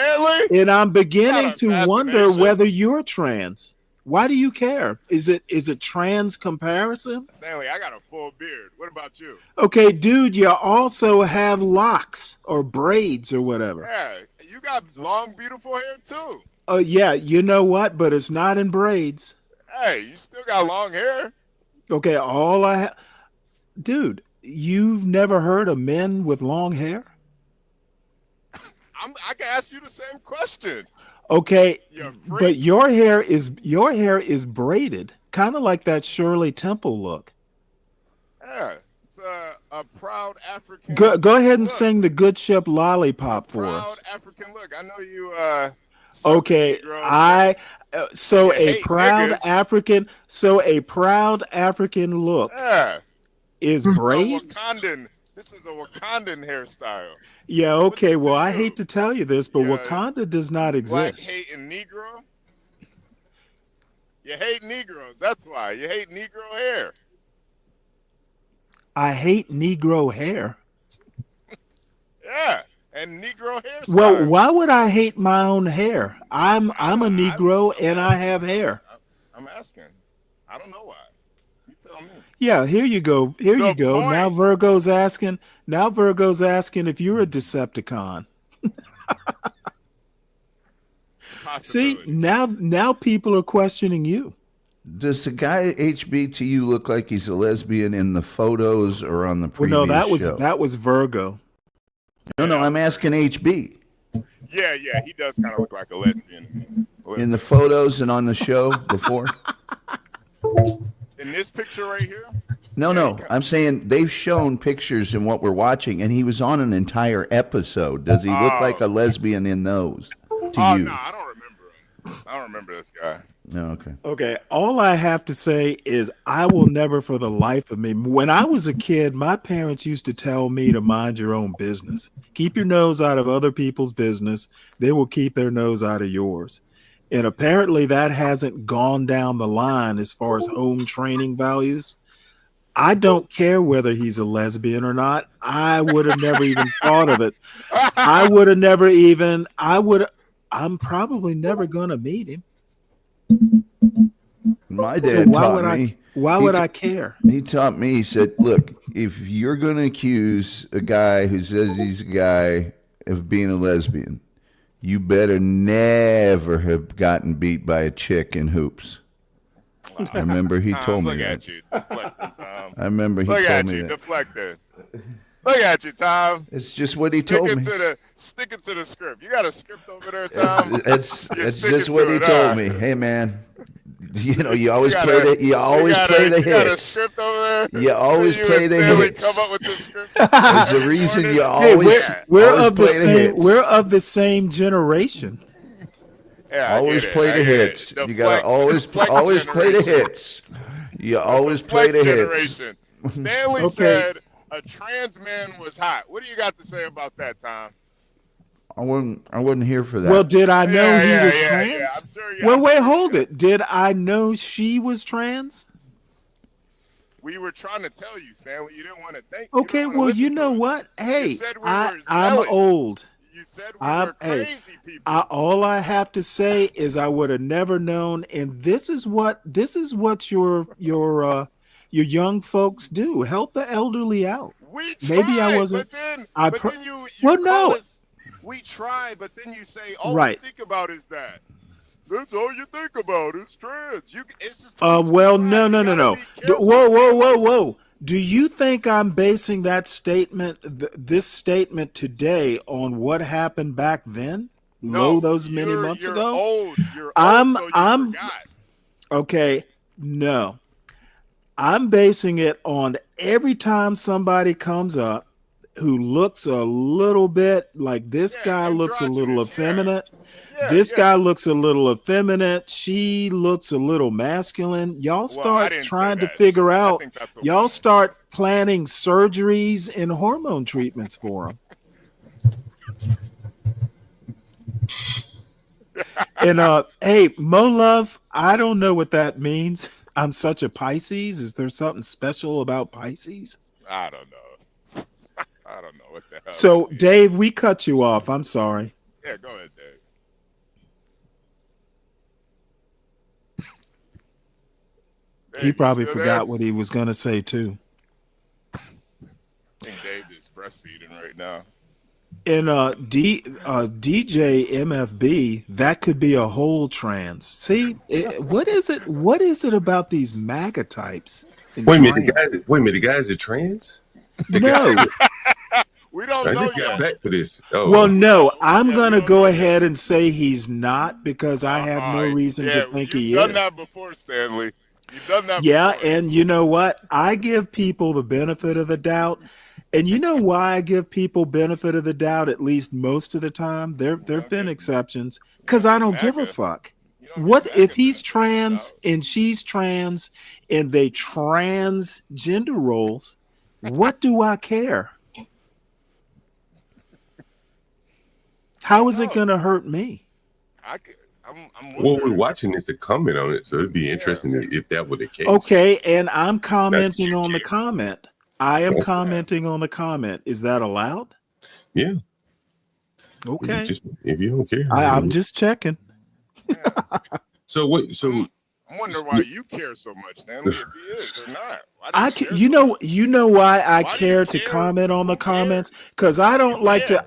And I'm beginning to wonder whether you're trans. Why do you care? Is it trans comparison? Stanley, I got a full beard. What about you? Okay, dude, you also have locks or braids or whatever. Yeah, you got long, beautiful hair too. Oh, yeah, you know what? But it's not in braids. Hey, you still got long hair. Okay, dude, you've never heard of men with long hair? I can ask you the same question. Okay, but your hair is braided, kind of like that Shirley Temple look. Yeah, it's a proud African. Go ahead and sing the Good Ship Lollipop for us. Proud African look. I know you. Okay, a proud African look is braids. This is a Wakandan hairstyle. Yeah, okay. Well, I hate to tell you this, but Wakanda does not exist. Black hating Negro. You hate Negroes. That's why. You hate Negro hair. I hate Negro hair. Yeah, and Negro hairstyles. Well, why would I hate my own hair? I'm a Negro and I have hair. I'm asking. I don't know why. You tell me. Yeah, here you go. Here you go. Now Virgo's asking if you're a Decepticon. See, now people are questioning you. Does the guy HB to you look like he's a lesbian in the photos or on the previous show? That was Virgo. No, I'm asking HB. Yeah, he does kind of look like a lesbian. In the photos and on the show before? In this picture right here? No. I'm saying they've shown pictures in what we're watching, and he was on an entire episode. Does he look like a lesbian in those to you? No, I don't remember him. I don't remember this guy. No, okay. Okay. All I have to say is I will never for the life of me. When I was a kid, my parents used to tell me to mind your own business. Keep your nose out of other people's business. They will keep their nose out of yours. And apparently that hasn't gone down the line as far as home training values. I don't care whether he's a lesbian or not. I would have never even thought of it. I'm probably never going to meet him. My dad taught me. Why would I care? He taught me, he said, look, if you're going to accuse a guy who says he's a guy of being a lesbian, you better never have gotten beat by a chick in hoops. Wow. I remember he told me that. I remember he told me that. Deflected. Look at you, Tom. It's just what he told me. Sticking to the script. You got a script over there, Tom? It's just what he told me. Hey, man. You always play the hits. You got a script over there? You always play the hits. Come up with the script? There's a reason you always we're of the same generation. Yeah, always play the hits. You gotta always play the hits. You always play the hits. Stanley said a trans man was hot. What do you got to say about that, Tom? I wasn't here for that. Well, did I know he was trans? Yeah, wait, hold it. Did I know she was trans? We were trying to tell you, Stanley. You didn't want to think. Okay, well, you know what? Hey, I'm old. You said we were crazy people. All I have to say is I would have never known, and this is what your young folks do. Help the elderly out. We tried, maybe I wasn't. But then you we try, but then you say all you think about is that. That's all you think about. It's trans. It's just well, no. Whoa. Do you think I'm basing that statement, this statement today, on what happened back then? No, those many months ago. Old. You're old, so you forgot. Okay. No, I'm basing it on every time somebody comes up who looks a little bit like this guy looks a little effeminate. This guy looks a little effeminate. She looks a little masculine. Y'all start trying to figure out. Y'all start planning surgeries and hormone treatments for them. And hey, Mo Love, I don't know what that means. I'm such a Pisces. Is there something special about Pisces? I don't know. I don't know what the hell. So, Dave, we cut you off. I'm sorry. Yeah, go ahead, Dave. He probably forgot what he was going to say, too. I think Dave is breastfeeding right now. And DJ MFB, that could be a whole trans. See, what is it? What is it about these MAGA types? Wait a minute, the guys are trans? No. We don't know. I just got back for this. Oh. Well, no, I'm going to go ahead and say he's not because I have no reason to think he is. You've done that before, Stanley. You've done that before. And you know what? I give people the benefit of the doubt. And you know why I give people benefit of the doubt at least most of the time? There have been exceptions because I don't give a fuck. What if he's trans and she's trans and they transgender roles? What do I care? How is it going to hurt me? Well, we're watching it to comment on it, so it'd be interesting if that were the case. Okay, and I'm commenting on the comment. I am commenting on the comment. Is that allowed? Yeah. Okay. If you don't care. I'm just checking. So what? So I'm wondering why you care so much, Stanley. If he is or not. You know why I care to comment on the comments? Because I don't like to.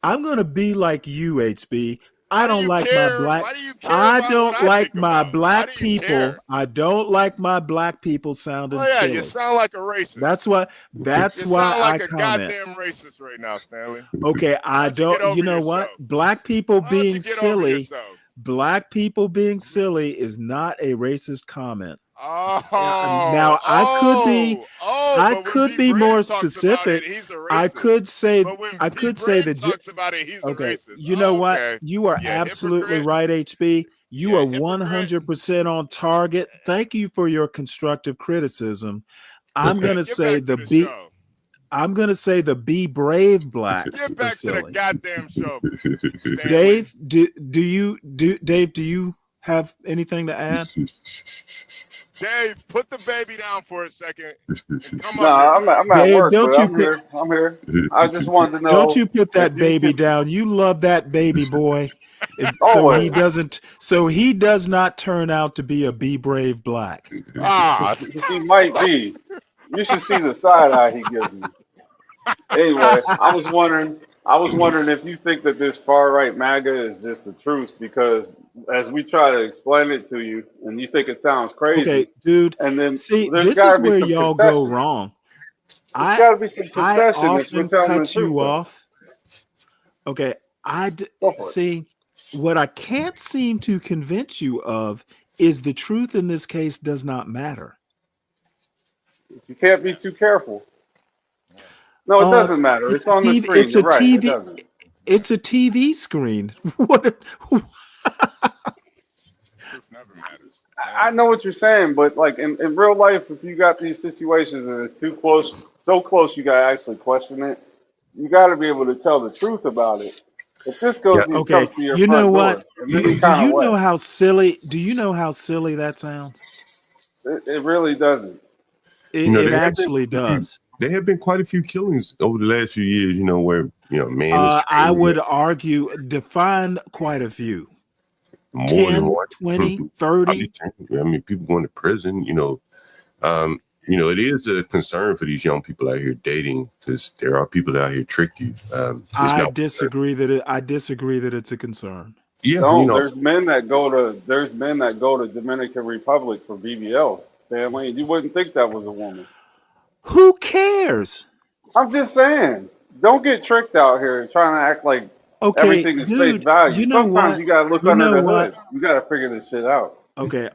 I'm going to be like you, HB. I don't like my black. I don't like my black people. I don't like my black people sounding silly. You sound like a racist. That's why. That's why I comment. You sound like a goddamn racist right now, Stanley. Okay, I don't. You know what? Black people being silly. Black people being silly is not a racist comment. Now I could be more specific. I could say that. Talks about it, he's a Okay, racist. you know what? Okay. You are absolutely right, HB. You are 100% on target. Thank you for your constructive criticism. I'm gonna say I'm gonna say the Be Brave blacks Get back are silly. to the goddamn show, Stanley. Dave, do you have anything to add? Dave, put the baby down for a second. I'm at Dave, work, don't but you I'm here. I'm here. I just wanted to know. Don't you put that if you baby could- down. You love that baby boy. So he does not turn out to be a Be Brave black. He might be. You should see the side eye he gives me. Anyway, I was wondering if you think that this far right MAGA is just the truth, because as we try to explain it to you, and you think it sounds crazy. Okay, dude. And then See, there's this gotta is be where some y'all go concession. wrong. There's got to be some I concession if we're often telling the cut truth. you though. off. Okay, Go for it. see what I can't seem to convince you of is the truth in this case does not matter. You can't be too careful. No, it doesn't matter. It's on the TV, screen. it's You're a right. It TV. doesn't. It's a TV screen. What? I know what you're saying, but like in real life, if you got these situations and it's too close, so close, you gotta actually question it. You got to be able to tell the truth about it. If this goes, Okay. comes to your You know front what? door, and then Do you kind you of know how silly? Do you know how silly that sounds? It really doesn't. It actually does. There have been quite a few killings over the last few years, where, man is I would argue, define quite a few. more 10, than one. 20, 30. I mean, people going to prison, it is a concern for these young people out here dating, because there are people out here trick you. I disagree that it's a concern. Yeah, there's men that go to Dominican Republic for BBL, Stanley. You wouldn't think that was a woman. Who cares? I'm just saying, don't get tricked out here trying to act like everything is face value. You know Sometimes what? you gotta look under the hood. You gotta figure this shit out. Okay.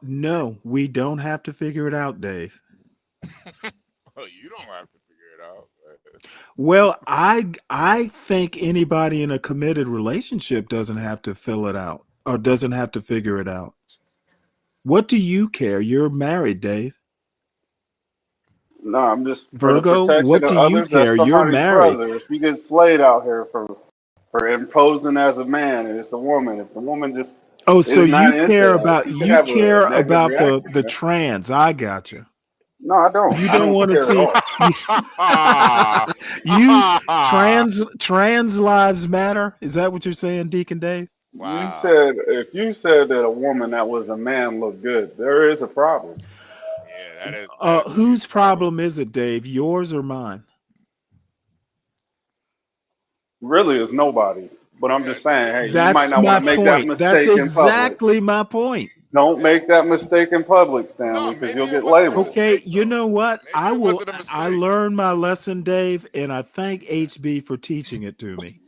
No, we don't have to figure it out, Dave. Oh, you don't have to figure it out. Well, I think anybody in a committed relationship doesn't have to fill it out or doesn't have to figure it out. What do you care? You're married, Dave. No, I'm just Virgo. What do you care? You're married. Brother. If you get slayed out here for imposing as a man, and it's a woman. If the woman just so you care about the reaction, trans. I got you. No, I don't. You don't want to see trans lives matter. Is that what you're saying, Deacon Dave? Wow. If you said that a woman that was a man looked good, there is a problem. Yeah, that is. Whose problem is it, Dave? Yours or mine? Really, it's nobody's. But I'm just saying, hey, that's you might not want to make that mistake That's in exactly public. my point. Don't make that mistake in public, Stanley, because you'll get labeled. Okay, you know what? I learned my lesson, Dave, and I thank HB for teaching it to me.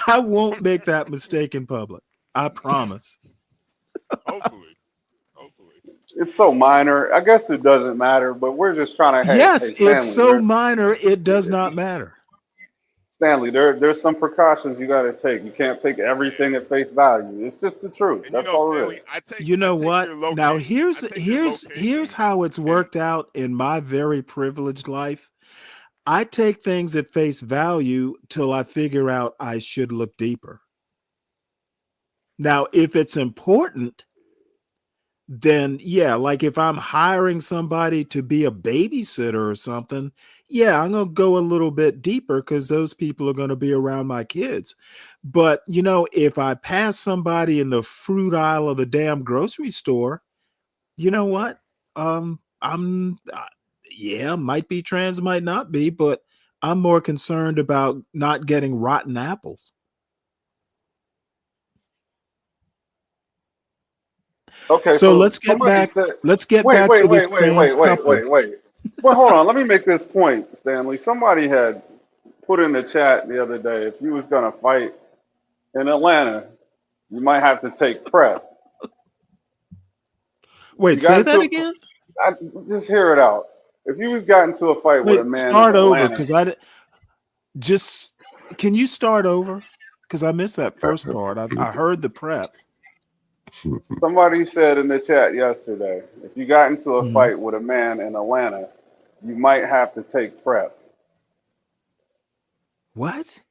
I won't make that mistake in public. I promise. Hopefully. It's so minor. I guess it doesn't matter, but we're just trying to. Yes, Stanley, it's so minor. It does not matter. Stanley, there's some precautions you got to take. You can't take everything at face value. It's just the truth. That's all it is. You know what? Now here's how it's worked out in my very privileged life. I take things at face value till I figure out I should look deeper. Now, if it's important, then yeah, like if I'm hiring somebody to be a babysitter or something, yeah, I'm going to go a little bit deeper because those people are going to be around my kids. But, if I pass somebody in the fruit aisle of the damn grocery store, you know what? Might be trans, might not be, but I'm more concerned about not getting rotten apples. Okay, so let's get back. Let's get back to this trans couple. Wait. Well, hold on. Let me make this point, Stanley. Somebody had put in the chat the other day, if you was gonna fight in Atlanta, you might have to take PrEP. Wait, You got say that into again. just hear it out. If you got into a fight with a Wait, man in start over Atlanta, because just can you start over? Because I missed that first part. I heard the prep. somebody said in the chat yesterday, if you got into a Mhm. fight with a man in Atlanta, you might have to take prep. What?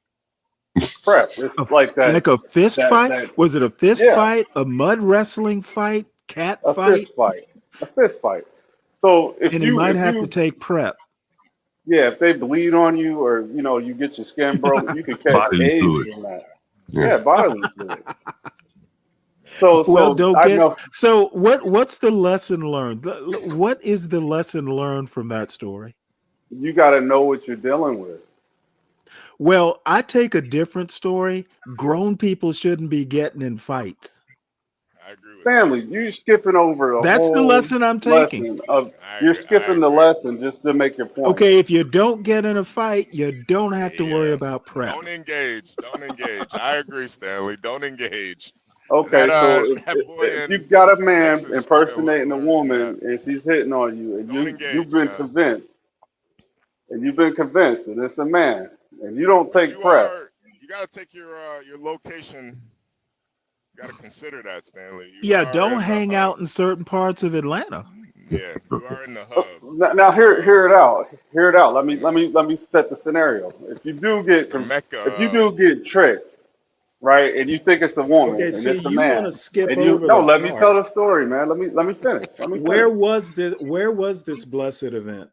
Prep. It's like that. Like a fist fight? That. Was it a fist Yeah, fight? A mud wrestling fight? Cat a fight? fist fight. A fist fight. So And he might have to take prep. if they bleed on you or you get your skin broke, you could catch Bodily AIDS fluid. from that. Yeah. Yeah, bodily fluid. Well, So don't I get. know So what's the lesson learned? What is the lesson learned from that story? you got to know what you're dealing with. Well, I take a different story. Grown people shouldn't be getting in fights. I agree with Family, you're skipping over the That's the whole lesson I'm taking. lesson of you're skipping the lesson just to make your point. Okay, if you don't get in a fight, you don't have to worry about prep. Don't engage. Don't engage. I agree, Stanley. Don't engage. Okay, so That boy if you in got a man Texas impersonating a woman and she's hitting on you, and you've been convinced, that it's a man, and you don't take prep. You got to take your location. You got to consider that, Stanley. Don't hang out in certain parts of Atlanta. Yeah, you are in the hub. Now hear it out. Hear it out. Let me set the scenario. If you do get tricked, right, and you think it's a woman and see, it's a you man, want to skip and over let me tell the story, man. Let me finish. Where was this blessed event?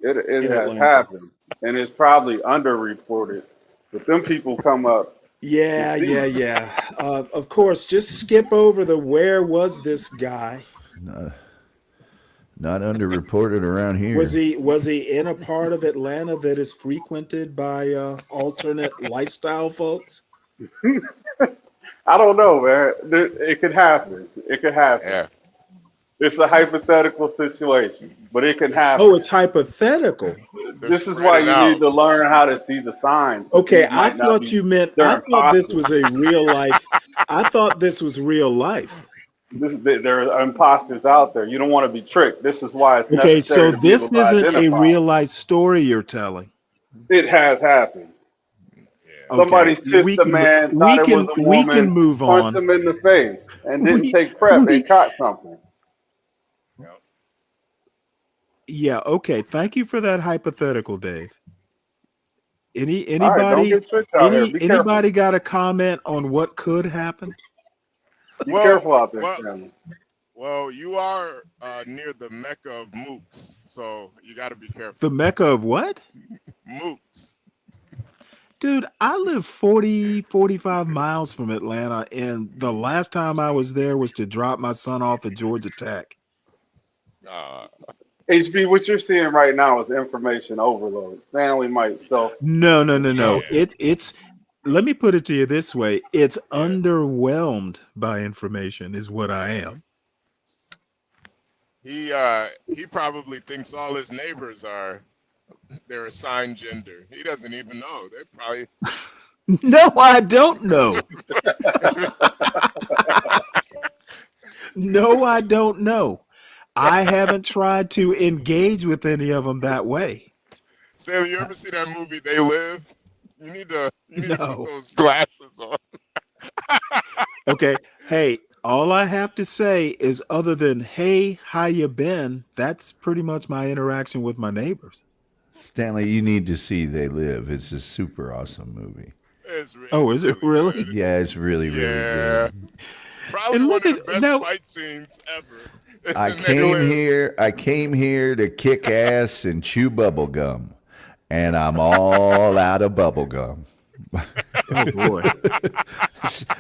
It has Atlanta? happened, and it's probably underreported. But them people come up. Yeah. Of course, just skip over the where was this guy? Not underreported around here. Was he in a part of Atlanta that is frequented by alternate lifestyle folks? I don't know, man. It could happen. It could happen. Yeah. It's a hypothetical situation, but it can happen. Oh, it's hypothetical. This is why you need to learn how to see the signs. Okay, I thought this was a real life. I thought this was real life. There are imposters out there. You don't want to be tricked. This is why it's okay. necessary. So this isn't a real life story you're telling. It has happened. Okay. Somebody kissed a man, thought it was a woman, we can move punched on. him in the face, and didn't take prep and caught something. Yeah. Okay. Thank you for that hypothetical, Dave. Anybody? All right, don't get tricked out here. Be anybody got a comment on what could happen? Be careful out there, family. Well, you are near the Mecca of mooks, so you got to be careful. The Mecca of what? Mooks. Dude, I live 45 miles from Atlanta, and the last time I was there was to drop my son off at Georgia Tech. HB, what you're seeing right now is information overload. Stanley might No. It's let me put it to you this way. It's underwhelmed by information is what I am. He probably thinks all his neighbors are their assigned gender. He doesn't even know. They're probably No, I don't know. No, I don't know. I haven't tried to engage with any of them that way. Stanley, you ever see that movie They Live? You need to put No. those glasses on. Okay. Hey, all I have to say is other than, hey, how you been? That's pretty much my interaction with my neighbors. Stanley, you need to see They Live. It's a super awesome movie. Is it really? Good. Yeah, it's really good. Probably one of the best fight scenes ever. I came here to kick ass and chew bubble gum, and I'm all out of bubble gum. Oh boy,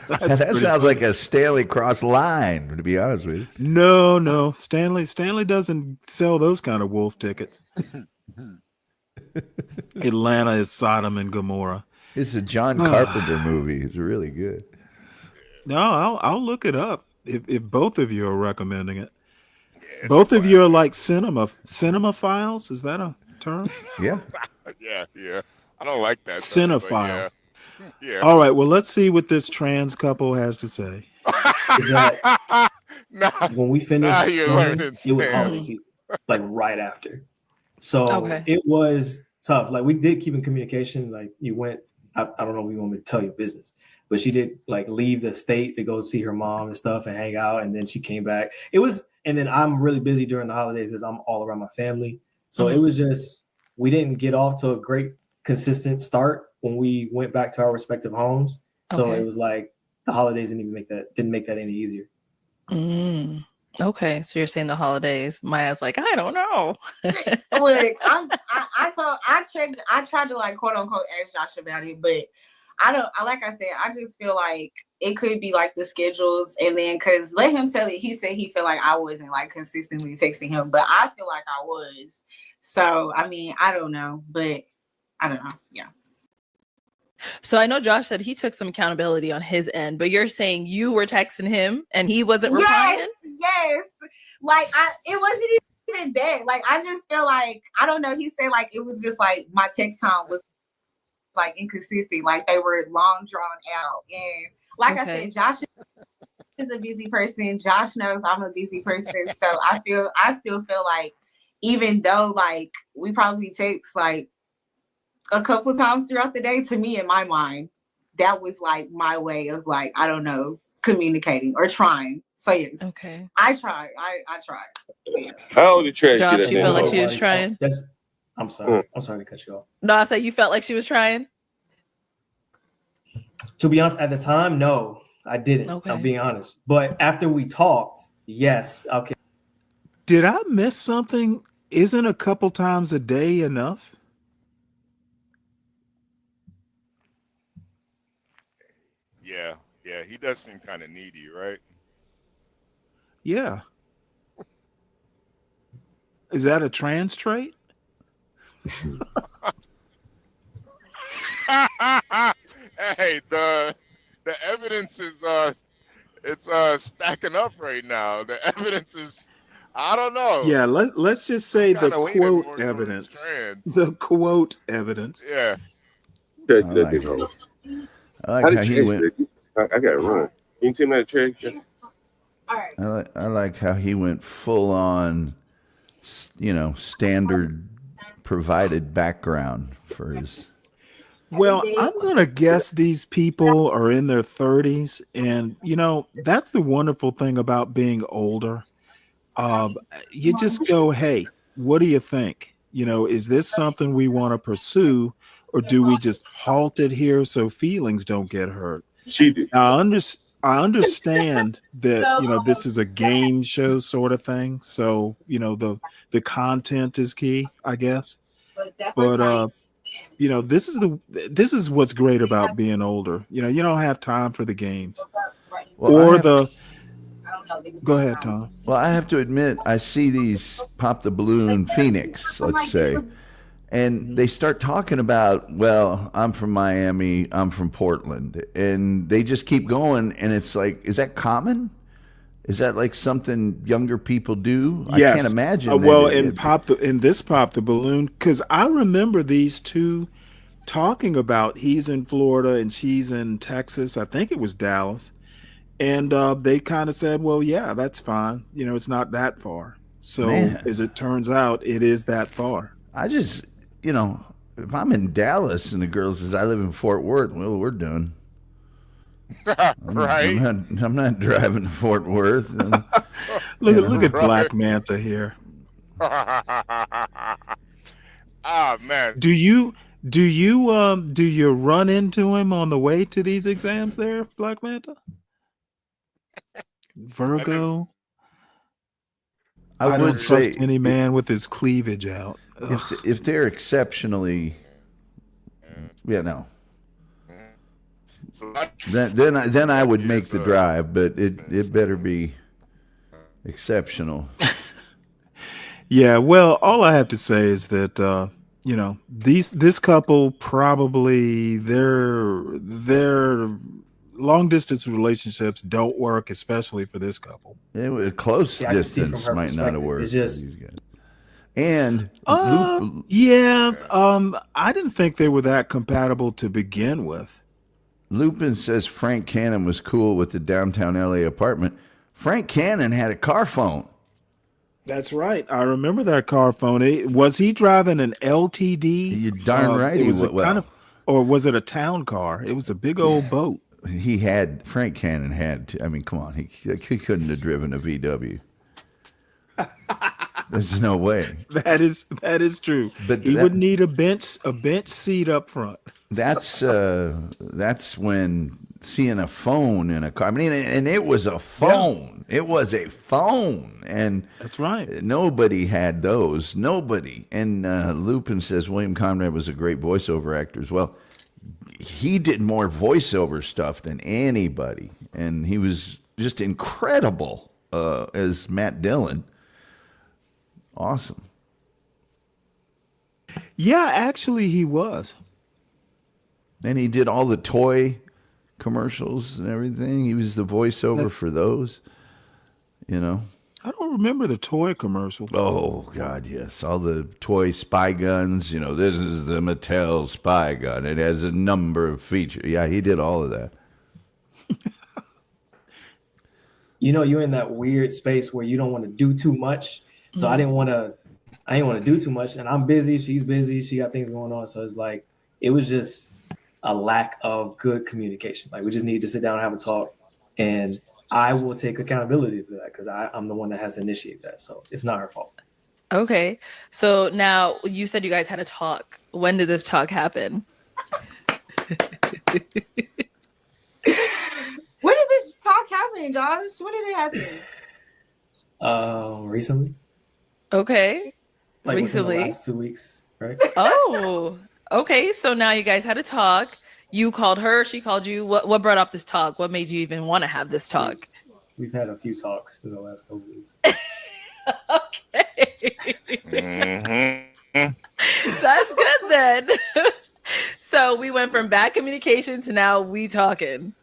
that sounds like a Stanley cross line. To be honest with you, no, Stanley doesn't sell those kind of wolf tickets. Atlanta is Sodom and Gomorrah. It's a John Carpenter movie. It's really good. No, I'll look it up if both of you are recommending it. Yeah, both of you are like cinephiles. Is that a term? Yeah. Yeah. I don't like that. Cinephiles. Yeah. All right. Well, let's see what this trans couple has to say. when we finished you're filming, learning, it was Sam. holiday season, like right after. So Okay. it was tough. Like we did keep in communication. Like you went, I don't know if you want me to tell your business, but she did like leave the state to go see her mom and stuff and hang out. And then she came back. And then I'm really busy during the holidays because I'm all around my family. So it was just, we didn't get off to a great consistent start when we went back to our respective homes. So Okay. it was like the holidays didn't make that any easier. Okay, so you're saying the holidays. Maya's like, I don't know. Look, I tried to like quote unquote ask Josh about it, but like I said, I just feel like it could be like the schedules, and then because let him tell it, he said he felt like I wasn't like consistently texting him, but I feel like I was. So I mean, I don't know, but I don't know. Yeah. So I know Josh said he took some accountability on his end, but you're saying you were texting him and he wasn't replying? Yes. Like it wasn't even that. Like I just feel like, I don't know. He said like it was just like my text time was like inconsistent. Like they were long drawn out. And like I said, Josh is a busy person. Josh knows I'm a busy person. So I still feel like even though like we probably text like a couple of times throughout the day, to me in my mind, that was like my way of like, I don't know, communicating or trying. So yes. Okay. I tried. I tried. Yeah. How old did Trash Josh, get you in felt there? like she was trying? I'm sorry. I'm sorry to cut you off. No, I said you felt like she was trying? To be honest, at the time, no, I didn't. Okay. I'm being honest. But after we talked, yes. Okay. Did I miss something? Isn't a couple times a day enough? Yeah, he does seem kind of needy, right? Yeah. Is that a trans trait? Hey, the evidence is it's stacking up right now. The evidence is, I don't know. Yeah, let's just say the kinda leaning more quote towards evidence. trans. The quote evidence. Yeah. I like how he went. I gotta run. You can tell me that Trash. I like how he went full on, standard provided background for his. Well, I'm going to guess these people are in their 30s. And, that's the wonderful thing about being older. You just go, hey, what do you think? Is this something we want to pursue, or do we just halt it here so feelings don't get hurt? Now, I understand that, this is a game show sort of thing. So, the content is key, I guess. But, this is what's great about being older. You don't have time for the games Go ahead, Tom. Well, I have to admit, I see these Pop the Balloon Phoenix, let's say, and they start talking about, well, I'm from Miami, I'm from Portland, and they just keep going, and it's like, is that common? Is that like something younger people do? Yes. I can't imagine. Well, in this Pop the Balloon, because I remember these two talking about, he's in Florida and she's in Texas. I think it was Dallas. And they kind of said, well, yeah, that's fine. It's not that far. So as it turns out, it is that far. I just, if I'm in Dallas and the girl says, I live in Fort Worth, well, we're done. Right. I'm not driving to Fort Worth. Look at Black Manta here. Ah, man. Do you run into him on the way to these exams there, Black Manta? Virgo. I don't trust any man with his cleavage out. If they're exceptionally, no. Then I would make the drive, but it better be exceptional. Yeah, well, all I have to say is that this couple probably their long distance relationships don't work, especially for this couple. Close distance might not have worked. And I didn't think they were that compatible to begin with. Lupin says Frank Cannon was cool with the downtown LA apartment. Frank Cannon had a car phone. That's right. I remember that car phone. Was he driving an LTD? You're darn right. It was he kind of, or was it a town car? It was a big old boat. Frank Cannon had. I mean, come on. He couldn't have driven a VW. There's no way. That is true. But he would need a bench seat up front. That's when seeing a phone in a car. I mean, and it was a phone. Yeah. It was a phone, and that's right. Nobody had those. Nobody. And Lupin says William Conrad was a great voiceover actor as well. He did more voiceover stuff than anybody, and he was just incredible as Matt Dillon. Awesome. Yeah, actually, he was. And he did all the toy commercials and everything. He was the voiceover for those. You know. I don't remember the toy commercials. Oh God, yes, all the toy spy guns. You know, this is the Mattel spy gun. It has a number of features. Yeah, he did all of that. You know, you're in that weird space where you don't want to do too much. So I didn't want to do too much, and I'm busy. She's busy. She got things going on. So it's like, it was just a lack of good communication. Like, we just need to sit down and have a talk, and I will take accountability for that because I'm the one that has to initiate that. So it's not her fault. Okay. So now you said you guys had a talk. When did this talk happen? When did this talk happen, Josh? When did it happen? Recently. Okay. Like recently. Within the last 2 weeks, right? Oh, okay. So now you guys had a talk. You called her. She called you. What brought up this talk? What made you even want to have this talk? We've had a few talks in the last couple of weeks. Okay. That's good then. So we went from bad communication to now we talking.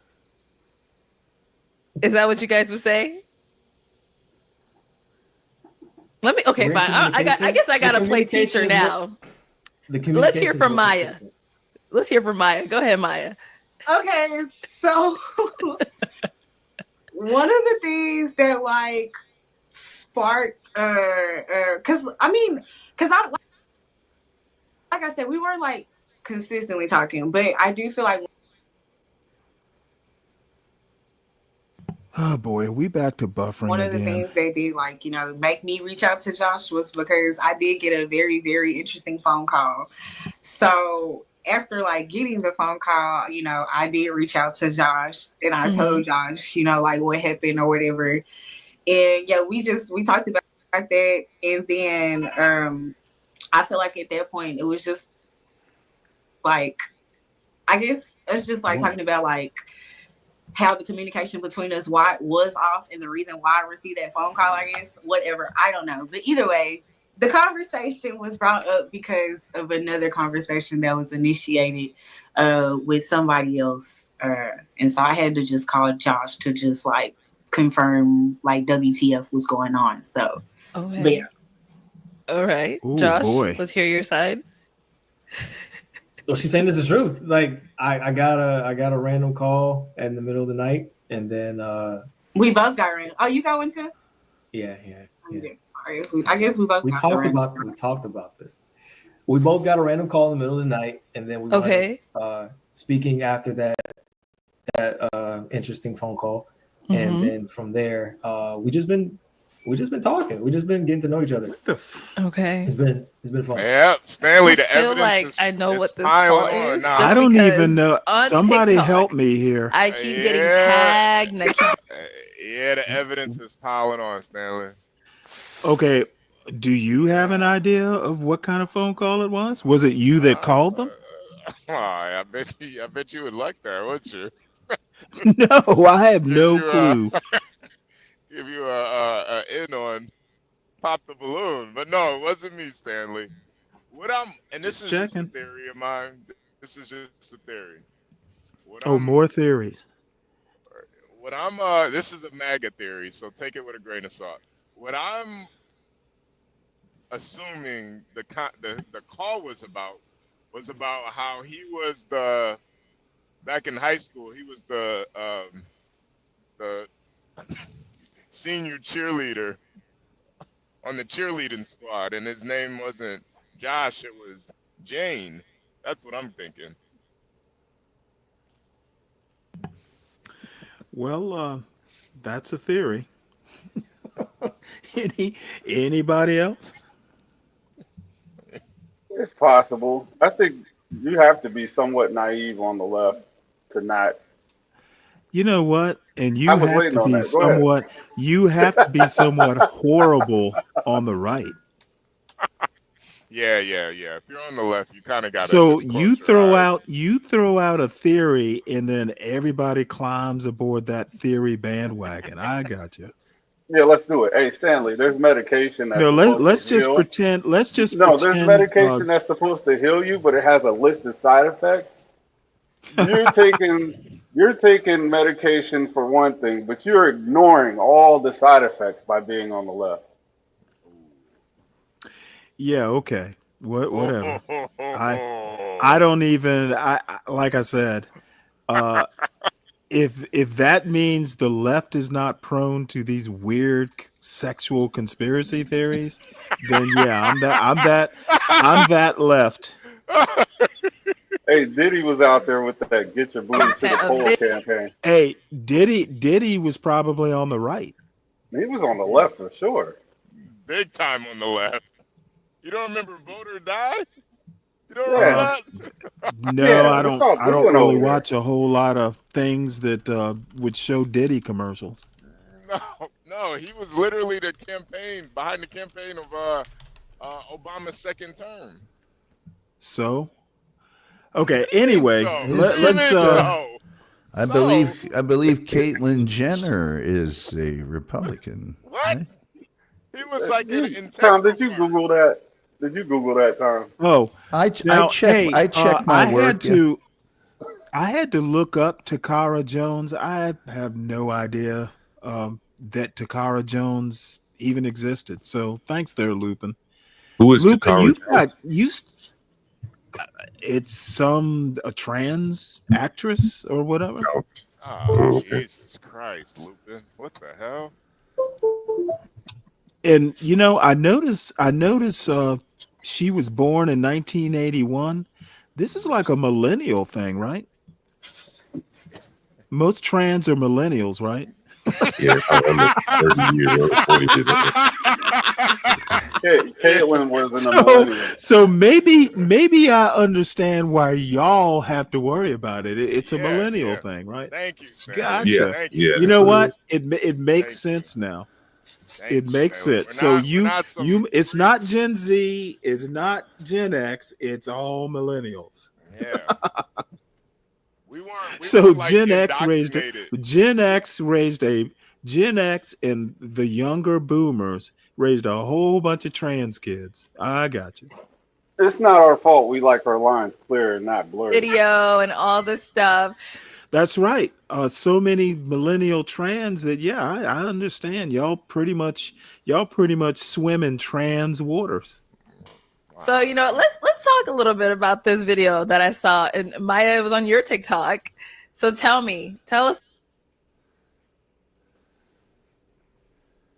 Is that what you guys would say? Okay, fine. I guess I gotta play teacher now. Let's hear from Maya. Let's hear from Maya. Go ahead, Maya. Okay, so one of the things that like sparked, because I like I said, we weren't like consistently talking, but I do feel like. Oh boy, are we back to buffering One of the things that did, like, make me reach out to Josh was because I did get a very, very interesting phone call. So after like getting the phone call, I did reach out to Josh and I told Josh, like what happened or whatever. And yeah, we talked about that. And then I feel like at that point it was just like, I guess it's just like talking about like how the communication between us was off and the reason why I received that phone call, I guess, whatever, I don't know. But either way, the conversation was brought up because of another conversation that was initiated with somebody else. And so I had to just call Josh to just like confirm like WTF was going on. So, okay. But yeah. All right. Ooh, Josh, boy. Let's hear your side. Well, she's saying this is the truth. Like I got a random call in the middle of the night, and then we both got random. Oh, you got one too? Yeah. Sorry, I guess we both. We talked about this. We both got a random call in the middle of the night, and then we speaking after that interesting phone call, and then from there we just been talking. We just been getting to know each other. Okay. It's been fun. Yeah, Stanley, I the feel evidence like is, I know what this piling call on is. now. I don't even know. On Somebody TikTok, help me here. I keep getting tagged. And I keep... Yeah, the evidence is piling on, Stanley. Okay, do you have an idea of what kind of phone call it was? Was it you that called them? I bet you would like that, wouldn't you? No, I have no clue. Give you a in on pop the balloon, but no, it wasn't me, Stanley. This is just a theory of mine. This is just a theory. More theories. This is a MAGA theory, so take it with a grain of salt. What I'm assuming the call was about how he was back in high school, he was the senior cheerleader on the cheerleading squad, and his name wasn't Josh, it was Jane. That's what I'm thinking. Well, that's a theory. Anybody else? It's possible. I think you have to be somewhat naive on the left to not. You know what? And I you was have waiting to on be that. Go ahead. somewhat horrible on the right. Yeah. If you're on the left, you kind of gotta So just close your eyes. you throw out a theory, and then everybody climbs aboard that theory bandwagon. I got you. Yeah, let's do it. Hey, Stanley, there's medication that's No, supposed to let's just heal. pretend. Let's just No, there's pretend. medication that's supposed to heal you, but it has a list of side effects. You're taking medication for one thing, but you're ignoring all the side effects by being on the left. Yeah. Okay. Whatever. I don't even. Like I said. Uh, if that means the left is not prone to these weird sexual conspiracy theories, then yeah, I'm that left. Hey, Diddy was out there with that "Get Your Booty to the Pole" campaign. Hey, Diddy was probably on the right. He was on the left for sure. Big time on the left. You don't remember Vote or Die? You don't Yeah. remember No, Yeah, I we don't. call I don't Googling really over here. watch a whole lot of things that would show Diddy commercials. No, he was literally behind the campaign of Obama's second term. So, okay. Anyway, let's. I believe Caitlyn Jenner is a Republican. What? Right? He was like in Tom, did you Google that? Did you Google that, Tom? Oh, I check my work. I had to look up Takara Jones. I have no idea that Takara Jones even existed. So thanks there, Lupin. Who is Lupin, Takara Jones? It's a trans actress or whatever. Oh, Jesus Christ, Lupin. What the hell? And I noticed she was born in 1981. This is like a millennial thing, right? Most trans are millennials, right? Yeah, I'm 30 years old, 40 years old. Caitlyn was in a millennial. So maybe I understand why y'all have to worry about it. It's a millennial thing, right? Thank you. Gotcha. Yeah, thank you. You know what? It makes sense now. It makes sense. So it's not Gen Z, it's not Gen X, it's all millennials. Yeah. So Gen X raised Gen X and the younger boomers raised a whole bunch of trans kids. I got you. It's not our fault. We like our lines clear and not blurred. Video and all this stuff. That's right. So many millennial trans that I understand. Y'all pretty much swim in trans waters. So let's talk a little bit about this video that I saw, and Maya, it was on your TikTok. So tell us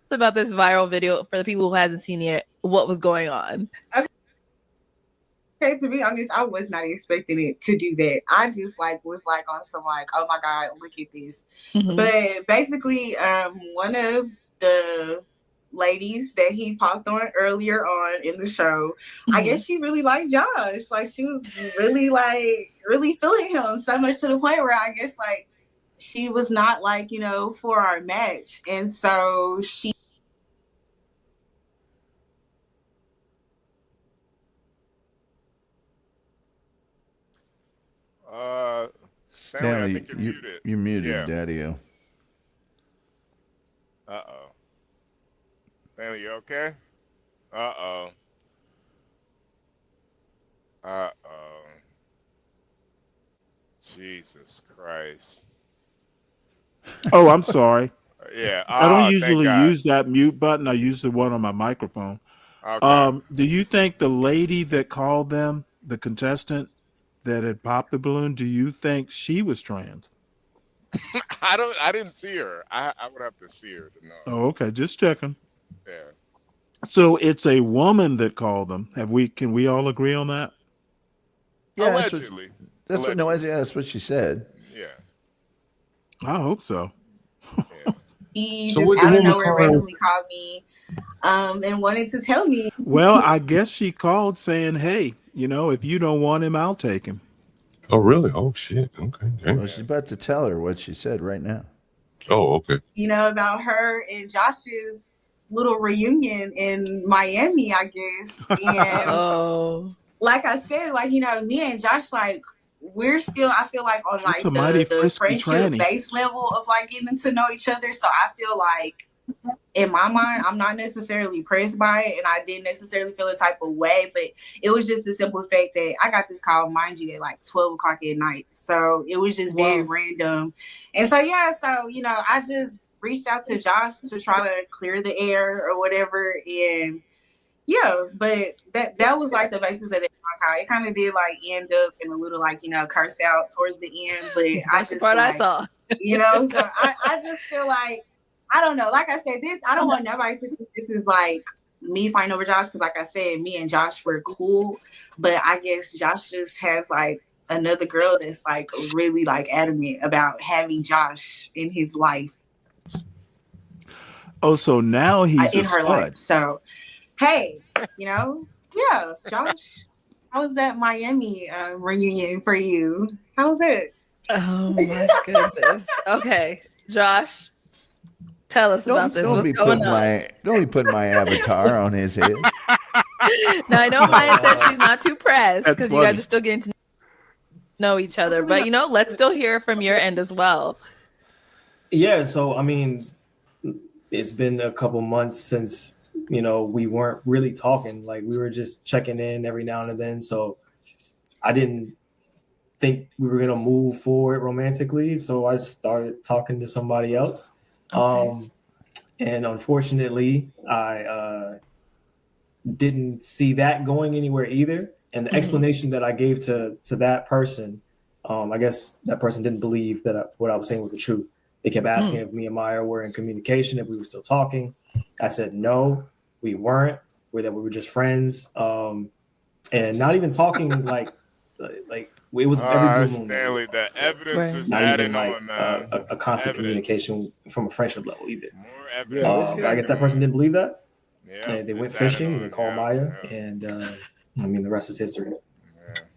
about this viral video for the people who hasn't seen it. What was going on? Okay, to be honest, I was not expecting it to do that. I just was on some oh my God, look at this. Mm-hmm. But basically, one of the ladies that he popped on earlier on in the show, I guess she really liked Josh. She was really really feeling him so much to the point where I guess she was not for our match. And so she Stanley, you're muted, yeah. Daddy-o. Uh-oh. Stanley, you okay? Uh-oh. Jesus Christ. Oh, I'm sorry. Yeah. I don't usually use that mute button. I use the one on my microphone. Okay. Do you think the lady that called them, the contestant that had popped the balloon, do you think she was trans? I didn't see her. I would have to see her to know. Oh, okay. Just checking. Yeah. So it's a woman that called them. Can we all agree on that? Yeah, Allegedly. that's what she said. Yeah. I hope so. He So just what the out of woman nowhere called? randomly called me and wanted to tell me. Well, I guess she called saying, hey, if you don't want him, I'll take him. Oh, really? Oh, shit. Okay. Dang. Well, she's about to tell her what she said right now. Oh, okay. About her and Josh's little reunion in Miami, I guess. And like I said, me and Josh, we're still, I feel like, on That's a mighty the frisky friendship tranny. base level of getting to know each other. So I feel like in my mind, I'm not necessarily pressed by it, and I didn't necessarily feel a type of way, but it was just the simple fact that I got this call, mind you, at 12 o'clock at night. So it was just very random. And so, I just reached out to Josh to try to clear the air or whatever. And but that was the basis of that call. It kind of did end up in a little curse out towards the end, but That's the part I saw. So I just feel like, I don't know. Like I said, I don't want nobody to think this is me fighting over Josh, because like I said, me and Josh were cool, but I guess Josh just has another girl that's really adamant about having Josh in his life. Oh, so now he's in a her stud. life. So hey, Josh, how was that Miami reunion for you? How was it? Oh my goodness. Okay, Josh, tell us about this. What's going on? Don't be putting my avatar on his head. Now I know Maya said she's not too pressed because you guys are still getting to know each other, but let's still hear from your end as well. Yeah, so I mean, it's been a couple months since we weren't really talking. We were just checking in every now and then. So I didn't think we were gonna move forward romantically. So I started talking to somebody else. Okay. And unfortunately, I didn't see that going anywhere either. And the explanation that I gave to that person, I guess that person didn't believe that what I was saying was the truth. They kept asking if me and Maya were in communication, if we were still talking. I said, no, we weren't. We were just friends. And not even talking it was every blue moon. Stanley, the evidence is not added even on, man. a constant communication from a friendship level either. More evidence. I guess that person didn't believe that. Yeah, and they went fishing and they called Maya, and the rest is history.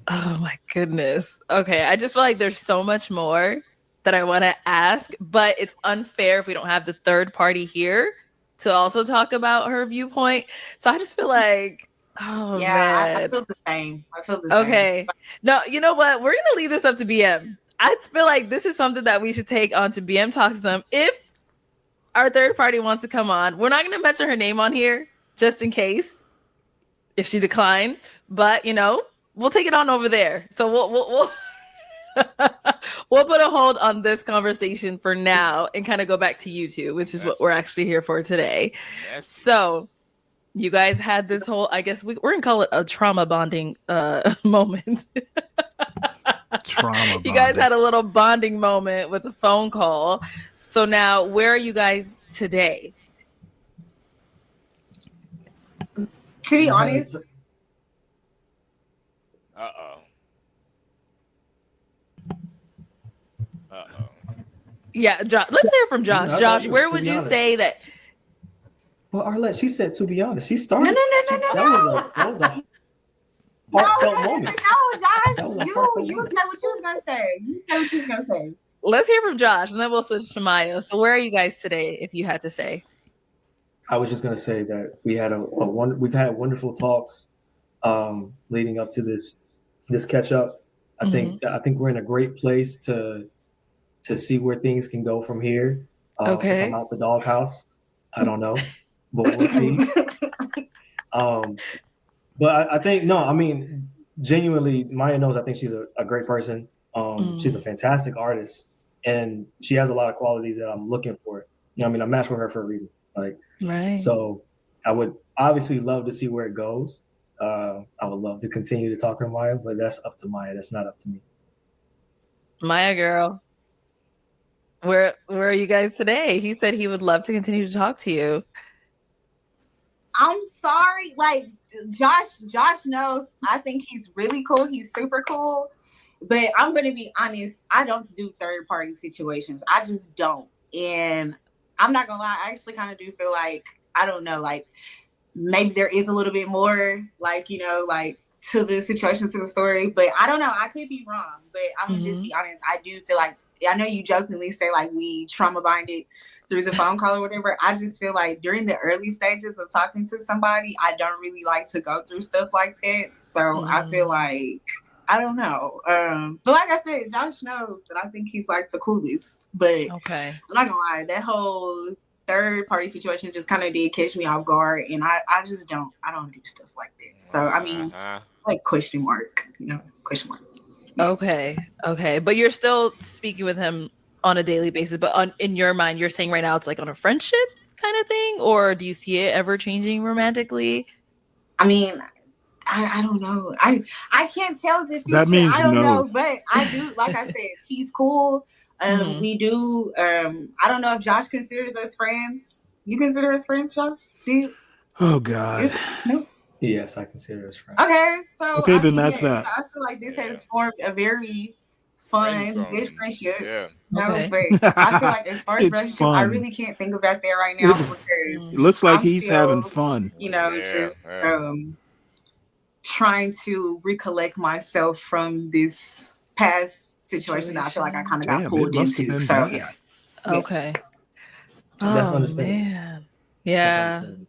Oh my goodness. Okay, I just feel like there's so much more that I want to ask, but it's unfair if we don't have the third party here to also talk about her viewpoint. So I just feel like, man. I feel the same. Okay. No, you know what? We're gonna leave this up to BM. I feel like this is something that we should take on to BM Talks to them. If our third party wants to come on, we're not gonna mention her name on here just in case if she declines, but we'll take it on over there. So we'll we'll put a hold on this conversation for now and kind of go back to you two, which is what we're actually here for today. So you guys had this whole, I guess we're gonna call it a trauma bonding moment. Trauma You guys had a little bonding moment with a phone call. So now, where are you guys today? To be honest, yeah, Josh, let's hear from Josh. Josh, where would you say that? Well, Arlette, she said, to be honest, she started. No. That was a heartfelt moment. No, Josh, you said what you was gonna say. Let's hear from Josh, and then we'll switch to Maya. So, where are you guys today? If you had to say, I was just gonna say that we had we've had wonderful talks leading up to this catch up. I think we're in a great place to see where things can go from here. If I'm out the doghouse, I don't know, but we'll see. But I think genuinely, Maya knows I think she's a great person. She's a fantastic artist, and she has a lot of qualities that I'm looking for. I matched with her for a reason. Right. So I would obviously love to see where it goes. I would love to continue to talk to Maya, but that's up to Maya. That's not up to me. Maya girl. Where are you guys today? He said he would love to continue to talk to you. I'm sorry. Like Josh knows I think he's really cool. He's super cool. But I'm gonna be honest, I don't do third party situations. I just don't. And I'm not gonna lie, I actually kind of do feel like, I don't know, like maybe there is a little bit more like, like to the situation, to the story, but I don't know. I could be wrong, but I'm gonna just be honest. I do feel like, I know you jokingly say like we trauma bonded through the phone call or whatever. I just feel like during the early stages of talking to somebody, I don't really like to go through stuff like that. So I feel like, I don't know. But like I said, Josh knows that I think he's like the coolest. But okay, I'm not gonna lie, that whole third party situation just kind of did catch me off guard, and I just don't do stuff like that. So I mean, like question mark. Okay, but you're still speaking with him on a daily basis. But in your mind, you're saying right now it's like on a friendship kind of thing, or do you see it ever changing romantically? I mean, I don't know. I can't tell the future. That means I don't no. know, but I do. Like I said, he's cool. We do. I don't know if Josh considers us friends. You consider us friends, Josh? Do you? Oh God. No. Yes, I consider us friends. Okay, so Okay, I then mean, that's yeah, that. I feel like this has formed a very fun, good friendship. Yeah. No, Okay. but I feel like as far as It's relationship, I fun. really can't think about that right now because It looks like I'm he's still, having fun. just trying to recollect myself from this past situation that I feel like I kind of got Damn, pulled it must have into. been So bad. yeah. Okay. That's Oh understandable. man. Yeah. That's understandable.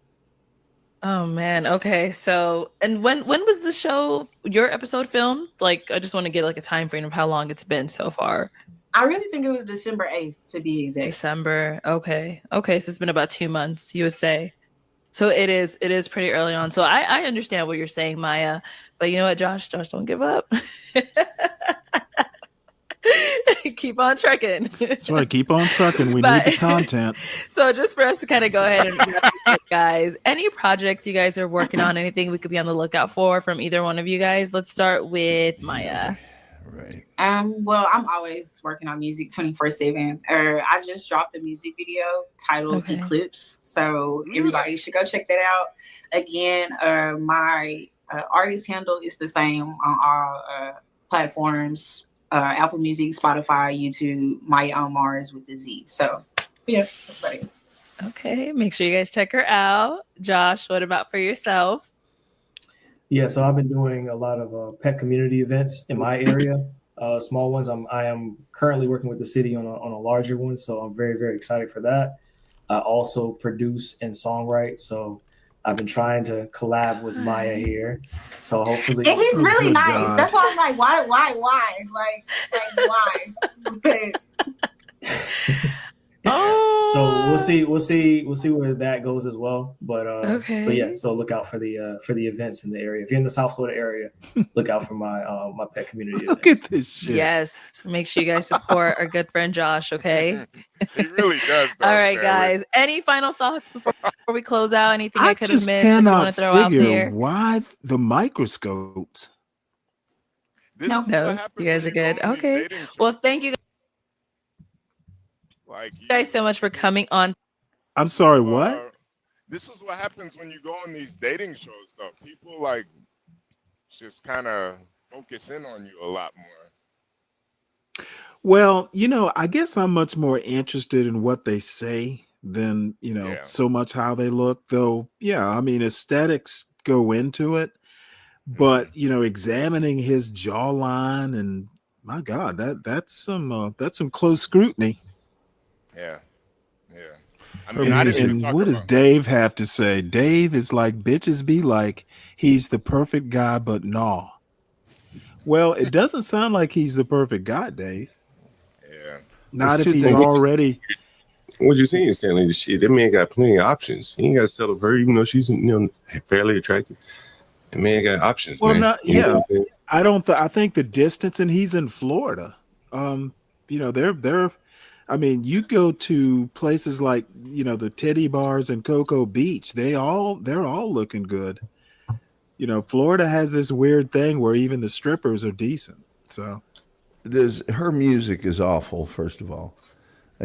Oh man. Okay. So, and when was the show, your episode filmed? Like, I just want to get like a time frame of how long it's been so far. I really think it was December 8th to be exact. December. Okay. So it's been about 2 months, you would say. So it is pretty early on. So I understand what you're saying, Maya. But you know what, Josh, don't give up. Keep on trucking. That's right. Keep on trucking. We need the content. So just for us to kind of go ahead and wrap this up, guys, any projects you guys are working on, anything we could be on the lookout for from either one of you guys? Let's start with Maya. Right. Well, I'm always working on music 24/7. I just dropped a music video titled Eclipse, so everybody should go check that out. Again, my artist handle is the same on all platforms: Apple Music, Spotify, YouTube. Maya on Mars with the Z. So yeah, that's about it. Okay, make sure you guys check her out. Josh, what about for yourself? Yeah, so I've been doing a lot of pet community events in my area, small ones. I am currently working with the city on a larger one, so I'm very, very excited for that. I also produce and songwrite, so I've been trying to collab with Maya here. So hopefully, and he's really nice. God. That's why I'm like, why, like why? But so we'll see where that goes as well. But yeah, so look out for the events in the area. If you're in the South Florida area, look out for my my pet community. Look at this shit. Yes, make sure you guys support our good friend Josh. Okay, he really does. All right, guys. Any final thoughts before we close out? Anything I could have just missed that you cannot want to throw out figure there? why the microscopes. No, you guys are good. Okay. Well, thank you guys so much for coming on. I'm sorry, what? This is what happens when you go on these dating shows, though. People like just kind of focus in on you a lot more. Well, I guess I'm much more interested in what they say than, so much how they look. Though, yeah, I mean, aesthetics go into it. But, examining his jawline and my God, that's some close scrutiny. Yeah. I mean, I didn't even talk what does Dave have to say? Dave is like, bitches be like, he's the perfect guy, but no. Well, it doesn't sound like he's the perfect guy, Dave. Yeah. Not if he's already. What you saying, Stanley? Shit, that man got plenty of options. He ain't got to settle for her, even though she's fairly attractive. That man got options. Well, man. I think the distance, and he's in Florida. They're. I mean, you go to places like the titty bars and Cocoa Beach. They're all looking good. Florida has this weird thing where even the strippers are decent. So, her music is awful. First of all,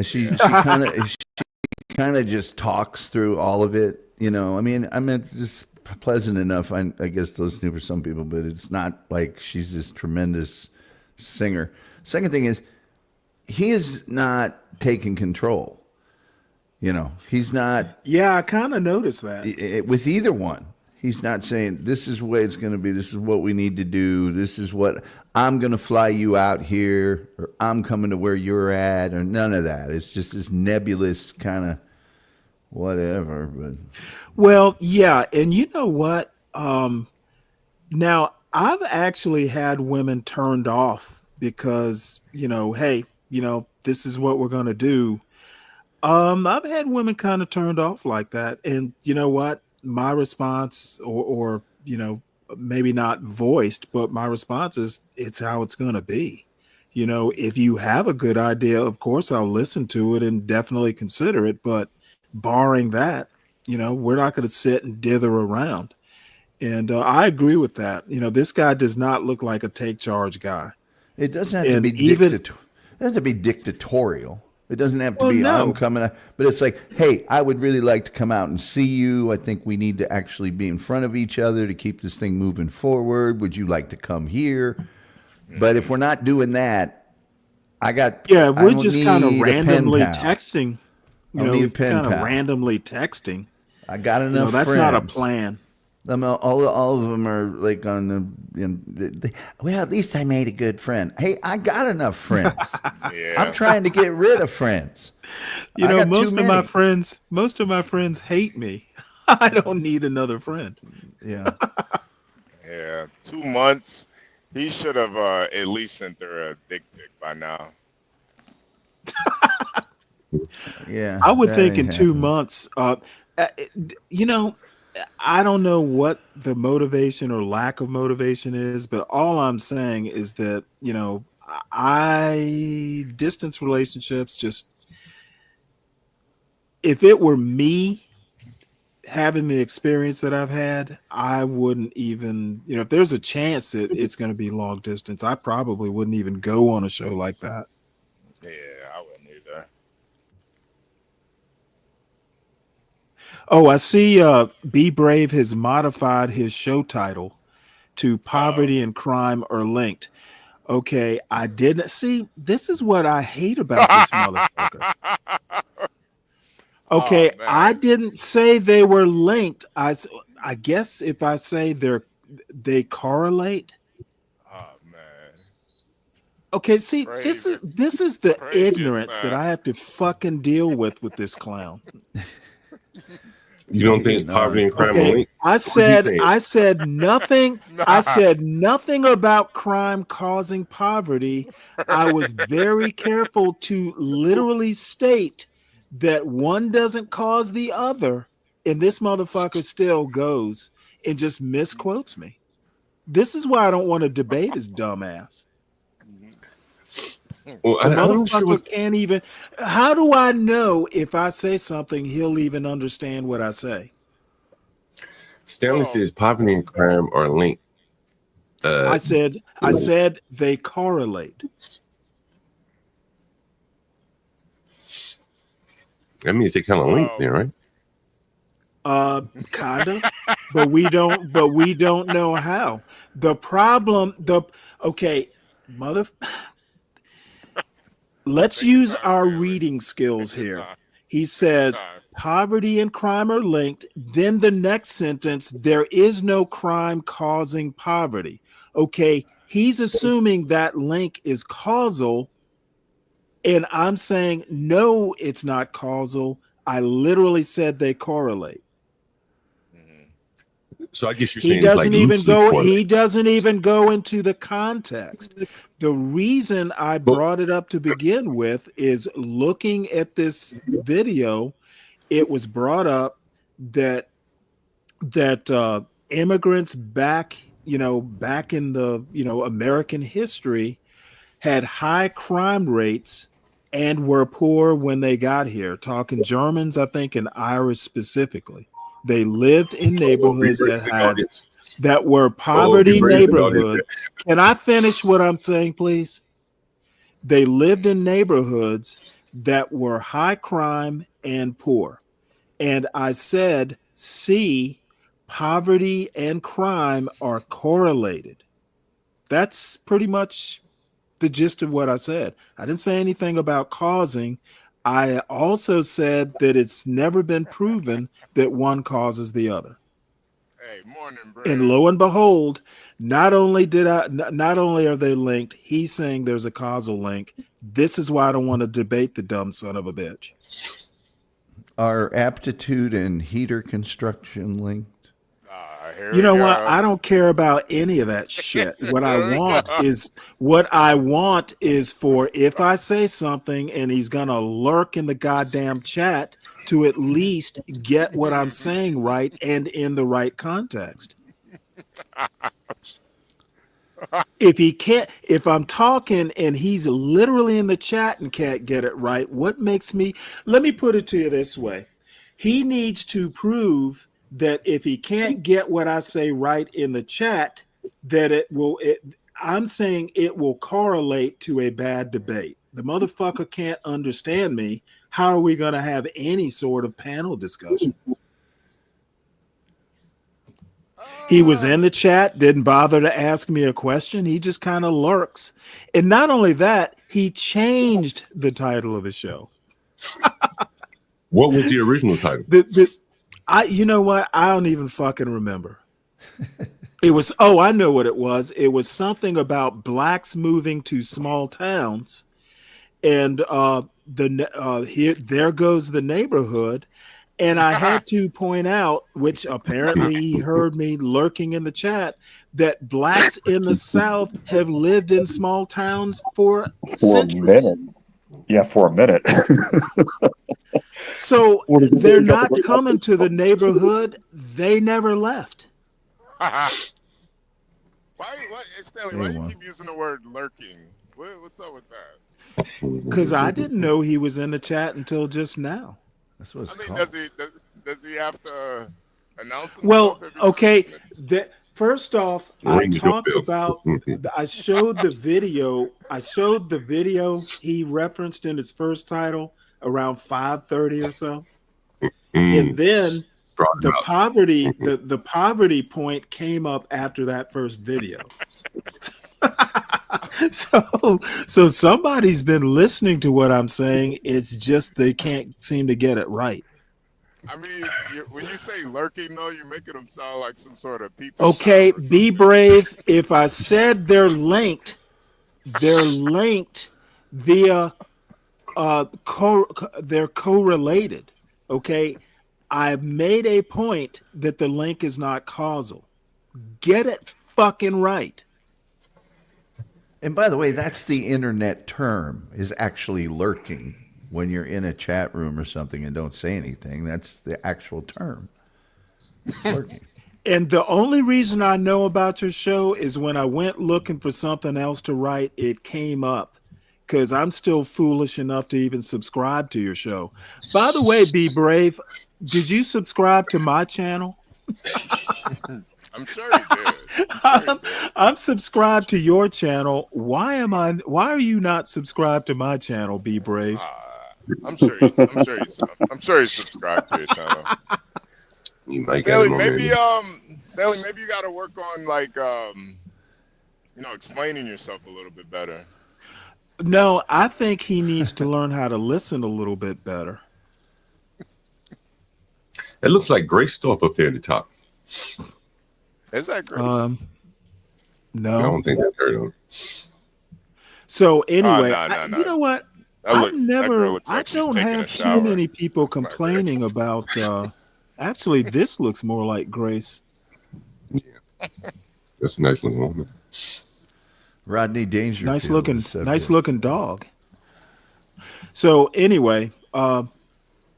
She kind of just talks through all of it. You know, I mean, it's pleasant enough. I guess to listen to for some people, but it's not like she's this tremendous singer. Second thing is, he is not taking control. You know, he's not. Yeah, I kind of noticed that with either one. He's not saying this is the way it's going to be. This is what we need to do. This is what I'm going to fly you out here, or I'm coming to where you're at, or none of that. It's just this nebulous kind of whatever. But well, yeah, and you know what? Now I've actually had women turned off because hey, this is what we're going to do. I've had women kind of turned off like that, and you know what? My response, or maybe not voiced, but my response is, it's how it's going to be. If you have a good idea, of course I'll listen to it and definitely consider it. But barring that, we're not going to sit and dither around. And I agree with that. This guy does not look like a take charge guy. It doesn't have to be it doesn't have to be dictatorial. It doesn't have to be, no. I'm coming, but it's like, hey, I would really like to come out and see you. I think we need to actually be in front of each other to keep this thing moving forward. Would you like to come here? But if we're not doing that, we're just kind of randomly texting. Kind of randomly texting. I got enough that's friends. Not a plan. All of them are like on the well, at least I made a good friend. Hey, I got enough friends. Yeah. I'm trying to get rid of friends. Most of my friends hate me. I don't need another friend. Yeah. Yeah. 2 months. He should have at least sent her a dick pic by now. Yeah. I would think in 2 months. I don't know what the motivation or lack of motivation is, but all I'm saying is that, distance relationships, just, if it were me having the experience that I've had, I wouldn't even, if there's a chance that it's going to be long distance, I probably wouldn't even go on a show like that. Yeah, I wouldn't either. Oh, I see Be Brave has modified his show title to Poverty and Crime Are Linked. Okay, I didn't see. This is what I hate about this motherfucker. Okay, I didn't say they were linked. I guess if I say they correlate. Oh man. Okay, see, this is the ignorance that I have to fucking deal with this clown. You don't think poverty and crime are linked? I said nothing. I said nothing about crime causing poverty. I was very careful to literally state that one doesn't cause the other, and this motherfucker still goes and just misquotes me. This is why I don't want to debate his dumbass. Well, the motherfucker can't even. How do I know if I say something, he'll even understand what I say? Stanley says poverty and crime are linked. I said they correlate. That means they kind of linked there, right? Kinda, but we don't know how. The problem, let's use our reading skills here. He says poverty and crime are linked. Then the next sentence, there is no crime causing poverty. Okay, he's assuming that link is causal. And I'm saying, no, it's not causal. I literally said they correlate. So I guess you're saying he doesn't even go into the context. The reason I brought it up to begin with is looking at this video. It was brought up that immigrants back in the American history had high crime rates and were poor when they got here. Talking Germans, I think, and Irish specifically. They lived in neighborhoods that were poverty neighborhoods. Can I finish what I'm saying, please? They lived in neighborhoods that were high crime and poor. And I said, see, poverty and crime are correlated. That's pretty much the gist of what I said. I didn't say anything about causing. I also said that it's never been proven that one causes the other. Hey, morning, bro. And lo and behold, not only are they linked, he's saying there's a causal link. This is why I don't want to debate the dumb son of a bitch. Are aptitude and heater construction linked? You know what? I don't care about any of that shit. What I want is for if I say something and he's gonna lurk in the goddamn chat to at least get what I'm saying right and in the right context. If I'm talking and he's literally in the chat and can't get it right, let me put it to you this way. He needs to prove that if he can't get what I say right in the chat, that I'm saying it will correlate to a bad debate. The motherfucker can't understand me. How are we going to have any sort of panel discussion? He was in the chat, didn't bother to ask me a question. He just kind of lurks. And not only that, he changed the title of the show. What was the original title? You know what? I don't even fucking remember. It was, I know what it was. It was something about blacks moving to small towns, and there goes the neighborhood. And I had to point out, which apparently he heard me lurking in the chat, that blacks in the South have lived in small towns for centuries. A minute. Yeah, for a minute. So they're not coming to the neighborhood. They never left. Stanley, why do you keep using the word lurking? What's up with that? Because I didn't know he was in the chat until just now. That's what it's called. Does he have to announce himself? Well, okay. First off, I showed the video he referenced in his first title around 5:30 or so. And then the poverty point came up after that first video. So somebody's been listening to what I'm saying. It's just they can't seem to get it right. I mean, when you say lurking, though, you're making them sound like some sort of people. Okay, be brave. If I said they're linked via they're correlated. Okay, I've made a point that the link is not causal. Get it fucking right. And by the way, that's the internet term, is actually lurking. When you're in a chat room or something and don't say anything, that's the actual term. It's lurking. And the only reason I know about your show is when I went looking for something else to write, it came up. Because I'm still foolish enough to even subscribe to your show. By the way, Be Brave, did you subscribe to my channel? I'm sure you did. I'm subscribed to your channel. Why are you not subscribed to my channel, Be Brave? I'm sure he's subscribed to your channel. Stanley, maybe you got to work on explaining yourself a little bit better. No, I think he needs to learn how to listen a little bit better. It looks like Grace Thorpe up there at the top. Is that Grace? No, I don't think that's her. So anyway, no. You know what? I don't have too many people complaining about. Actually, this looks more like Grace. Yeah, that's a nice looking woman. Rodney Dangerfield. Nice looking dog. So anyway,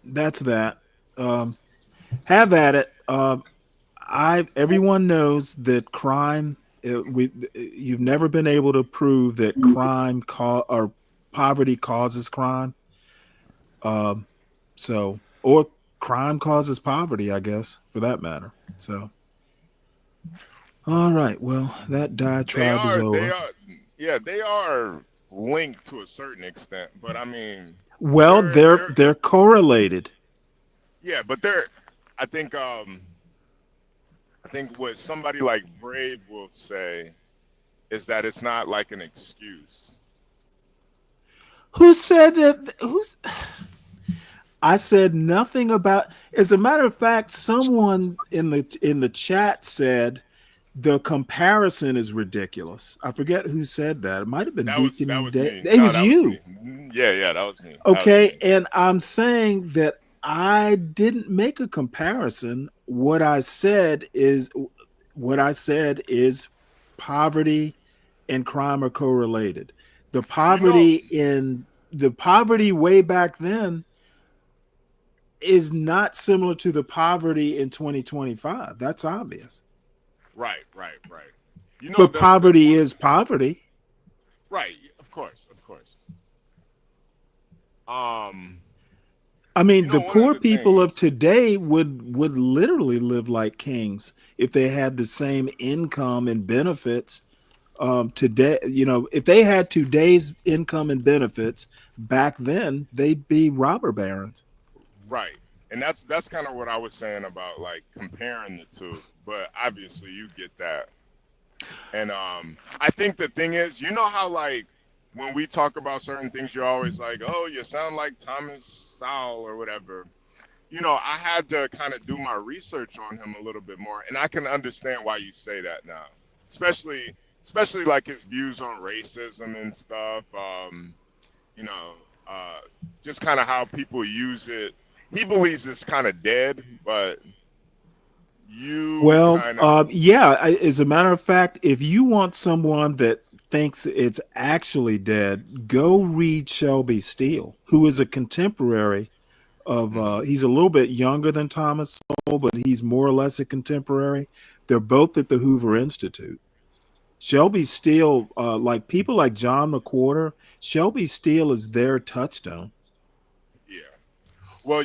that's that. Have at it. Everyone knows that crime. You've never been able to prove that crime or poverty causes crime. Or crime causes poverty, I guess, for that matter. So, all right. Well, that diatribe is over. They are linked to a certain extent, but I mean, Well, they're correlated. Yeah, but I think what somebody like Brave will say is that it's not like an excuse. Who said that? I said nothing about. As a matter of fact, someone in the chat said the comparison is ridiculous. I forget who said that. It might have been Deacon. That was me. It was you. Yeah, that was me. Okay, and I'm saying that I didn't make a comparison. What I said is poverty and crime are correlated. The poverty way back then is not similar to the poverty in 2025. That's obvious. Right. But poverty is poverty. Right, of course. I mean, the poor people of today would literally live like kings if they had the same income and benefits today. If they had today's income and benefits back then, they'd be robber barons. Right. And that's kind of what I was saying about like comparing the two. But obviously you get that. And I think the thing is, how like when we talk about certain things, you're always like, oh, you sound like Thomas Sowell or whatever. I had to kind of do my research on him a little bit more, and I can understand why you say that now, especially like his views on racism and stuff. Just kind of how people use it. He believes it's kind of dead, but as a matter of fact, if you want someone that thinks it's actually dead, go read Shelby Steele, who is a contemporary of he's a little bit younger than Thomas Sowell, but he's more or less a contemporary. They're both at the Hoover Institute. Shelby Steele, like people like John McWhorter, Shelby Steele is their touchstone. Yeah. Well,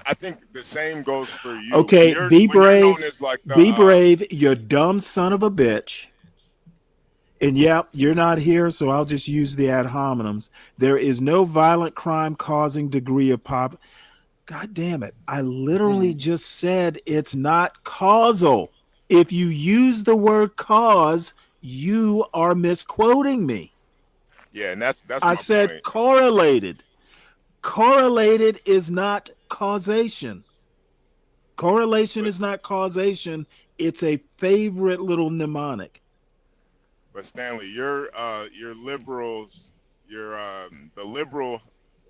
I think the same goes for you. Okay, be brave. Like be brave, you dumb son of a bitch. And you're not here, so I'll just use the ad hominems. There is no violent crime causing degree of poverty. God damn it. I literally just said it's not causal. If you use the word cause, you are misquoting me. Yeah, and that's I said point. Correlated. Correlated is not causation. Correlation is not causation. It's a favorite little mnemonic. But Stanley, your liberals, the liberal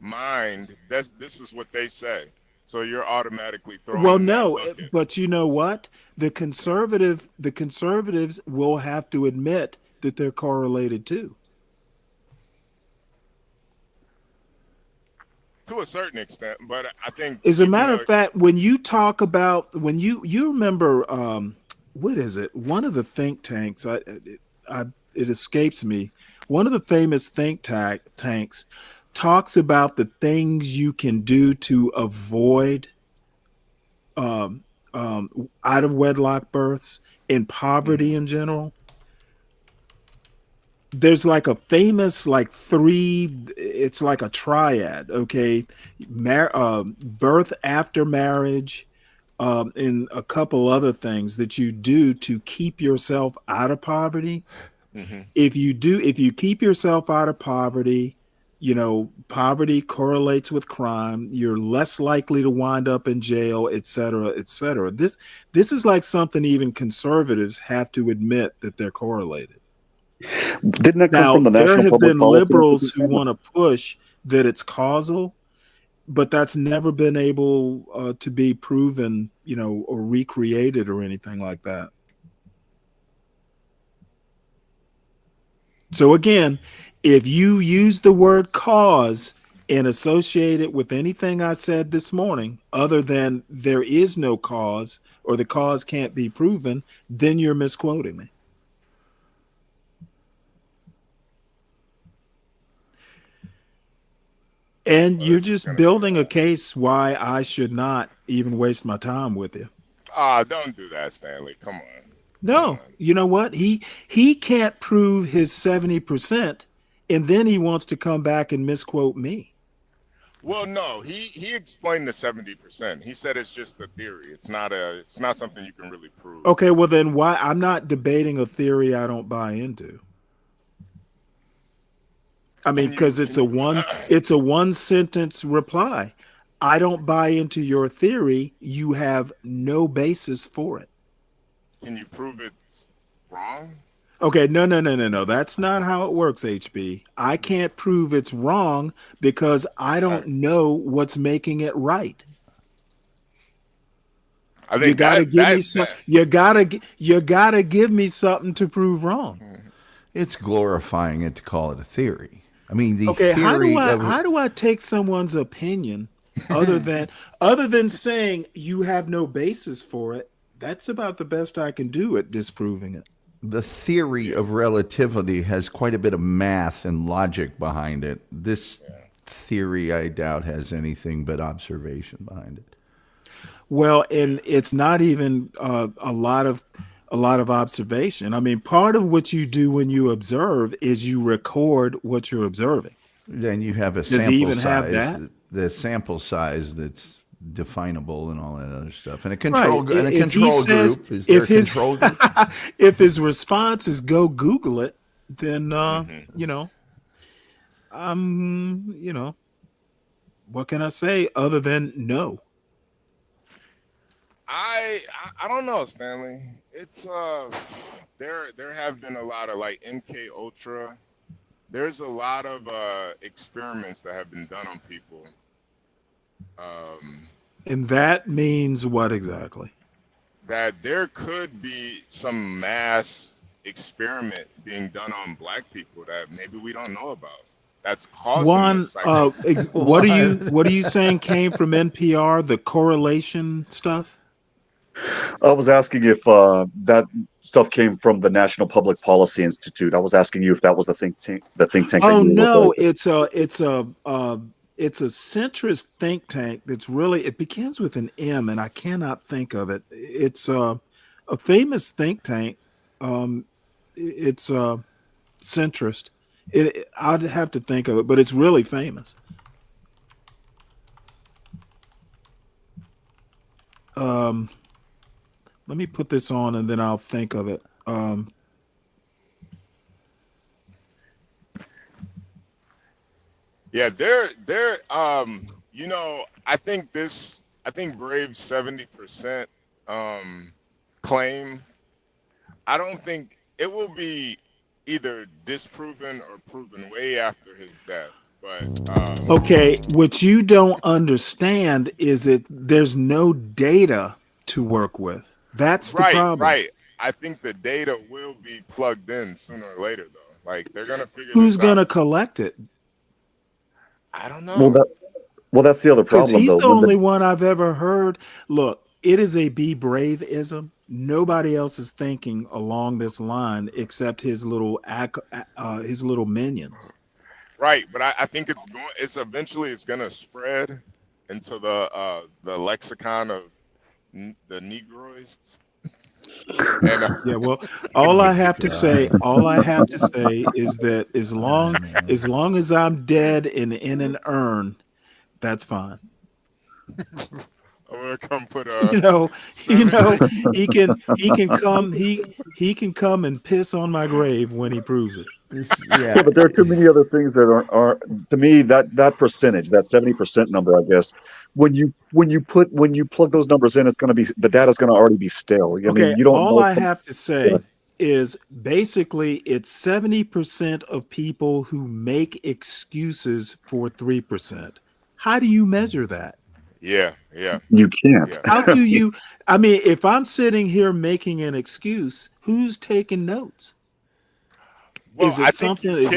mind, this is what they say. So you're automatically throwing. Well, no, but you know what? The conservatives will have to admit that they're correlated too. To a certain extent, but I think, as a matter of fact, when you talk about you remember what is it? One of the think tanks, it escapes me. One of the famous think tanks talks about the things you can do to avoid out of wedlock births and poverty in general. There's like a famous it's like a triad, okay? Birth after marriage, and a couple other things that you do to keep yourself out of poverty. Mm-hmm. If you keep yourself out of poverty, poverty correlates with crime. You're less likely to wind up in jail, et cetera, et cetera. This is like something even conservatives have to admit that they're correlated. Didn't that come from the National There have Public been Policy liberals Institute? who want to push that it's causal, but that's never been able to be proven, or recreated or anything like that. So again, if you use the word cause and associate it with anything I said this morning, other than there is no cause or the cause can't be proven, then you're misquoting me. And you're just building a case why I should not even waste my time with you. Don't do that, Stanley. Come on. No, you know what? He can't prove his 70%, and then he wants to come back and misquote me. Well, no, he explained the 70%. He said it's just a theory. It's not something you can really prove. Okay, well then why I'm not debating a theory I don't buy into. I mean, because it's a one sentence reply. I don't buy into your theory. You have no basis for it. Can you prove it's wrong? Okay, no. That's not how it works, HB. I can't prove it's wrong because I don't know what's making it right. I think you gotta give me some. You gotta give me something to prove wrong. It's glorifying it to call it a theory. I mean, the Okay, theory. how do I take someone's opinion other than saying you have no basis for it? That's about the best I can do at disproving it. The theory of relativity has quite a bit of math and logic behind it. This theory, I doubt, has anything but observation behind it. Well, and it's not even a lot of observation. I mean, part of what you do when you observe is you record what you're observing. Then you have a Does he sample even size. have that? The sample size that's definable and all that other stuff, and a Right. control and a If control he says- group. Is there a if his- control group? If his response is go Google it, then what can I say other than no? I don't know, Stanley. It's there have been a lot of like MK Ultra. There's a lot of experiments that have been done on people. And that means what exactly? That there could be some mass experiment being done on black people that maybe we don't know about. That's causing this psychosis. What are you saying came from NPR? The correlation stuff? I was asking if that stuff came from the National Public Policy Institute. I was asking you if that was the think tank. Oh that you no, were it's a centrist think tank that's really, it begins with an M and I cannot think of it. It's a famous think tank. It's centrist. I'd have to think of it, but it's really famous. Let me put this on and then I'll think of it. Yeah, they're I think Brave's 70% claim, I don't think it will be either disproven or proven way after his death. But okay, what you don't understand is there's no data to work with. That's the problem. Right. I think the data will be plugged in sooner or later, though. Like they're gonna figure. Who's gonna collect it? I don't know. Well, that's the other problem. Because he's though. the only one I've ever heard. Look, it is a be brave-ism. Nobody else is thinking along this line except his little minions. Right, but I think it's eventually gonna spread into the lexicon of the Negroids. And, yeah, well, all I have to say is that as long as I'm dead and in an urn, that's fine. I'm gonna come put he can come and piss on my grave when he proves it. Yeah, but there are too many other things that are to me that percentage, that 70% number, I guess. When you plug those numbers in, it's going to be the data's going to already be stale. I mean, you don't. All I have to say is basically it's 70% of people who make excuses for 3%. How do you measure that? Yeah. You can't. Yeah. How do you? I mean, if I'm sitting here making an excuse, who's taking notes? Well, Is it something? Is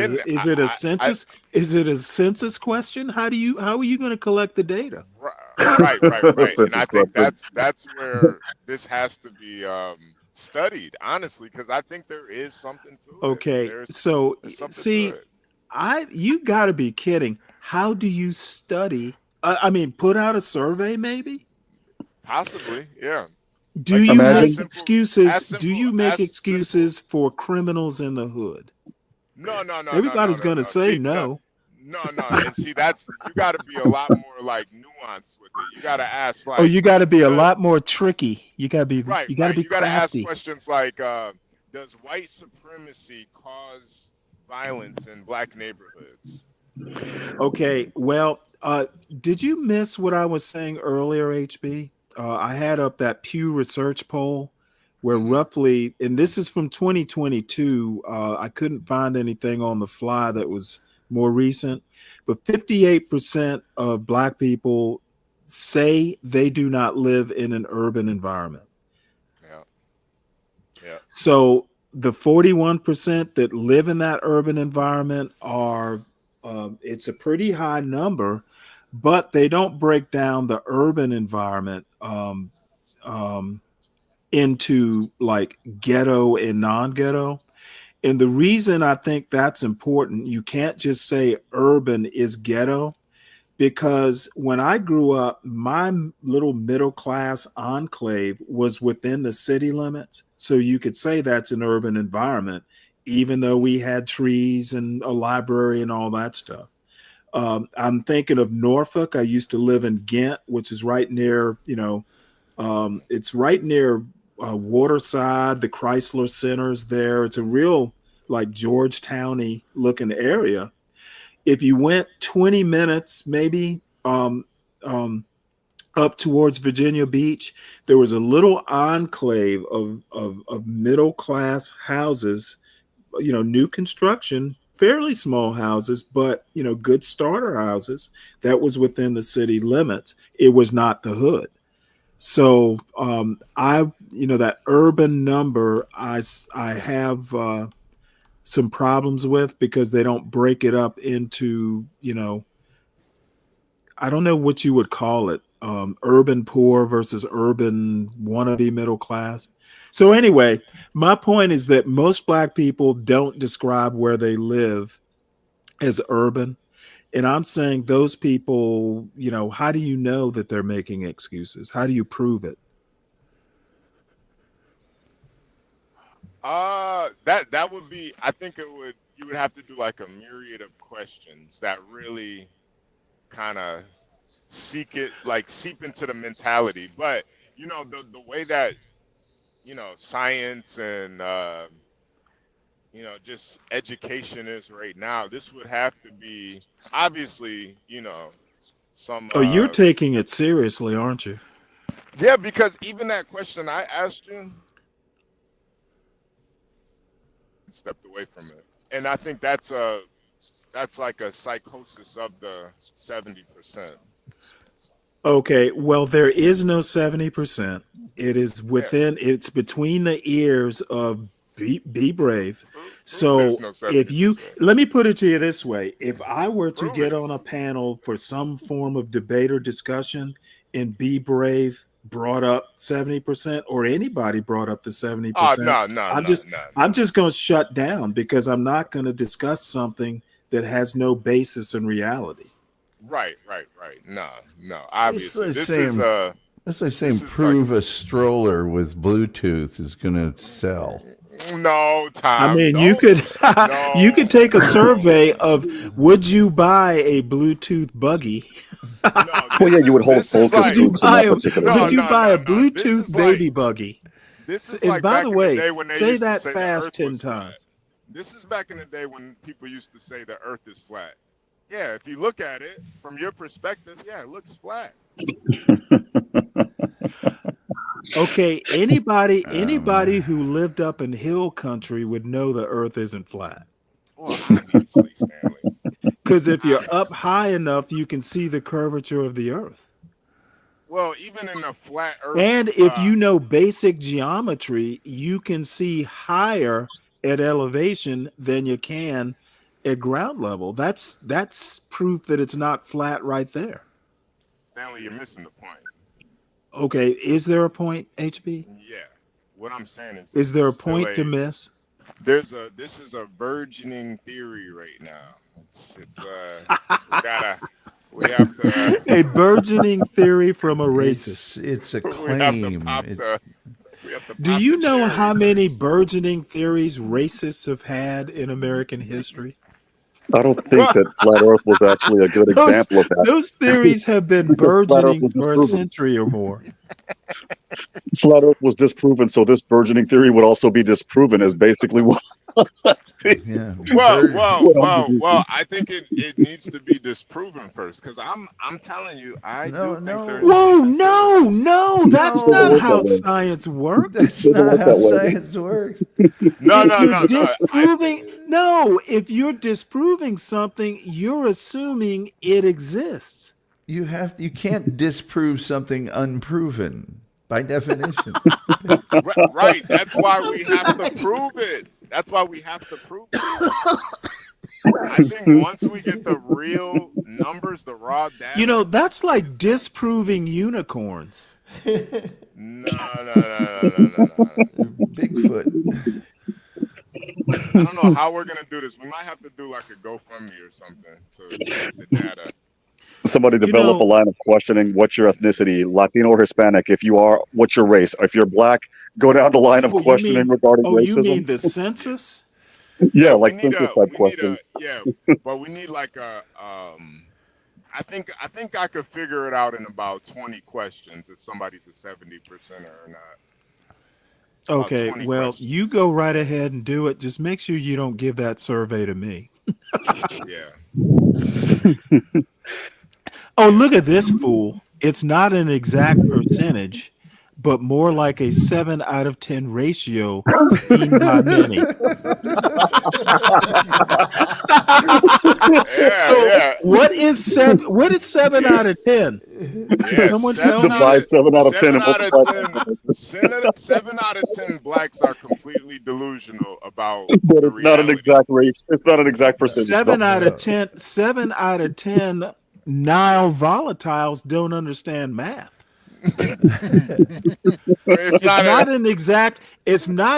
it a census? Is it a census question? How are you going to collect the data? Right. And I think that's where this has to be studied, honestly, because I think there is something to it. Okay, so see, you got to be kidding. How do you study? I mean, put out a survey, maybe. Possibly, yeah. Do you make excuses? Do you make excuses for criminals in the hood? No. Everybody's going to say no. No, and see, that's you got to be a lot more like nuanced with it. You got to ask like, Oh, you got to be a lot more tricky. You got to be right. You got to be You got to ask crafty. questions like, does white supremacy cause violence in black neighborhoods? Okay, well, did you miss what I was saying earlier, HB? I had up that Pew Research poll where roughly, and this is from 2022, I couldn't find anything on the fly that was more recent, but 58% of Black people say they do not live in an urban environment. Yeah. So the 41% that live in that urban environment are, it's a pretty high number, but they don't break down the urban environment into like ghetto and non-ghetto. And the reason I think that's important, you can't just say urban is ghetto, because when I grew up, my little middle class enclave was within the city limits. So you could say that's an urban environment, even though we had trees and a library and all that stuff. I'm thinking of Norfolk. I used to live in Ghent, which is right near, it's right near Waterside, the Chrysler Center's there. It's a real like Georgetowny looking area. If you went 20 minutes, maybe up towards Virginia Beach, there was a little enclave of middle class houses, new construction, fairly small houses, but good starter houses that was within the city limits. It was not the hood. So that urban number, I have some problems with, because they don't break it up into, I don't know what you would call it, urban poor versus urban wannabe middle class. So anyway, my point is that most Black people don't describe where they live as urban. And I'm saying those people, how do you know that they're making excuses? How do you prove it? That would be, I think you would have to do like a myriad of questions that really kind of seep into the mentality. But the way that science and just education is right now, this would have to be obviously some Oh, you're taking it seriously, aren't you? yeah, because even that question I asked you, stepped away from it, and I think that's like a psychosis of the 70%. Okay, well, there is no 70%. It is within, it's between the ears of be brave. So no if you, let me put it to you this way. If I were to get on a panel for some form of debate or discussion and Be Brave brought up 70%, or anybody brought up the 70%, I'm just going to shut down, because I'm not going to discuss something that has no basis in reality. Right. No. Obviously, that's like saying prove a stroller with Bluetooth is going to sell. No, Tom. I mean, you could take a survey of, would you buy a Bluetooth buggy? Well, yeah, you would hold focus groups in that particular. Would you buy a Bluetooth baby buggy? This is and like by back the way, in the day when they say used that to say fast the 10 Earth was times. flat. This is back in the day when people used to say the Earth is flat. Yeah, if you look at it from your perspective, yeah, it looks flat. Okay, anybody who lived up in hill country would know the Earth isn't flat. Well, obviously, Stanley. Because if you're up high enough, you can see the curvature of the Earth. Well, even in a flat Earth, and if you know basic geometry, you can see higher at elevation than you can at ground level. That's proof that it's not flat right there. Stanley, you're missing the point. Okay, is there a point, HB? Yeah, what I'm saying is there a point to miss? This is a burgeoning theory right now. We have to a burgeoning theory from a racist. It's a claim. Do you know how many burgeoning theories racists have had in American history? I don't think that flat Earth was actually a good example of that. Those theories have been Because flat Earth burgeoning was for a disproven. century or more. Flat Earth was disproven, so this burgeoning theory would also be disproven. Is basically what. Yeah. Well. I think it needs to be disproven first, because I'm telling you, I do think there's Whoa, something to it. no, that's not how science works. That's not how science works. No. If you're disproving something, you're assuming it exists. You can't disprove something unproven by definition. Right. That's why we have to prove it. I think once we get the real numbers, the raw data. That's like disproving unicorns. No. Bigfoot. I don't know how we're gonna do this. We might have to do like a GoFundMe or something to get the data. Somebody develop a line of questioning. What's your ethnicity, Latino or Hispanic? If you are, what's your race? If you're black, go down the line of questioning regarding racism. You mean the census? Yeah, like census type questions. But we need like a. I think I could figure it out in about 20 questions if somebody's a 70% or not. Okay, well, you go right ahead and do it. Just make sure you don't give that survey to me. Yeah. Oh, look at this fool. It's not an exact percentage, but more like a 7 out of 10 ratio seen by many. What is 7 out of 10? Yeah, Someone 7 out of 10 and 7 out of 10 blacks are completely delusional about. But it's not an exact ratio. It's not an exact percentage. 7 out of 10. 7 out of 10 Nile volatiles don't understand math. It's not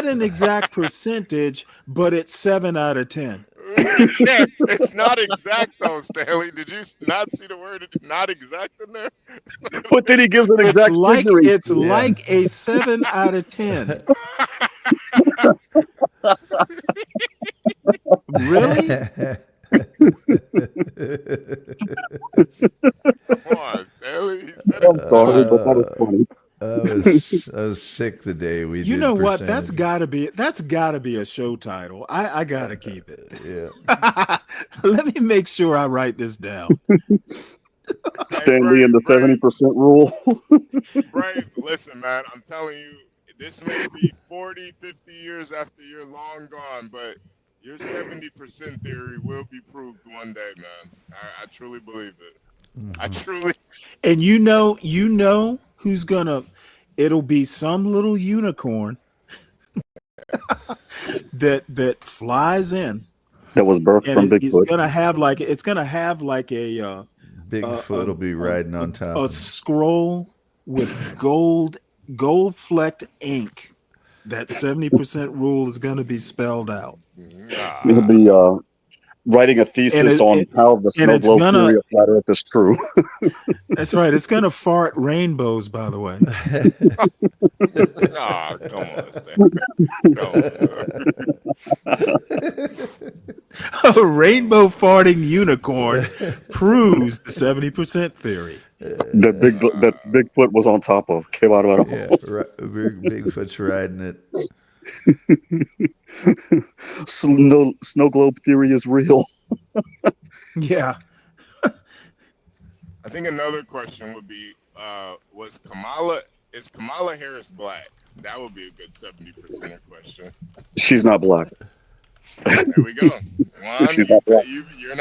an exact percentage, but it's 7 out of 10. Yeah, it's not exact though, Stanley. Did you not see the word not exact in there? But then he gives an exact figure. It's like a 7 out of 10. Really? Come on, Stanley. I'm sorry, but that was funny. I was sick the day we did. You know what? That's gotta be a show title. I gotta keep it. Yeah. Let me make sure I write this down. Stanley and the 70% rule. Right. Listen, man, I'm telling you, this may be 40, 50 years after you're long gone, but your 70% theory will be proved one day, man. I truly believe it. I truly. And you know who's gonna? It'll be some little unicorn that flies in. That was birthed from Bigfoot. It's gonna have like a Bigfoot will be riding on top. A scroll with gold flecked ink. That 70% rule is going to be spelled out. He'll be writing a thesis on how the snow globe theory of flat Earth is true. That's right. It's going to fart rainbows, by the way. A rainbow farting unicorn proves the 70% theory. That Bigfoot was on top of. Came out of it. Yeah, Bigfoot's riding it. Snow globe theory is real. Yeah. I think another question would be, is Kamala Harris black? That would be a good 70% question. She's not black. There we go. She's not black. You're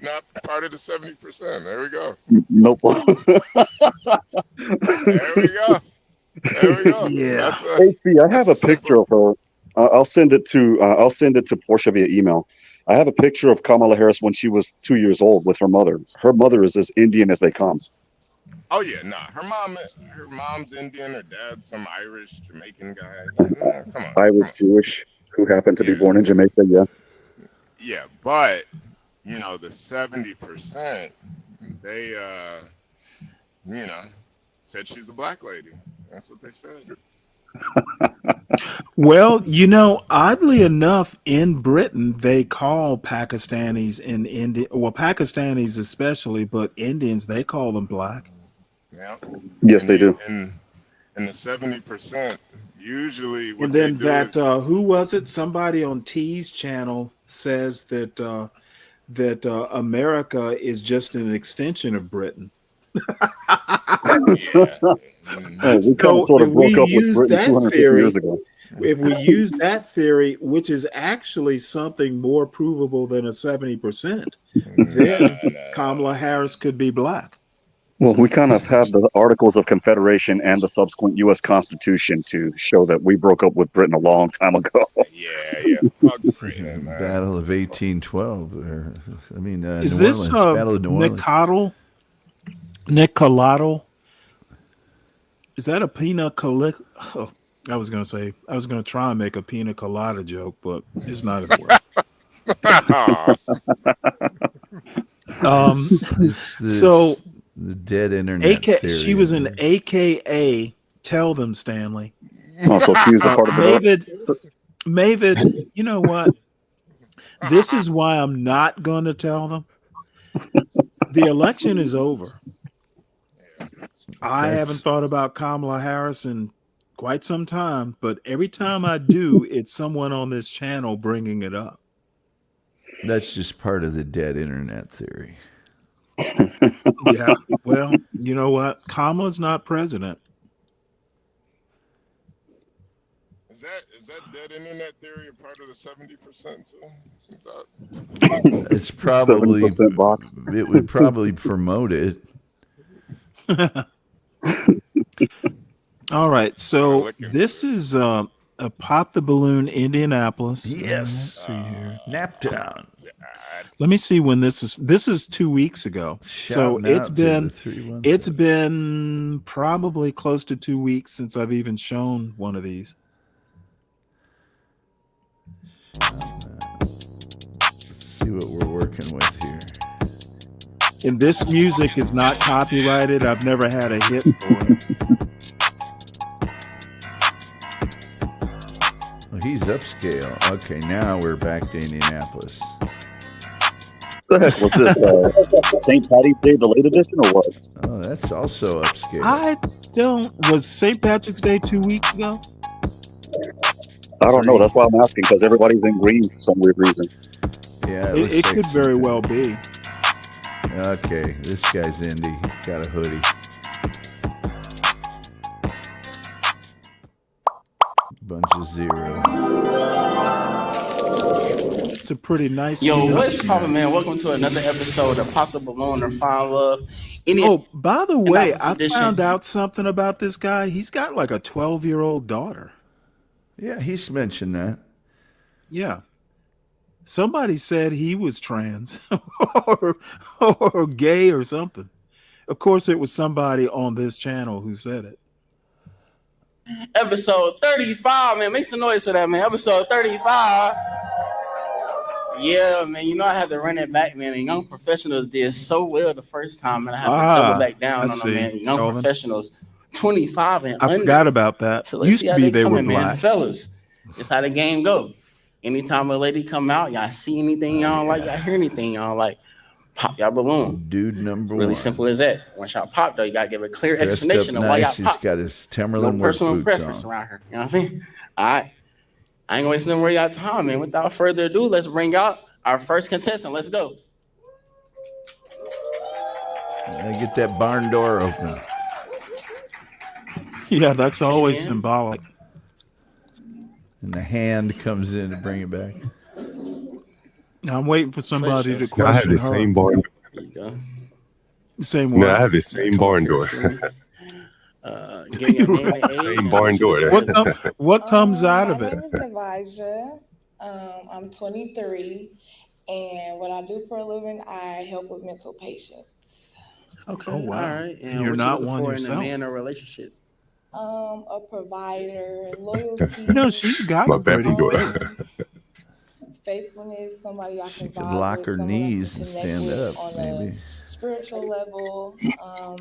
not part of the 70%. There we go. Nope. There we go. Yeah. HB, I have a picture of her. I'll send it to Portia via email. I have a picture of Kamala Harris when she was 2 years old with her mother. Her mother is as Indian as they come. Oh yeah, nah. Her mom's Indian. Her dad's some Irish, Jamaican guy. Nah, come on. Irish, Jewish, who happened to be born in Jamaica. Yeah. Yeah, but the 70%, they said she's a black lady. That's what they said. Well, you know, oddly enough, in Britain, they call Pakistanis in India, well, Pakistanis especially, but Indians, they call them black. Yeah. Yes, And they do. and the 70%, usually And what they then do that, is who was it? Somebody on T's channel says that America is just an extension of Britain. yeah. Oh, we kind of So sort if of we broke up with use Britain that 250 years theory, ago. if we use that theory, which is actually something more provable than a 70%, then Kamala Harris could be black. Well, we kind of have the Articles of Confederation and the subsequent U.S. Constitution to show that we broke up with Britain a long time ago. Yeah. Fuck Britain, man. Battle of 1812. Or, I mean, Is New this Orleans. Battle of New Orleans. Nick Cottle? Is that a pina colada? Oh, I was going to try and make a pina colada joke, but it's not going to work. It's the dead internet theory. She was an AKA. Tell them, Stanley. Oh, so she was a part of the Mavid, you know what? This is why I'm not going to tell them. The election is over. I haven't thought about Kamala Harris in quite some time, but every time I do, it's someone on this channel bringing it up. That's just part of the dead internet theory. Yeah. Well, you know what? Kamala's not president. Is that dead internet theory a part of the 70% too? It's probably 70% box. It would probably promote it. All right. So this is a Pop the Balloon, Indianapolis. Yes. Let's see here. Naptown. Let me see when this is. This is 2 weeks ago. So it's been probably close to 2 weeks since I've even shown one of these. Let's see what we're working with here. And this music is not copyrighted. I've never had a hit for it. Well, he's upscale. Okay, now we're back to Indianapolis. What the heck was this? St. Patty's Day, the late edition, or what? Oh, that's also upscale. Was St. Patrick's Day 2 weeks ago? I don't know. That's why I'm asking, because everybody's in green for some weird reason. Yeah, it could very well be. Okay, this guy's indie. He's got a hoodie. Bunch of zero. It's a pretty nice. Yo, what's poppin', man? Welcome to another episode of Pop the Balloon or Find Love. By the way, I found out something about this guy. He's got like a 12-year-old daughter. Yeah, he's mentioned that. Yeah. Somebody said he was trans or gay or something. Of course, it was somebody on this channel who said it. Episode 35, man. Make some noise for that, man. Episode 35. Yeah, man. You know I had to run it back, man. And Young Professionals did so well the first time, and I have to double back down on them, man. Young Professionals, 25 and under. I forgot about that. So let's Used see to how be they they were coming, man. black. Fellas, it's how the game go. Anytime a lady come out, y'all see anything y'all don't like, y'all hear anything y'all don't like, pop y'all balloon. Dude number really one. simple as that. Once y'all pop, though, you gotta give a clear Dressed explanation up of why nice. y'all pop. He's got his No Timberland work personal boots preference on. around here. You know what I'm saying? All right. I ain't gonna waste no more of y'all time, man. Without further ado, let's bring out our first contestant. Let's go. Get that barn door open. Yeah, that's always symbolic. And the hand comes in to bring it back. I'm waiting for somebody to I question have the same barn. There you go. Same No, one. I have the same barn door. Same barn door. What comes out of My it? name is Elijah. I'm 23, and what I do for a living, I help with mental patients. Okay. Oh, wow. All right. And You're what not you looking one for yourself. in a man or relationship? A provider, loyalty. You know, she's got My a pretty bathroom door. Faithfulness, somebody I can She could vibe lock with, her someone I can knees and connect stand with up, on maybe. a spiritual level.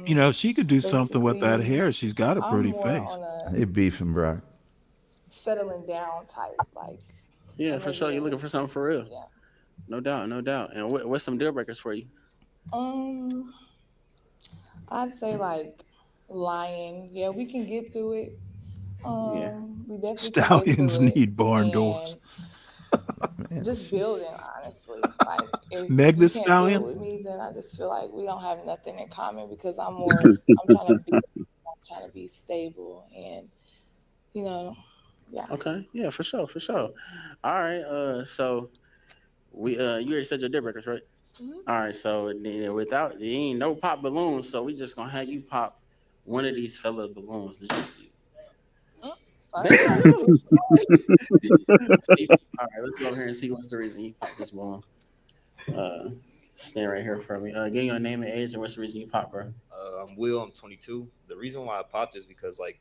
You know, she could do something with that hair. She's got a I'm pretty more face. on a Hey, Beef and Brock. settling down type. Like, Yeah, for sure. You're looking for something for real. Yeah. No doubt, no doubt. And what's some deal breakers for you? I'd say like lying. Yeah, we can get through it. We definitely Stallions can get through need barn doors. and just building, honestly. Like, if Meg you the can't Stallion? build with me, then I just feel like we don't have nothing in common because I'm trying to be stable and, yeah. Okay, yeah, for sure, for sure. All right, so we you already said your deal breakers, right? All right, so then without there ain't no pop balloons, so we just gonna have you pop one of these fella balloons. Damn. All right, let's go over here and see what's the reason you pop this balloon. Stand right here for me. Give your name and age and what's the reason you pop, bro? I'm Will. I'm 22. The reason why I popped is because, like,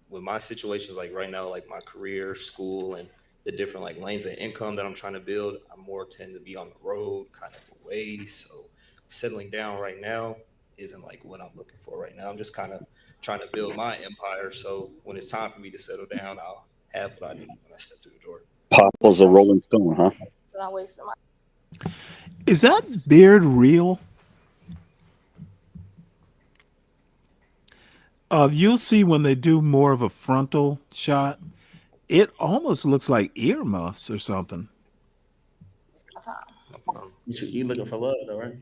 with my situations, like right now, like my career, school, and the different like lanes of income that I'm trying to build, I more tend to be on the road, kind of away. So settling down right now isn't like what I'm looking for right now. I'm just kind of trying to build my empire. So when it's time for me to settle down, I'll have what I need when I step through the door. Pop was a Rolling Stone, huh? Not wasting my. Is that beard real? You'll see when they do more of a frontal shot, it almost looks like earmuffs or something. You looking for love though, right?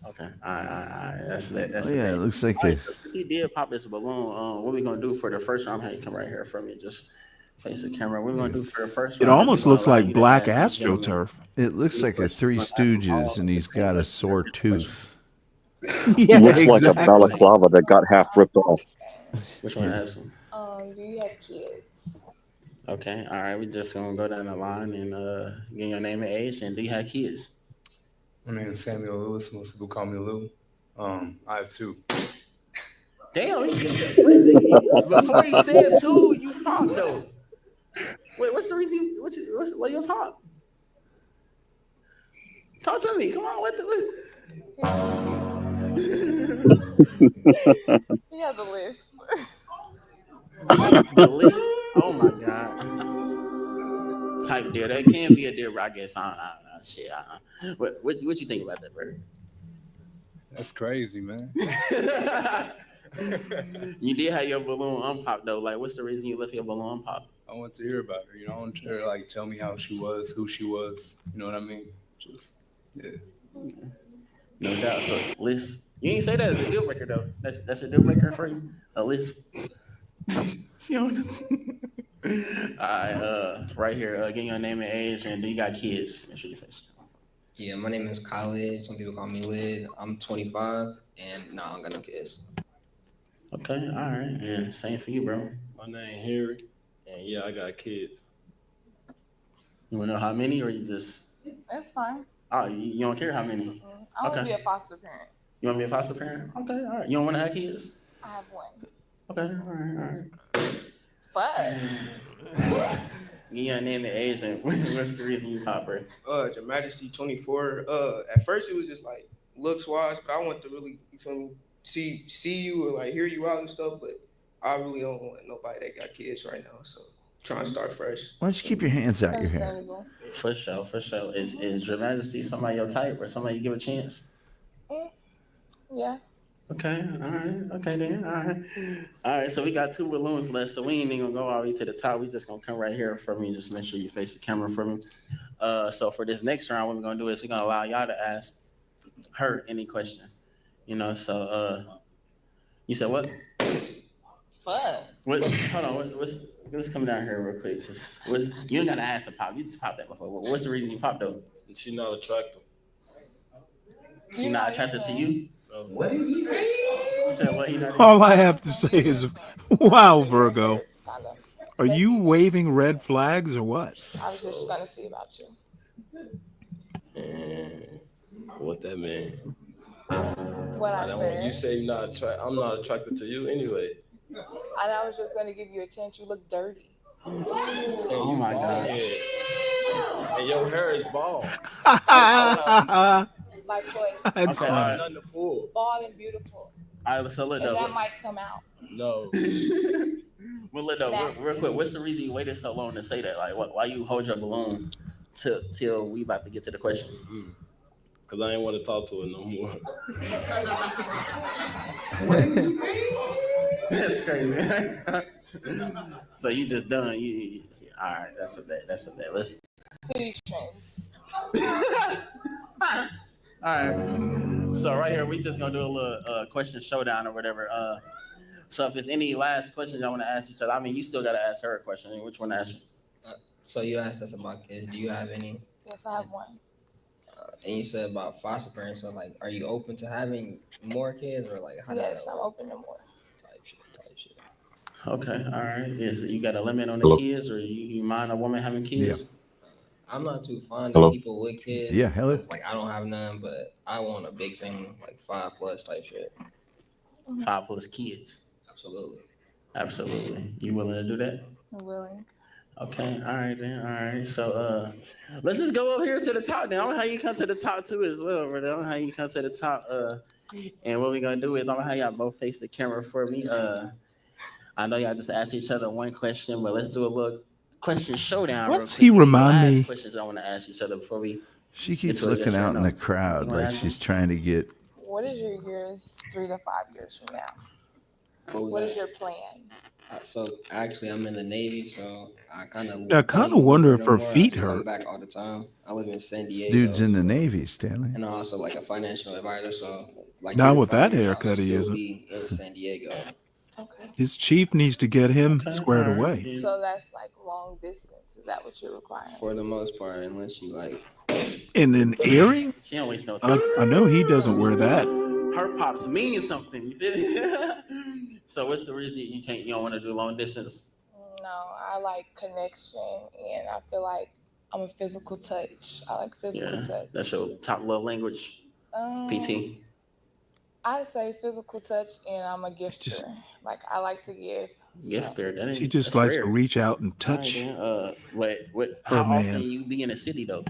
Okay. That's it looks like right, since he did pop this balloon. What we gonna do for the first round? Hey, come right here for me. Just face the camera. What we gonna do for the first round? It almost looks like black AstroTurf. It looks like a Three Stooges, and he's got a sore tooth. Yeah, looks exactly. like a balaclava that got half ripped off. Which one has them? Do you have kids? Okay, all right. We just gonna go down the line and get your name and age, and do you have kids? My name is Samuel Lewis. Most people call me Lou. I have 2. Damn, before he said 2, you popped though. Wait, what's the reason? What you pop? Talk to me. Come on. What? He has a list. The list. Oh my god. Type deal. That can be a deal. I guess. Shit. What you think about that, bro? That's crazy, man. You did have your balloon unpopped though. Like, what's the reason you left your balloon unpopped? I want to hear about her. I want her to like tell me how she was, who she was. You know what I mean? Just yeah. No doubt. So, list. You ain't say that as a deal breaker though. That's a deal breaker for you. A list. Alright, right here. Get your name and age, and do you got kids? Make sure your face. Yeah, my name is Khalid. Some people call me Lid. I'm 25, and I don't got no kids. Okay, all right. Yeah, same for you, bro. My name Harry, and yeah, I got kids. You wanna know how many, or you just? That's fine. Oh, you don't care how many? I want to be a foster parent. You want to be a foster parent? Okay, all right. You don't want to have kids? I have one. Okay, all right. But Give your name and age, and what's the reason you pop her? Your Majesty 24. At first it was just like looks wise, but I want to really, you feel me, see you or like hear you out and stuff. But I really don't want nobody that got kids right now. So trying to start fresh. Why don't you keep your hands out your hair? For sure. Is Your Majesty somebody your type or somebody you give a chance? Yeah. Okay, all right. Okay then, all right. All right, so we got 2 balloons left, so we ain't even gonna go all the way to the top. We just gonna come right here for me. Just make sure you face the camera for me. So for this next round, what we're gonna do is we're gonna allow y'all to ask her any question. So you said what? Fun. What? Hold on. Let's come down here real quick. You ain't gotta ask to pop. You just pop that before. What's the reason you popped though? She's not attractive. She not attracted to you? What did he say? You said what? He not. All I have to say is, wow, Virgo. Are you waving red flags or what? I was just gonna see about you. Man, what that mean? What I said. You say I'm not attracted to you anyway. And I was just gonna give you a chance. You look dirty. Oh my God. And your hair is bald. My choice. That's funny. Nothing to pull. Bald and beautiful. All right, so look and though. that might come out. No. Well, look, real quick, what's the reason you waited so long to say that? Like, why you hold your balloon till we about to get to the questions? Because I ain't want to talk to her no more. That's crazy. So you just done. All right, that's a bet. Let's. City trends. All right. So right here, we just gonna do a little question showdown or whatever. So if there's any last questions y'all want to ask each other, I mean, you still gotta ask her a question. I mean, which one to ask you? So you asked us about kids. Do you have any? Yes, I have one. And you said about foster parents. So like, are you open to having more kids or like? Yes, I'm open to more. Type shit. Okay. All right. Yes. You got a limit on the Hello? kids, or you mind a woman having kids? I'm not too fond Hello? of people with kids. Yeah, hello. It's like I don't have none, but I want a big family, like 5+ type shit. 5+ kids. Absolutely. You willing to do that? I'm willing. Okay. All right then. All right. So let's just go over here to the top. Then I don't know how you come to the top too as well, brother. I don't know how you come to the top. And what we're gonna do is I'm gonna have y'all both face the camera for me. I know y'all just asked each other one question, but let's do a little question showdown. What's he remind me? Questions I want to ask each other before we. She keeps looking out in the crowd like she's trying to get. What is your years 3 to 5 years from now? What is your plan? So actually, I'm in the Navy, so I kind of. I kind of wonder if her feet hurt. Come back all the time. I live in San Diego. Dude's in the Navy, Stanley. And I'm also like a financial advisor, so like. Not with that haircut, he isn't. Be in San Diego. Okay. His chief needs to get him squared away. So that's like long distance. Is that what you're requiring? For the most part, unless you like. And an earring? She don't waste no time. I know he doesn't wear that. Her pops mean something. You feel me? So what's the reason you don't want to do long distance? No, I like connection, and I feel like I'm a physical touch. I like physical touch. That's your top love language. PT. I say physical touch, and I'm a gifter. Like I like to give. Gifter. She just likes to reach out and touch. How often you be in a city though?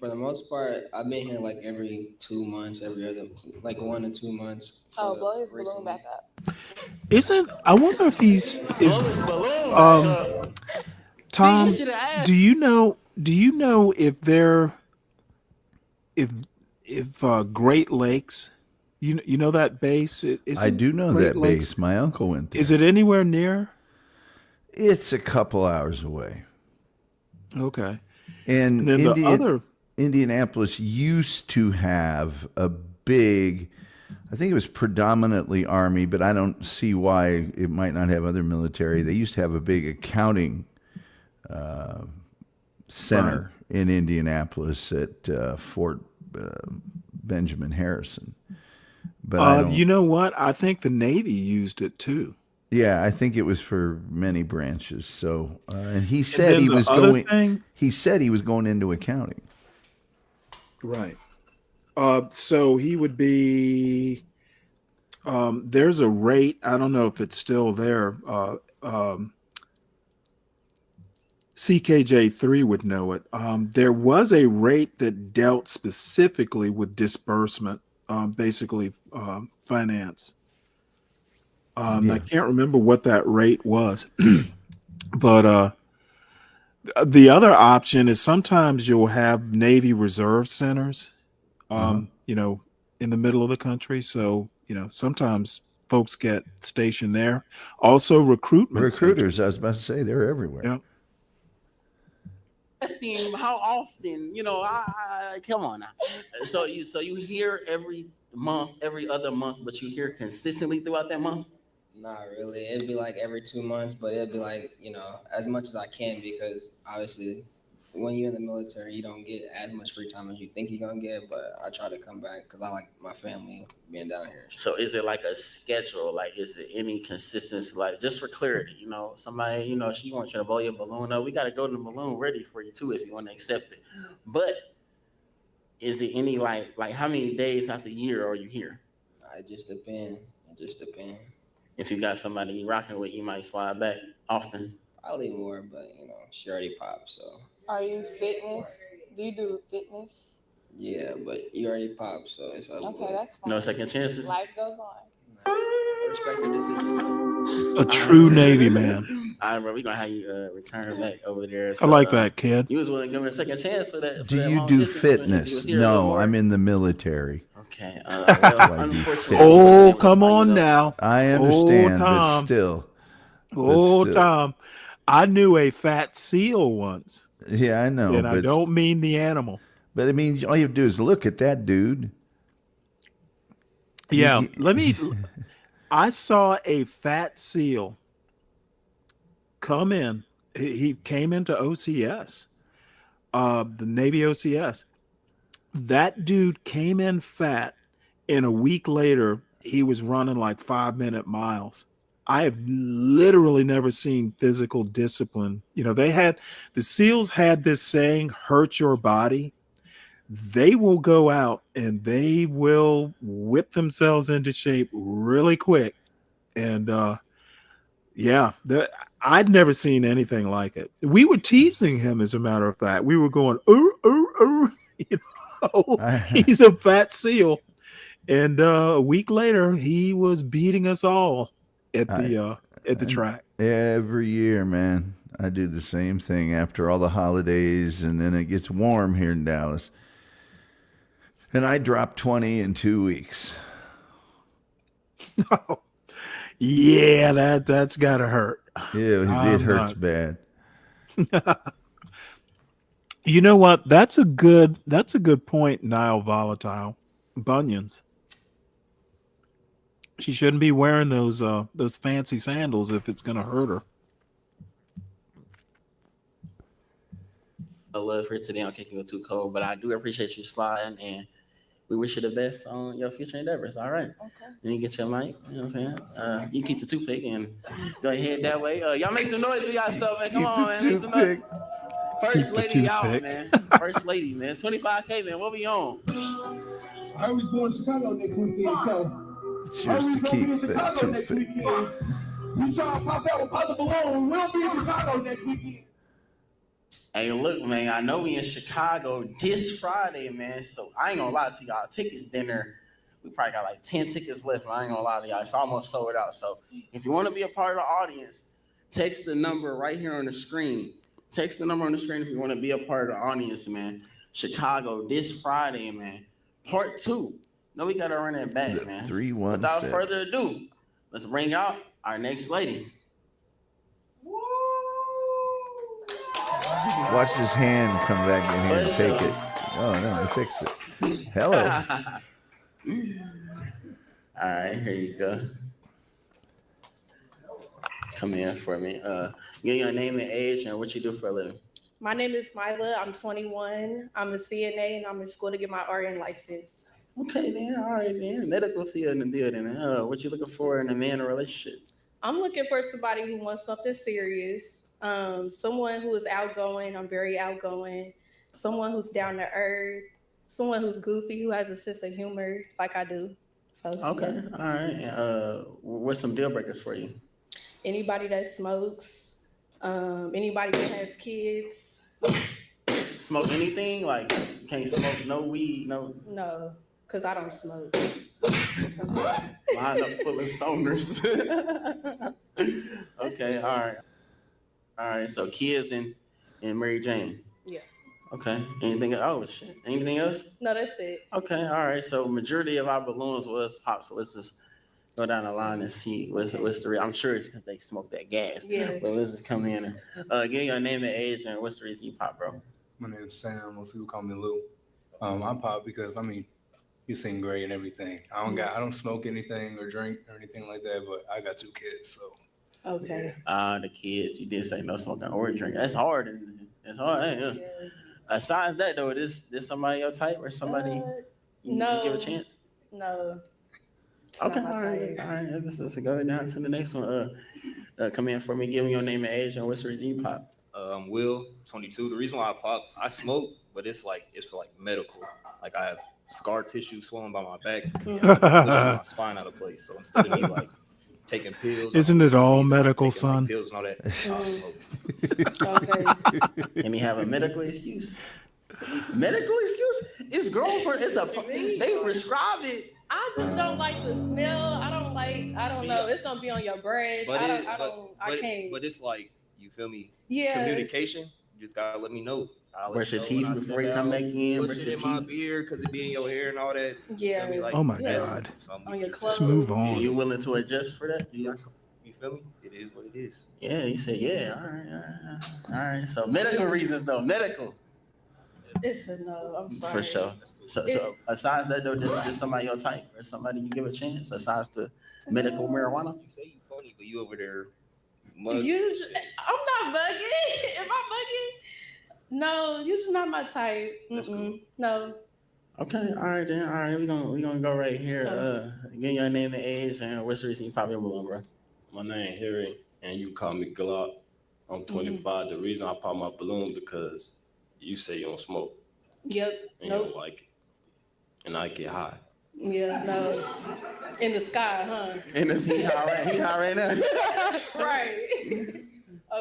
For the most part, I've been here like every 2 months, every other, like 1 to 2 months. Oh, blow his balloon back up. I wonder if he's Tom, do you know if they're if Great Lakes, you know that base? I do know Great that Lakes, base. My uncle went there. Is it anywhere near? It's a couple hours away. Okay. And then Indianapolis used to have a big, I think it was predominantly Army, but I don't see why it might not have other military. They used to have a big accounting center in Indianapolis at Fort Benjamin Harrison. But you know what? I think the Navy used it too. Yeah, I think it was for many branches. So, and he said he was going. He said he was going into accounting. Right. So he would be. There's a rate. I don't know if it's still there. CKJ3 would know it. There was a rate that dealt specifically with disbursement, basically finance. I can't remember what that rate was, but the other option is sometimes you'll have Navy Reserve centers, in the middle of the country. So, sometimes folks get stationed there. Also recruiters, I was about to say, they're everywhere. Yeah. Asking how often, I come on now. So you hear every month, every other month, but you hear consistently throughout that month? Not really. It'd be like every 2 months, but it'd be like, as much as I can, because obviously when you're in the military, you don't get as much free time as you think you're going to get, but I try to come back because I like my family being down here. So is it like a schedule? Like, is it any consistency? Like, just for clarity, somebody, she wants you to blow your balloon up. We got to go to the balloon ready for you too if you want to accept it. But is it any like how many days out the year are you here? It just depends. If you got somebody you rocking with, you might slide back often. Probably more, but she already popped, so. Are you fitness? Do you do fitness? Yeah, but you already popped, so it's okay. That's fine. No second chances. Life goes on. I respect the decision. A true Navy man. All right, bro. We're going to have you return back over there. I like that, kid. You was willing to give me a second chance for that. Do you do fitness? No, I'm in the military. Okay. Oh, come on now. I understand, but still. Tom. I knew a fat seal once. Yeah, I know. And I don't mean the animal. But I mean, all you have to do is look at that dude. Yeah, I saw a fat seal come in. He came into OCS, the Navy OCS. That dude came in fat, and a week later, he was running like 5-minute miles. I have literally never seen physical discipline. You know, the SEALs had this saying, hurt your body. They will go out and they will whip themselves into shape really quick. And I'd never seen anything like it. We were teasing him, as a matter of fact. We were going, you know, he's a fat SEAL. And a week later, he was beating us all at the track. Every year, man, I do the same thing after all the holidays, and then it gets warm here in Dallas. And I dropped 20 in 2 weeks. Yeah, that's gotta hurt. Yeah, it hurts bad. You know what? That's a good point, Nile Volatile. Bunions. She shouldn't be wearing those fancy sandals if it's gonna hurt her. I love her today on Kicking It Too Cold, but I do appreciate you sliding, and we wish you the best on your future endeavors. All right. Okay. Then you get your mic. You know what I'm saying? You keep the toothpick and go ahead that way. Y'all make some noise for yourself, man. Come on, man. Make some noise. First lady out, man. First lady, man. 25K, man. What we on? I heard we going to Chicago next weekend, so. It's yours to keep that toothpick. We try to pop out with Pop the Balloon. We'll be in Chicago next weekend. Hey, look, man, I know we in Chicago this Friday, man, so I ain't gonna lie to y'all. Tickets dinner, we probably got like 10 tickets left, but I ain't gonna lie to y'all. It's almost sold out. So if you want to be a part of the audience, text the number right here on the screen. Text the number on the screen if you want to be a part of the audience, man. Chicago this Friday, man. Part 2. No, we got to run that back, man. 3-1. Without further ado, let's bring out our next lady. Watch his hand come back in here and take it. Oh, no, I fixed it. Hello. All right, here you go. Come in for me. Give your name and age and what you do for a living. My name is Mila. I'm 21. I'm a CNA and I'm in school to get my RN license. Okay, then. All right, then. Medical field in the building. What you looking for in a man or relationship? I'm looking for somebody who wants something serious. Someone who is outgoing. I'm very outgoing. Someone who's down to earth. Someone who's goofy, who has a sense of humor like I do. So, okay, yeah. All right. What's some deal breakers for you? Anybody that smokes. Anybody that has kids. Smoke anything? Like, you can't smoke no weed, no? No, because I don't smoke. Line up full of stoners. Okay, all right. All right, so kids and Mary Jane. Yeah. Okay. Anything? Oh, shit. Anything else? No, that's it. Okay, all right. So majority of our balloons was pop. So let's just go down the line and see what's the real. I'm sure it's because they smoke that gas. Yeah. But let's just come in and give your name and age and what's the reason you pop, bro? My name is Sam. Most people call me Lou. I pop because you sing great and everything. I don't smoke anything or drink or anything like that, but I got 2 kids, so. Okay. The kids. You did say no smoking or drink. That's hard. It's hard. Yeah. Besides that, though, is somebody your type or somebody you give a chance? No. Okay. All right. This is go down to the next one. Come in for me. Give me your name and age and what's the reason you pop. I'm Will, 22. The reason why I pop, I smoke, but it's for like medical. Like I have scar tissue swollen by my back, which is my spine out of place. So instead of me like taking pills, isn't it all medical, son? Like, pills and all that. I smoke. Okay. And he have a medical excuse. Medical excuse? It's girlfriend. They prescribe it. I just don't like the smell. I don't Like, I don't know. It's gonna be on your bread. But I can't. But it's like, you feel me? Yeah. Communication. You just gotta let me know. I'll Brush your let you know teeth before you come back in. Put Brush shit your in my teeth. beard because it be in your hair and all that. Yeah. You feel me? Like, Oh my that's God. something On your just clothes. Let's move on. Are you willing to adjust for that? You feel me? It is what it is. Yeah, you said yeah. All right. So medical reasons though, medical. It's a no. I'm sorry. For sure. So besides that though, this somebody your type or somebody you give a chance besides the medical marijuana? You say you funny, but you over there. I'm not bugging. Am I bugging? No, you're just not my type. Cool. No. Okay, all right then. All right, we gonna go right here. Give your name and age and what's the reason you pop your balloon, bro? My name Harry, and you call me Glock. I'm 25. The reason I pop my balloon because you say you don't smoke. Yep. And you don't like it. And I get high. Yeah, no. In the sky, huh? In the he high right now. Right.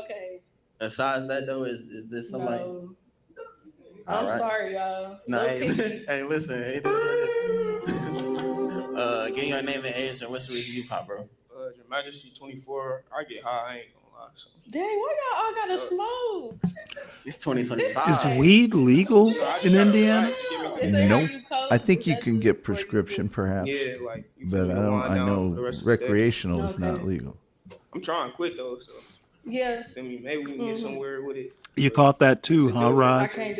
Okay. Besides that though, is this somebody? No. I'm sorry, y'all. No, hey, listen. Hey, give your name and age and what's the reason you pop, bro? Your Majesty 24. I get high. I ain't gonna lie. So. Dang, why y'all all gotta smoke? It's 2025. Is weed legal in Indiana? Nope. I think you can get prescription, perhaps. Yeah, like. But I know recreational is not legal. I'm trying to quit though, so. Yeah. Maybe we can get somewhere with it. You caught that too, huh, Roz? I can't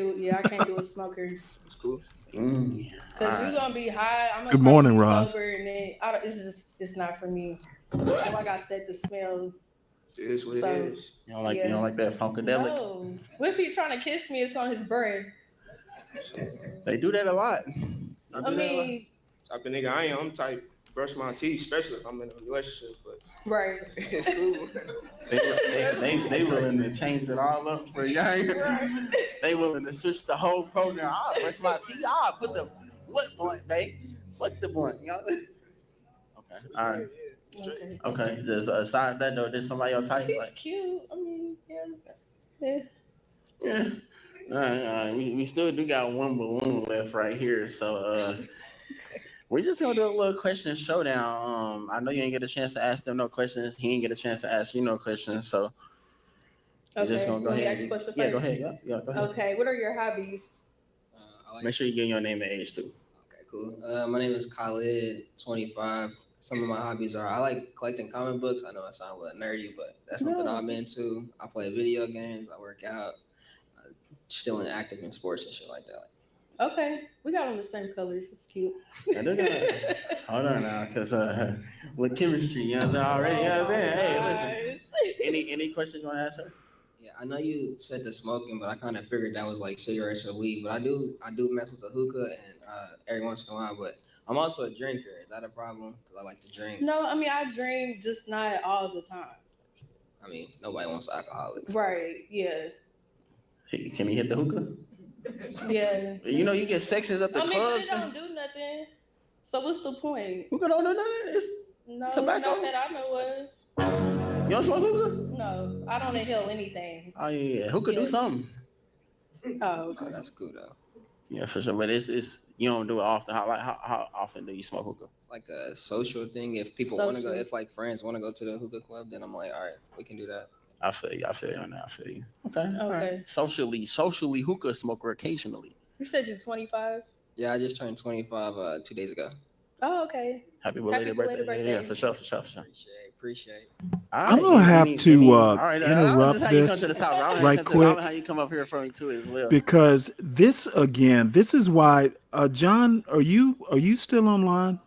do a smoker. It's cool. Cause you're gonna be high. I'm gonna Good morning, be Roz. sober, and then it's not for me. Like I said, the smell. It is what it is. You don't like that funkadelic? No. What if he trying to kiss me? It's on his breath. They do that a lot. I mean, type of nigga I am. I'm type brush my teeth, especially if I'm in a relationship. But right. It's cool. They willing to change it all up for you. They willing to switch the whole program. I'll brush my teeth. I'll put the blunt, babe. Fuck the blunt. You know? Okay. All right. Okay. Besides that though, there's somebody else type. He's cute. I mean, yeah. All right. We still do got one balloon left right here, so we just gonna do a little question showdown. I know you ain't get a chance to ask them no questions. He ain't get a chance to ask you no questions, so we're just gonna go ahead. Ask question Yeah, first? go ahead. Yeah, go ahead. Okay. What are your hobbies? Make sure you get your name and age too. Okay, cool. My name is Khalid, 25. Some of my hobbies are I like collecting comic books. I know I sound a little nerdy, but that's something I'm into. I play video games. I work out. Still active in sports and shit like that. Okay, we got on the same colors. It's cute. Hold on now, because with chemistry, you know what I'm saying? Already, you know what I'm saying? Hey, listen. Any questions you want to ask her? Yeah, I know you said the smoking, but I kind of figured that was like cigarettes or weed. But I do mess with the hookah and every once in a while. But I'm also a drinker. Is that a problem? Because I like to drink. No, I mean I drink, just not all the time. I mean, nobody wants alcoholics. Right? Yeah. Can he hit the hookah? Yeah. You know, you get sections at the clubs. I mean, it don't do nothing. So what's the point? Hookah don't do nothing. It's tobacco. Not that I know of. You don't smoke hookah? No, I don't inhale anything. Oh yeah, hookah do something. Oh, okay. Oh, that's cool though. Yeah, for sure. But it's you don't do it often. How often do you smoke hookah? It's like a social thing. If people want to go, if like friends want to go to the hookah club, then I'm like, all right, we can do that. I feel you on that. I feel you. Okay. Right. Socially hookah smoker occasionally. You said you're 25? Yeah, I just turned 25 2 days ago. Oh, okay. Happy belated birthday. Yeah, for sure. Appreciate. I'm gonna have to interrupt this right quick. How you come up here for me too as well? Because this is why John, are you still online?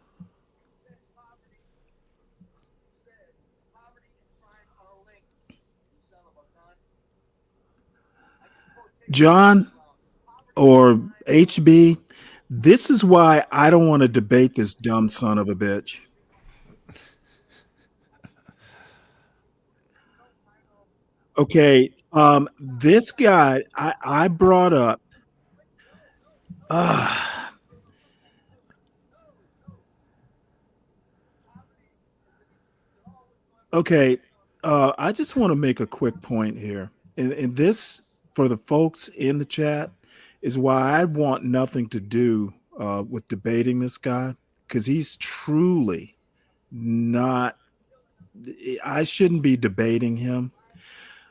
John or HB, this is why I don't want to debate this dumb son of a bitch. Okay, this guy I brought up. Okay, I just want to make a quick point here, and this for the folks in the chat is why I want nothing to do with debating this guy, because he's truly not, I shouldn't be debating him.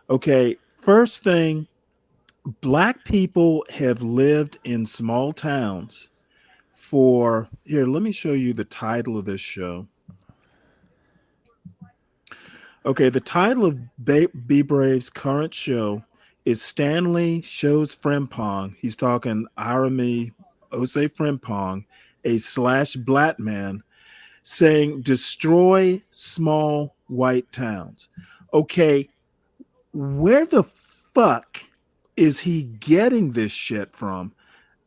Okay, first thing, Black people have lived in small towns for, here, let me show you the title of this show. Okay, the title of B Brave's current show is Stanley Shows Frimpong. He's talking Irami Ose Frimpong, a slash black man, saying destroy small white towns. Okay, where the fuck is he getting this shit from?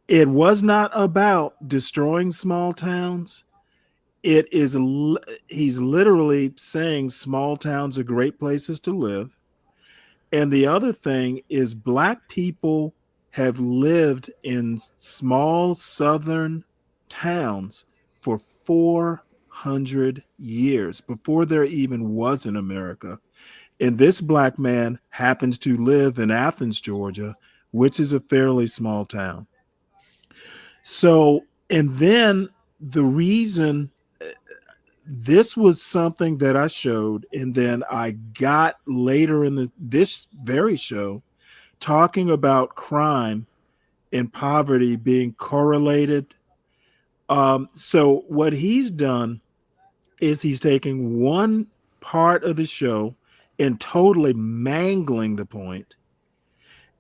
It was not about destroying small towns. It is, he's literally saying small towns are great places to live. And the other thing is, Black people have lived in small southern towns for 400 years before there even was an America. And this Black man happens to live in Athens, Georgia, which is a fairly small town. So, and then the reason, this was something that I showed, and then I got later in this very show talking about crime and poverty being correlated. So what he's done is he's taking one part of the show and totally mangling the point,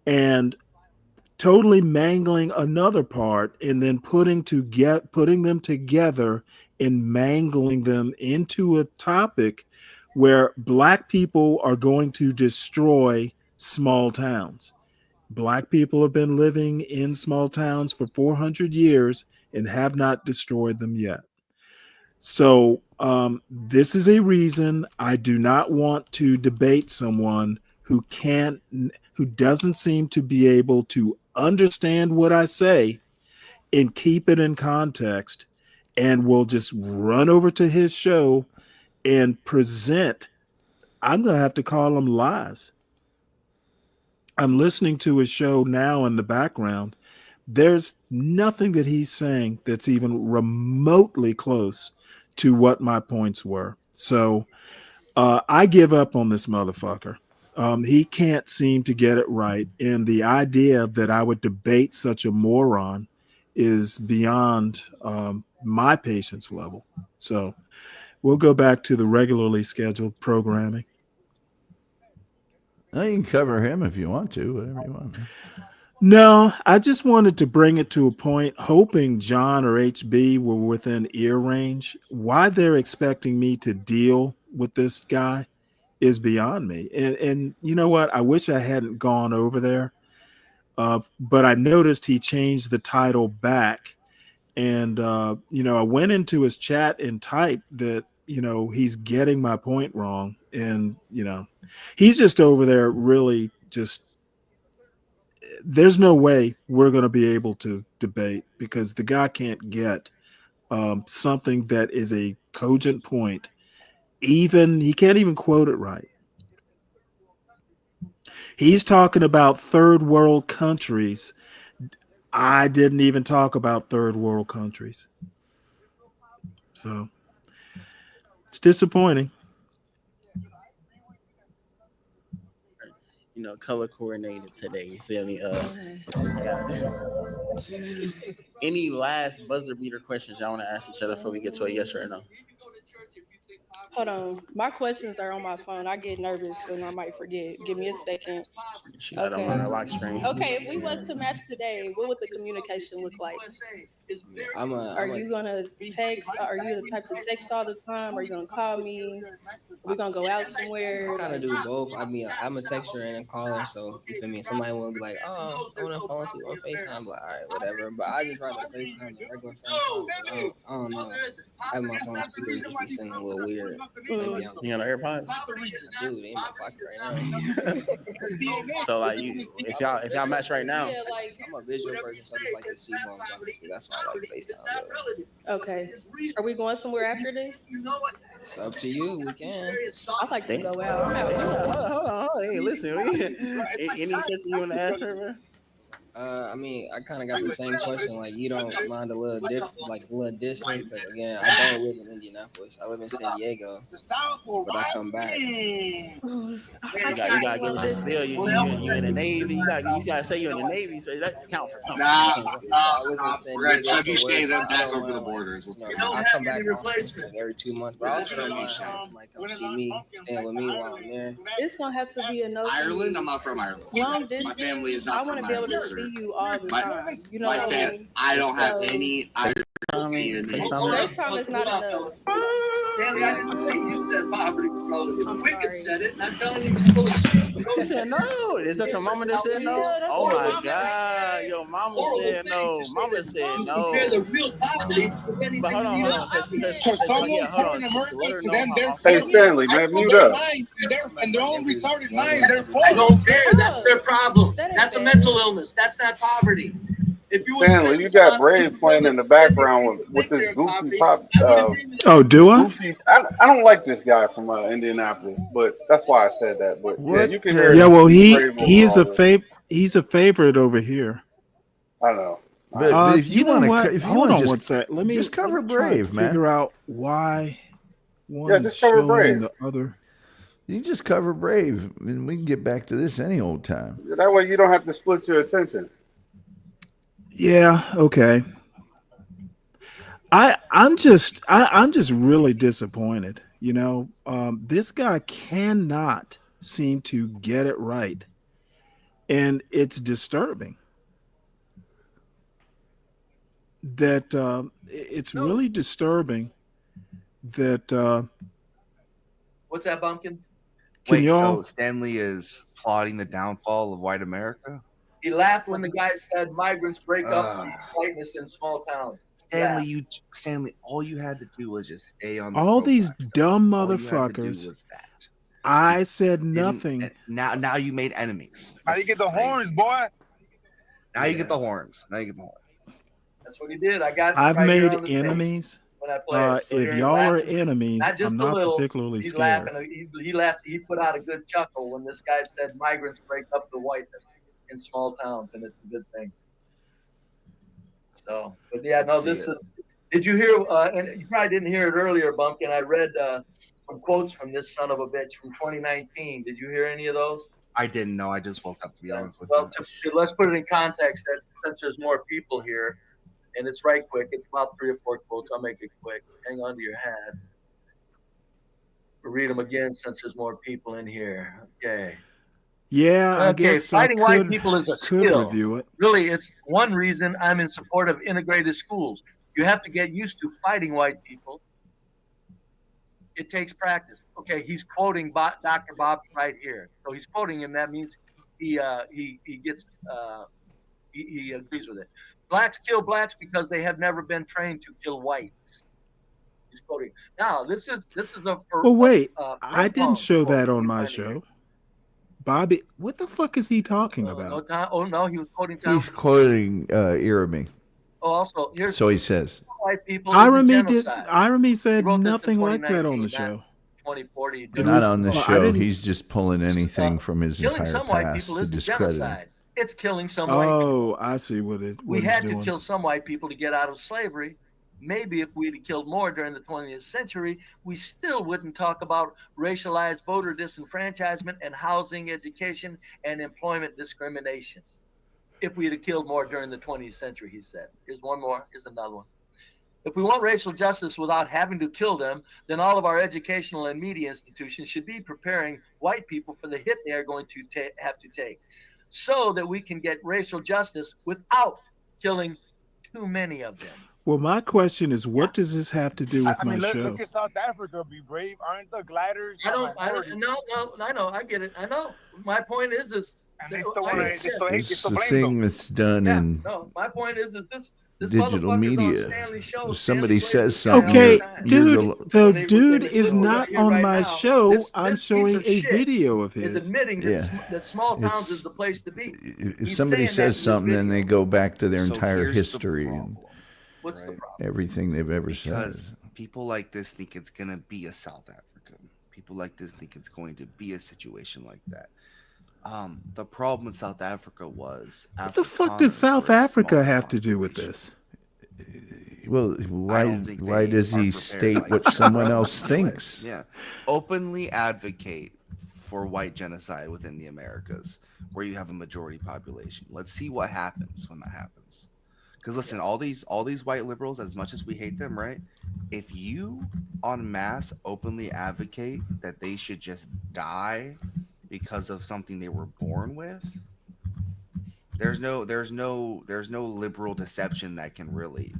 and totally mangling another part, and then putting them together and mangling them into a topic where Black people are going to destroy small towns. Black people have been living in small towns for 400 years and have not destroyed them yet. So this is a reason I do not want to debate someone who doesn't seem to be able to understand what I say and keep it in context, and will just run over to his show and present, I'm going to have to call them lies. I'm listening to his show now in the background. There's nothing that he's saying that's even remotely close to what my points were. So I give up on this motherfucker. He can't seem to get it right. And the idea that I would debate such a moron is beyond my patience level. So we'll go back to the regularly scheduled programming. You can cover him if you want to, whatever you want. No, I just wanted to bring it to a point, hoping John or HB were within ear range. Why they're expecting me to deal with this guy is beyond me. And you know what? I wish I hadn't gone over there. But I noticed he changed the title back. And, I went into his chat and typed that, he's getting my point wrong. And, he's just over there really just, there's no way we're going to be able to debate, because the guy can't get something that is a cogent point. He can't even quote it right. He's talking about third world countries. I didn't even talk about third world countries. So it's disappointing. Color coordinated today. You feel me? Any last buzzer beater questions y'all want to ask each other before we get to a yes or a no? Hold on. My questions are on my phone. I get nervous when I might forget. Give me a second. She got on her lock screen. Okay, if we was to match today, what would the communication look like? Are you gonna text? Are you the type to text all the time? Are you gonna call me? We're gonna go out somewhere. I kind of do both. I mean, I'm a texter and a caller, so you feel me? Somebody will be like, "Oh, I want to phone you on FaceTime." Like, all right, whatever. But I just rather FaceTime than regular phone calls. I don't know. Having my phone speaker just be sounding a little weird. Maybe You got AirPods? Dude, they in my pocket right now. So like, if y'all match right now, I'm a visual person, so I just like to see who I'm talking to. That's why I like FaceTime. Okay. Are we going somewhere after this? It's up to you. We can. I'd like to go out. Hold on. Hey, listen. Any question you want to ask her, bro? I mean, I kind of got the same question. Like, you don't mind a little a little distance? Because again, I don't live in Indianapolis. I live in San Diego, but I come back. I You can't gotta go give it this. still. You in the Navy. You gotta say you're in the Navy, so that count for something. Yeah, so I live in San We're gonna Diego chug for you work. stay then I back don't over the mind, border. I come back often, like every 2 months. But I also don't mind having somebody come see me, staying with me while I'm there. It's gonna have to be a no. Ireland? I'm not from Ireland. Long My distance. family is I not want from to be able Ireland, to sir. see you all the My- time. You know My what I fam- mean? I don't have So, any Irish DNA. FaceTime is not enough. Stanley, I didn't say you said poverty was relative. I'm Wicked sorry. said it, and I'm telling you, it's full of shit. She said no. Is that your mama that said no? Yeah, that's Oh my my mama. God, your mama said no. Mama said Compare the no. real poverty with anything But hold on, in the hold on. U.S. Cause hold on. To let her know how Hey, awful. Stanley, man, mute up. And their own retarded mind, they're I I don't care. That's their problem. That's a mental illness. That's not poverty. If you would Stanley, you got Braves playing in the background with this goofy pop. Oh, do I? Goofy. I don't like this guy from Indianapolis, but that's why I said that. But yeah, you can hear Yeah, well, he's he brave over he's all a this. he's a favorite over here. I know. But if you know want what? to, if you Hold want on to one sec. Let me just cover try to Brave, man. figure out why one Yeah, is just cover showing Brave. and the other. You just cover Brave, and we can get back to this any old time. That way you don't have to split your attention. Yeah. Okay. I'm just really disappointed. You know, this guy cannot seem to get it right, and it's disturbing. That it's really disturbing that What's that, Bumpkin? can Wait, y'all so Stanley is plotting the downfall of white America? He laughed when the guy said migrants break up whiteness in small towns. Stanley, all you had to do was just stay on the all these pro-black dumb side. All you had to do motherfuckers was that. I said Didn't- nothing. Now you made enemies. Now you get the horns, boy. Now you get the horns. Now you get the horns. That's what he did. I got I've right here made on the tape enemies. when I play it. So If here y'all are laughing, enemies, not just I'm a not little. particularly He's scared. laughing. He laughed. He put out a good chuckle when this guy said migrants break up the whiteness in small towns, and it's a good thing. So, but yeah, no, this is. Did you hear? And you probably didn't hear it earlier, Bumpkin. I read some quotes from this son of a bitch from 2019. Did you hear any of those? I didn't know. I just woke up, to be honest with Well, you. let's put it in context. That since there's more people here, and it's right quick. It's about 3 or 4 quotes. I'll make it quick. Hang on to your hats. We'll read them again since there's more people in here. Okay. Yeah, I Okay, guess I fighting white could people is a could skill. review it. Really, it's one reason I'm in support of integrated schools. You have to get used to fighting white people. It takes practice. Okay, he's quoting Dr. Bob right here. So he's quoting him. That means he gets he agrees with it. Blacks kill blacks because they have never been trained to kill whites. He's quoting. Now this is a. Well, wait, a I didn't show that on my show. Bobby, what the fuck is he talking about? No, he was quoting Tom. He's quoting Irami. Oh, also here's So he says. white people. Irami said nothing like that on the show. 2040. Not on the well, show. He's just pulling anything from his Killing entire some white past people to is discredit him. genocide. It's killing some white people. Oh, I see what We he's had to doing. kill some white people to get out of slavery. Maybe if we'd have killed more during the 20th century, we still wouldn't talk about racialized voter disenfranchisement and housing, education, and employment discrimination. If we'd have killed more during the 20th century, he said. Here's one more. Here's another one. If we want racial justice without having to kill them, then all of our educational and media institutions should be preparing white people for the hit they are going to have to take, so that we can get racial justice without killing too many of them. Well, my question is, what does this have to do with my show? Look at South Africa, be brave. Aren't the gliders? No, I know, I get it. I know. My point is It's the thing that's done in no, my point is this digital media. Show, Somebody says something. Okay, you're dude, the dude is not on my show. I'm showing a video of his. Is admitting that small towns is the place to be. If somebody says something, then they go back to their entire history and everything they've ever said. Because people like this think it's going to be a South Africa. People like this think it's going to be a situation like that. The problem in South Africa was What the fuck does South Africa have to do with this? Well, I don't think why they does are he prepared, state like, what to someone grow else in the US. thinks? Yeah, openly advocate for white genocide within the Americas, where you have a majority population. Let's see what happens when that happens. Because listen, all these white liberals, as much as we hate them, right? If you en masse openly advocate that they should just die because of something they were born with, there's no liberal deception that can really.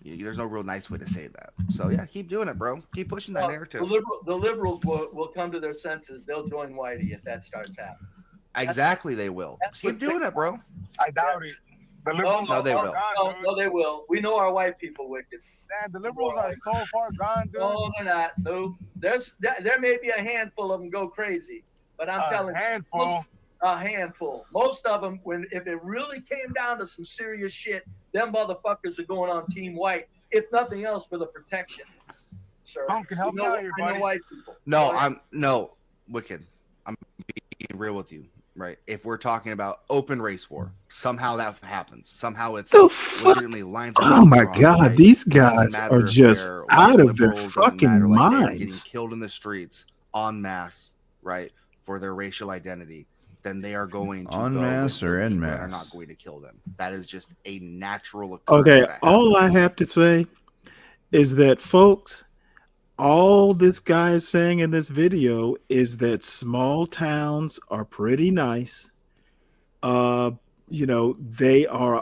There's no real nice way to say that. So yeah, keep doing it, bro. Keep pushing that narrative. The liberals will come to their senses. They'll join Whitey if that starts happening. Exactly, they will. Keep doing it, bro. I doubt it. The liberals No, they will. No, they will. We know our white people wicked. Man, the liberals are so far gone, dude. No, they're not. No, there may be a handful of them go crazy, but I'm telling you, a handful. Most of them, if it really came down to some serious shit, them motherfuckers are going on Team White, if nothing else, for the protection. Sir, can help me out here, buddy. white people. No, Wicked. I'm being real with you, right? If we're talking about open race war, somehow that happens. Somehow it's legitimately lines up. Oh my God, right? These guys are just out of their fucking minds. Getting killed in the streets en masse, right, for their racial identity. Then they are going to en masse or en masse. Are not going to kill them. That is just a natural occurrence. Okay, all I have to say is that, folks, all this guy is saying in this video is that small towns are pretty nice. They are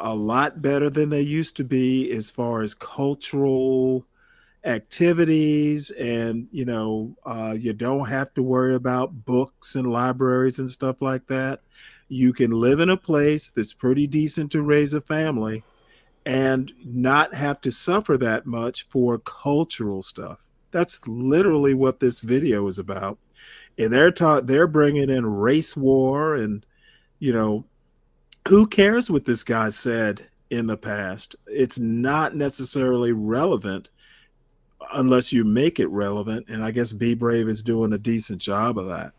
a lot better than they used to be as far as cultural activities, and you don't have to worry about books and libraries and stuff like that. You can live in a place that's pretty decent to raise a family and not have to suffer that much for cultural stuff. That's literally what this video is about. And they're bringing in race war, and who cares what this guy said in the past? It's not necessarily relevant unless you make it relevant. And I guess Be Brave is doing a decent job of that.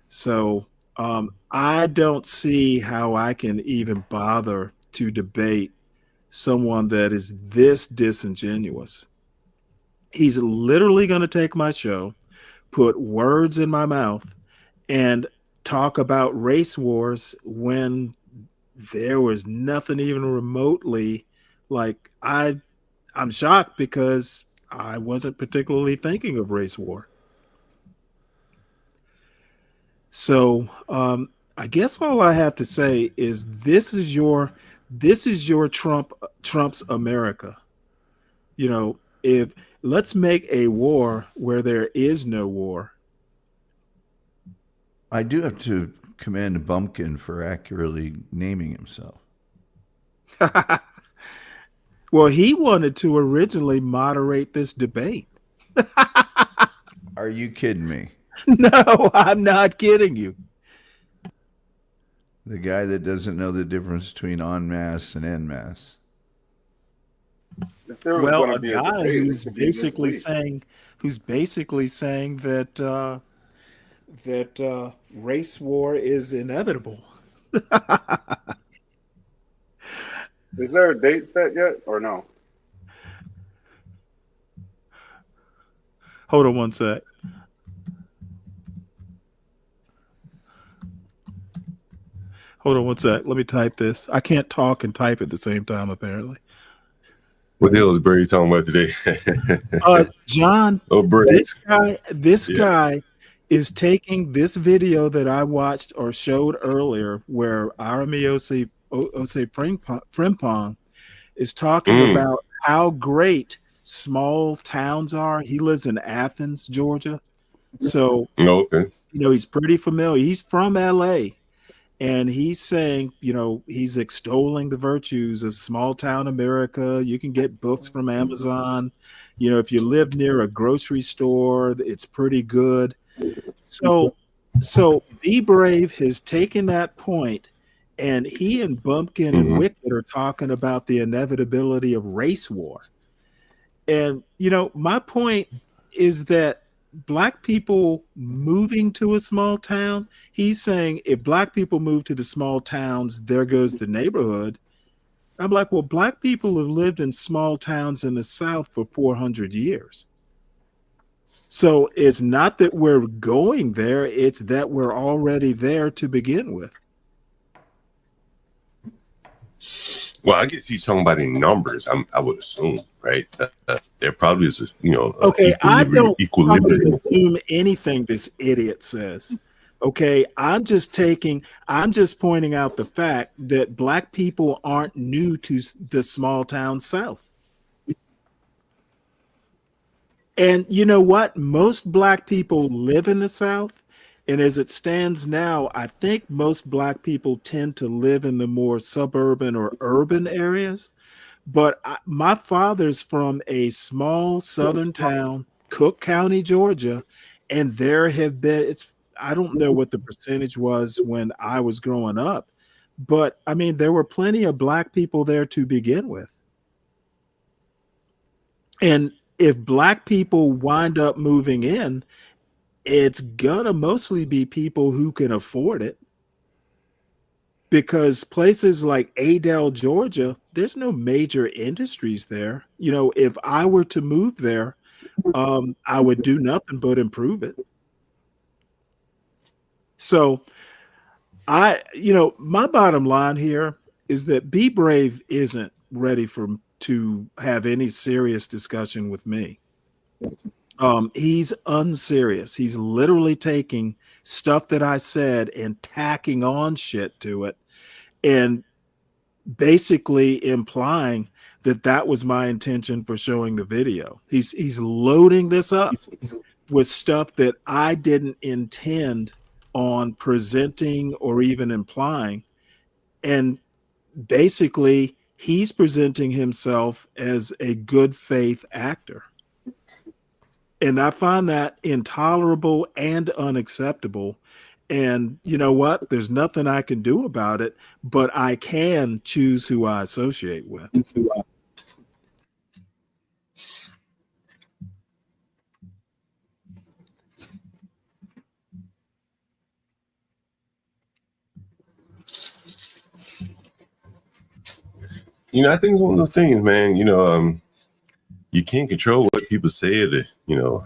So I don't see how I can even bother to debate someone that is this disingenuous. He's literally going to take my show, put words in my mouth, and talk about race wars when there was nothing even remotely like. I'm shocked because I wasn't particularly thinking of race war. So I guess all I have to say is this is your Trump's America. If let's make a war where there is no war. I do have to commend Bumpkin for accurately naming himself. Well, he wanted to originally moderate this debate. Are you kidding me? No, I'm not kidding you. The guy that doesn't know the difference between en masse and en masse. Well, a guy who's basically saying that race war is inevitable. Is there a date set yet or no? Hold on one sec. Let me type this. I can't talk and type at the same time, apparently. What the hell is Brady talking about today? John, Brady. This guy is taking this video that I watched or showed earlier where Arami Ose Frimpong is talking about how great small towns are. He lives in Athens, Georgia. So, he's pretty familiar. He's from LA. And he's saying, he's extolling the virtues of small town America. You can get books from Amazon. If you live near a grocery store, it's pretty good. So Be Brave has taken that point, and he and Bumpkin and Wicked are talking about the inevitability of race war. And, my point is that black people moving to a small town, he's saying if black people move to the small towns, there goes the neighborhood. I'm like, well, black people have lived in small towns in the South for 400 years. So it's not that we're going there, it's that we're already there to begin with. Well, I guess he's talking about in numbers. I would assume, right? There probably is, Okay, I don't equilibrium. assume anything this idiot says. Okay, I'm just pointing out the fact that black people aren't new to the small town South. And you know what? Most black people live in the South. And as it stands now, I think most black people tend to live in the more suburban or urban areas. But my father's from a small southern town, Cook County, Georgia. And there have been, I don't know what the percentage was when I was growing up, but I mean, there were plenty of black people there to begin with. And if black people wind up moving in, it's gonna mostly be people who can afford it, because places like Adel, Georgia, there's no major industries there. You know, if I were to move there, I would do nothing but improve it. So my bottom line here is that Be Brave isn't ready to have any serious discussion with me. He's unserious. He's literally taking stuff that I said and tacking on shit to it and basically implying that was my intention for showing the video. He's loading this up with stuff that I didn't intend on presenting or even implying. And basically, he's presenting himself as a good faith actor. And I find that intolerable and unacceptable. And you know what? There's nothing I can do about it, but I can choose who I associate with. I think it's one of those things, man. You can't control what people say or,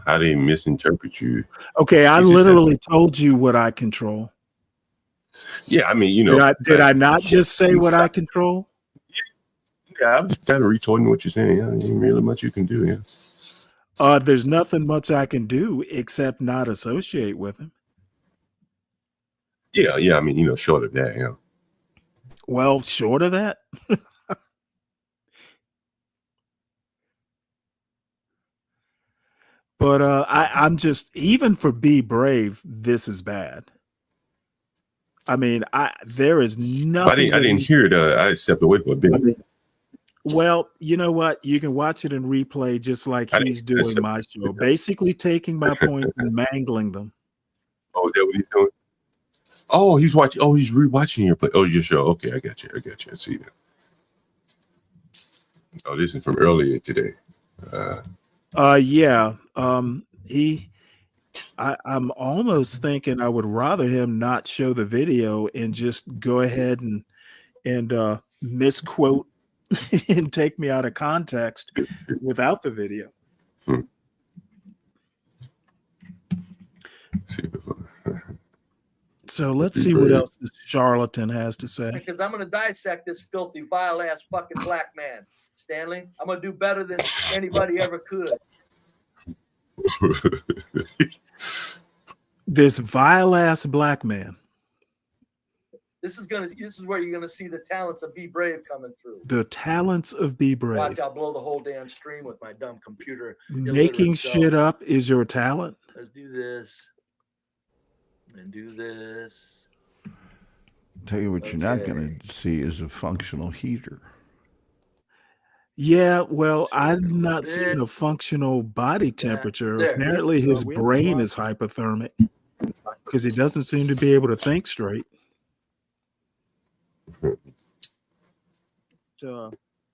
how they misinterpret you. Okay, I literally told you what I control. Yeah, I mean, did I not just say what I control? Yeah, I'm just kind of retorting what you're saying. Yeah, ain't really much you can do. Yeah. There's nothing much I can do except not associate with him. Yeah. I mean, short of that, yeah. Well, short of that. But I'm just, even for Be Brave, this is bad. I mean, there is nothing. I didn't hear it. I stepped away for a bit. Well, you know what? You can watch it in replay, just like he's doing my show, basically taking my points and mangling them. Oh, is that what he's doing? Oh, he's watching. Oh, he's rewatching your play. Oh, your show. Okay, I got you. I see that. Oh, this is from earlier today. Yeah. I'm almost thinking I would rather him not show the video and just go ahead and misquote and take me out of context without the video. So let's see what else this charlatan has to say. Because I'm going to dissect this filthy, vile ass fucking black man, Stanley. I'm going to do better than anybody ever could. This vile ass black man. This is where you're gonna see the talents of Be Brave coming through. The talents of Be Brave. Watch, I'll blow the whole damn stream with my dumb computer. Making shit up is your talent. Let's do this. And do this. Tell you what, you're not gonna see is a functional heater. Yeah, well, I'm not seeing a functional body temperature. There. Apparently his brain is hypothermic because he doesn't seem to be able to think straight.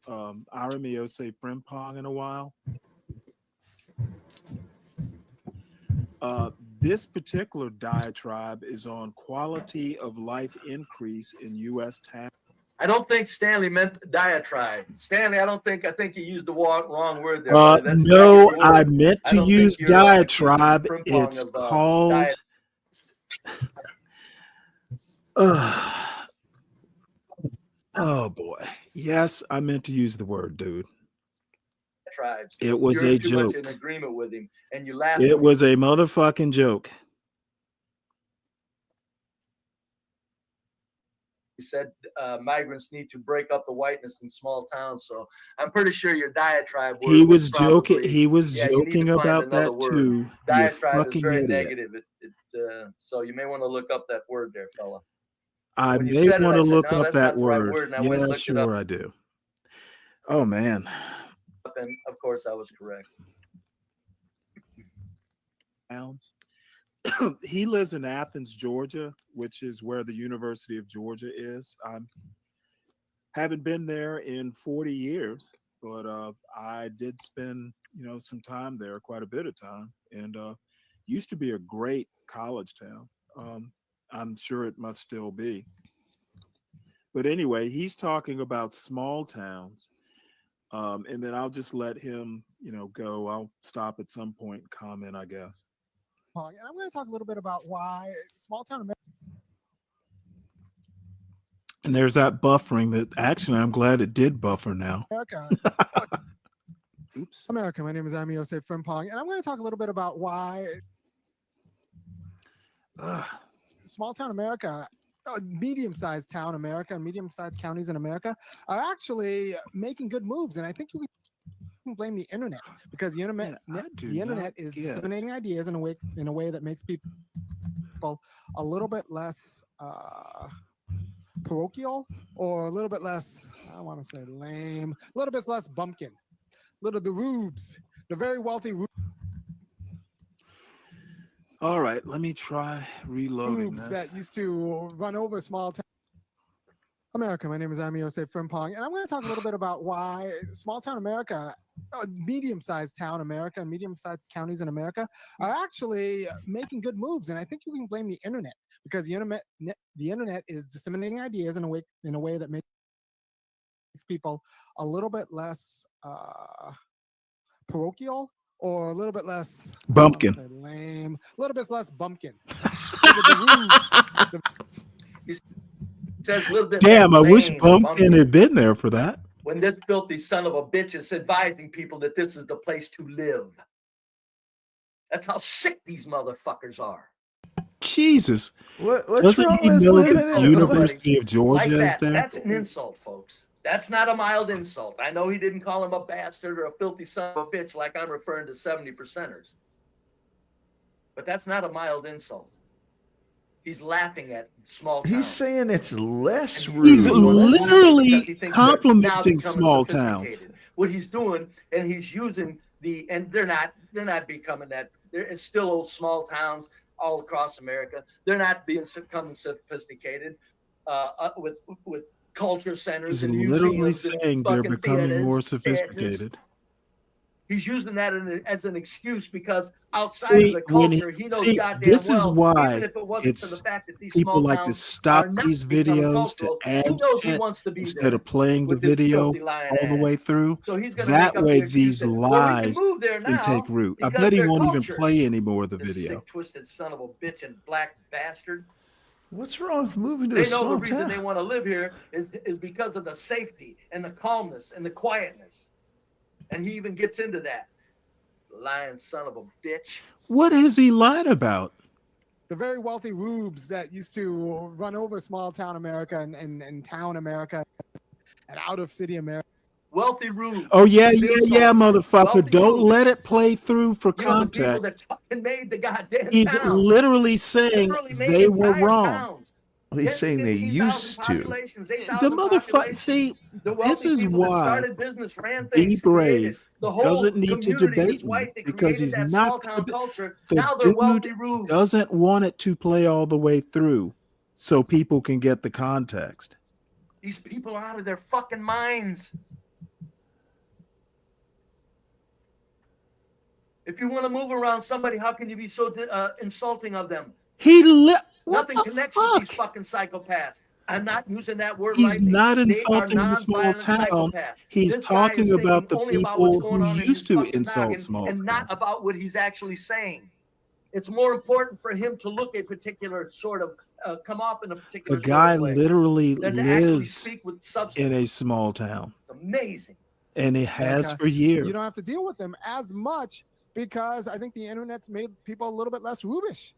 Aramio say Frimpong in a while. This particular diatribe is on quality of life increase in U.S. towns. I don't think Stanley meant diatribe. Stanley, I think you used the wrong word there. Buddy. That's No, word. I meant I to don't use think you're diatribe. accusing Frimpong It's of, called. Oh boy. Yes, I meant to use the word, dude. Tribes. It was You're a too joke. much in agreement with him, and you laugh. It was a motherfucking joke. He said migrants need to break up the whiteness in small towns. So I'm pretty sure your diatribe word He was probably, joking. He was you need joking to find about another that word. too. You Diatribe is fucking very idiot. negative. So you may want to look up that word there, fella. I When you may said it, want I to said, look no, up that's that not the right word. word, and I went and Yeah, looked it up. sure I do. Oh man. And of course, I was correct. He lives in Athens, Georgia, which is where the University of Georgia is. I haven't been there in 40 years, but I did spend, some time there, quite a bit of time, and used to be a great college town. I'm sure it must still be. But anyway, he's talking about small towns. And then I'll just let him, go. I'll stop at some point and comment, I guess. And I'm going to talk a little bit about why small town America. And there's that buffering that actually I'm glad it did buffer now. Oops. America. My name is Amiose Frimpong, and I'm going to talk a little bit about why small town America, medium-sized town America, medium-sized counties in America are actually making good moves. And I think you can blame the internet because the internet is disseminating ideas in a way that makes people a little bit less parochial or a little bit less, I don't want to say lame, a little bit less bumpkin. The rubes, the very wealthy rubes. All right, let me try reloading this. That used to run over small town America. My name is Amiose Frimpong, and I'm going to talk a little bit about why small town America, medium-sized town America, medium-sized counties in America are actually making good moves. And I think you can blame the internet because the internet is disseminating ideas in a way that makes people a little bit less parochial or a little bit less bumpkin. Lame, a little bit less bumpkin. Says a little bit. Damn, I wish Bumpkin had been there for that. When this filthy son of a bitch is advising people that this is the place to live. That's how sick these motherfuckers are. Jesus. What's Doesn't wrong he with know living the in University of Georgia like is there? That's an insult, folks. That's not a mild insult. I know he didn't call him a bastard or a filthy son of a bitch like I'm referring to 70%ers. But that's not a mild insult. He's laughing at small towns. He's saying it's less rude. He's literally complimenting small towns. What he's doing, and he's using and they're not becoming that. It's still old small towns all across America. They're not becoming sophisticated with culture centers. He's and literally saying they're becoming more sophisticated. He's using that as an excuse because outside of the culture, he knows goddamn this well. is why even if it wasn't for the fact that these people small like to towns stop are not these becoming videos to cultural, add he knows he shit wants to be instead there of playing the with this video filthy lying all the ass. way through. So he's gonna That make up way, the excuse these that, lies we can move there can now take root. I because bet he their won't culture. even play any more of the This video. sick, twisted son of a bitch and black bastard. What's wrong with moving to They a know the small reason town? they want to live here is because of the safety and the calmness and the quietness. And he even gets into that. Lying son of a bitch. What has he lied about? The very wealthy rubes that used to run over small town America and town America and out of city America. Wealthy rubes. Oh, yeah, motherfucker. Wealthy Don't rubes. let it play through for You know, the people context. that fucking made the goddamn He's town. literally saying Literally made they were entire wrong. towns. He's saying they 15,000 used to. populations, The 8,000 motherfucker, populations. see, The this wealthy is people that why started business, ran Be things, created Brave the whole doesn't need to community debate that's me white. They because created he's that not small town culture. the Now they're wealthy dude rubes. doesn't want it to play all the way through so people can get the context. These people are out of their fucking minds. If you want to move around somebody, how can you be so insulting of them? Nothing connects with these fucking psychopaths. I'm not using that word He's lightly. not They are insulting the small non-violent town. psychopaths. He's This guy talking is about the thinking only about what's people going who on in used his to fucking insult noggin small and towns. not about what he's actually saying. It's more important for him to look at particular sort of come off in a The particular guy sort of way literally than to actually lives speak with substance. in a small town, It's amazing. and it has America, for years. You don't have to deal with them as much because I think the internet's made people a little bit less rubbish.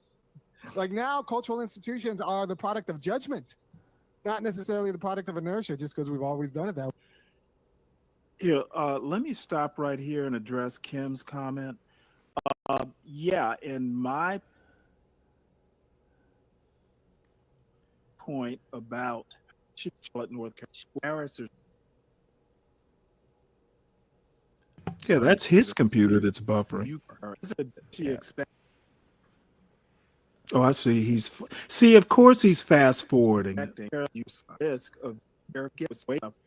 Like now, cultural institutions are the product of judgment, not necessarily the product of inertia, just because we've always done it that way. Here, let me stop right here and address Kim's comment. Yeah, in my point about Charlotte, North Carolina, yeah, that's his computer that's buffering. Oh, I see. Of course he's fast forwarding it.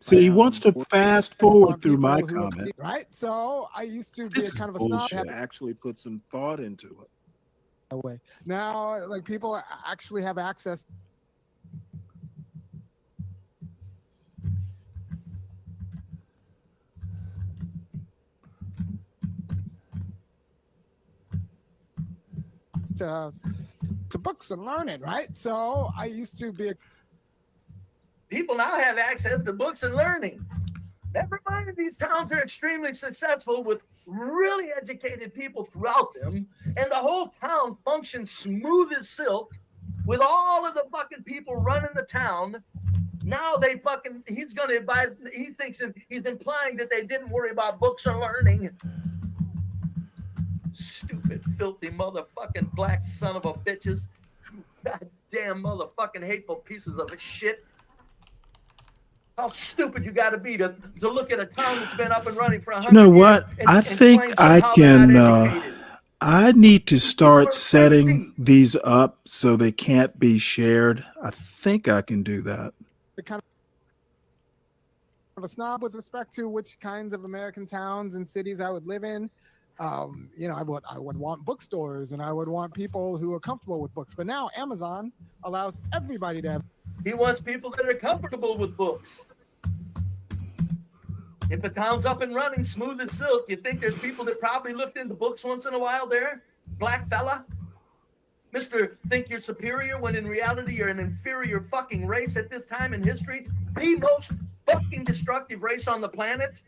See, he wants to fast forward through my comment. Right? So I used to be This is kind of a snob. bullshit. Actually put some thought into it. That way. Now, like people actually have access. To books and learning, right? So I used to be People now have access to books and learning. Never mind, these towns are extremely successful with really educated people throughout them, and the whole town functions smooth as silk with all of the fucking people running the town. Now he's going to advise, he thinks he's implying that they didn't worry about books or learning. Stupid, filthy motherfucking black son of a bitches. Goddamn motherfucking hateful pieces of shit. How stupid you got to be to look at a town that's been up and running for 100 You know years what? I think I can. I need to start setting these up so they can't be shared. I think I can do that. kind of a snob with respect to which kinds of American towns and cities I would live in. You know, I would want bookstores and I would want people who are comfortable with books. But now Amazon allows everybody to have. He wants people that are comfortable with books. If a town's up and running smooth as silk, you think there's people that probably looked into books once in a while there? Black fella? Mr. Think you're superior when in reality you're an inferior fucking race at this time in history? The most fucking destructive race on the planet?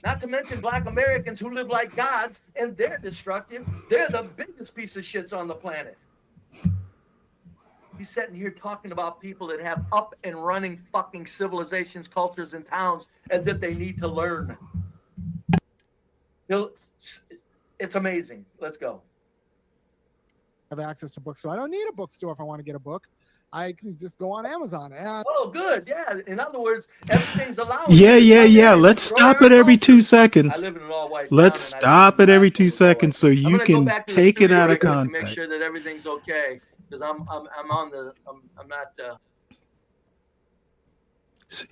Not to mention black Americans who live like gods, and they're destructive. They're the biggest piece of shits on the planet. He's sitting here talking about people that have up and running fucking civilizations, cultures, and towns as if they need to learn. It's amazing. Let's go. Have access to books, so I don't need a bookstore if I want to get a book. I can just go on Amazon. And oh, good. Yeah. In other words, everything's allowed. Yeah. Let's stop it every 2 seconds. Let's stop it every 2 seconds so you can take it out of context. Make sure that everything's okay, because I'm not.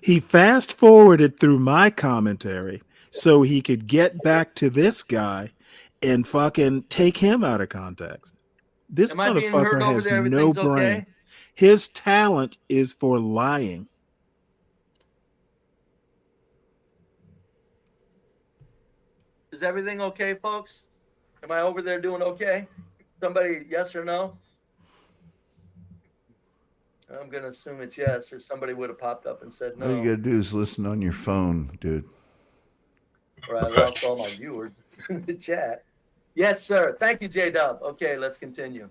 He fast forwarded through my commentary so he could get back to this guy and fucking take him out of context. This motherfucker has no brain. Okay? His talent is for lying. Is everything okay, folks? Am I over there doing okay? Somebody, yes or no? I'm going to assume it's yes, or somebody would have popped up and said no. All you got to do is listen on your phone, dude. Or I lost all my viewers in the chat. Yes, sir. Thank you, J-Dub. Okay, let's continue.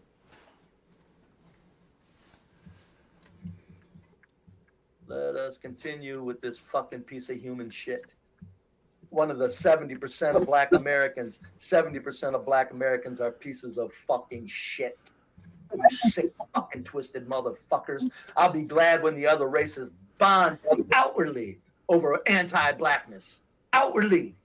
Let us continue with this fucking piece of human shit. One of the 70% of black Americans, 70% of black Americans are pieces of fucking shit. You sick fucking twisted motherfuckers. I'll be glad when the other races bond outwardly over anti-blackness. Outwardly.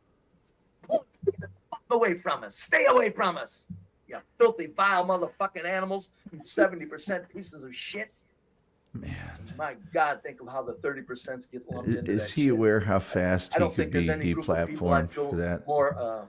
Pull the fuck away from us. Stay away from us. You filthy, vile motherfucking animals. 70% pieces of shit. Man. My God, think of how the 30% get lumped into Is he aware how fast he could be deplatformed for that? More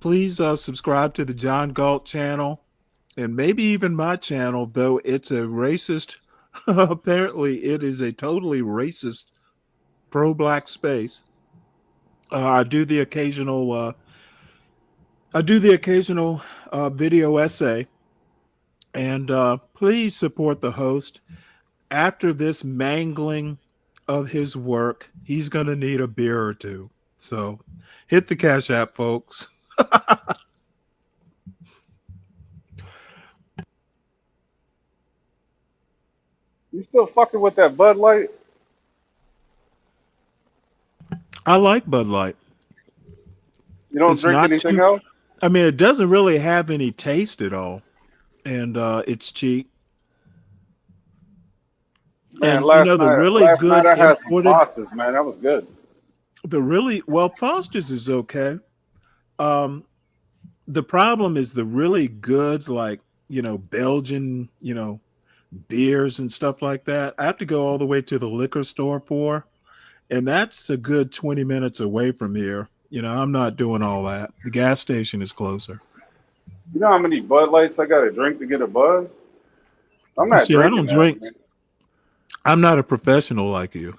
please subscribe to the John Galt channel and maybe even my channel, though it's a racist. Apparently, it is a totally racist pro-black space. I do the occasional video essay, and please support the host. After this mangling of his work, he's going to need a beer or two. So hit the Cash App, folks. You still fucking with that Bud Light? I like Bud Light. You don't drink anything else? I mean, it doesn't really have any taste at all, and it's cheap. Man, And last the night really good I had some imported. Foster's, man. That was good. Foster's is okay. The problem is the really good, like, Belgian, beers and stuff like that. I have to go all the way to the liquor store for, and that's a good 20 minutes away from here. I'm not doing all that. The gas station is closer. You know how many Bud Lights I got to drink to get a buzz? I'm You not see, I drinking don't that, drink. man. I'm not a professional like you.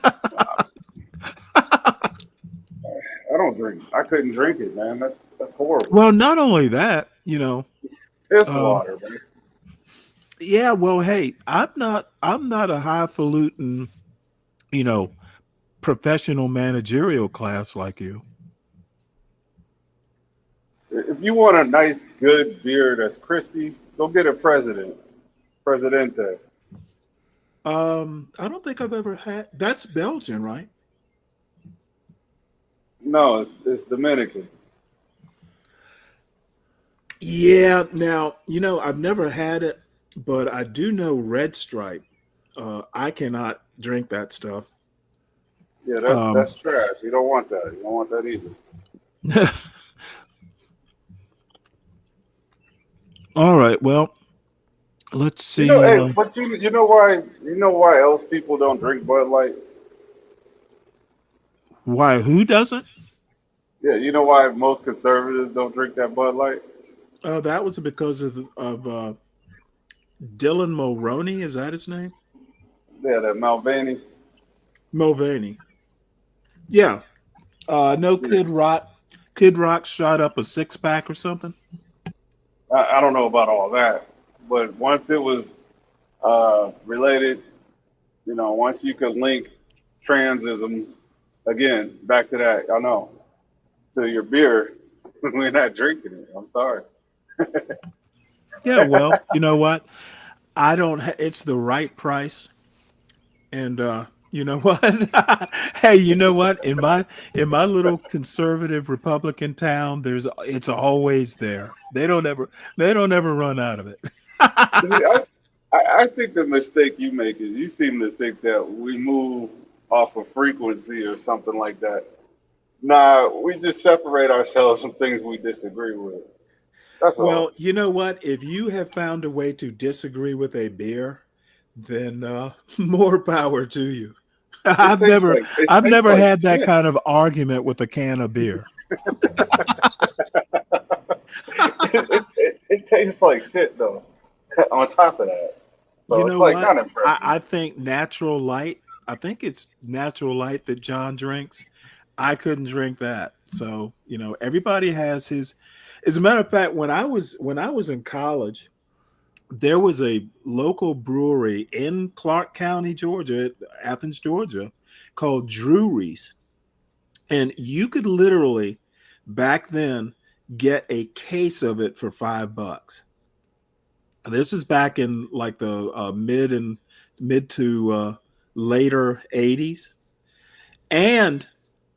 I don't drink. I couldn't drink it, man. That's horrible. Well, not only that, It's water, man. yeah, well, hey, I'm not a highfalutin, professional managerial class like you. If you want a nice, good beer that's crispy, go get a Presidente. I don't think I've ever had. That's Belgian, right? No, it's Dominican. Yeah. Now, I've never had it, but I do know Red Stripe. I cannot drink that stuff. Yeah, that's trash. You don't want that. You don't want that either. All right. Well, let's see. But you know why else people don't drink Bud Light? Why? Who doesn't? Yeah, you know why most conservatives don't drink that Bud Light? That was because of Dylan Mulroney. Is that his name? Yeah, that Mulvaney. Mulvaney. Yeah. No, Kid Rock. Kid Rock shot up a 6-pack or something. I don't know about all that, but once it was related, once you could link transisms, again, back to that, I know, to your beer, we're not drinking it. I'm sorry. Yeah, well, you know what? I don't. It's the right price, and you know what? Hey, you know what? In my little conservative Republican town, it's always there. They don't ever run out of it. I think the mistake you make is you seem to think that we move off of frequency or something like that. Nah, we just separate ourselves from things we disagree with. That's all. Well, you know what? If you have found a way to disagree with a beer, then more power to you. I've never had that kind of argument with a can of beer. It tastes like shit though. On top of that, so you know it's what? Kind of I think Natural Light. I think it's Natural Light that John drinks. I couldn't drink that. So everybody has his. As a matter of fact, when I was in college, there was a local brewery in Clark County, Georgia, Athens, Georgia, called Drury's, and you could literally back then get a case of it for $5. This is back in like the mid to later 80s. And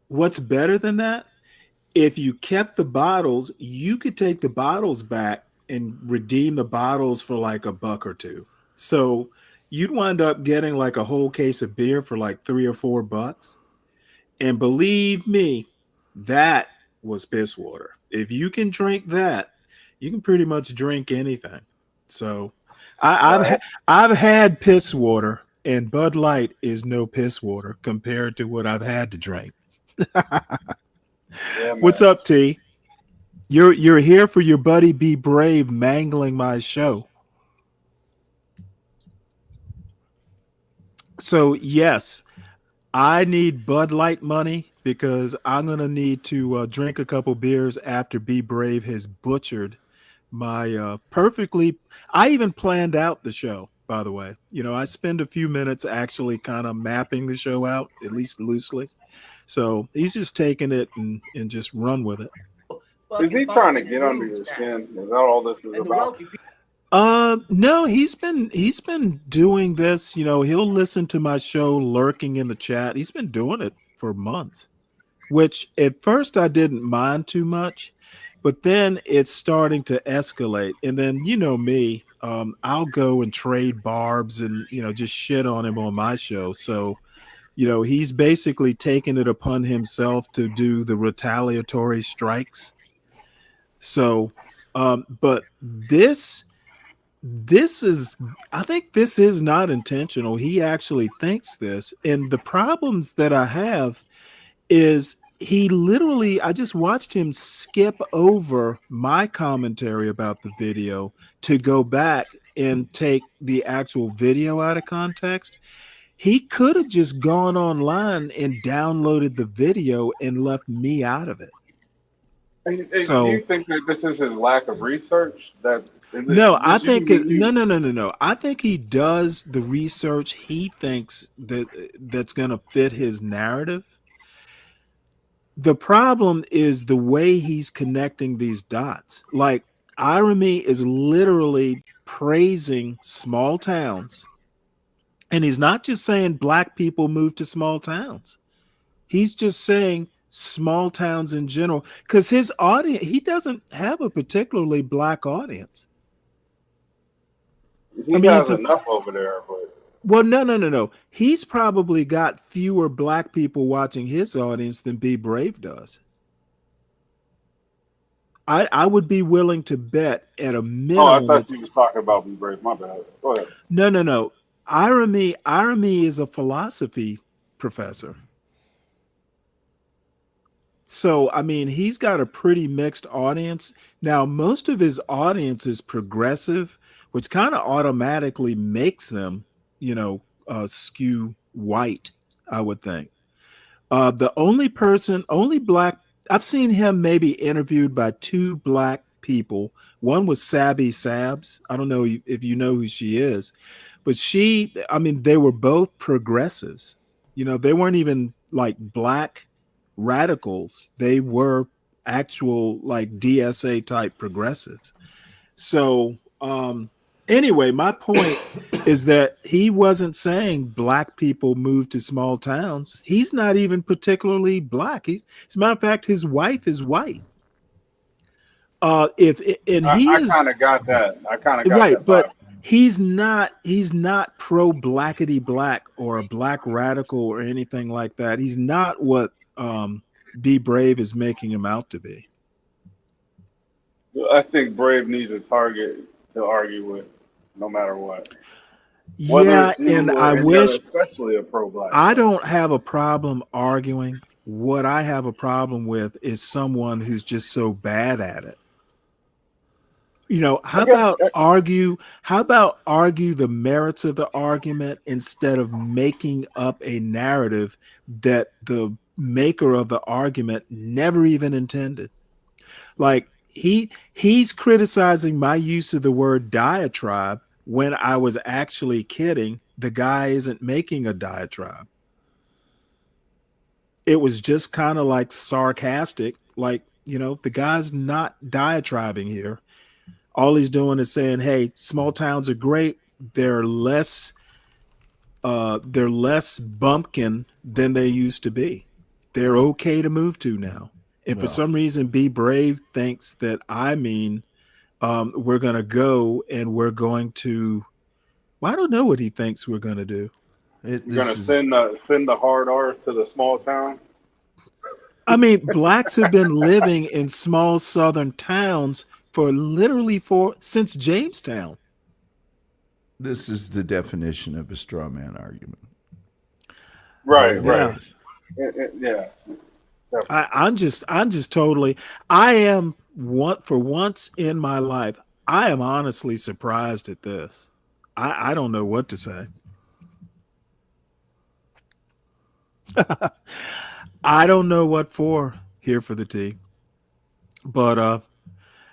what's better than that? If you kept the bottles, you could take the bottles back and redeem the bottles for like $1 or $2. So you'd wind up getting like a whole case of beer for like $3 or $4. And believe me, that was piss water. If you can drink that, you can pretty much drink anything. So I've had piss water, and Bud Light is no piss water compared to what I've had to drink. Yeah, What's up, T? You're here for your buddy Be Brave mangling my show. So yes, I need Bud Light money because I'm gonna need to drink a couple beers after Be Brave has butchered my perfectly. I even planned out the show, by the way. I spend a few minutes actually kind of mapping the show out, at least loosely. So he's just taking it and just run with it. Is he trying to get under your skin? Is that all this is about? No, he's been doing this. He'll listen to my show lurking in the chat. He's been doing it for months, which at first I didn't mind too much, but then it's starting to escalate. And then me, I'll go and trade barbs and just shit on him on my show. So he's basically taken it upon himself to do the retaliatory strikes. So, but this is, I think this is not intentional. He actually thinks this. And the problems that I have is I just watched him skip over my commentary about the video to go back and take the actual video out of context. He could have just gone online and downloaded the video and left me out of it. Do you think that this is his lack of research? No, I think no. I think he does the research he thinks that's going to fit his narrative. The problem is the way he's connecting these dots. Like Irony is literally praising small towns. And he's not just saying black people move to small towns. He's just saying small towns in general, because his audience, he doesn't have a particularly black audience. He has enough over there, but well, no. He's probably got fewer black people watching his audience than Be Brave does. I would be willing to bet at a minimum. Oh, I thought you was talking about Be Brave. My bad. Go ahead. No. Irony is a philosophy professor. So, I mean, he's got a pretty mixed audience. Now, most of his audience is progressive, which kind of automatically makes them, skew white, I would think. The only black, I've seen him maybe interviewed by two black people. One was Sabby Sabs. I don't know if you know who she is, but they were both progressives. They weren't even like black radicals. They were actual like DSA type progressives. So anyway, my point is that he wasn't saying black people move to small towns. He's not even particularly black. As a matter of fact, his wife is white. I kind of got that. Right, but he's not pro blackety black or a black radical or anything like that. He's not what Be Brave is making him out to be. I think Brave needs a target to argue with, no matter what. Yeah, and I wish, especially a pro-black. I don't have a problem arguing. What I have a problem with is someone who's just so bad at it. How about argue the merits of the argument instead of making up a narrative that the maker of the argument never even intended? Like he's criticizing my use of the word diatribe when I was actually kidding. The guy isn't making a diatribe. It was just kind of like sarcastic, like, the guy's not diatribing here. All he's doing is saying, hey, small towns are great. They're less bumpkin than they used to be. They're okay to move to now. And for some reason, Be Brave thinks that we're going to go and we're going to, well, I don't know what he thinks we're going to do. You're going to send the hard R's to the small town? I mean, blacks have been living in small southern towns since Jamestown. This is the definition of a straw man argument. Right. Yeah. I'm just totally, I am for once in my life, I am honestly surprised at this. I don't know what to say. I don't know what for here for the tea. But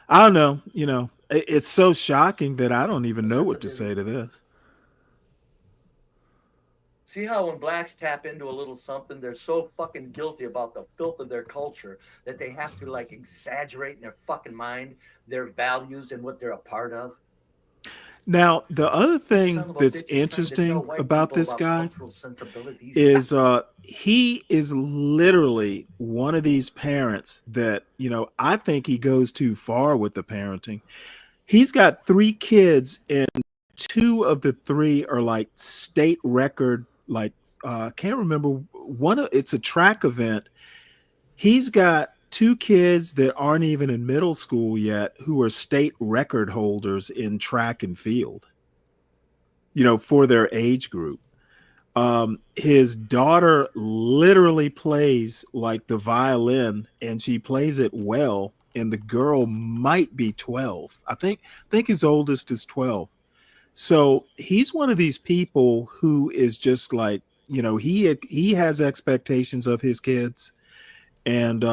I don't know, it's so shocking that I don't even know what to say to this. See how when blacks tap into a little something, they're so fucking guilty about the filth of their culture that they have to like exaggerate in their fucking mind their values and what they're a part of. Now, the other thing that's interesting about this guy is he is literally one of these parents that, I think he goes too far with the parenting. He's got 3 kids, and 2 of the 3 are like state record, like I can't remember it's a track event. He's got 2 kids that aren't even in middle school yet who are state record holders in track and field, for their age group. His daughter literally plays like the violin, and she plays it well. And the girl might be 12. I think his oldest is 12. So he's one of these people who is just like, he has expectations of his kids. And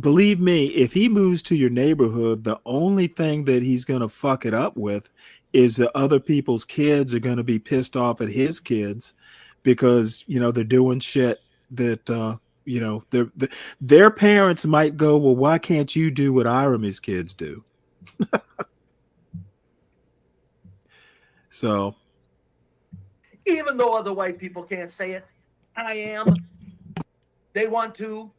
believe me, if he moves to your neighborhood, the only thing that he's going to fuck it up with is that other people's kids are going to be pissed off at his kids because, they're doing shit that, their parents might go, well, why can't you do what Irami's kids do? So, Even though other white people can't say it, I am. They want to.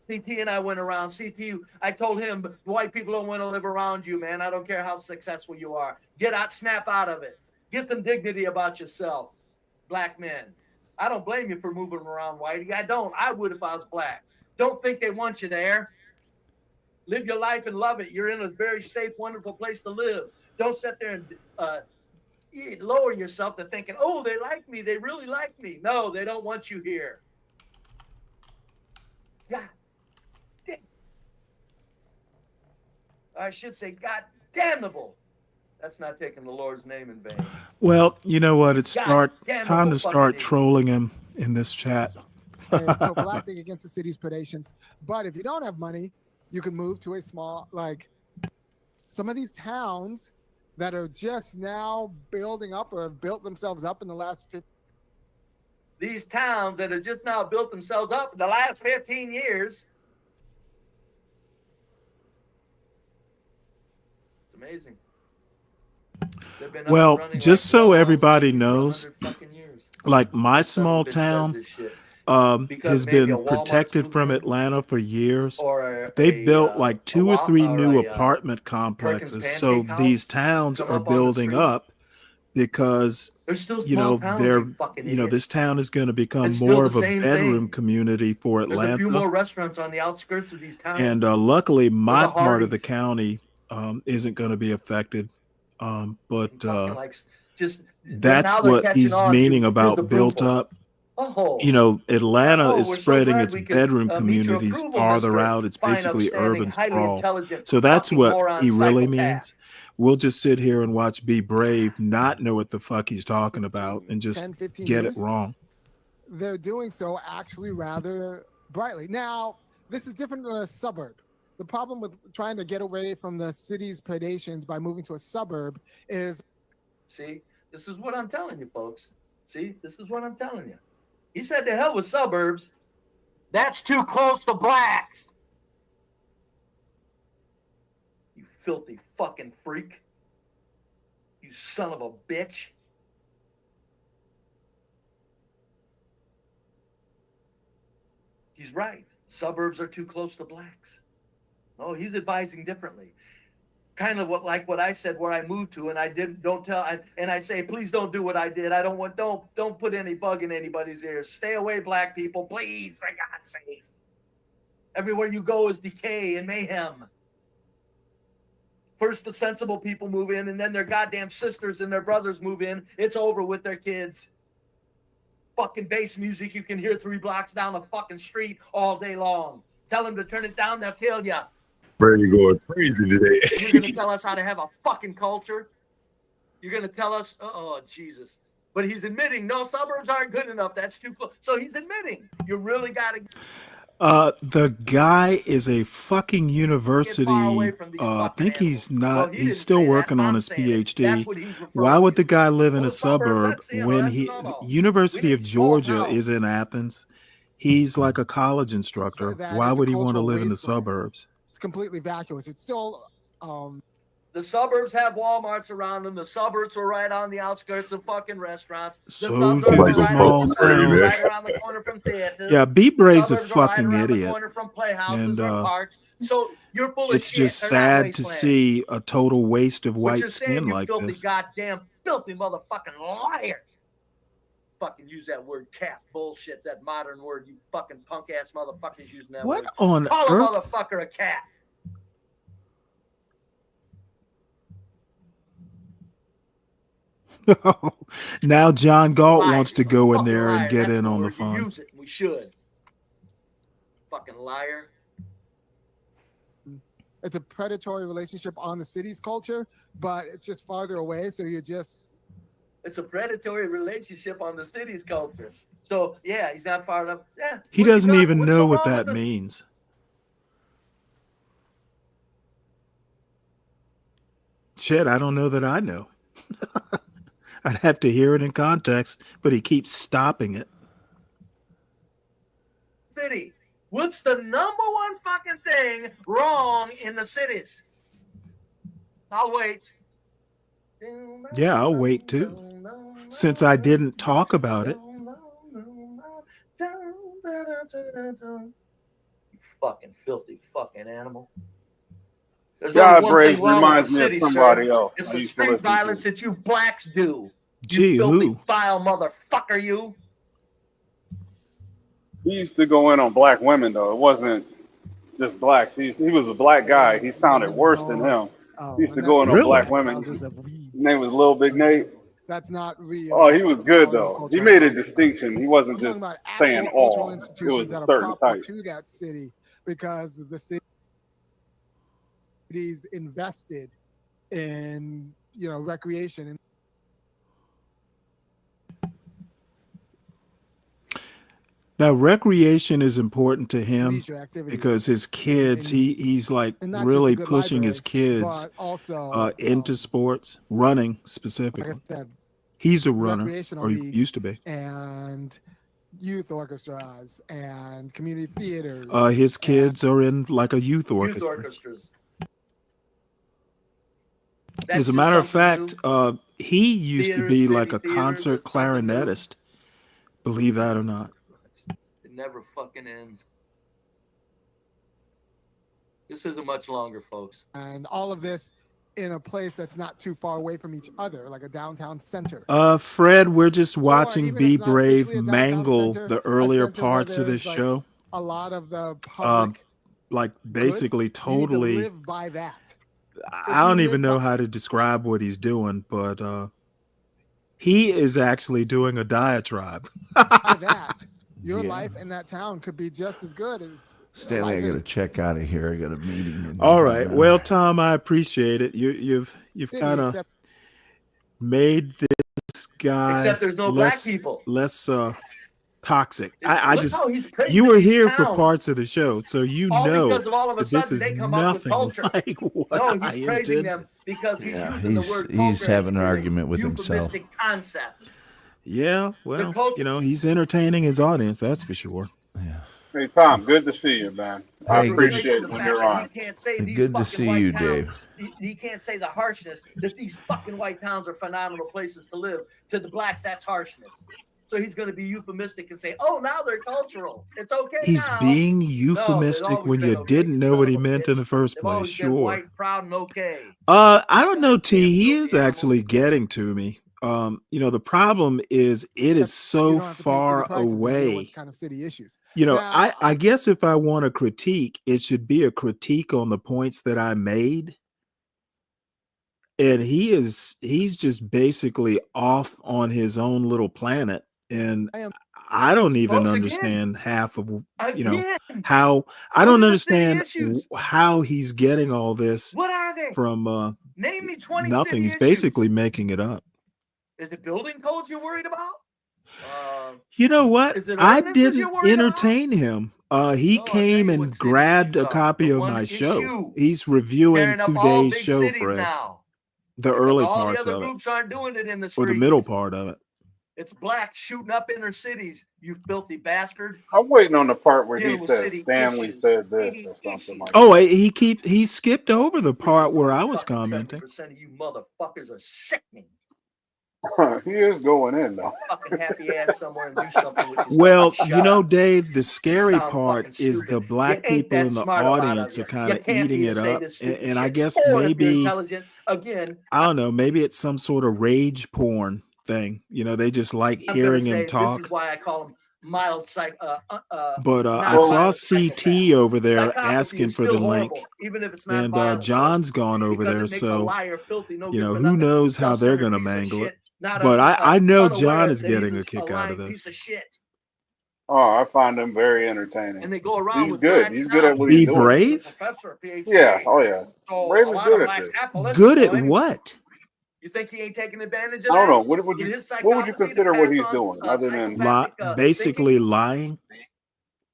CT and I went around. CT, I told him, white people don't want to live around you, man. I don't care how successful you are. Get out, snap out of it. Get some dignity about yourself, black men. I don't blame you for moving around, whitey. I don't. I would if I was black. Don't think they want you there. Live your life and love it. You're in a very safe, wonderful place to live. Don't sit there and lower yourself to thinking, oh, they like me. They really like me. No, they don't want you here. God damn. I should say, God damnable. That's not taking the Lord's name in vain. Well, you know what? It's time to start fucking trolling him in this chat. Prophylactic against the city's predations. But if you don't have money, you can move to a small, like some of these towns that are just now building up or have built themselves up in the last 50. These towns that have just now built themselves up in the last 15 years. It's amazing. Well, just so everybody knows, like my small town has been protected from Atlanta for years. They've built like 2 or 3 new apartment complexes. So these towns are building up because, this town is going to become more of a bedroom community for Atlanta. There's a few more restaurants on the outskirts of these towns. And luckily, my part of the county isn't going to be affected. But that's what he's meaning about built up. Atlanta is spreading its bedroom communities farther out. It's basically urban sprawl. So that's what he really means. We'll just sit here and watch Be Brave, not know what the fuck he's talking about, and just 10, 15 get years, it wrong. They're doing so actually rather brightly. Now, this is different than a suburb. The problem with trying to get away from the city's predations by moving to a suburb is... See, this is what I'm telling you, folks. See, this is what I'm telling you. He said to hell with suburbs. That's too close to blacks. You filthy fucking freak. You son of a bitch. He's right. Suburbs are too close to blacks. No, he's advising differently. Kind of what I said where I moved to, and I I say, please don't do what I did. I don't put any bug in anybody's ears. Stay away, black people, please, for God's sakes. Everywhere you go is decay and mayhem. First the sensible people move in, and then their goddamn sisters and their brothers move in. It's over with their kids. Fucking bass music you can hear 3 blocks down the fucking street all day long. Tell them to turn it down, they'll kill you. Brady going crazy today. You're going to tell us how to have a fucking culture? You're going to tell us, oh, Jesus. But he's admitting, no, suburbs aren't good enough. That's too close. So he's admitting you really got to The guy is a fucking university. I think he's not. He's still working on his PhD. Why would the guy live in a suburb when University of Georgia is in Athens? He's like a college instructor. Why would he want to live in the suburbs? It's completely vacuous. It's still the suburbs have Walmarts around them. The suburbs are right on the outskirts of fucking restaurants. So do the small town. Right around the corner from theaters. Yeah, B. Bray's a fucking right idiot. From playhouses And or parks. So you're full of it's shit. just sad to see a total waste of white skin you like filthy, this. Goddamn filthy motherfucking liar. Fucking use that word cat bullshit, that modern word, you fucking punk ass motherfuckers using that What word. on Call earth? a motherfucker a cat. Now John Galt wants to go in there and get in on the fun. Use it. We should. Fucking liar. It's a predatory relationship on the city's culture, but it's just farther away. So you're just. It's a predatory relationship on the city's culture. So yeah, he's not far enough. Yeah. He doesn't even know what that means. Shit, I don't know that I know. I'd have to hear it in context, but he keeps stopping it. City. What's the number one fucking thing wrong in the cities? I'll wait. Yeah, I'll wait too. Since I didn't talk about it. You fucking filthy fucking animal. There's God only one thing Brave wrong with reminds the me of city, somebody sir. else. It's I the used to street listen to. violence that you blacks do. Gee, you filthy, who? vile motherfucker, you. He used to go in on black women though. It wasn't just blacks. He was a black guy. He sounded worse than him. He used to go in on black women. His name was Lil Big Nate. That's not real. Oh, he was good though. He made a distinction. He wasn't just saying all. It was a certain type. To that city because the city's invested in recreation. Now, recreation is important to him because his kids, he's like really pushing his kids into sports, running specifically. Like I said, he's a runner, recreational or he leagues used to be. And youth orchestras and community theaters. His kids are in like a youth orchestra. orchestras. As a matter of fact, he used to be like a concert clarinetist. Believe that or not. It never fucking ends. This isn't much longer, folks. And all of this in a place that's not too far away from each other, like a downtown center. Fred, we're just watching even if Be it's not Brave officially a downtown mangle center, the a earlier center where parts of this there's, show. A lot of the public Like basically goods, you totally. need to live by that. I don't even know how to describe what he's doing, but he is actually doing a diatribe. By that, your Yeah. life in that town could be just as good as Stanley, I got to check out of here. I got a meeting. All right. Well, Tom, I appreciate it. You've City, kind of except made this guy Except there's no black people. less toxic. I Look just how he's praising you were these here for towns. parts of the show, so you All know because of all of a that this sudden is they come up with nothing culture. like what No, I he's praising intended. them because he's Yeah, using the word he's culture having an as a argument with himself. euphemistic concept. Yeah, well, culture- he's entertaining his audience, that's for sure. Hey Tom, good to see you, man. I Hey, appreciate The when fact you're that on. He can't say these Good to fucking see white you, towns- Dave. He can't say the harshness that these fucking white towns are phenomenal places to live. To the blacks, that's harshness. So he's going to be euphemistic and say, "Oh, now they're cultural. It's okay He's now." being No, they've euphemistic always when been you okay, didn't you know son what of he a meant in bitch. the first They've place. always been Sure. white, proud, and okay. I don't know, T. He is actually getting to me. The problem is it is so you don't have to pay city far prices to deal with away. kind of city issues. Now, Now, I guess if I want a critique, it should be a critique on the points that I made. And he's just basically off on his own little planet. And I don't even Folks, understand half of again, how I those don't are the city understand issues. how he's getting all this What are they? from Name me 20 nothing. city He's issues. basically making it up. Is it building codes you're worried about? You know what? Is it I ordinances you're didn't worried about? entertain him. He No, I'll tell came you and what city grabbed issues a are. copy The of one my show. issue. He's reviewing Tearing up all today's big show, cities Fred. now. The Because early all the parts other of it, groups aren't doing it in the or streets. the middle part of it. It's blacks shooting up inner cities, you filthy bastard. I'm waiting on the part where he Dealing with says city Stanley issues. said this or something like Oh, that. he skipped over the part where I was commenting. 70% of you motherfuckers are sickening. He is going in though. Fucking happy ass somewhere and do something with yourself. Well, Shut you know, up. Dave, the scary sound part fucking is stupid. the black You ain't people that in the smart, a lot of audience you. are kind You of can't eating even it say up. this stupid And I shit. guess Or if you're maybe, intelligent, again, I don't know, maybe it's some sort of rage porn thing. You know, they just like I'm gonna hearing say him this talk. is why I call them mild psych. But I not saw violent CT psychopaths. over there Psychopathy asking is for the still link. horrible, even if it's not And violent, John's gone over because there. it makes a So, liar filthy, no you good know, for who nothing. knows how they're Self-centered going to piece of mangle it. shit, not But I know unaware John is that he's getting a a kick out lying of this. piece of shit. Oh, I find him very entertaining. And they go around He's with good. blacks He's good now. at what he's Be doing. brave? Professor, PhD. Yeah. Oh yeah. So Brave a is lot good of at blacks this. have to listen Good to at him. what? You think he ain't taking advantage of I don't that? know. What would With you his consider psychopathy what to he's pass doing on other than psychopathic Basically lying.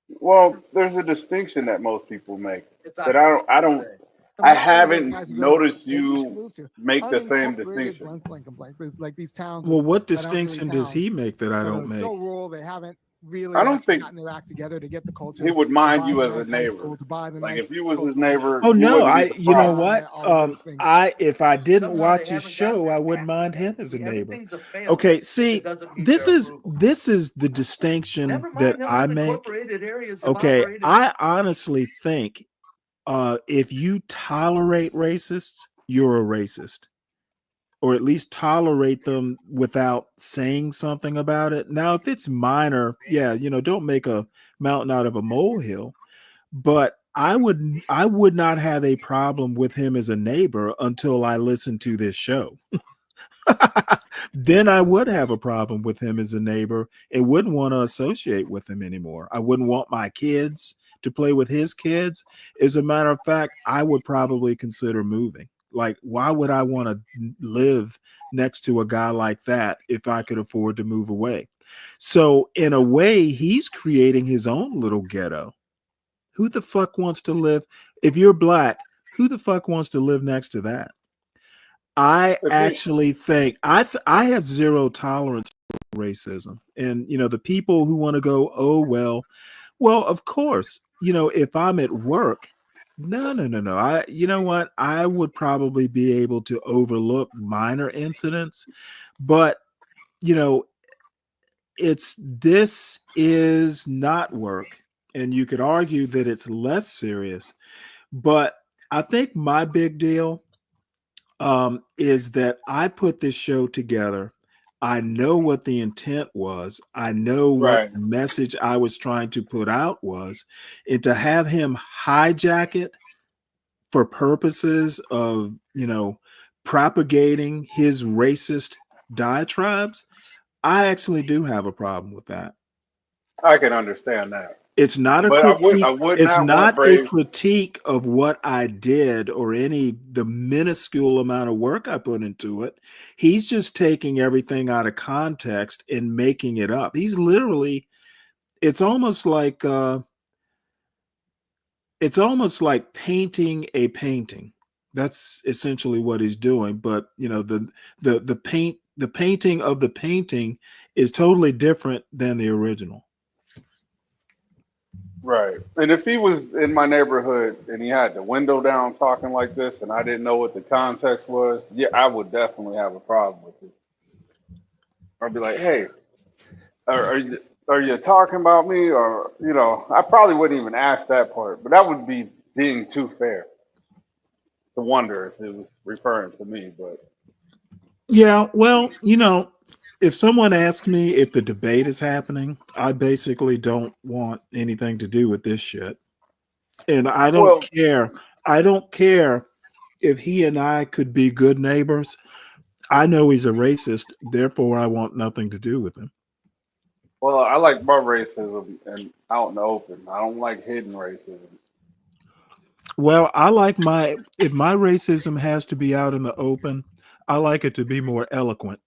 well, there's a distinction that most people make It's that I Imagine one of those haven't guys who goes, noticed "Where you should you move to make the same unincorporated distinction. blank. There's like these towns Well, what that aren't really distinction does towns he make that I that are don't make? so rural they haven't really I don't actually think gotten their act together to get the culture, he would to mind buy you the as a nice high neighbor. school, to buy the Like nice if you was his coastal neighbor, Oh you no, wouldn't be you know surprised. what? all of those things. If I didn't Somehow watch they his haven't gotten show, I that wouldn't act mind him together. as a See, neighbor. everything's a failure Okay, if it see, doesn't meet this their is approval. this is the distinction Never that mind them I make. unincorporated areas have Okay, operated. I honestly think if you tolerate racists, you're a racist. Or at least tolerate them without saying something about it. Now, if it's minor, yeah, you know, don't make a mountain out of a molehill. But I would not have a problem with him as a neighbor until I listen to this show. Then I would have a problem with him as a neighbor and wouldn't want to associate with him anymore. I wouldn't want my kids to play with his kids. As a matter of fact, I would probably consider moving. Like, why would I want to live next to a guy like that if I could afford to move away? So, in a way, he's creating his own little ghetto. Who the fuck wants to live? If you're black, who the fuck wants to live next to that? I actually think I have zero tolerance for racism. And, you know, the people who want to go, oh, well, of course, you know, if I'm at work, no. You know what? I would probably be able to overlook minor incidents, but, you know, this is not work. And you could argue that it's less serious, but I think my big deal is that I put this show together. I know what the intent was. I know what the message I was trying to put out was. And to have him hijack it for purposes of, you know, propagating his racist diatribes, I actually do have a problem with that. I can understand that. It's not a But critique. I would It's not want not a Brave. critique of what I did or the minuscule amount of work I put into it. He's just taking everything out of context and making it up. He's literally, it's almost like painting a painting. That's essentially what he's doing. But you know, the painting of the painting is totally different than the original. Right. And if he was in my neighborhood and he had the window down talking like this and I didn't know what the context was, yeah, I would definitely have a problem with it. I'd be like, hey, are you talking about me? Or, you know, I probably wouldn't even ask that part, but that would be being too fair to wonder if it was referring to me. But yeah, well, you know, if someone asks me if the debate is happening, I basically don't want anything to do with this shit. And I don't care. I don't care if he and I could be good neighbors. I know he's a racist, therefore I want nothing to do with him. Well, I like my racism and out in the open. I don't like hidden racism. Well, I like if my racism has to be out in the open, I like it to be more eloquent.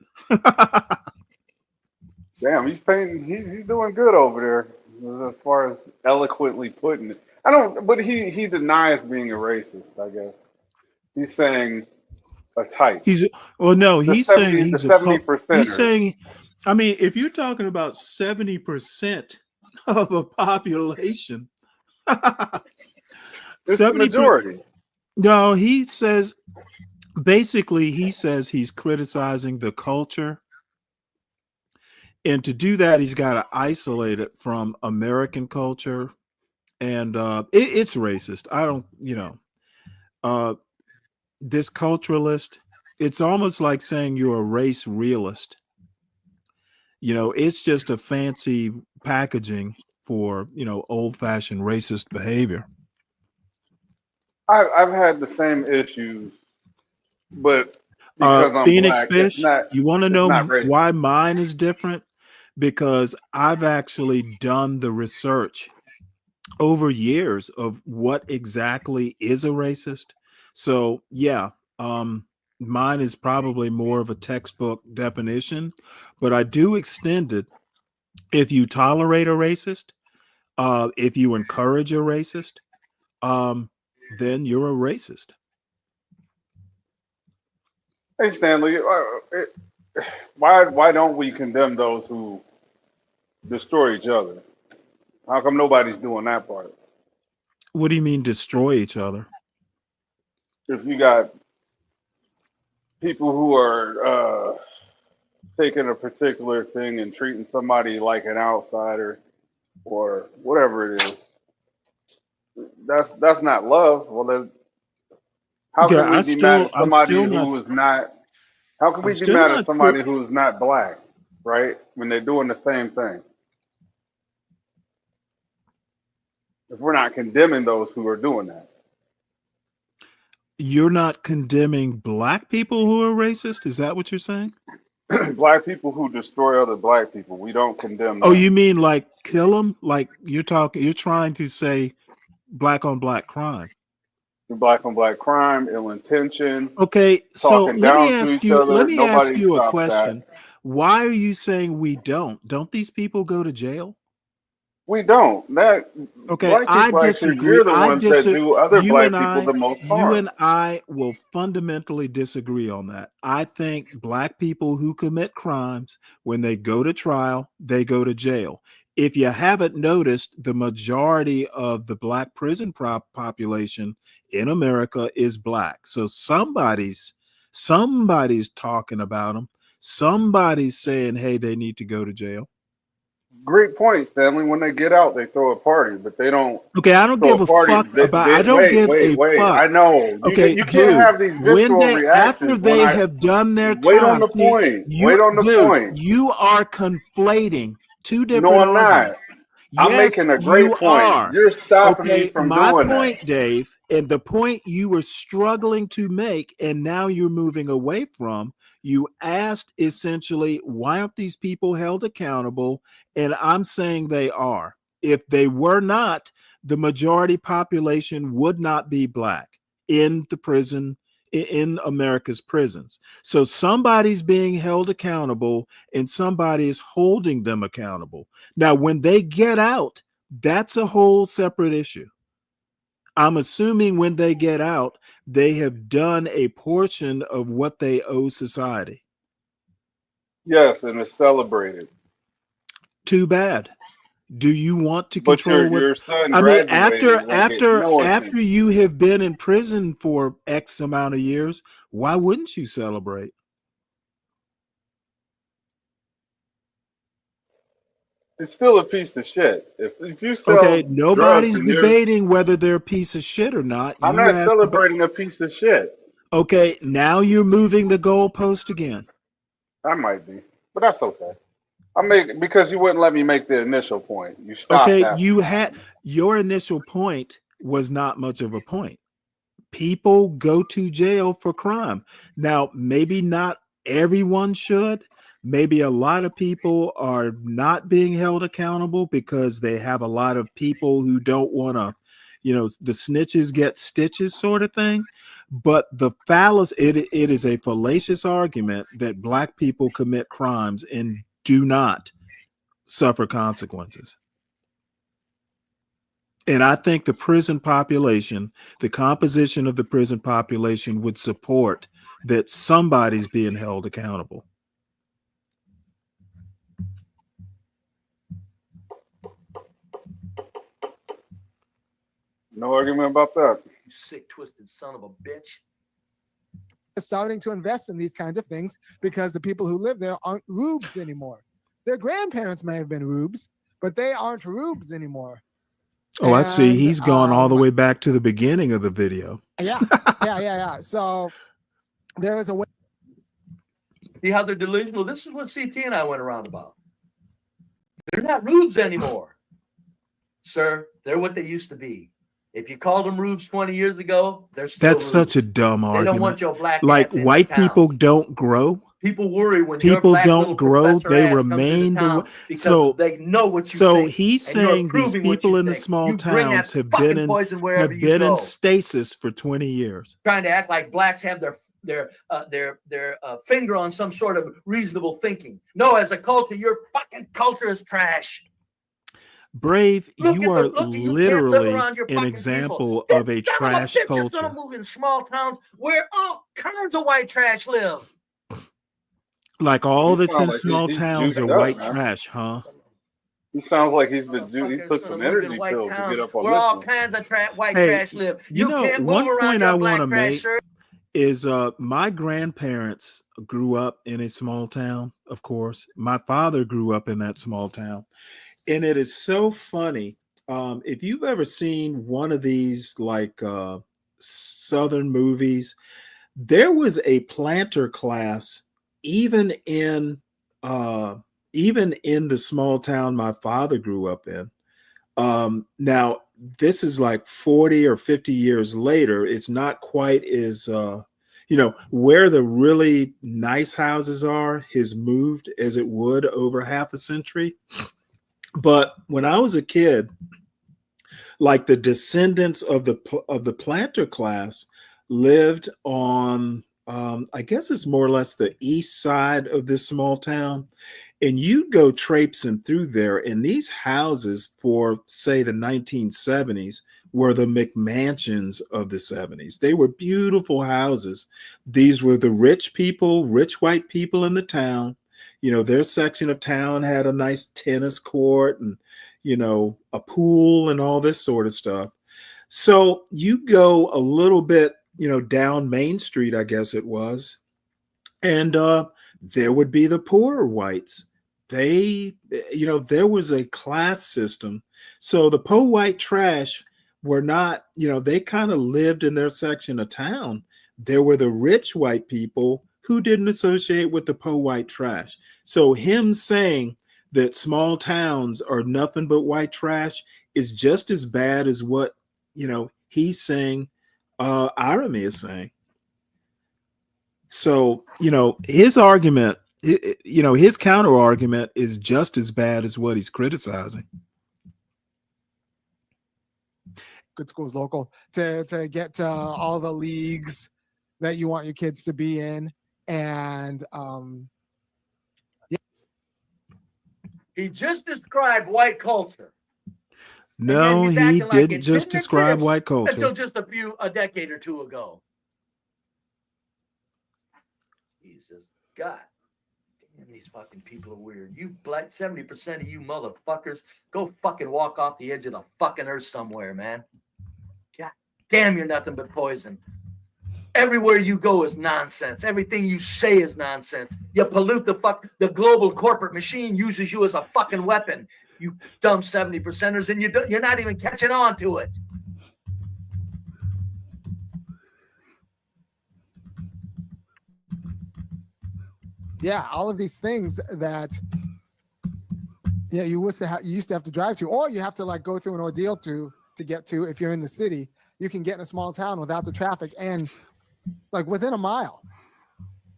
Damn, he's painting. He's doing good over there as far as eloquently putting it. I don't, but he denies being a racist. I guess he's saying a type. No, The he's saying 70, the he's 70 he's percenters. saying, I mean, if you're talking about 70% of a population, It's the 70%. majority. No, he says basically he's criticizing the culture. And to do that, he's got to isolate it from American culture. And it's racist. I don't, this culturalist, it's almost like saying you're a race realist. It's just a fancy packaging for, old-fashioned racist behavior. I've had the same issues, but because I'm Phoenix black, Fish, you want to it's know not racist. why mine is different? Because I've actually done the research over years of what exactly is a racist. So yeah, mine is probably more of a textbook definition, but I do extend it. If you tolerate a racist, if you encourage a racist, then you're a racist. Hey Stanley, why don't we condemn those who destroy each other? How come nobody's doing that part? What do you mean destroy each other? If you got people who are taking a particular thing and treating somebody like an outsider or whatever it is, that's not love. Well, how can we be mad at somebody who is not? How can we be mad at somebody who is not black, right? When they're doing the same thing. If we're not condemning those who are doing that. You're not condemning black people who are racist? Is that what you're saying? Black people who destroy other black people, we don't condemn them. Oh, you mean like kill them? Like you're trying to say black on black crime. Black on black crime, ill intention. Okay, so talking let me down to ask each you. other. Let me ask Nobody you a stops question. that. Why are you saying we don't? Don't these people go to jail? We don't. Okay, Black I people actually, disagree. you're the ones that do other You black and people the most harm. I will fundamentally disagree on that. I think black people who commit crimes, when they go to trial, they go to jail. If you haven't noticed, the majority of the black prison population in America is black. So somebody's talking about them. Somebody's saying, hey, they need to go to jail. Great point, Stanley. When they get out, they throw a party, but they don't. Okay, I don't give a fuck about. I don't give a fuck. I know. Okay, you can't have these visceral reactions after they have done their time. Wait on the point. Wait on the point. You are conflating two different. No, I'm arguments. not. I'm Yes, making a great you point. are. You're stopping me Okay, from my doing point, that. Dave, and the point you were struggling to make, and now you're moving away from. You asked essentially, why aren't these people held accountable? And I'm saying they are. If they were not, the majority population would not be black in the prison, in America's prisons. So somebody's being held accountable and somebody is holding them accountable. Now, when they get out, that's a whole separate issue. I'm assuming when they get out, they have done a portion of what they owe society. Yes, and it's celebrated. Too bad. Do you want to control but your son I mean, graduated after you have been in prison for X amount of years, why wouldn't you celebrate? It's still a piece of shit. If you sell Okay, nobody's drugs and debating whether they're a piece of shit or not. I'm not celebrating a piece of shit. Okay, now you're moving the goalpost again. I might be, but that's okay. Because you wouldn't let me make the initial point. You stopped. Okay, you had your initial point was not much of a point. People go to jail for crime. Now, maybe not everyone should, maybe a lot of people are not being held accountable because they have a lot of people who don't want to, the snitches get stitches sort of thing. But the fallacy, it is a fallacious argument that black people commit crimes and do not suffer consequences. And I think the prison population, the composition of the prison population would support that somebody's being held accountable. No argument about that. You sick, twisted son of a bitch. Starting to invest in these kinds of things because the people who live there aren't rubes anymore. Their grandparents may have been rubes, but they aren't rubes anymore. Oh, I see. He's gone all the way back to the beginning of the video. Yeah. So there is a way. See how they're delusional? This is what CT and I went around about. They're not rubes anymore. Sir, they're what they used to be. If you called them rubes 20 years ago, they're still That's rubes. such a dumb argument. They don't want your black like ass in white the town. people don't grow. People worry when People your black don't little grow. professor They ass comes remain into town the because so. they know what you So think, he's and you're saying these proving what people you in the think. small You bring that towns have fucking been in poison wherever you go. stasis for 20 years. Trying to act like blacks have their finger on some sort of reasonable thinking. No, as a culture, your fucking culture is trash. Brave, you are You can't live literally around your an fucking example people. of a This son trash of a bitch is culture. gonna move in small towns where all kinds of white trash live. Like all He that's sound in like small he's towns are juiced up, white man. trash, huh? He sounds like he's been he put some Gonna move in energy white pills to towns get up on where this all one. kinds of white Hey, trash live. You can't move one around point your I black want to trash, make sir. is my grandparents grew up in a small town, of course. My father grew up in that small town. And it is so funny. If you've ever seen one of these like Southern movies, there was a planter class even in the small town my father grew up in. Now this is like 40 or 50 years later. It's not quite as where the really nice houses are has moved as it would over half a century. But when I was a kid, like the descendants of the planter class lived on I guess it's more or less the east side of this small town. And you'd go traipsing through there, and these houses for, say, the 1970s were the McMansions of the 70s. They were beautiful houses. These were the rich people, rich white people in the town. Their section of town had a nice tennis court and, a pool and all this sort of stuff. So you go a little bit, down Main Street, I guess it was, and there would be the poorer whites. There was a class system. So the poor white trash were not, they kind of lived in their section of town. There were the rich white people who didn't associate with the poor white trash. So him saying that small towns are nothing but white trash is just as bad as what, he's saying, Irony is saying. So, his argument, his counter argument is just as bad as what he's criticizing. Good schools local to get to all the leagues that you want your kids to be in. And he just described white culture. No, he didn't just describe white culture. Until just a decade or two ago. Jesus, God. Damn, these fucking people are weird. You black 70% of you motherfuckers, go fucking walk off the edge of the fucking earth somewhere, man. God damn, you're nothing but poison. Everywhere you go is nonsense. Everything you say is nonsense. You pollute the global corporate machine uses you as a fucking weapon. You dumb 70%ers, and you're not even catching on to it. Yeah, all of these things that you used to have to drive to, or you have to like go through an ordeal to get to. If you're in the city, you can get in a small town without the traffic and like within a mile.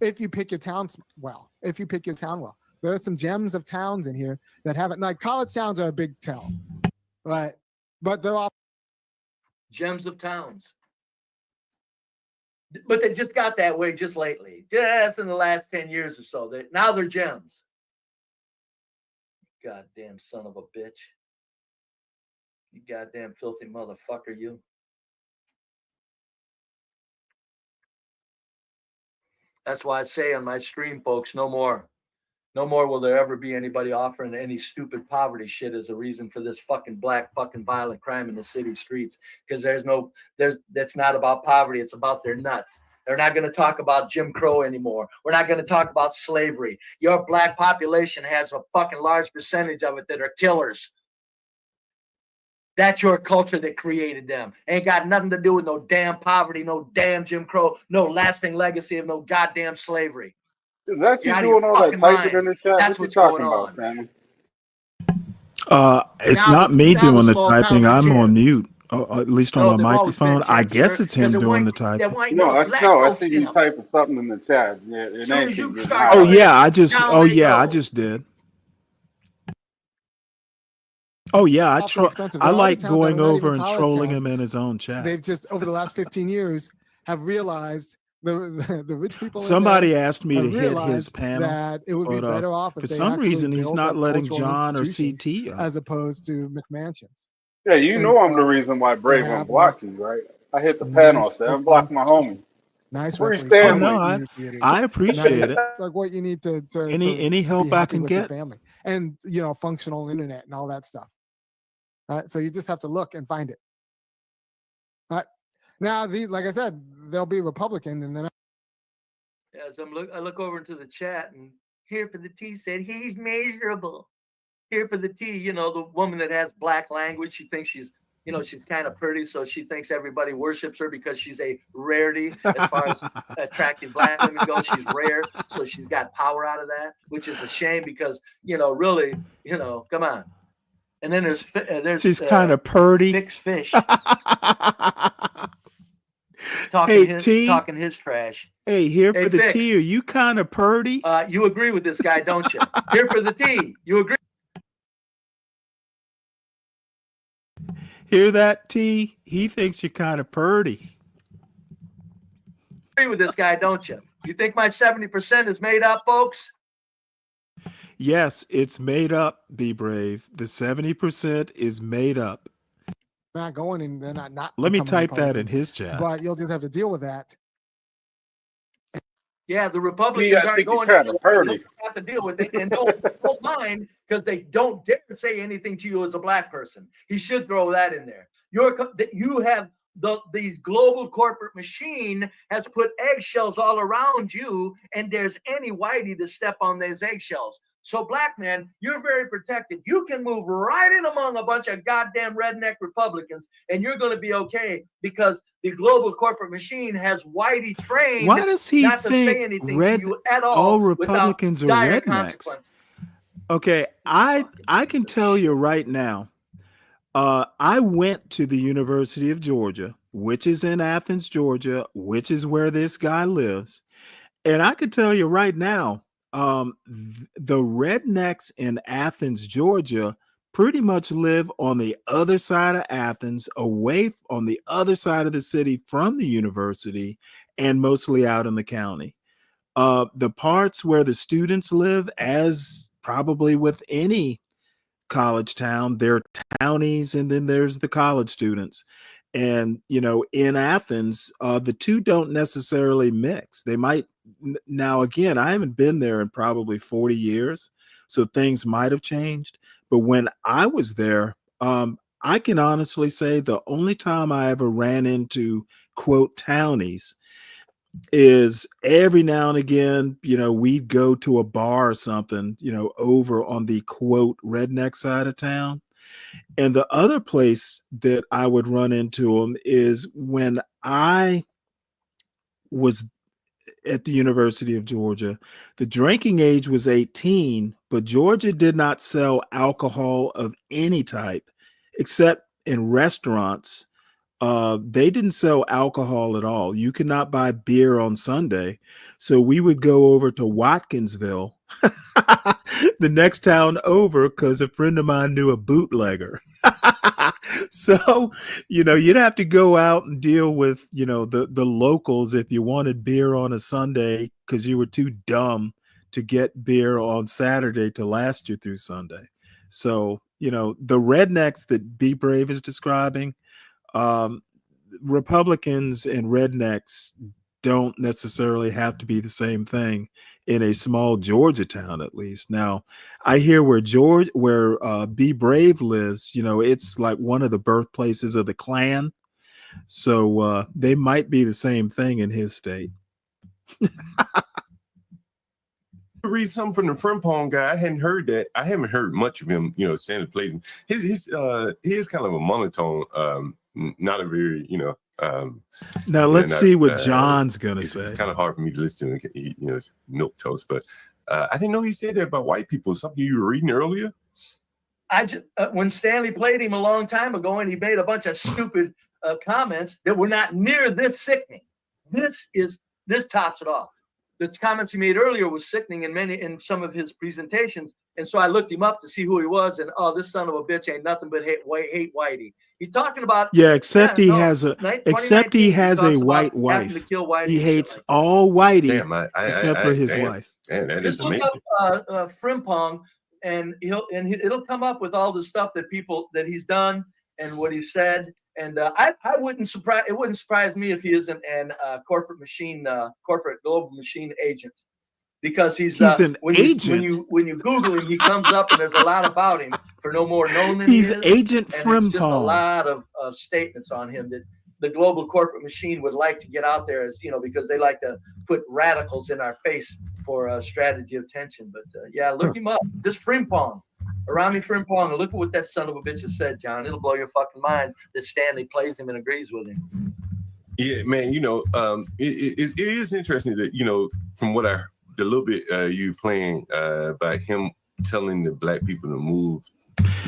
if you pick your towns well. If you pick your town well, there are some gems of towns in here that haven't. Like college towns are a big tell, right? But they're all gems of towns. But they just got that way just lately. Just in the last 10 years or so. Now they're gems. Goddamn son of a bitch. You goddamn filthy motherfucker, you. That's why I say on my stream, folks, no more. No more will there ever be anybody offering any stupid poverty shit as a reason for this fucking black fucking violent crime in the city streets. Because that's not about poverty. It's about their nuts. They're not going to talk about Jim Crow anymore. We're not going to talk about slavery. Your black population has a fucking large percentage of it that are killers. That's your culture that created them. Ain't got nothing to do with no damn poverty, no damn Jim Crow, no lasting legacy of no goddamn slavery. Is that you doing all that typing in the chat? That's what you talking about, on. Stanley? It's Now not me now doing the small typing. towns are I'm on gems. mute, at least on No, my they've always been microphone. I gems, guess sir, it's him 'cause there doing the weren't- there typing. weren't No, I black no, I folks see in you them. typing something in the chat. Yeah, it Soon ain't as you getting start Oh hot. yeah, I just. down Oh they yeah, I go. just did. Oh yeah, often expensive. I There are other like towns that going are not over even and college trolling towns. him in his own chat. They've just over the last 15 years have realized the rich people. Somebody in there asked me have to hit his realized panel, that it would be but better off for if they some actually reason he's built not up letting cultural John or institutions CT up. as opposed to McMansions. Yeah, you And know I'm the reason why they Brave have unblocked you, right? I hit the panel. I nice said local unblock my homie. institutions, nice Free recreation Oh no, Stanley. movie theaters. I appreciate Nice, it. like what you need to Any help be I happy can with your get. family, and functional internet and all that stuff. So you just have to look and find it. Now, like I said, they'll be Republican, and then As I look over into the chat, and Here for the T said he's miserable. Here for the T, the woman that has black language, she thinks she's kind of pretty, so she thinks everybody worships her because she's a rarity as far as attractive black women go. She's rare, so she's got power out of that, which is a shame because really, come on. And then there's She's kind of purdy. Fix Fish Hey, talking his trash. Hey, here for the Fix, T. Are you kind of purdy? You agree with this guy, don't you? Here for the T. You agree? Hear that, T? He thinks you're kind of purdy. Agree with this guy, don't you? You think my 70% is made up, folks? Yes, it's made up, Be Brave. The 70% is made up. not going and they're not. Let me becoming type that in Republicans, his chat. But you'll just have to deal with that. Yeah, the Republicans I aren't think going you're kind of to purdy. have to deal with it, and don't mind because they don't dare say anything to you as a black person. He should throw that in there. You have these global corporate machine has put eggshells all around you, and there's any whitey to step on those eggshells. So, black man, you're very protected. You can move right in among a bunch of goddamn redneck Republicans, and you're going to be okay because the global corporate machine has whitey trained Why does he not to say think anything to you at all Republicans are without dire rednecks? consequences. Okay, I can tell you right now. I went to the University of Georgia, which is in Athens, Georgia, which is where this guy lives, and I can tell you right now. The rednecks in Athens, Georgia, pretty much live on the other side of Athens, away on the other side of the city from the university, and mostly out in the county. The parts where the students live, as probably with any college town, there are townies, and then there's the college students. And, in Athens, the two don't necessarily mix. They might. Now, again, I haven't been there in probably 40 years, so things might have changed. But when I was there, I can honestly say the only time I ever ran into, quote, townies is every now and again, we'd go to a bar or something, over on the, quote, redneck side of town. And the other place that I would run into them is when I was at the University of Georgia. The drinking age was 18, but Georgia did not sell alcohol of any type except in restaurants they didn't sell alcohol at all. You could not buy beer on Sunday. So we would go over to Watkinsville, the next town over, because a friend of mine knew a bootlegger. So, you'd have to go out and deal with, the locals if you wanted beer on a Sunday because you were too dumb to get beer on Saturday to last you through Sunday. So, the rednecks that Be Brave is describing, Republicans and rednecks don't necessarily have to be the same thing in a small Georgia town, at least. Now, I hear where Be Brave lives, it's like one of the birthplaces of the Klan. So they might be the same thing in his state. Read something from the Frimpong guy. I hadn't heard that. I haven't heard much of him, Stanley plays. He is kind of a monotone, not a very, now let's see what John's gonna say. It's kind of hard for me to listen to, milk toast, but I didn't know he said that about white people. Something you were reading earlier. When Stanley played him a long time ago, and he made a bunch of stupid comments that were not near this sickening. This tops it off. The comments he made earlier was sickening in some of his presentations, and so I looked him up to see who he was, and this son of a bitch ain't nothing but hate Whitey. He's talking about he has a white wife. He hates all Whitey except for his wife. Man, that is amazing. Look up Frimpong, and it'll come up with all the stuff that he's done and what he said. And it wouldn't surprise me if he isn't an corporate global machine agent, because he's an agent. When you Google him, he comes up, and there's a lot about him for no more known than he's he is. Agent Frimpong. It's just a lot of statements on him that the global corporate machine would like to get out there, as because they like to put radicals in our face for a strategy of tension. But look him up. Just Frimpong. Arami Frimpong, and look at what that son of a bitch has said, John. It'll blow your fucking mind that Stanley plays him and agrees with him. Yeah, man. It is interesting that from what the little bit you playing about him telling the black people to move,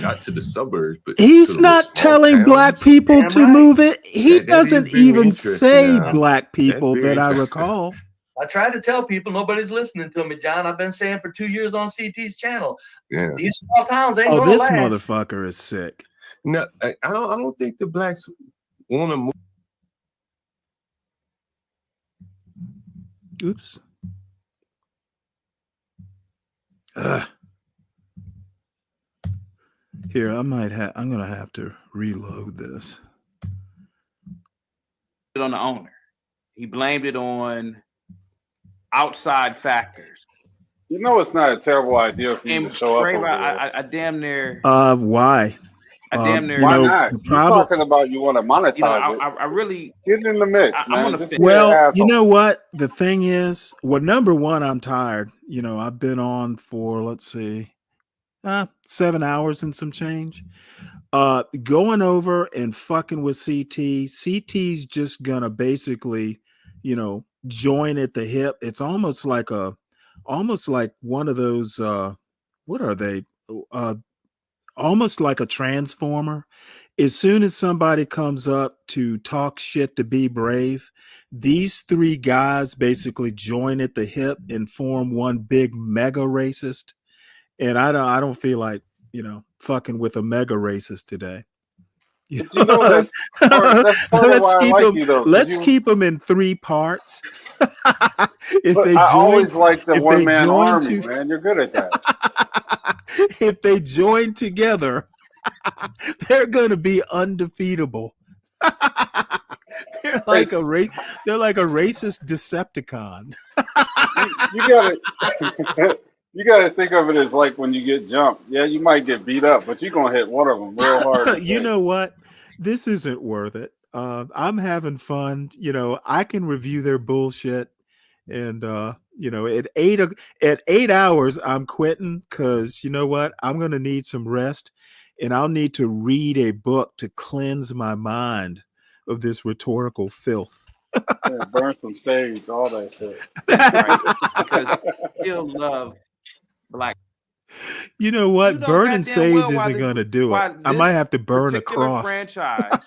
not to the suburbs, but he's not telling black people to move it. He doesn't even say black people that I recall. I try to tell people, nobody's listening to me, John. I've been saying for 2 years on CT's channel. Yeah. These small towns ain't gonna this last. motherfucker is sick. No, I don't think the blacks want to move. Oops. Here, I'm gonna have to reload this. On the owner. He blamed it on outside factors. It's not a terrible idea for you to show up. I damn near. Why? I damn near. Why not? You're talking about you want to monetize it. I really get in the mix, man. Well, you know what? The thing is, number one, I'm tired. I've been on for 7 hours and some change. Going over and fucking with CT's just gonna basically, join at the hip. It's almost like one of those what are they? Almost like a transformer. As soon as somebody comes up to talk shit to Be Brave, these three guys basically join at the hip and form one big mega racist. And I don't feel like, fucking with a mega racist today. Let's keep them in 3 parts. I always like the one-man army, man. You're good at that. If they join together, they're going to be undefeatable. They're like a racist Decepticon. You got to think of it as like when you get jumped. Yeah, you might get beat up, but you're going to hit one of them real hard. You know what? This isn't worth it. I'm having fun. I can review their bullshit. And, at 8 hours, I'm quitting because you know what? I'm going to need some rest, and I'll need to read a book to cleanse my mind of this rhetorical filth. Yeah, burn some sage, all that shit. Because still love black. You know what? Burning sage isn't going to do it. I might have to burn a cross. Franchise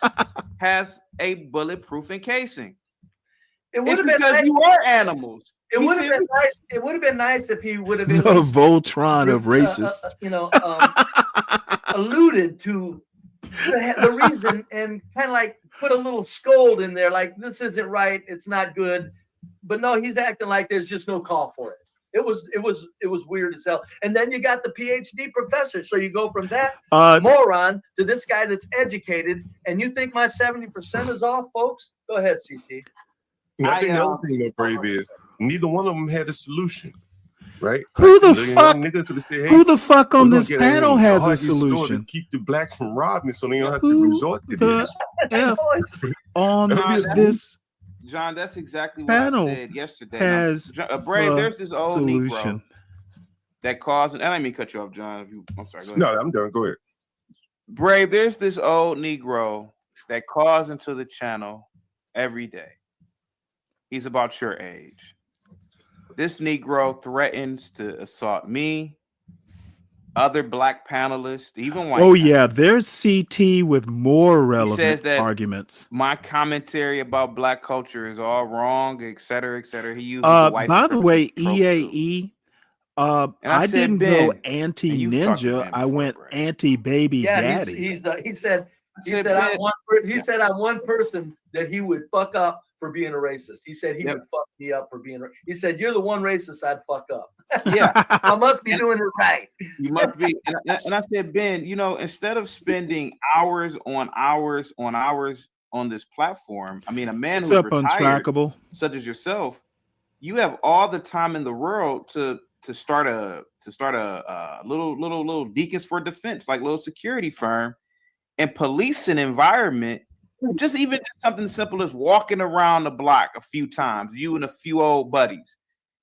has a bulletproof encasing. It would It's have been because nice. you are animals. It He would have said- been nice. It would have been nice if he would have at The least Voltron of racists. alluded to the reason and kind of like put a little scold in there, like this isn't right, it's not good. But no, he's acting like there's just no call for it. It was weird as hell. And then you got the PhD professor. So you go from that moron to this guy that's educated, and you think my 70% is off, folks? Go ahead, CT. I think the other thing that Brave is neither one of them had a solution, right? Who Like, the fuck? nigga could have said, hey, Who the fuck on we're gonna this get panel in the has a hardest store to solution? keep the blacks from robbing, so they don't have to resort to The this. F on this John, that's exactly what I panel said yesterday. has Brave, the there's this old solution. Negro that calls, and I didn't mean to cut you off, John. I'm sorry. Go ahead. No, I'm done. Go ahead. Brave, there's this old Negro that calls into the channel every day. He's about your age. This Negro threatens to assault me, other black panelists, even white. Oh yeah, there's CT with more He says relevant that arguments. my commentary about black culture is all wrong, et cetera, et cetera. He uses the white By the way, supremacist trope, EAE, And I I said, didn't Ben, go and you've talked to anti-ninja. Ben I before, went anti-baby Yeah, daddy. he said said, I'm Ben- one person that he would fuck up for being a racist. He said he would fuck me up for being. He said you're the one racist I'd fuck up. Yeah, I must be doing it right. you must be. And I said, Ben, instead of spending hours on hours on this platform, I mean, a man It's who's up retired, untrackable. such as yourself, you have all the time in the world to start a little Deacons for Defense, like little security firm, and police an environment. Just something simple as walking around the block a few times, you and a few old buddies.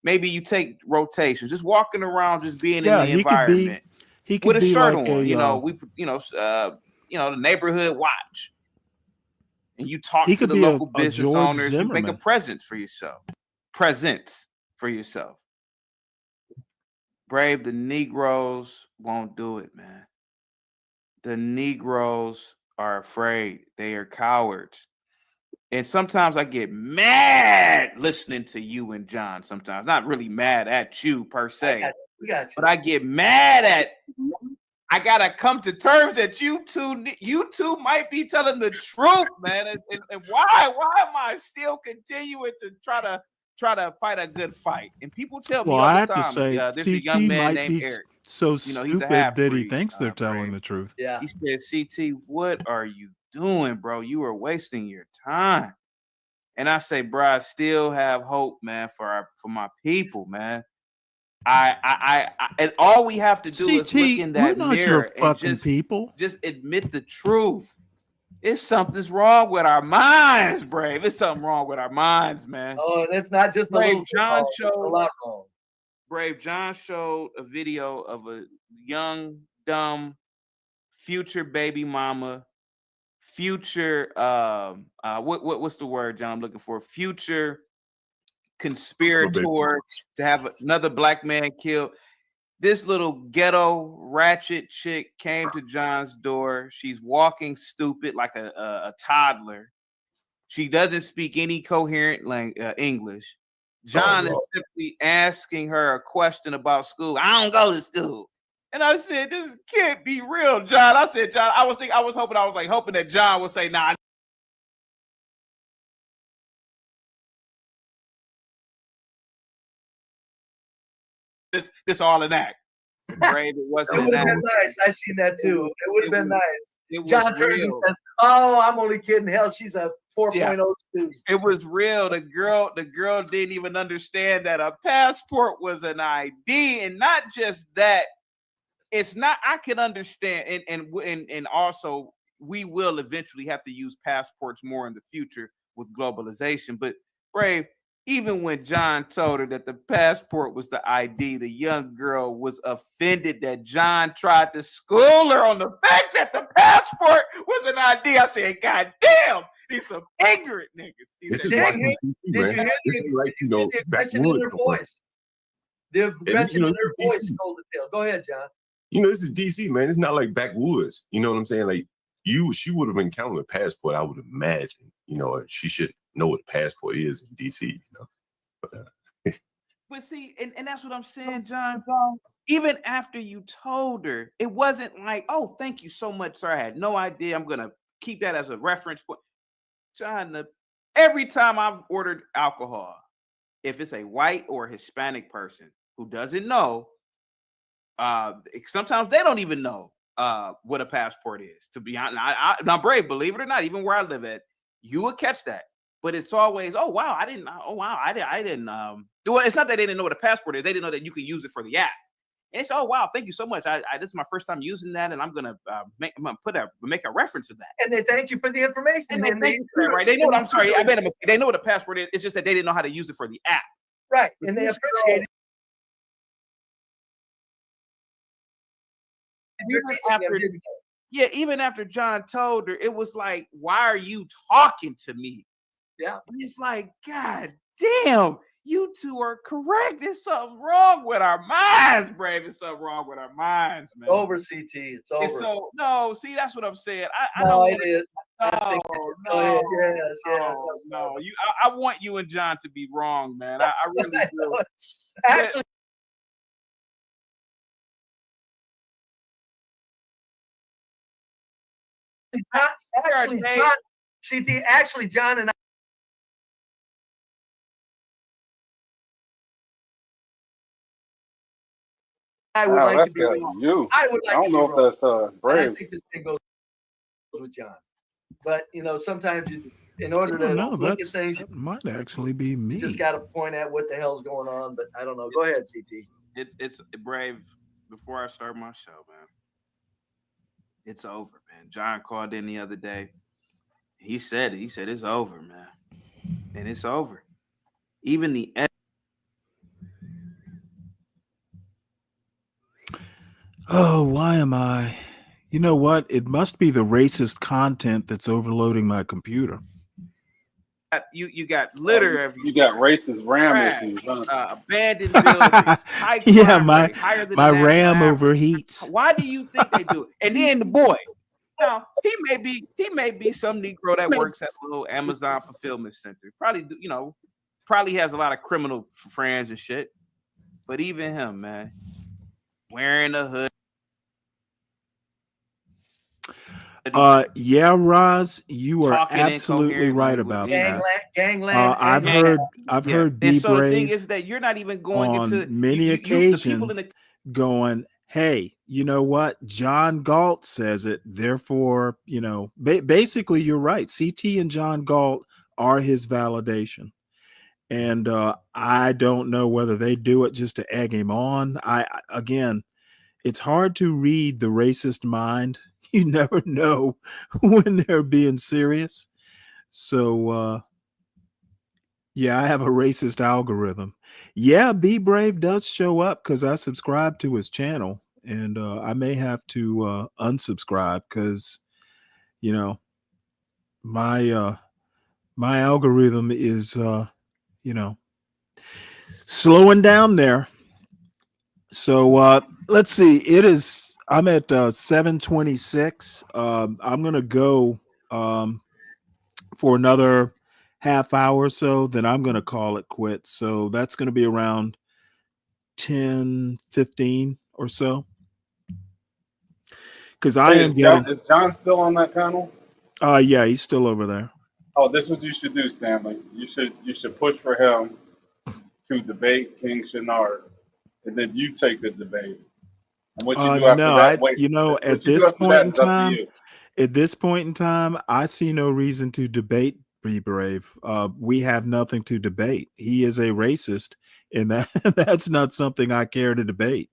Maybe you take rotations, just walking around, just being in the environment. He could with a be shirt like on, a, the neighborhood watch, and you talk he to could the be local a business George owners. You make a Zimmerman. presence for yourself. Brave, the Negroes won't do it, man. The Negroes are afraid. They are cowards. And sometimes I get mad listening to you and John. Sometimes not really mad at you per se, We got you. but I get mad at. I gotta come to terms that you two might be telling the truth, man. And why am I still continuing to try to fight a good fight? And people tell me well, all I the have to time, say, there's a young CT man might named be Eric. so he's a stupid that he half-breed, thinks they're telling the truth. Yeah. He said, CT, what are you doing, bro? You are wasting your time. And I say, bro, I still have hope, man, for my people, man. And all we have to do is look in that we're not mirror your and fucking people. just admit the truth. Something's wrong with our minds, Brave. It's something wrong with our minds, man. Oh, and it's not just a Brave. little John a lot wrong. Brave. John showed a video of a young, dumb, future baby mama, future what's the word, John? I'm looking for future conspirator to have another black man killed. This little ghetto ratchet chick came to John's door. She's walking stupid like a toddler. She doesn't speak any coherent English. John is simply asking her a question about school. I don't go to school. And I said, this can't be real, John. I said, John, I was hoping that John would say, nah. This all an act. Brave, it wasn't It would an have act. been nice. I seen that too. It would have been nice. It was John Turner real. says, "Oh, I'm only kidding. Hell, she's a 4.0 student." It was real. The girl didn't even understand that a passport was an ID, and not just that. It's not. I can understand, and also we will eventually have to use passports more in the future with globalization. But Brave, even when John told her that the passport was the ID, the young girl was offended that John tried to school her on the fact that the passport was an ID. I said, God damn, these some ignorant niggas. This is Did Washington, you D.C., man. hear This is like, the aggression in her voice? The aggression in her voice told the tale. Go ahead, John. This is DC, man. It's not like backwoods. You know what I'm saying? Like, she would have encountered a passport, I would imagine. You know, she should know what a passport is in DC, you know. But see, and that's what I'm saying, John. Even after you told her, it wasn't like, oh, thank you so much, sir. I had no idea. I'm gonna keep that as a reference point. John, every time I've ordered alcohol, if it's a white or Hispanic person who doesn't know, sometimes they don't even know what a passport is. To be honest, I'm brave, believe it or not. Even where I live at, you would catch that. But it's always, oh wow, I didn't. Oh wow, I didn't. Well, it's not that they didn't know what a passport is. They didn't know that you can use it for the app. And it's, oh wow, thank you so much. This is my first time using that, and I'm gonna make a reference to that. And they thank you for the information. And they right? They know what I'm sorry. I made a mistake. They know what a passport is. It's just that they didn't know how to use it for the app. Right, and they appreciate it. Even after John told her, it was like, why are you talking to me? Yeah. And it's like, God damn, you two are correct. There's something wrong with our minds, Brave. There's something wrong with our minds, man. Over, CT. It's over. And so, no, see, that's what I'm saying. No, it is. No. I want you and John to be wrong, man. I really do. Actually, John and I would like to be wrong. You. I would like I don't to be know wrong. if that's brave. I think this thing goes with John. But sometimes in order to look at things, that might actually be me. you just got to point at what the hell's going on. But I don't know. Go ahead, CT. It's Brave. Before I start my show, man, it's over, man. John called in the other day. He said it's over, man, and it's over. Even the Oh, why am I? You know what? It must be the racist content that's overloading my computer. you got litter everywhere. You got racist RAM issues, huh? Abandoned buildings, high crime Yeah, rate, higher than my the national RAM average. overheats. Why do you think they do it? And then the boy, now he may be some Negro that works at a little Amazon fulfillment center. Probably has a lot of criminal friends and shit. But even him, man, wearing a hood. Yeah, Roz, you are Talking absolutely incoherent right language. about that. Gangland. I've heard Be And so the thing Brave is that you're not even going on into many the people occasions in the going, hey, you know what? John Galt says it. Therefore, basically you're right. CT and John Galt are his validation. And I don't know whether they do it just to egg him on. Again, it's hard to read the racist mind. You never know when they're being serious. So, yeah, I have a racist algorithm. Yeah, Be Brave does show up because I subscribe to his channel, and I may have to unsubscribe because, my algorithm is, slowing down there. So let's see. I'm at 7:26. I'm gonna go for another half hour or so. Then I'm gonna call it quits. So that's gonna be around 10:15 or so. Because I am getting. Is John still on that panel? Yeah, he's still over there. Oh, this is what you should do, Stanley. You should push for him to debate King Shenard, and then you take the debate. And what you do after that? At this point in time, I see no reason to debate Be Brave. We have nothing to debate. He is a racist, and that's not something I care to debate.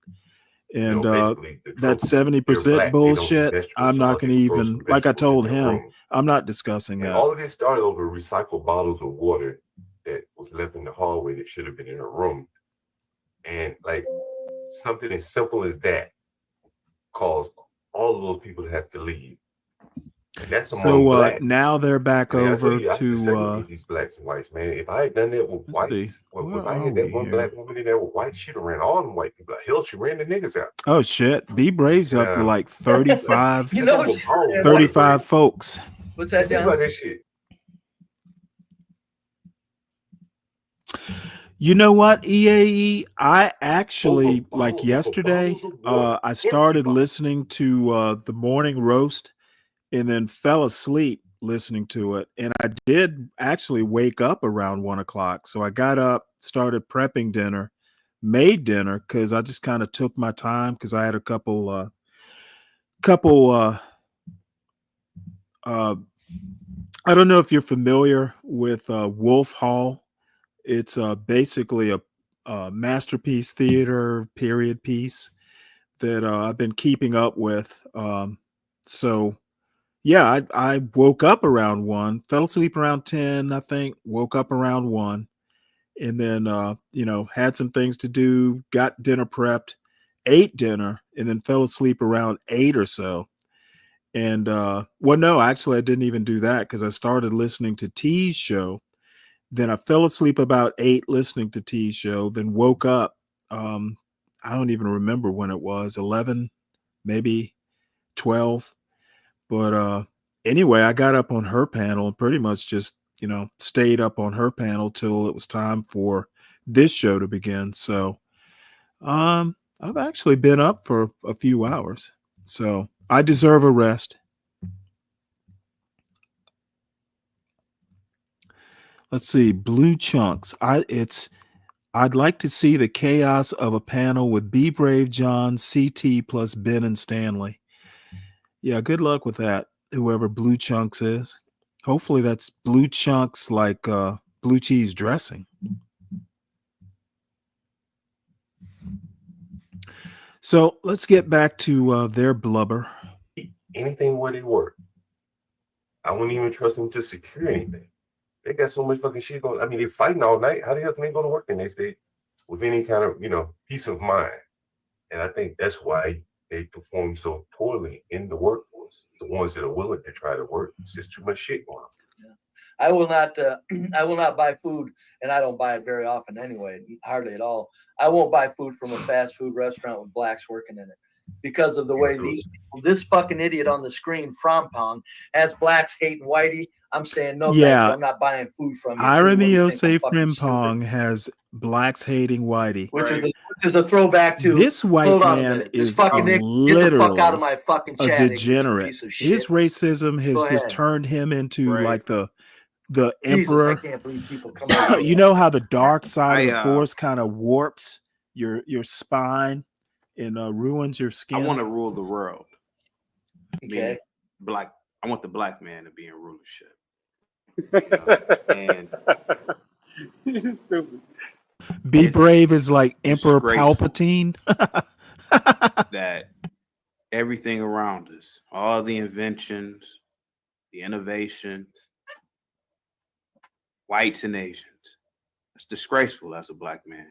And that 70% bullshit, I'm not going to even, like I told him, I'm not discussing that. All of this started over recycled bottles of water that was left in the hallway that should have been in a room. And like something as simple as that caused all of those people to have to leave. And that's among blacks. now they're back I over have to to segregate these blacks and whites, man. If I had done that with let's see. whites, if I had that one black woman in there with whites, she'd have ran all them white people out. Hell, she ran the niggas out. Oh shit. B Brave's up to like 35 You know what she said? 35 folks. What's that, Think John? about this shit. You know what, EAE? I actually, like yesterday, I started listening to the morning roast and then fell asleep listening to it. And I did actually wake up around 1 o'clock. So I got up, started prepping dinner, made dinner because I just kind of took my time because I had a couple I don't know if you're familiar with Wolf Hall. It's basically a masterpiece theater period piece that I've been keeping up with. So yeah, I woke up around 1, fell asleep around 10, I think, woke up around 1, and then had some things to do, got dinner prepped, ate dinner, and then fell asleep around 8 or so. And well, no, actually I didn't even do that because I started listening to T's show. Then I fell asleep about 8 listening to T's show, then woke up. I don't even remember when it was, 11, maybe 12. But anyway, I got up on her panel and pretty much just, stayed up on her panel till it was time for this show to begin. So I've actually been up for a few hours. So I deserve a rest. Let's see, Blue Chunks. I'd like to see the chaos of a panel with B Brave, John, CT plus Ben and Stanley. Yeah, good luck with that, whoever Blue Chunks is. Hopefully that's Blue Chunks like blue cheese dressing. So let's get back to their blubber. Anything where they work, I wouldn't even trust them to secure anything. They got so much fucking shit going. I mean, they're fighting all night. How the hell can they go to work the next day with any kind of, peace of mind? And I think that's why they perform so poorly in the workforce. The ones that are willing to try to work, it's just too much shit going on. Yeah. I will not buy food, and I don't buy it very often anyway, hardly at all. I won't buy food from a fast food restaurant with blacks working in it because of the way this fucking idiot on the screen, Frompong, has blacks hating whitey. I'm saying no, thank you. I'm not buying food from you. Iramiose Frimpong has blacks hating whitey. Which is a throwback to this white man is literally get the fuck out of my fucking chat, a degenerate. Piece of His shit. racism has turned him into like the emperor. I can't believe people come out. You know how the dark side of the force kind of warps your spine and ruins your skin. I want to rule the world. Okay. I want the black man to be in rulership. And you're stupid. Be brave is like Emperor Palpatine. That everything around us, all the inventions, the innovations, whites and Asians, it's disgraceful as a black man.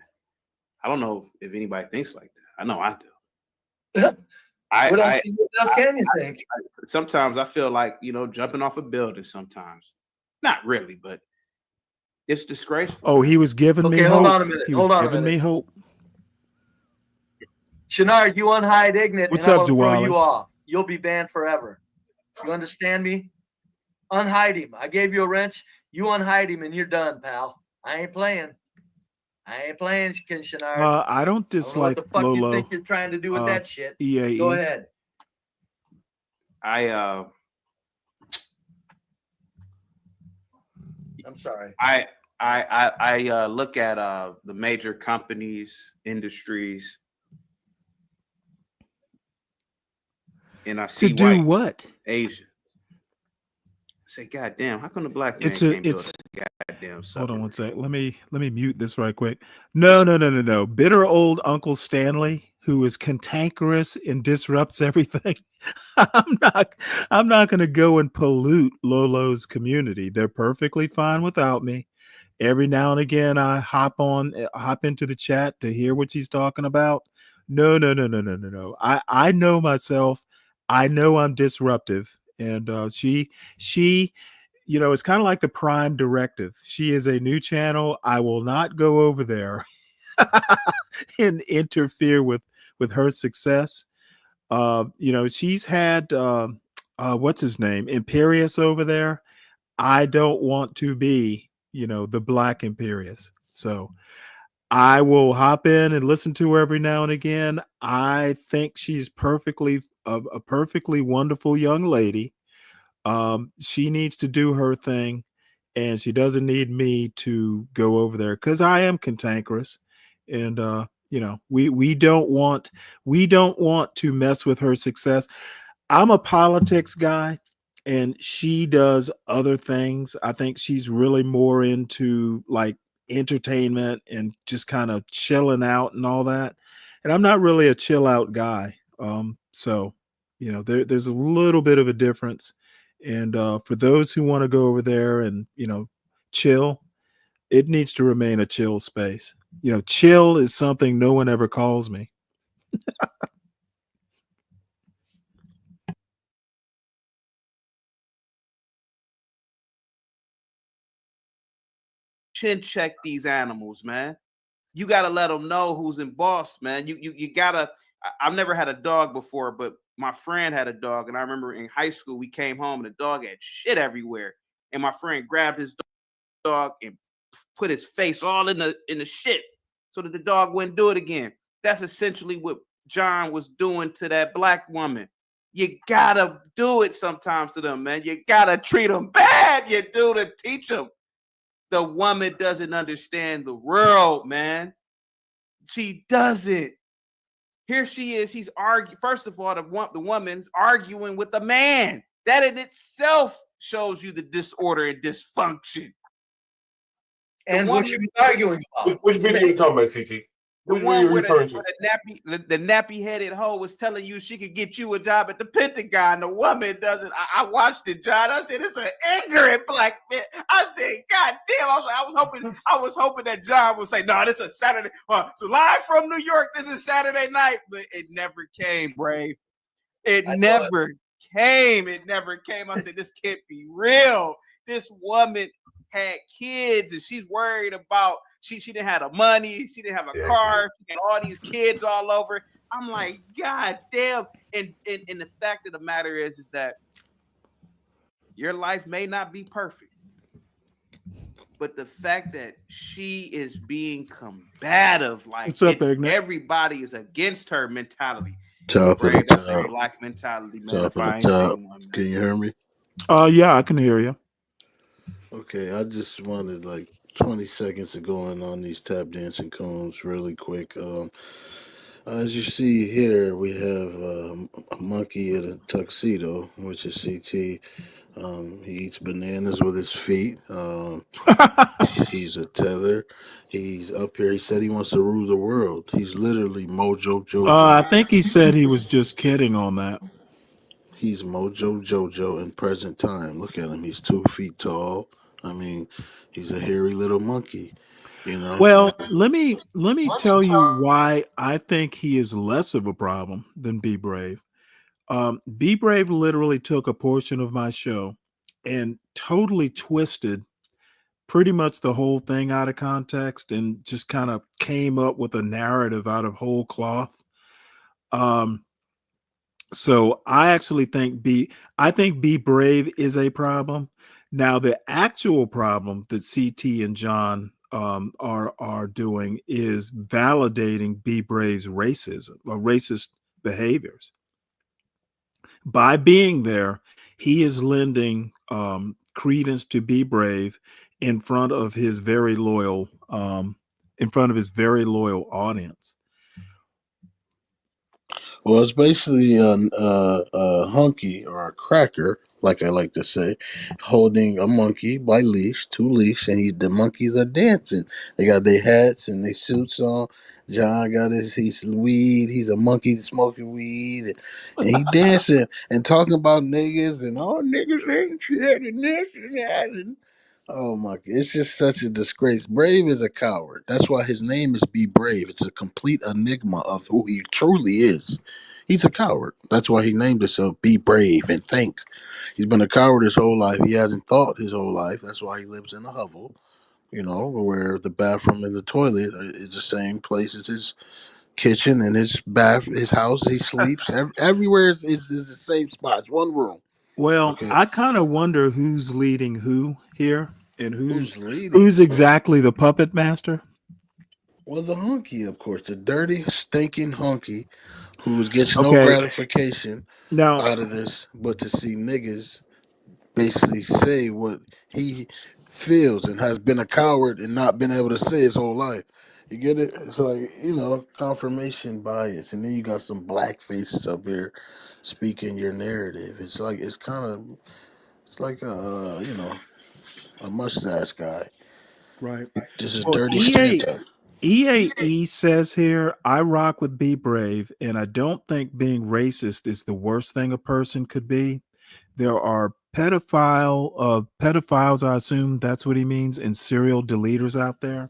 I don't know if anybody thinks like that. I know I do. What else can you think? Sometimes I feel like, jumping off a building sometimes. Not really, but it's disgraceful. Oh, he was giving me hope. Hold on a minute. He was giving me hope. Shenard, you unhide Ignat, What's and up, I'm gonna throw Diwali? you off. You'll be banned forever. You understand me? Unhide him. I gave you a wrench. You unhide him, and you're done, pal. I ain't playing, Ken Shenard. I don't dislike what the fuck Lolo. you think you're trying to do with that shit? EAE. Go ahead. I'm sorry. I look at the major companies, industries, and I see To do what? Asian. I say, God damn, how come the black man can't build a goddamn hold on one sec. Let me mute this right quick. No. Bitter old Uncle Stanley, who is cantankerous and disrupts everything. I'm not gonna go and pollute Lolo's community. They're perfectly fine without me. Every now and again I hop into the chat to hear what he's talking about. No. I know myself. I know I'm disruptive, and she, it's kind of like the Prime Directive. She is a new channel. I will not go over there and interfere with her success. She's had what's his name, Imperius over there. I don't want to be, the Black Imperius. So I will hop in and listen to her every now and again. I think she's a perfectly wonderful young lady. She needs to do her thing, and she doesn't need me to go over there because I am cantankerous, and we don't want to mess with her success. I'm a politics guy, and she does other things. I think she's really more into like entertainment and just kind of chilling out and all that. And I'm not really a chill out guy. So there's a little bit of a difference. And for those who want to go over there and chill, it needs to remain a chill space. Chill is something no one ever calls me. Chin check these animals, man. You gotta let them know who's in boss, man. You gotta. I've never had a dog before, but my friend had a dog, and I remember in high school we came home and the dog had shit everywhere, and my friend grabbed his dog and put his face all in the shit so that the dog wouldn't do it again. That's essentially what John was doing to that black woman. You gotta do it sometimes to them, man. You gotta treat them bad. You do to teach them. The woman doesn't understand the world, man. She doesn't. Here she is. She's arguing. First of all, the woman's arguing with the man. That in itself shows you the disorder and dysfunction. And what she was arguing about. Which video are you talking about, CT? The Which one video where referring to? the nappy-headed hoe was telling you she could get you a job at the Pentagon. The woman doesn't. I watched it, John. I said, it's an ignorant black man. I said, God damn. I was hoping that John would say, no, this is Saturday. So live from New York, this is Saturday night. But it never came, Brave. It never came. It never came. I said, this can't be real. This woman had kids and she's worried about she didn't have the money, she didn't have a car, she had all these kids all over. I'm like, God damn. And the fact of the matter is that your life may not be perfect, but the fact that she is being combative, like everybody is against her mentality. Top of the That's a top. black mentality, man. Top of the top. Can you hear me? Yeah, I can hear you. Okay, I just wanted like 20 seconds to go in on these tap dancing cones really quick. As you see here, we have a monkey in a tuxedo, which is CT. He eats bananas with his feet. He's a tether. He's up here. He said he wants to rule the world. He's literally Mojo Jojo. I think he said he was just kidding on that. He's Mojo Jojo in present time. Look at him. He's 2 feet tall. I mean, he's a hairy little monkey. Well, let me tell you why I think he is less of a problem than Be Brave. Be Brave literally took a portion of my show and totally twisted pretty much the whole thing out of context and just kind of came up with a narrative out of whole cloth. So I actually think Be Brave is a problem. Now, the actual problem that CT and John are doing is validating Be Brave's racism or racist behaviors. By being there, he is lending credence to Be Brave in front of his very loyal audience. Well, it's basically a hunky or a cracker, like I like to say, holding a monkey by leash, 2 leash, and the monkeys are dancing. They got their hats and their suits on. John got he's weed. He's a monkey smoking weed, and he dancing and talking about niggas and all niggas ain't shit and this and that. And, oh my! It's just such a disgrace. Brave is a coward. That's why his name is Be Brave. It's a complete enigma of who he truly is. He's a coward. That's why he named himself Be Brave and Think. He's been a coward his whole life. He hasn't thought his whole life. That's why he lives in a hovel, where the bathroom and the toilet is the same place as his kitchen and his house. He sleeps everywhere is the same spot. It's one room. Well, Okay, I kind of wonder who's leading who here and who's leading? who's exactly the puppet master. Well, the hunky, of course, the dirty, stinking hunky, who gets no Okay. gratification Now, out of this, but to see niggas basically say what he feels and has been a coward and not been able to say his whole life. You get it? It's like, confirmation bias. And then you got some black faces up here speaking your narrative. It's like, it's like a mustache guy. right. This is Well, dirty Santa. EAE says here, I rock with Be Brave, and I don't think being racist is the worst thing a person could be. There are pedophiles, I assume that's what he means, and serial deleters out there.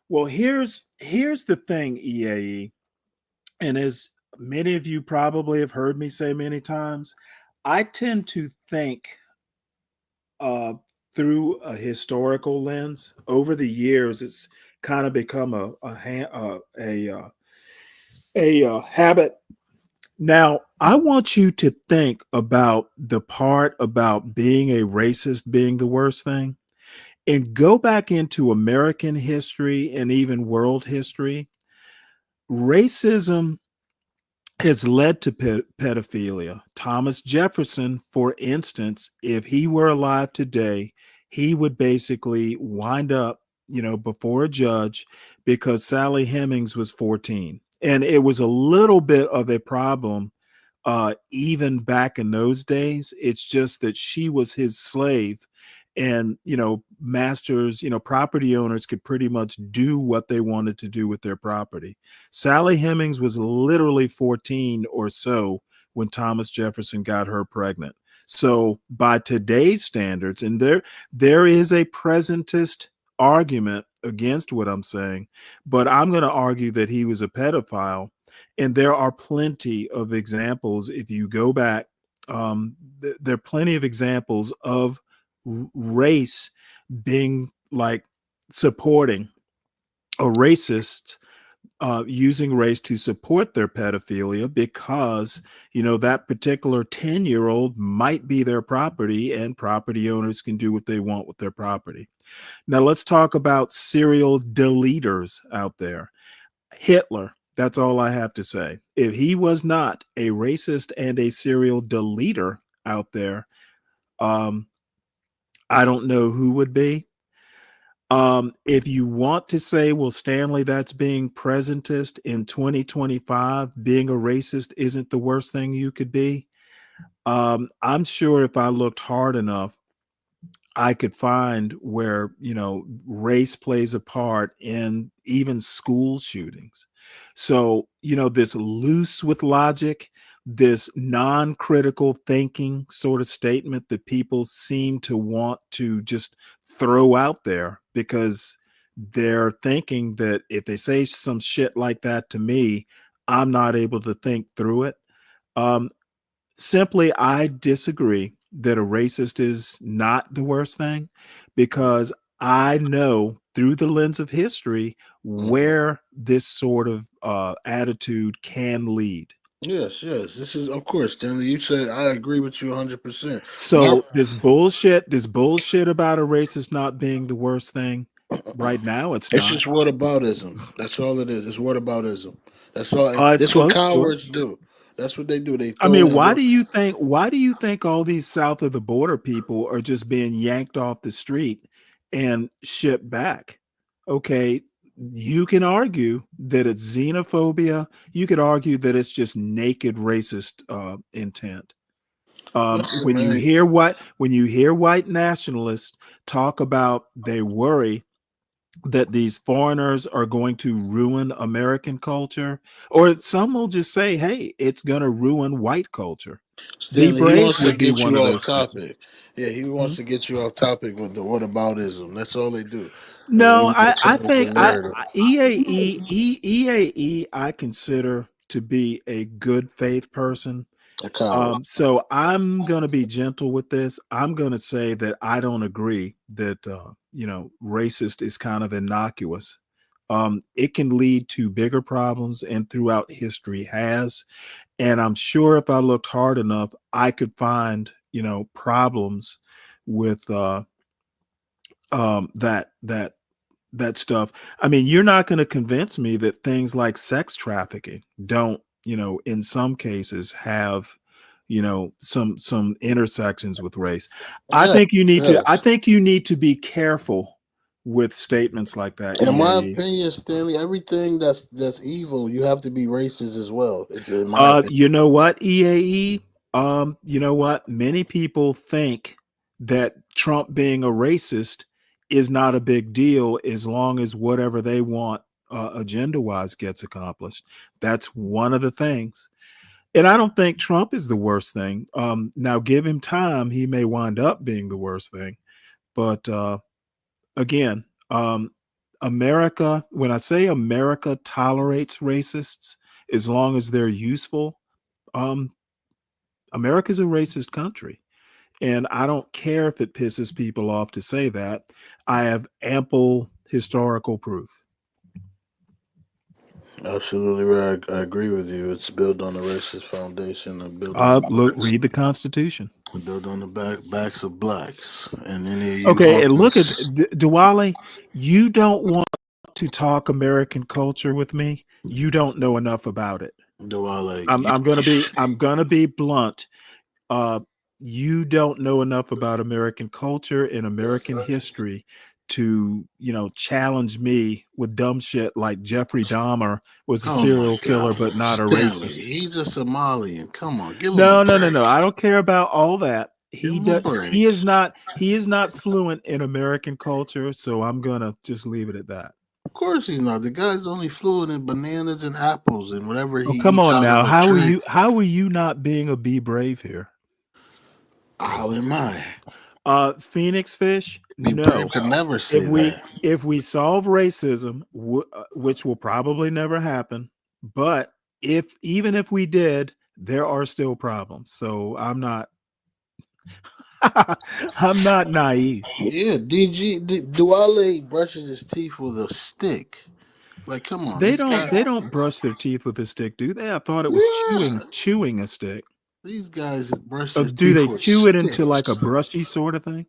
Well, here's the thing, EAE, and as many of you probably have heard me say many times, I tend to think uh, through a historical lens. Over the years, it's kind of become a habit. Now, I want you to think about the part about being a racist being the worst thing, and go back into American history and even world history. Racism has led to pedophilia. Thomas Jefferson, for instance, if he were alive today, he would basically wind up, before a judge because Sally Hemings was 14. And it was a little bit of a problem even back in those days. It's just that she was his slave. And, masters, property owners could pretty much do what they wanted to do with their property. Sally Hemings was literally 14 or so when Thomas Jefferson got her pregnant. So by today's standards, and there is a presentist argument against what I'm saying, but I'm going to argue that he was a pedophile. And there are plenty of examples. If you go back, there are plenty of examples of race being like supporting a racist using race to support their pedophilia because that particular 10-year-old might be their property and property owners can do what they want with their property. Now let's talk about serial deleters out there. Hitler, that's all I have to say. If he was not a racist and a serial deleter out there, I don't know who would be. If you want to say, well, Stanley, that's being presentist in 2025, being a racist isn't the worst thing you could be. I'm sure if I looked hard enough, I could find where, race plays a part in even school shootings. So, this loose with logic, this non-critical thinking sort of statement that people seem to want to just throw out there because they're thinking that if they say some shit like that to me, I'm not able to think through it. Simply, I disagree that a racist is not the worst thing because I know through the lens of history where this sort of attitude can lead. Yes. This is, of course, Stanley. You said I agree with you 100%. So this bullshit about a racist not being the worst thing, right now it's It's not. just whataboutism. That's all it is. It's whataboutism. That's all. It's That's what close to it. cowards do. That's what they do. They I throw mean, in why do you think all these south of the border people are just being yanked off the street and shipped back? Okay, you can argue that it's xenophobia. You could argue that it's just naked racist intent. Listen, When you hear white nationalists talk about they worry that these foreigners are going to ruin American culture, or some will just say, hey, it's going to ruin white culture. Be Stanley, he Brave wants to would be get one you of off those people. topic. Yeah, he wants to get you off topic with the whataboutism. That's all they do. No, You know, I change the think narrative. EAE I consider to be a good faith person. A coward. So I'm going to be gentle with this. I'm going to say that I don't agree that, racist is kind of innocuous. It can lead to bigger problems, and throughout history has. And I'm sure if I looked hard enough, I could find, problems with that stuff. I mean, you're not going to convince me that things like sex trafficking don't, in some cases have, some intersections with race. I Yeah, think you need to. I yes. think you need to be careful with statements like that. In my EAE. opinion, Stanley, everything that's evil, you have to be racist as well. In my opinion. You know what, EAE? You know what? Many people think that Trump being a racist is not a big deal as long as whatever they want agenda-wise gets accomplished. That's one of the things. And I don't think Trump is the worst thing. Now, give him time, he may wind up being the worst thing. But again, America, when I say America tolerates racists, as long as they're useful, America's a racist country. And I don't care if it pisses people off to say that. I have ample historical proof. Absolutely right. I agree with you. It's built on a racist foundation and built on Look, read the Constitution. built on the backs of blacks. And any of you Okay, and look at honkies, Diwali. You don't want to talk American culture with me. You don't know enough about it. Diwali, I'm gonna be blunt. You don't know enough about American culture and American history to, challenge me with dumb shit like Jeffrey Dahmer was a oh my serial killer, God, but not a Stanley, racist. he's a Somalian. Come on, give him No, a no, no, break. no. I don't care about all that. Give him a break. He is not fluent in American culture, so I'm gonna just leave it at that. Of course he's not. The guy's only fluent in bananas and apples and whatever Oh, he come eats on out now. of a tree. How are you not being a be brave here? How am I? Phoenix Fish? Be No. brave could never say that. If we solve racism, which will probably never happen, but even if we did, there are still problems. So I'm not I'm not naive. Yeah, Duale brushing his teeth with a stick. Like, come on, They don't brush their teeth with a stick, do they? I thought it was chewing a stick. These guys brush their Do teeth they with chew it into like a sticks. brushy sort of thing?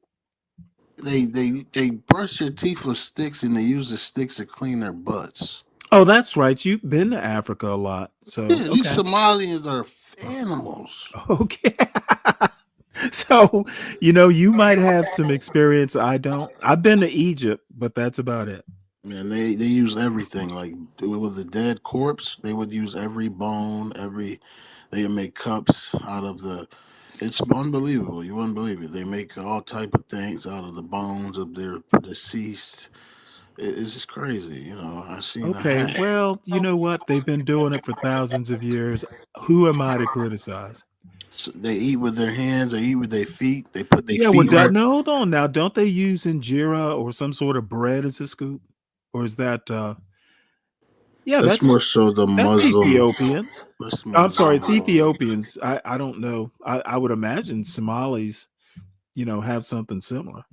They brush their teeth with sticks and they use the sticks to clean their butts. Oh, that's right. You've been to Africa a lot. So Yeah, these okay. Somalians are animals. Okay. So, you might have some experience I don't. I've been to Egypt, but that's about it. Man, they use everything. Like with a dead corpse, they would use every bone, they would make cups out of the. It's unbelievable. You wouldn't believe it. They make all type of things out of the bones of their deceased. It's just crazy. I seen a Okay. hat. Well, you know what? They've been doing it for thousands of years. Who am I to criticize? So they eat with their hands. They eat with their feet. They put their Yeah, well, feet right. no, hold on now. Don't they use injera or some sort of bread as a scoop? Or is that yeah, That's more so the that's Muslim. Ethiopians. That's I'm sorry, it's Muslim. Ethiopians. I don't know. I would imagine Somalis, have something similar.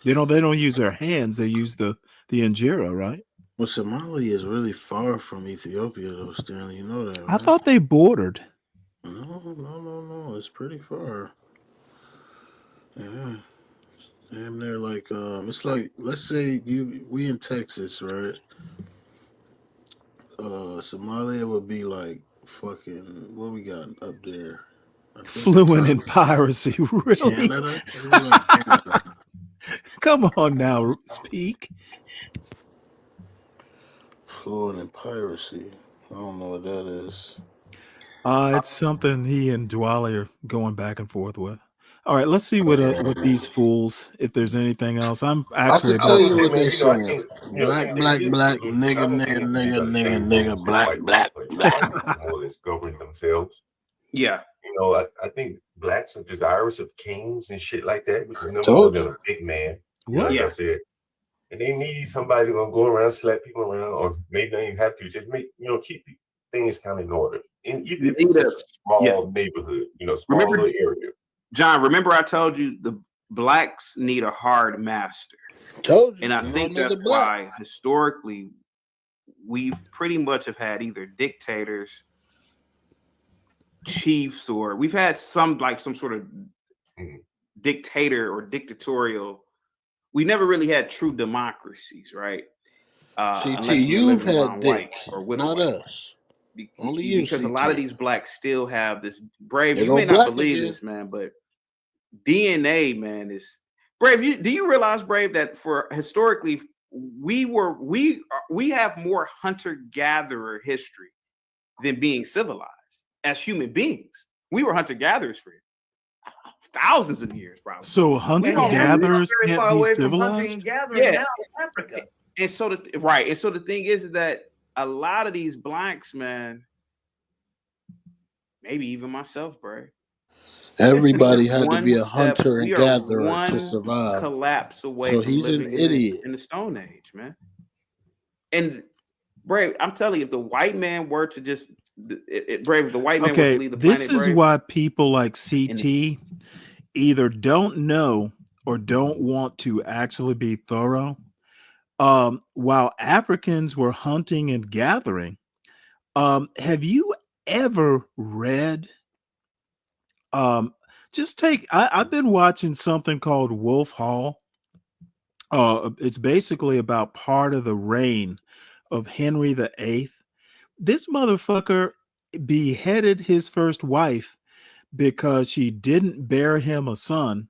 They don't use their hands, they use the injera, right? Well, Somalia is really far from Ethiopia, though, Stanley. You know that, right? I thought they bordered. No. It's pretty far. Yeah. Damn, they're like it's like, let's say we in Texas, right? Somalia would be like fucking what we got up there. Fluent in piracy, really? Canada. Like Canada. Come on now, speak. Fluent in piracy. I don't know what that is. It's something he and Dwally are going back and forth with. All right, let's see what these fools, if there's anything else. I'm I actually can tell about you to. what they're I saying. think, Black, and black, it is black, true. I nigga, don't nigga, think anybody's nigga, got the nigga, same nigga, rules as black, white black, people, but black. white people more or less govern themselves. Yeah. I think blacks are desirous of kings and shit like that because they're more Told than you. a big man. What? Like I said. And they need somebody gonna go around, slap people around, or maybe they even have to just keep things kind of in order. And even You if it's need just a small neighborhood, small Remember, little area. John, remember I told you the blacks need a hard master. Told you. And I You think don't know that's the black. why historically we've pretty much have had either dictators, chiefs, or we've had some sort of dictator or dictatorial. We never really had true democracies, right? CT, Unless we were you've living had around white dicks, or with not white. us. Only you, Because a CT. lot of these blacks still have this. Brave, They you go may not black believe again. this, man, but DNA, man, is Brave. Do you realize, Brave, that for historically we have more hunter-gatherer history than being civilized as human beings. We were hunter-gatherers for thousands of years, probably. So hunter-gatherers very can't far be away from hunting civilized? and gathering now in Africa. And so the thing is that a lot of these blacks, man, maybe even myself, Brave. Everybody had to one be a step, hunter and we are gatherer to one survive. collapse away So from he's an living idiot. in the Stone Age, man. And Brave, I'm telling you, if the white man were to just Brave, if the white man were to Okay, leave the this planet, is Brave, why people like CT either don't know or don't want to actually be thorough. While Africans were hunting and gathering, have you ever read? I've been watching something called Wolf Hall. It's basically about part of the reign of Henry VIII. This motherfucker beheaded his first wife because she didn't bear him a son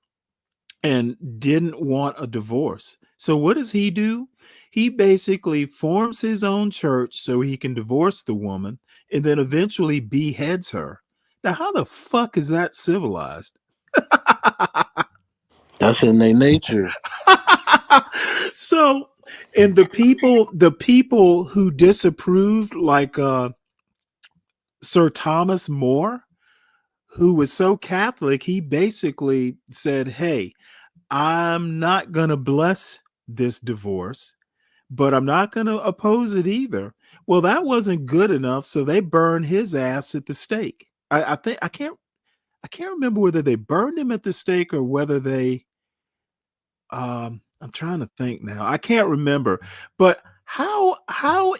and didn't want a divorce. So what does he do? He basically forms his own church so he can divorce the woman and then eventually beheads her. Now, how the fuck is that civilized? That's in their nature. So, and the people who disapproved, like Sir Thomas More, who was so Catholic, he basically said, "Hey, I'm not going to bless this divorce, but I'm not going to oppose it either." Well, that wasn't good enough, so they burned his ass at the stake. I think I can't remember whether they burned him at the stake or whether they I'm trying to think now. I can't remember. But how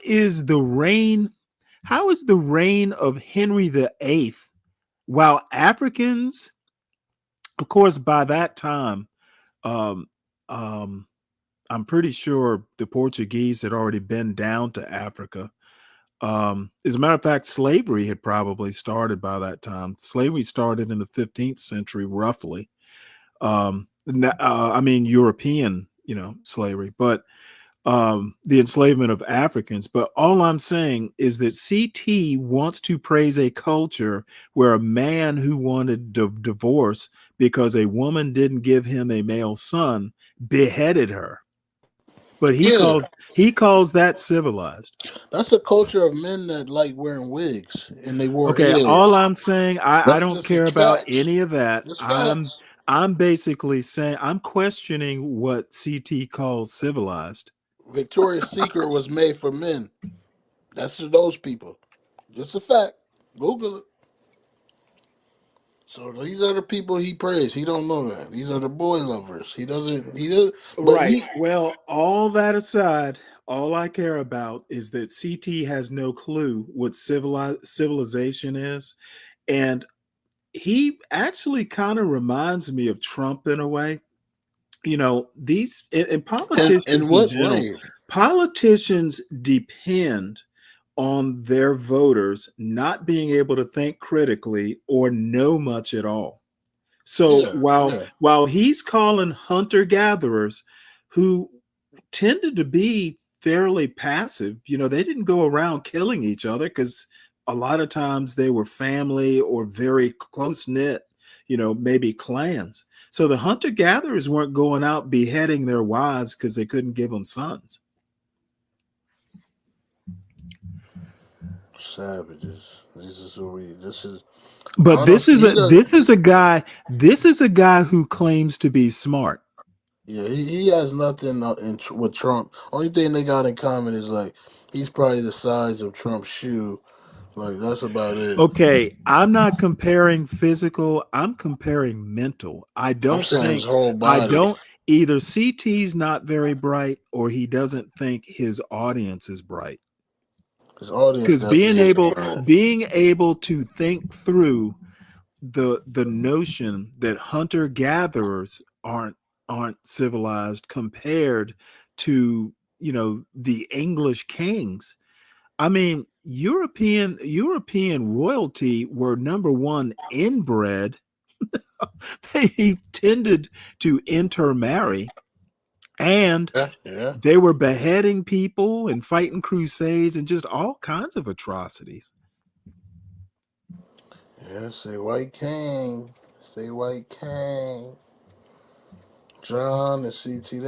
is the reign of Henry VIII, while Africans, of course, by that time, um, um, I'm pretty sure the Portuguese had already been down to Africa. As a matter of fact, slavery had probably started by that time. Slavery started in the 15th century, roughly. I mean, European, slavery, but the enslavement of Africans. But all I'm saying is that CT wants to praise a culture where a man who wanted divorce because a woman didn't give him a male son beheaded her. But he calls that civilized. That's a culture of men that like wearing wigs and they wore Okay, heels. all I'm saying, I don't care about facts. any of that. That's facts. I'm basically saying I'm questioning what CT calls civilized. Victoria's Secret was made for men. That's for those people. Just a fact. Google it. So these are the people he praised. He don't know that. These are the boy lovers. He doesn't. But Right. Well, all that aside, all I care about is that CT has no clue what civilization is, and he actually kind of reminds me of Trump in a way. These and politicians in what general, way? politicians depend on their voters not being able to think critically or know much at all. So while he's calling hunter gatherers who tended to be fairly passive, they didn't go around killing each other because a lot of times they were family or very close knit, maybe clans. So the hunter gatherers weren't going out beheading their wives because they couldn't give them sons. Savages. This is who we. This is. But this is a guy who claims to be smart. Yeah, he has nothing with Trump. Only thing they got in common is like he's probably the size of Trump's shoe, Like that's about it. Okay, I'm not comparing physical. I'm comparing mental. I I'm don't saying his think whole I body. don't either. CT's not very bright, or he doesn't think his audience is bright. His audience Because definitely isn't right. being able to think through the notion that hunter gatherers aren't civilized compared to the English kings. I mean, European royalty were number one inbred. They tended to intermarry, and Yeah. they were beheading people and fighting crusades and just all kinds of atrocities. Yeah, say white king. Say white king. John and CT,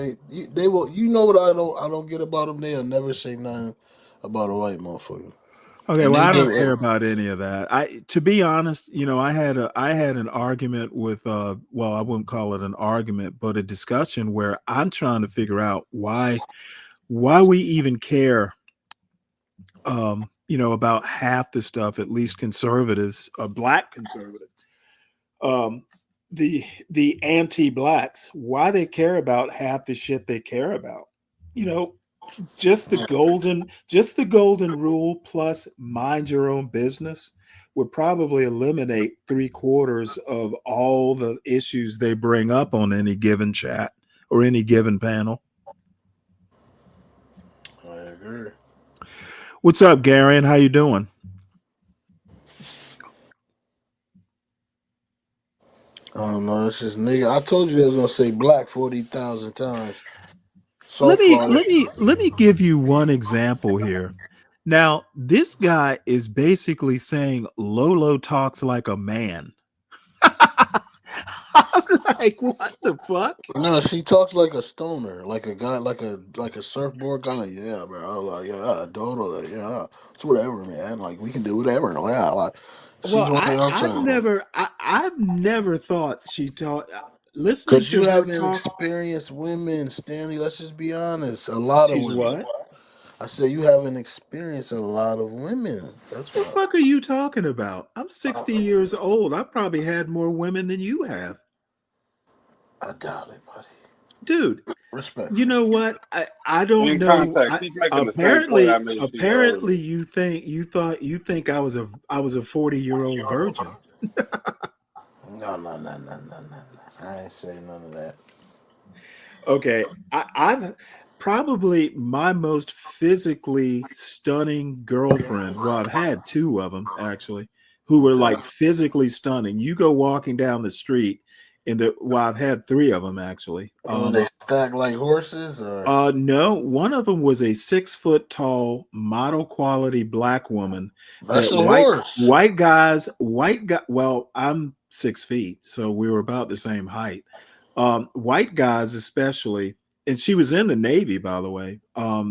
they will. You know what I don't get about them? They'll never say nothing about a white motherfucker. Okay, And well, they I don't do care it. about any of that. To be honest, I had an argument with well, I wouldn't call it an argument, but a discussion where I'm trying to figure out why we even care about half the stuff, at least conservatives, black conservatives, the anti-blacks, why they care about half the shit they care about. Just the golden rule plus mind your own business would probably eliminate 3/4 of all the issues they bring up on any given chat or any given panel. I agree. What's up, Gary? How you doing? I don't know. It's just nigga. I told you they was gonna say black 40,000 times. So Let far, me give you one example here. Now, this guy is basically saying Lolo talks like a man. I'm like, what the fuck? No, she talks like a stoner, like a guy, like a surfboard guy. Like, yeah, bro. I was like, yeah, totally, yeah. It's whatever, man. Like, we can do whatever. Yeah, like, she's Well, one of them I've times. never thought she taught. Listening Cause to you her haven't talk, experienced women, Stanley. Let's just be honest. A lot of she's women. what? I said you haven't experienced a lot of women. That's What the why. fuck are you talking about? I'm 60 years old. I've probably had more women than you have. I doubt it, buddy. Dude, Respect. you know what? I don't In know. context, he's making the same point I made to you earlier. You think I was a 40-year-old virgin. No. I ain't saying none of that. Okay, I've probably my most physically stunning girlfriend. Well, I've had two of them actually, who were like physically stunning. You go walking down the street, I've had three of them actually. They stack like horses, or no, one of them was a 6 foot tall model quality black woman. That's That a horse. white guys. Well, I'm 6 feet, so we were about the same height. White guys, especially, and she was in the Navy, by the way.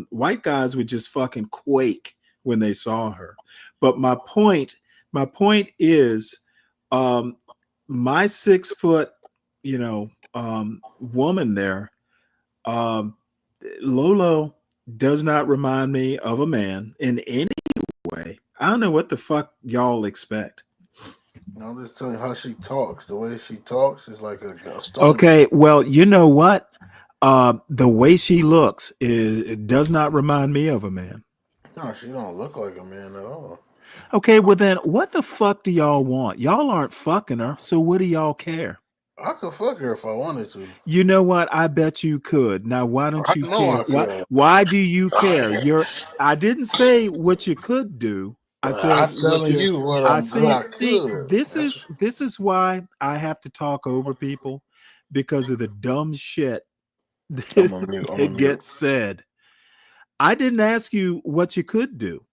White guys would just fucking quake when they saw her. But my point is, my 6 foot, woman there, Lolo does not remind me of a man in any way. I don't know what the fuck y'all expect. I'm just telling you how she talks. The way she talks is like a stoner. Okay, well, you know what? The way she looks it does not remind me of a man. No, she don't look like a man at all. Okay, well then, what the fuck do y'all want? Y'all aren't fucking her, so what do y'all care? I could fuck her if I wanted to. You know what? I bet you could. Now, why don't you I know care? I could. Why do you care? I didn't say what you could do. I said I'm telling you what I could. This is why I have to talk over people, because of the dumb shit that gets said. I didn't ask you what you could do.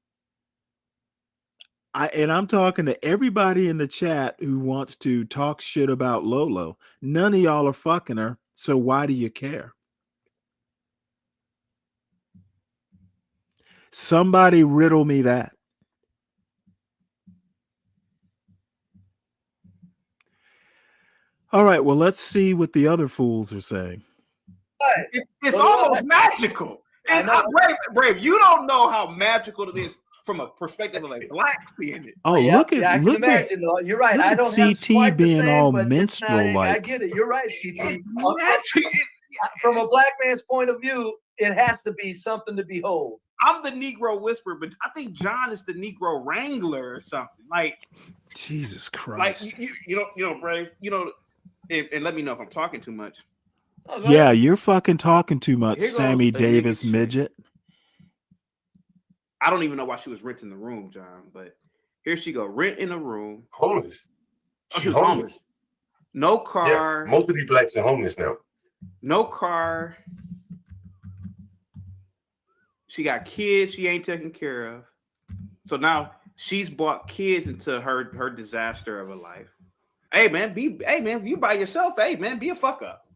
I'm talking to everybody in the chat who wants to talk shit about Lolo. None of y'all are fucking her, so why do you care? Somebody riddle me that. All right, well, let's see what the other fools are saying. It's almost magical. And Brave, you don't know how magical it is. from a perspective of a black seeing it. Oh, Yeah, look at I can look at imagine. You're right. look I at don't have CT quite the being same, all but it's not, minstrel I like. get it. You're right, CT. From a black man's point of view, it has to be something to behold. I'm the Negro whisperer, but I think John is the Negro wrangler or something. Like Jesus like Christ. you know, Brave. You know, and let me know if I'm talking too much. Oh, go Yeah, ahead. you're fucking talking too much, Here goes Sammy a nigga Davis chick. midget. I don't even know why she was renting the room, John, but here she go, renting a room. Homeless. Oh, She she was homeless. homeless. No car. Yeah, most of these blacks are homeless now. No car. She got kids she ain't taking care of. So now she's brought kids into her disaster of a life. Hey man, if you by yourself, hey man, be a fuck up.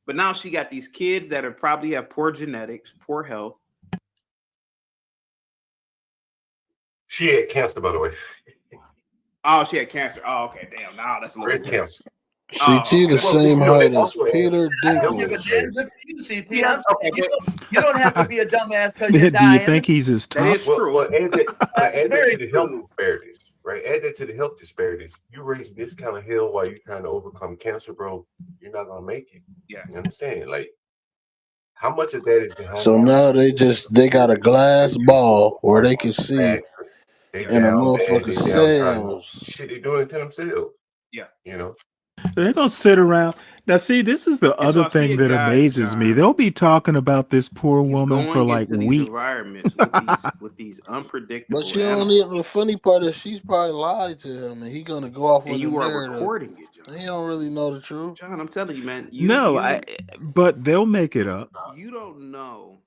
But now she got these kids that are probably have poor genetics, poor health. She had cancer, by the way. Oh, she had cancer. Oh, okay, damn. Now that's a little Breast cancer. CT the same height as Peter I don't give a Dinklage. damn good for you, CT. Yeah, I'm saying you don't have to be a dumbass because you're Do dying. you think he's as That tough? is true. Well, add that Very to the health true. disparities, right? Add that to the health disparities. You raise this kind of hell while you're trying to overcome cancer, bro. You're not gonna make it. Yeah. You understand? Like, how much of that is behind? So now they got a glass ball where they can see They in a down bad. motherfucker They down trying cells. shit. They doing it to themselves. Yeah. You know. They're gonna sit around. Now, see, this is the And so other I see thing a that guy, amazes me. John, They'll be talking about this poor he's woman for going like into these weeks. environments with these unpredictable But you don't animals. even. The funny part is she's probably lied to him, and he gonna go off And with a you are narrative. recording it, John. He don't really know the truth. John, I'm telling you, man. But they'll make it up. You don't know.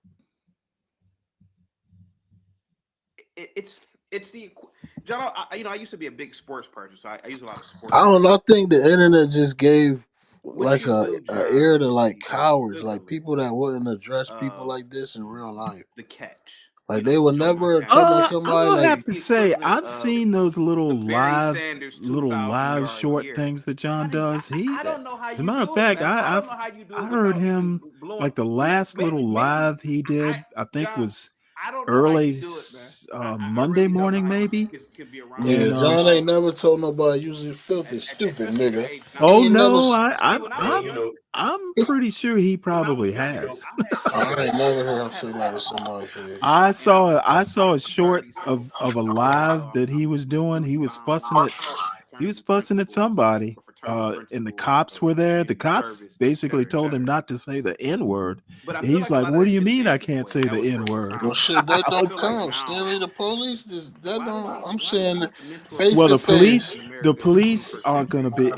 It's the John. I used to be a big sports person, so I use a lot of sports. I don't know. I think the internet just gave What like you a do, ear John, to like is cowards, like literally, people that wouldn't address people like this in real life. the catch. Like they would never catch. come at I'm somebody gonna like. have to say I've seen those little Barry live, Sanders 2,000 yard short year. things that John does. I don't know how As a you matter of do fact, it, man. I don't know how you do I it heard without him even blowing. like the last little live he did. I think John, was I don't know how early you do it, man. Monday morning, maybe. Could be around. Yeah, And John ain't never told nobody you was filthy, stupid nigga. oh He ain't never. no, I'm pretty sure he probably has. I ain't never heard him say that to somebody. I saw a short of a live that he was doing. He was fussing at somebody. And the cops were there. The cops basically told him not to say the N-word. And he's like, "What do you mean I can't say the N-word?" Well, shit, that don't count. Stanley, the police, that don't. I'm saying face Well, to face. the police aren't going to be.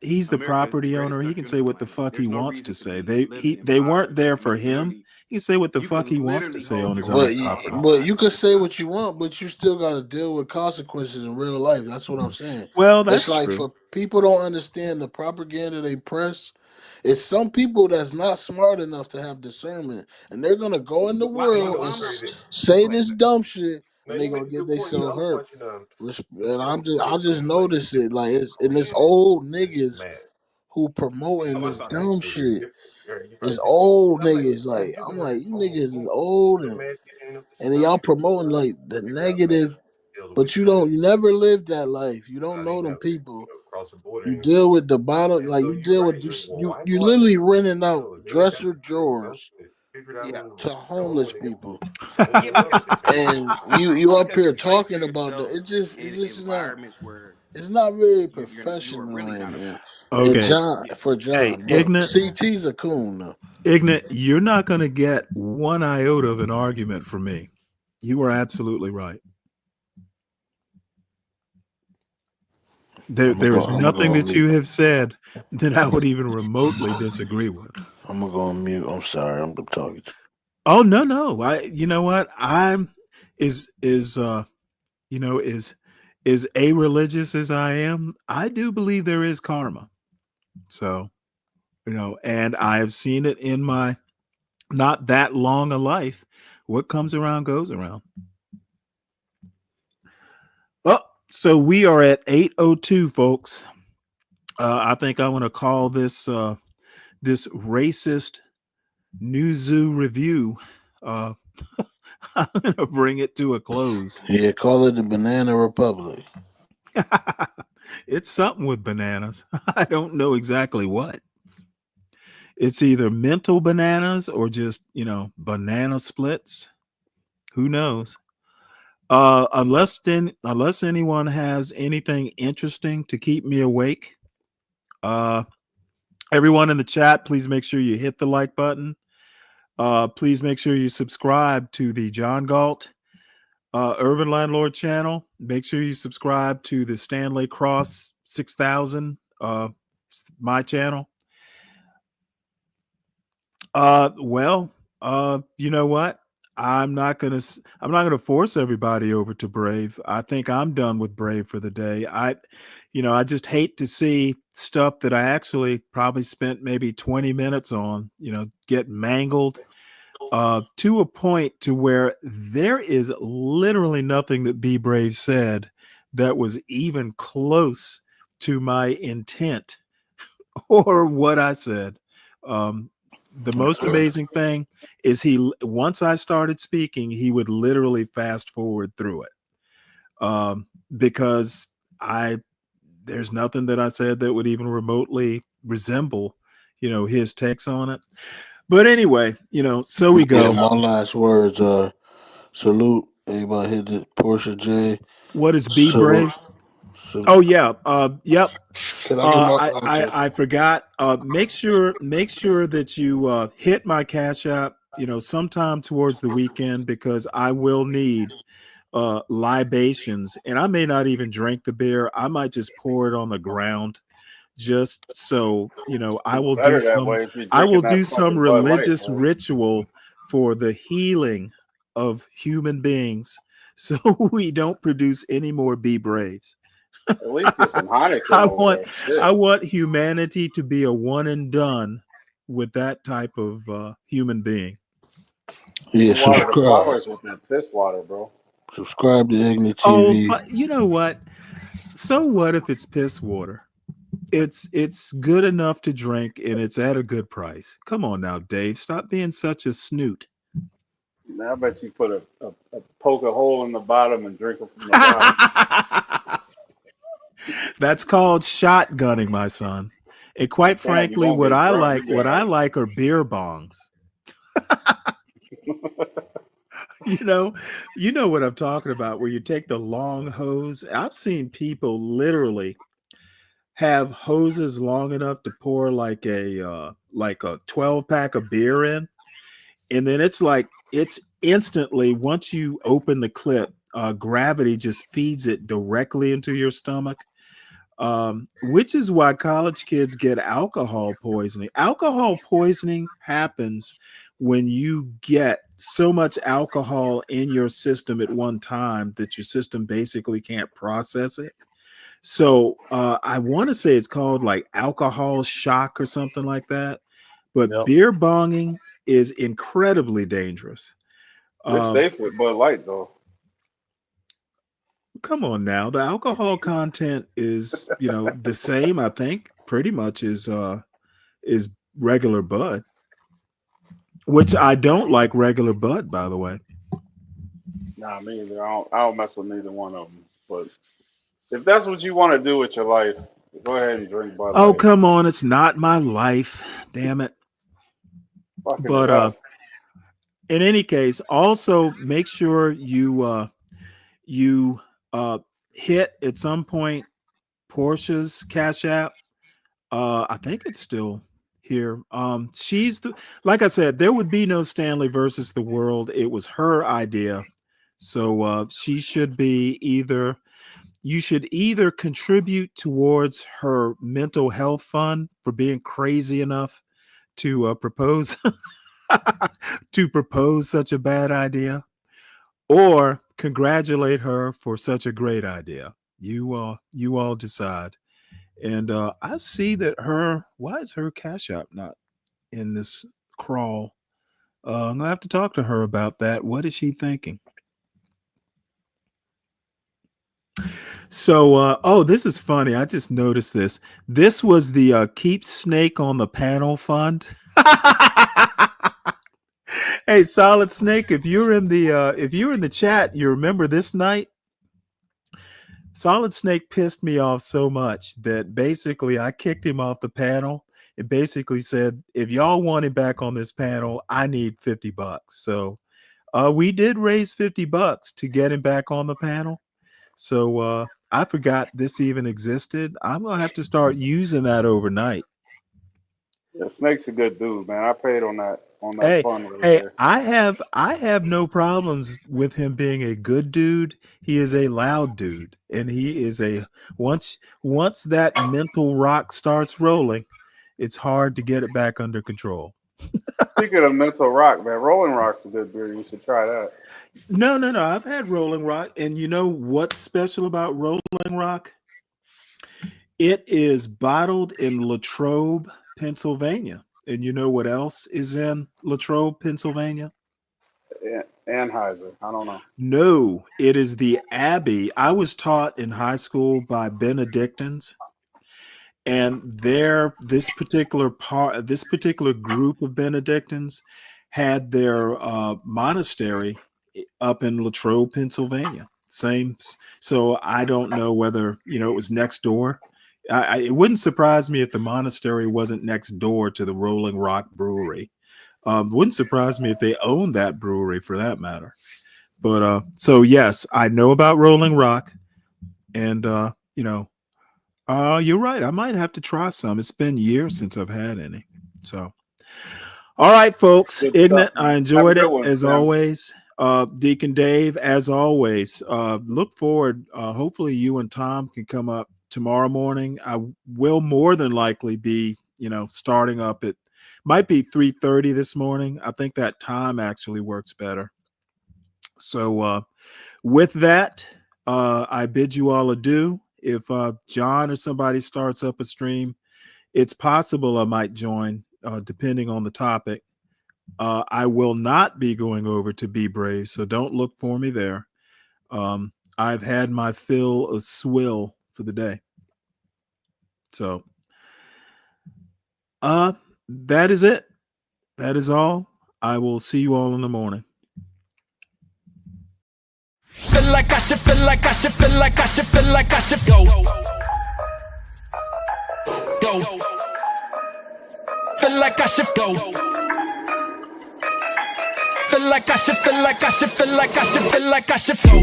He's the property owner. He can say what the fuck he wants to say. They weren't there for him. He can say what the fuck he wants to say on his own property. But you can say what you want, but you still got to deal with consequences in real life. That's what I'm saying. Well, that's it's like true. For people don't understand the propaganda they press. It's some people that's not smart enough to have discernment, and they're gonna go in the world and say this dumb shit, and they're gonna get themselves hurt. And I just noticed it. Like it's old niggas who promoting this dumb shit. It's old niggas. Like I'm like, you niggas is old and y'all promoting like the negative, but you never live that life. You don't know them people. You deal with the bottom, like you deal with you literally renting out dresser drawers to homeless people, and you up here talking about the. It's just not. It's not really professional, and Okay. John. Hey, But Ignorant. CT's a coon though. Ignorant, you're not going to get one iota of an argument from me. You are absolutely right. There's nothing that you have said that I would even remotely disagree with. I'm gonna go on mute. I'm sorry. I'm talking. Oh no. You know what? I'm as a religious as I am. I do believe there is karma. So, and I have seen it in my not that long a life. What comes around goes around. Oh, so we are at 8:02, folks. I think I want to call this this racist Newzoo review. I'm gonna bring it to a close. Yeah, call it the Banana Republic. It's something with bananas. I don't know exactly what. It's either mental bananas or just, banana splits. Who knows? Unless anyone has anything interesting to keep me awake. Everyone in the chat, please make sure you hit the like button. Please make sure you subscribe to the John Galt Urban Landlord channel. Make sure you subscribe to the Stanley Cross 6000, my channel. You know what? I'm not gonna force everybody over to Brave. I think I'm done with Brave for the day. I just hate to see stuff that I actually probably spent maybe 20 minutes on, get mangled to a point to where there is literally nothing that Be Brave said that was even close to my intent or what I said. The most amazing thing is once I started speaking, he would literally fast forward through it. Because there's nothing that I said that would even remotely resemble, his takes on it. But anyway, so we go. Yeah, my last words are salute. Everybody hit the Porsche J. What is Be Brave? Oh yeah. Yep. Can I get my I forgot. Make sure that you hit my Cash App, sometime towards the weekend, because I will need libations, and I may not even drink the beer. I might just pour it on the ground, just so I will Better do that some. way if you're I will drinking do that some fucking Bud Light, religious boy. ritual for the healing of human beings, so we don't produce any more Be Braves. At least get some Heineken I over want there. I want humanity to be a one and done with that type of human being. You Yeah, can water the subscribe. flowers with that piss water, bro. Subscribe to Igni Oh, TV. you know what? So what if it's piss water? It's good enough to drink, and it's at a good price. Come on now, Dave. Stop being such a snoot. Now I bet you put a poke a hole in the bottom and drink it from the bottom. That's called shotgunning, my son. And quite Damn, you frankly, won't what get I drunk like are beer bongs. You know what I'm talking about, where you take the long hose. I've seen people literally have hoses long enough to pour like a 12 pack of beer in, and then it's instantly, once you open the clip, gravity just feeds it directly into your stomach. Which is why college kids get alcohol poisoning. Alcohol poisoning happens when you get so much alcohol in your system at one time that your system basically can't process it. So I want to say it's called like alcohol shock or something like that. But Yep. beer bonging is incredibly dangerous. They're safe with Bud Light though. Come on now, the alcohol content is the same, I think, pretty much is regular Bud, which I don't like regular Bud, by the way. Nah, me either. I don't mess with neither one of them. But if that's what you want to do with your life, go ahead and drink Bud Oh, Light. come on, it's not my life, damn it. Fucking it But up. in any case, also make sure you hit at some point Portia's Cash App. I think it's still here. Like I said, there would be no Stanley versus the world. It was her idea. So she should be you should either contribute towards her mental health fund for being crazy enough to propose to propose such a bad idea, or congratulate her for such a great idea. You all decide. And I see that why is her Cash App not in this crawl? I'm gonna have to talk to her about that. What is she thinking? So, this is funny. I just noticed this. This was the Keep Snake on the Panel Fund. Hey, Solid Snake, if you're in the chat, you remember this night? Solid Snake pissed me off so much that basically I kicked him off the panel. It basically said, if y'all want him back on this panel, I need $50. So we did raise $50 to get him back on the panel. So I forgot this even existed. I'm gonna have to start using that overnight. Yeah, Snake's a good dude, man. I paid on that Hey, fund right hey, there. I have no problems with him being a good dude. He is a loud dude, and he is once that mental rock starts rolling, it's hard to get it back under control. Speaking of mental rock, man, Rolling Rock's a good beer. You should try that. No. I've had Rolling Rock, and you know what's special about Rolling Rock? It is bottled in Latrobe, Pennsylvania. And you know what else is in Latrobe, Pennsylvania? Anheuser. I don't know. No, it is the Abbey. I was taught in high school by Benedictines, and this particular group of Benedictines had their monastery up in Latrobe, Pennsylvania. Same. So I don't know whether it was next door. It wouldn't surprise me if the monastery wasn't next door to the Rolling Rock Brewery. Wouldn't surprise me if they owned that brewery for that matter. But so yes, I know about Rolling Rock, and you're right. I might have to try some. It's been years since I've had any. So, all right, folks. Good Ignat, stuff, man. I Have a enjoyed good it one, as Sam. always. Deacon Dave, as always. Look forward. Hopefully, you and Tom can come up tomorrow morning. I will more than likely be, starting up at might be 3:30 this morning. I think that time actually works better. So with that, I bid you all adieu. If John or somebody starts up a stream, it's possible I might join, depending on the topic. I will not be going over to Be Brave, so don't look for me there. I've had my fill of swill for the day. So that is it. That is all. I will see you all in the morning. Feel like I should, feel like I should, feel like I should, feel like I should go. Go. Feel like I should go. Feel like I should, feel like I should, feel like I should, feel like I should go.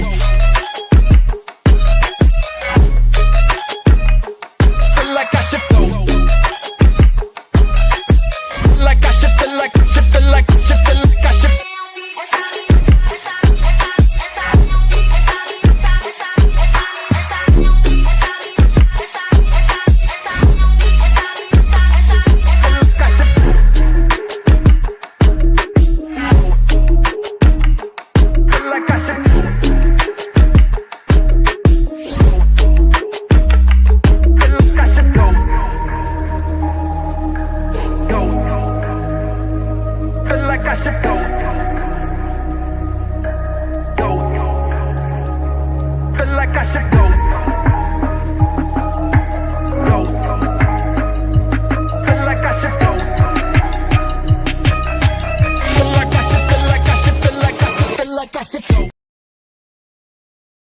Feel like I should go. Feel like I should, feel like I should, feel like I should, feel like I should. Like I should go.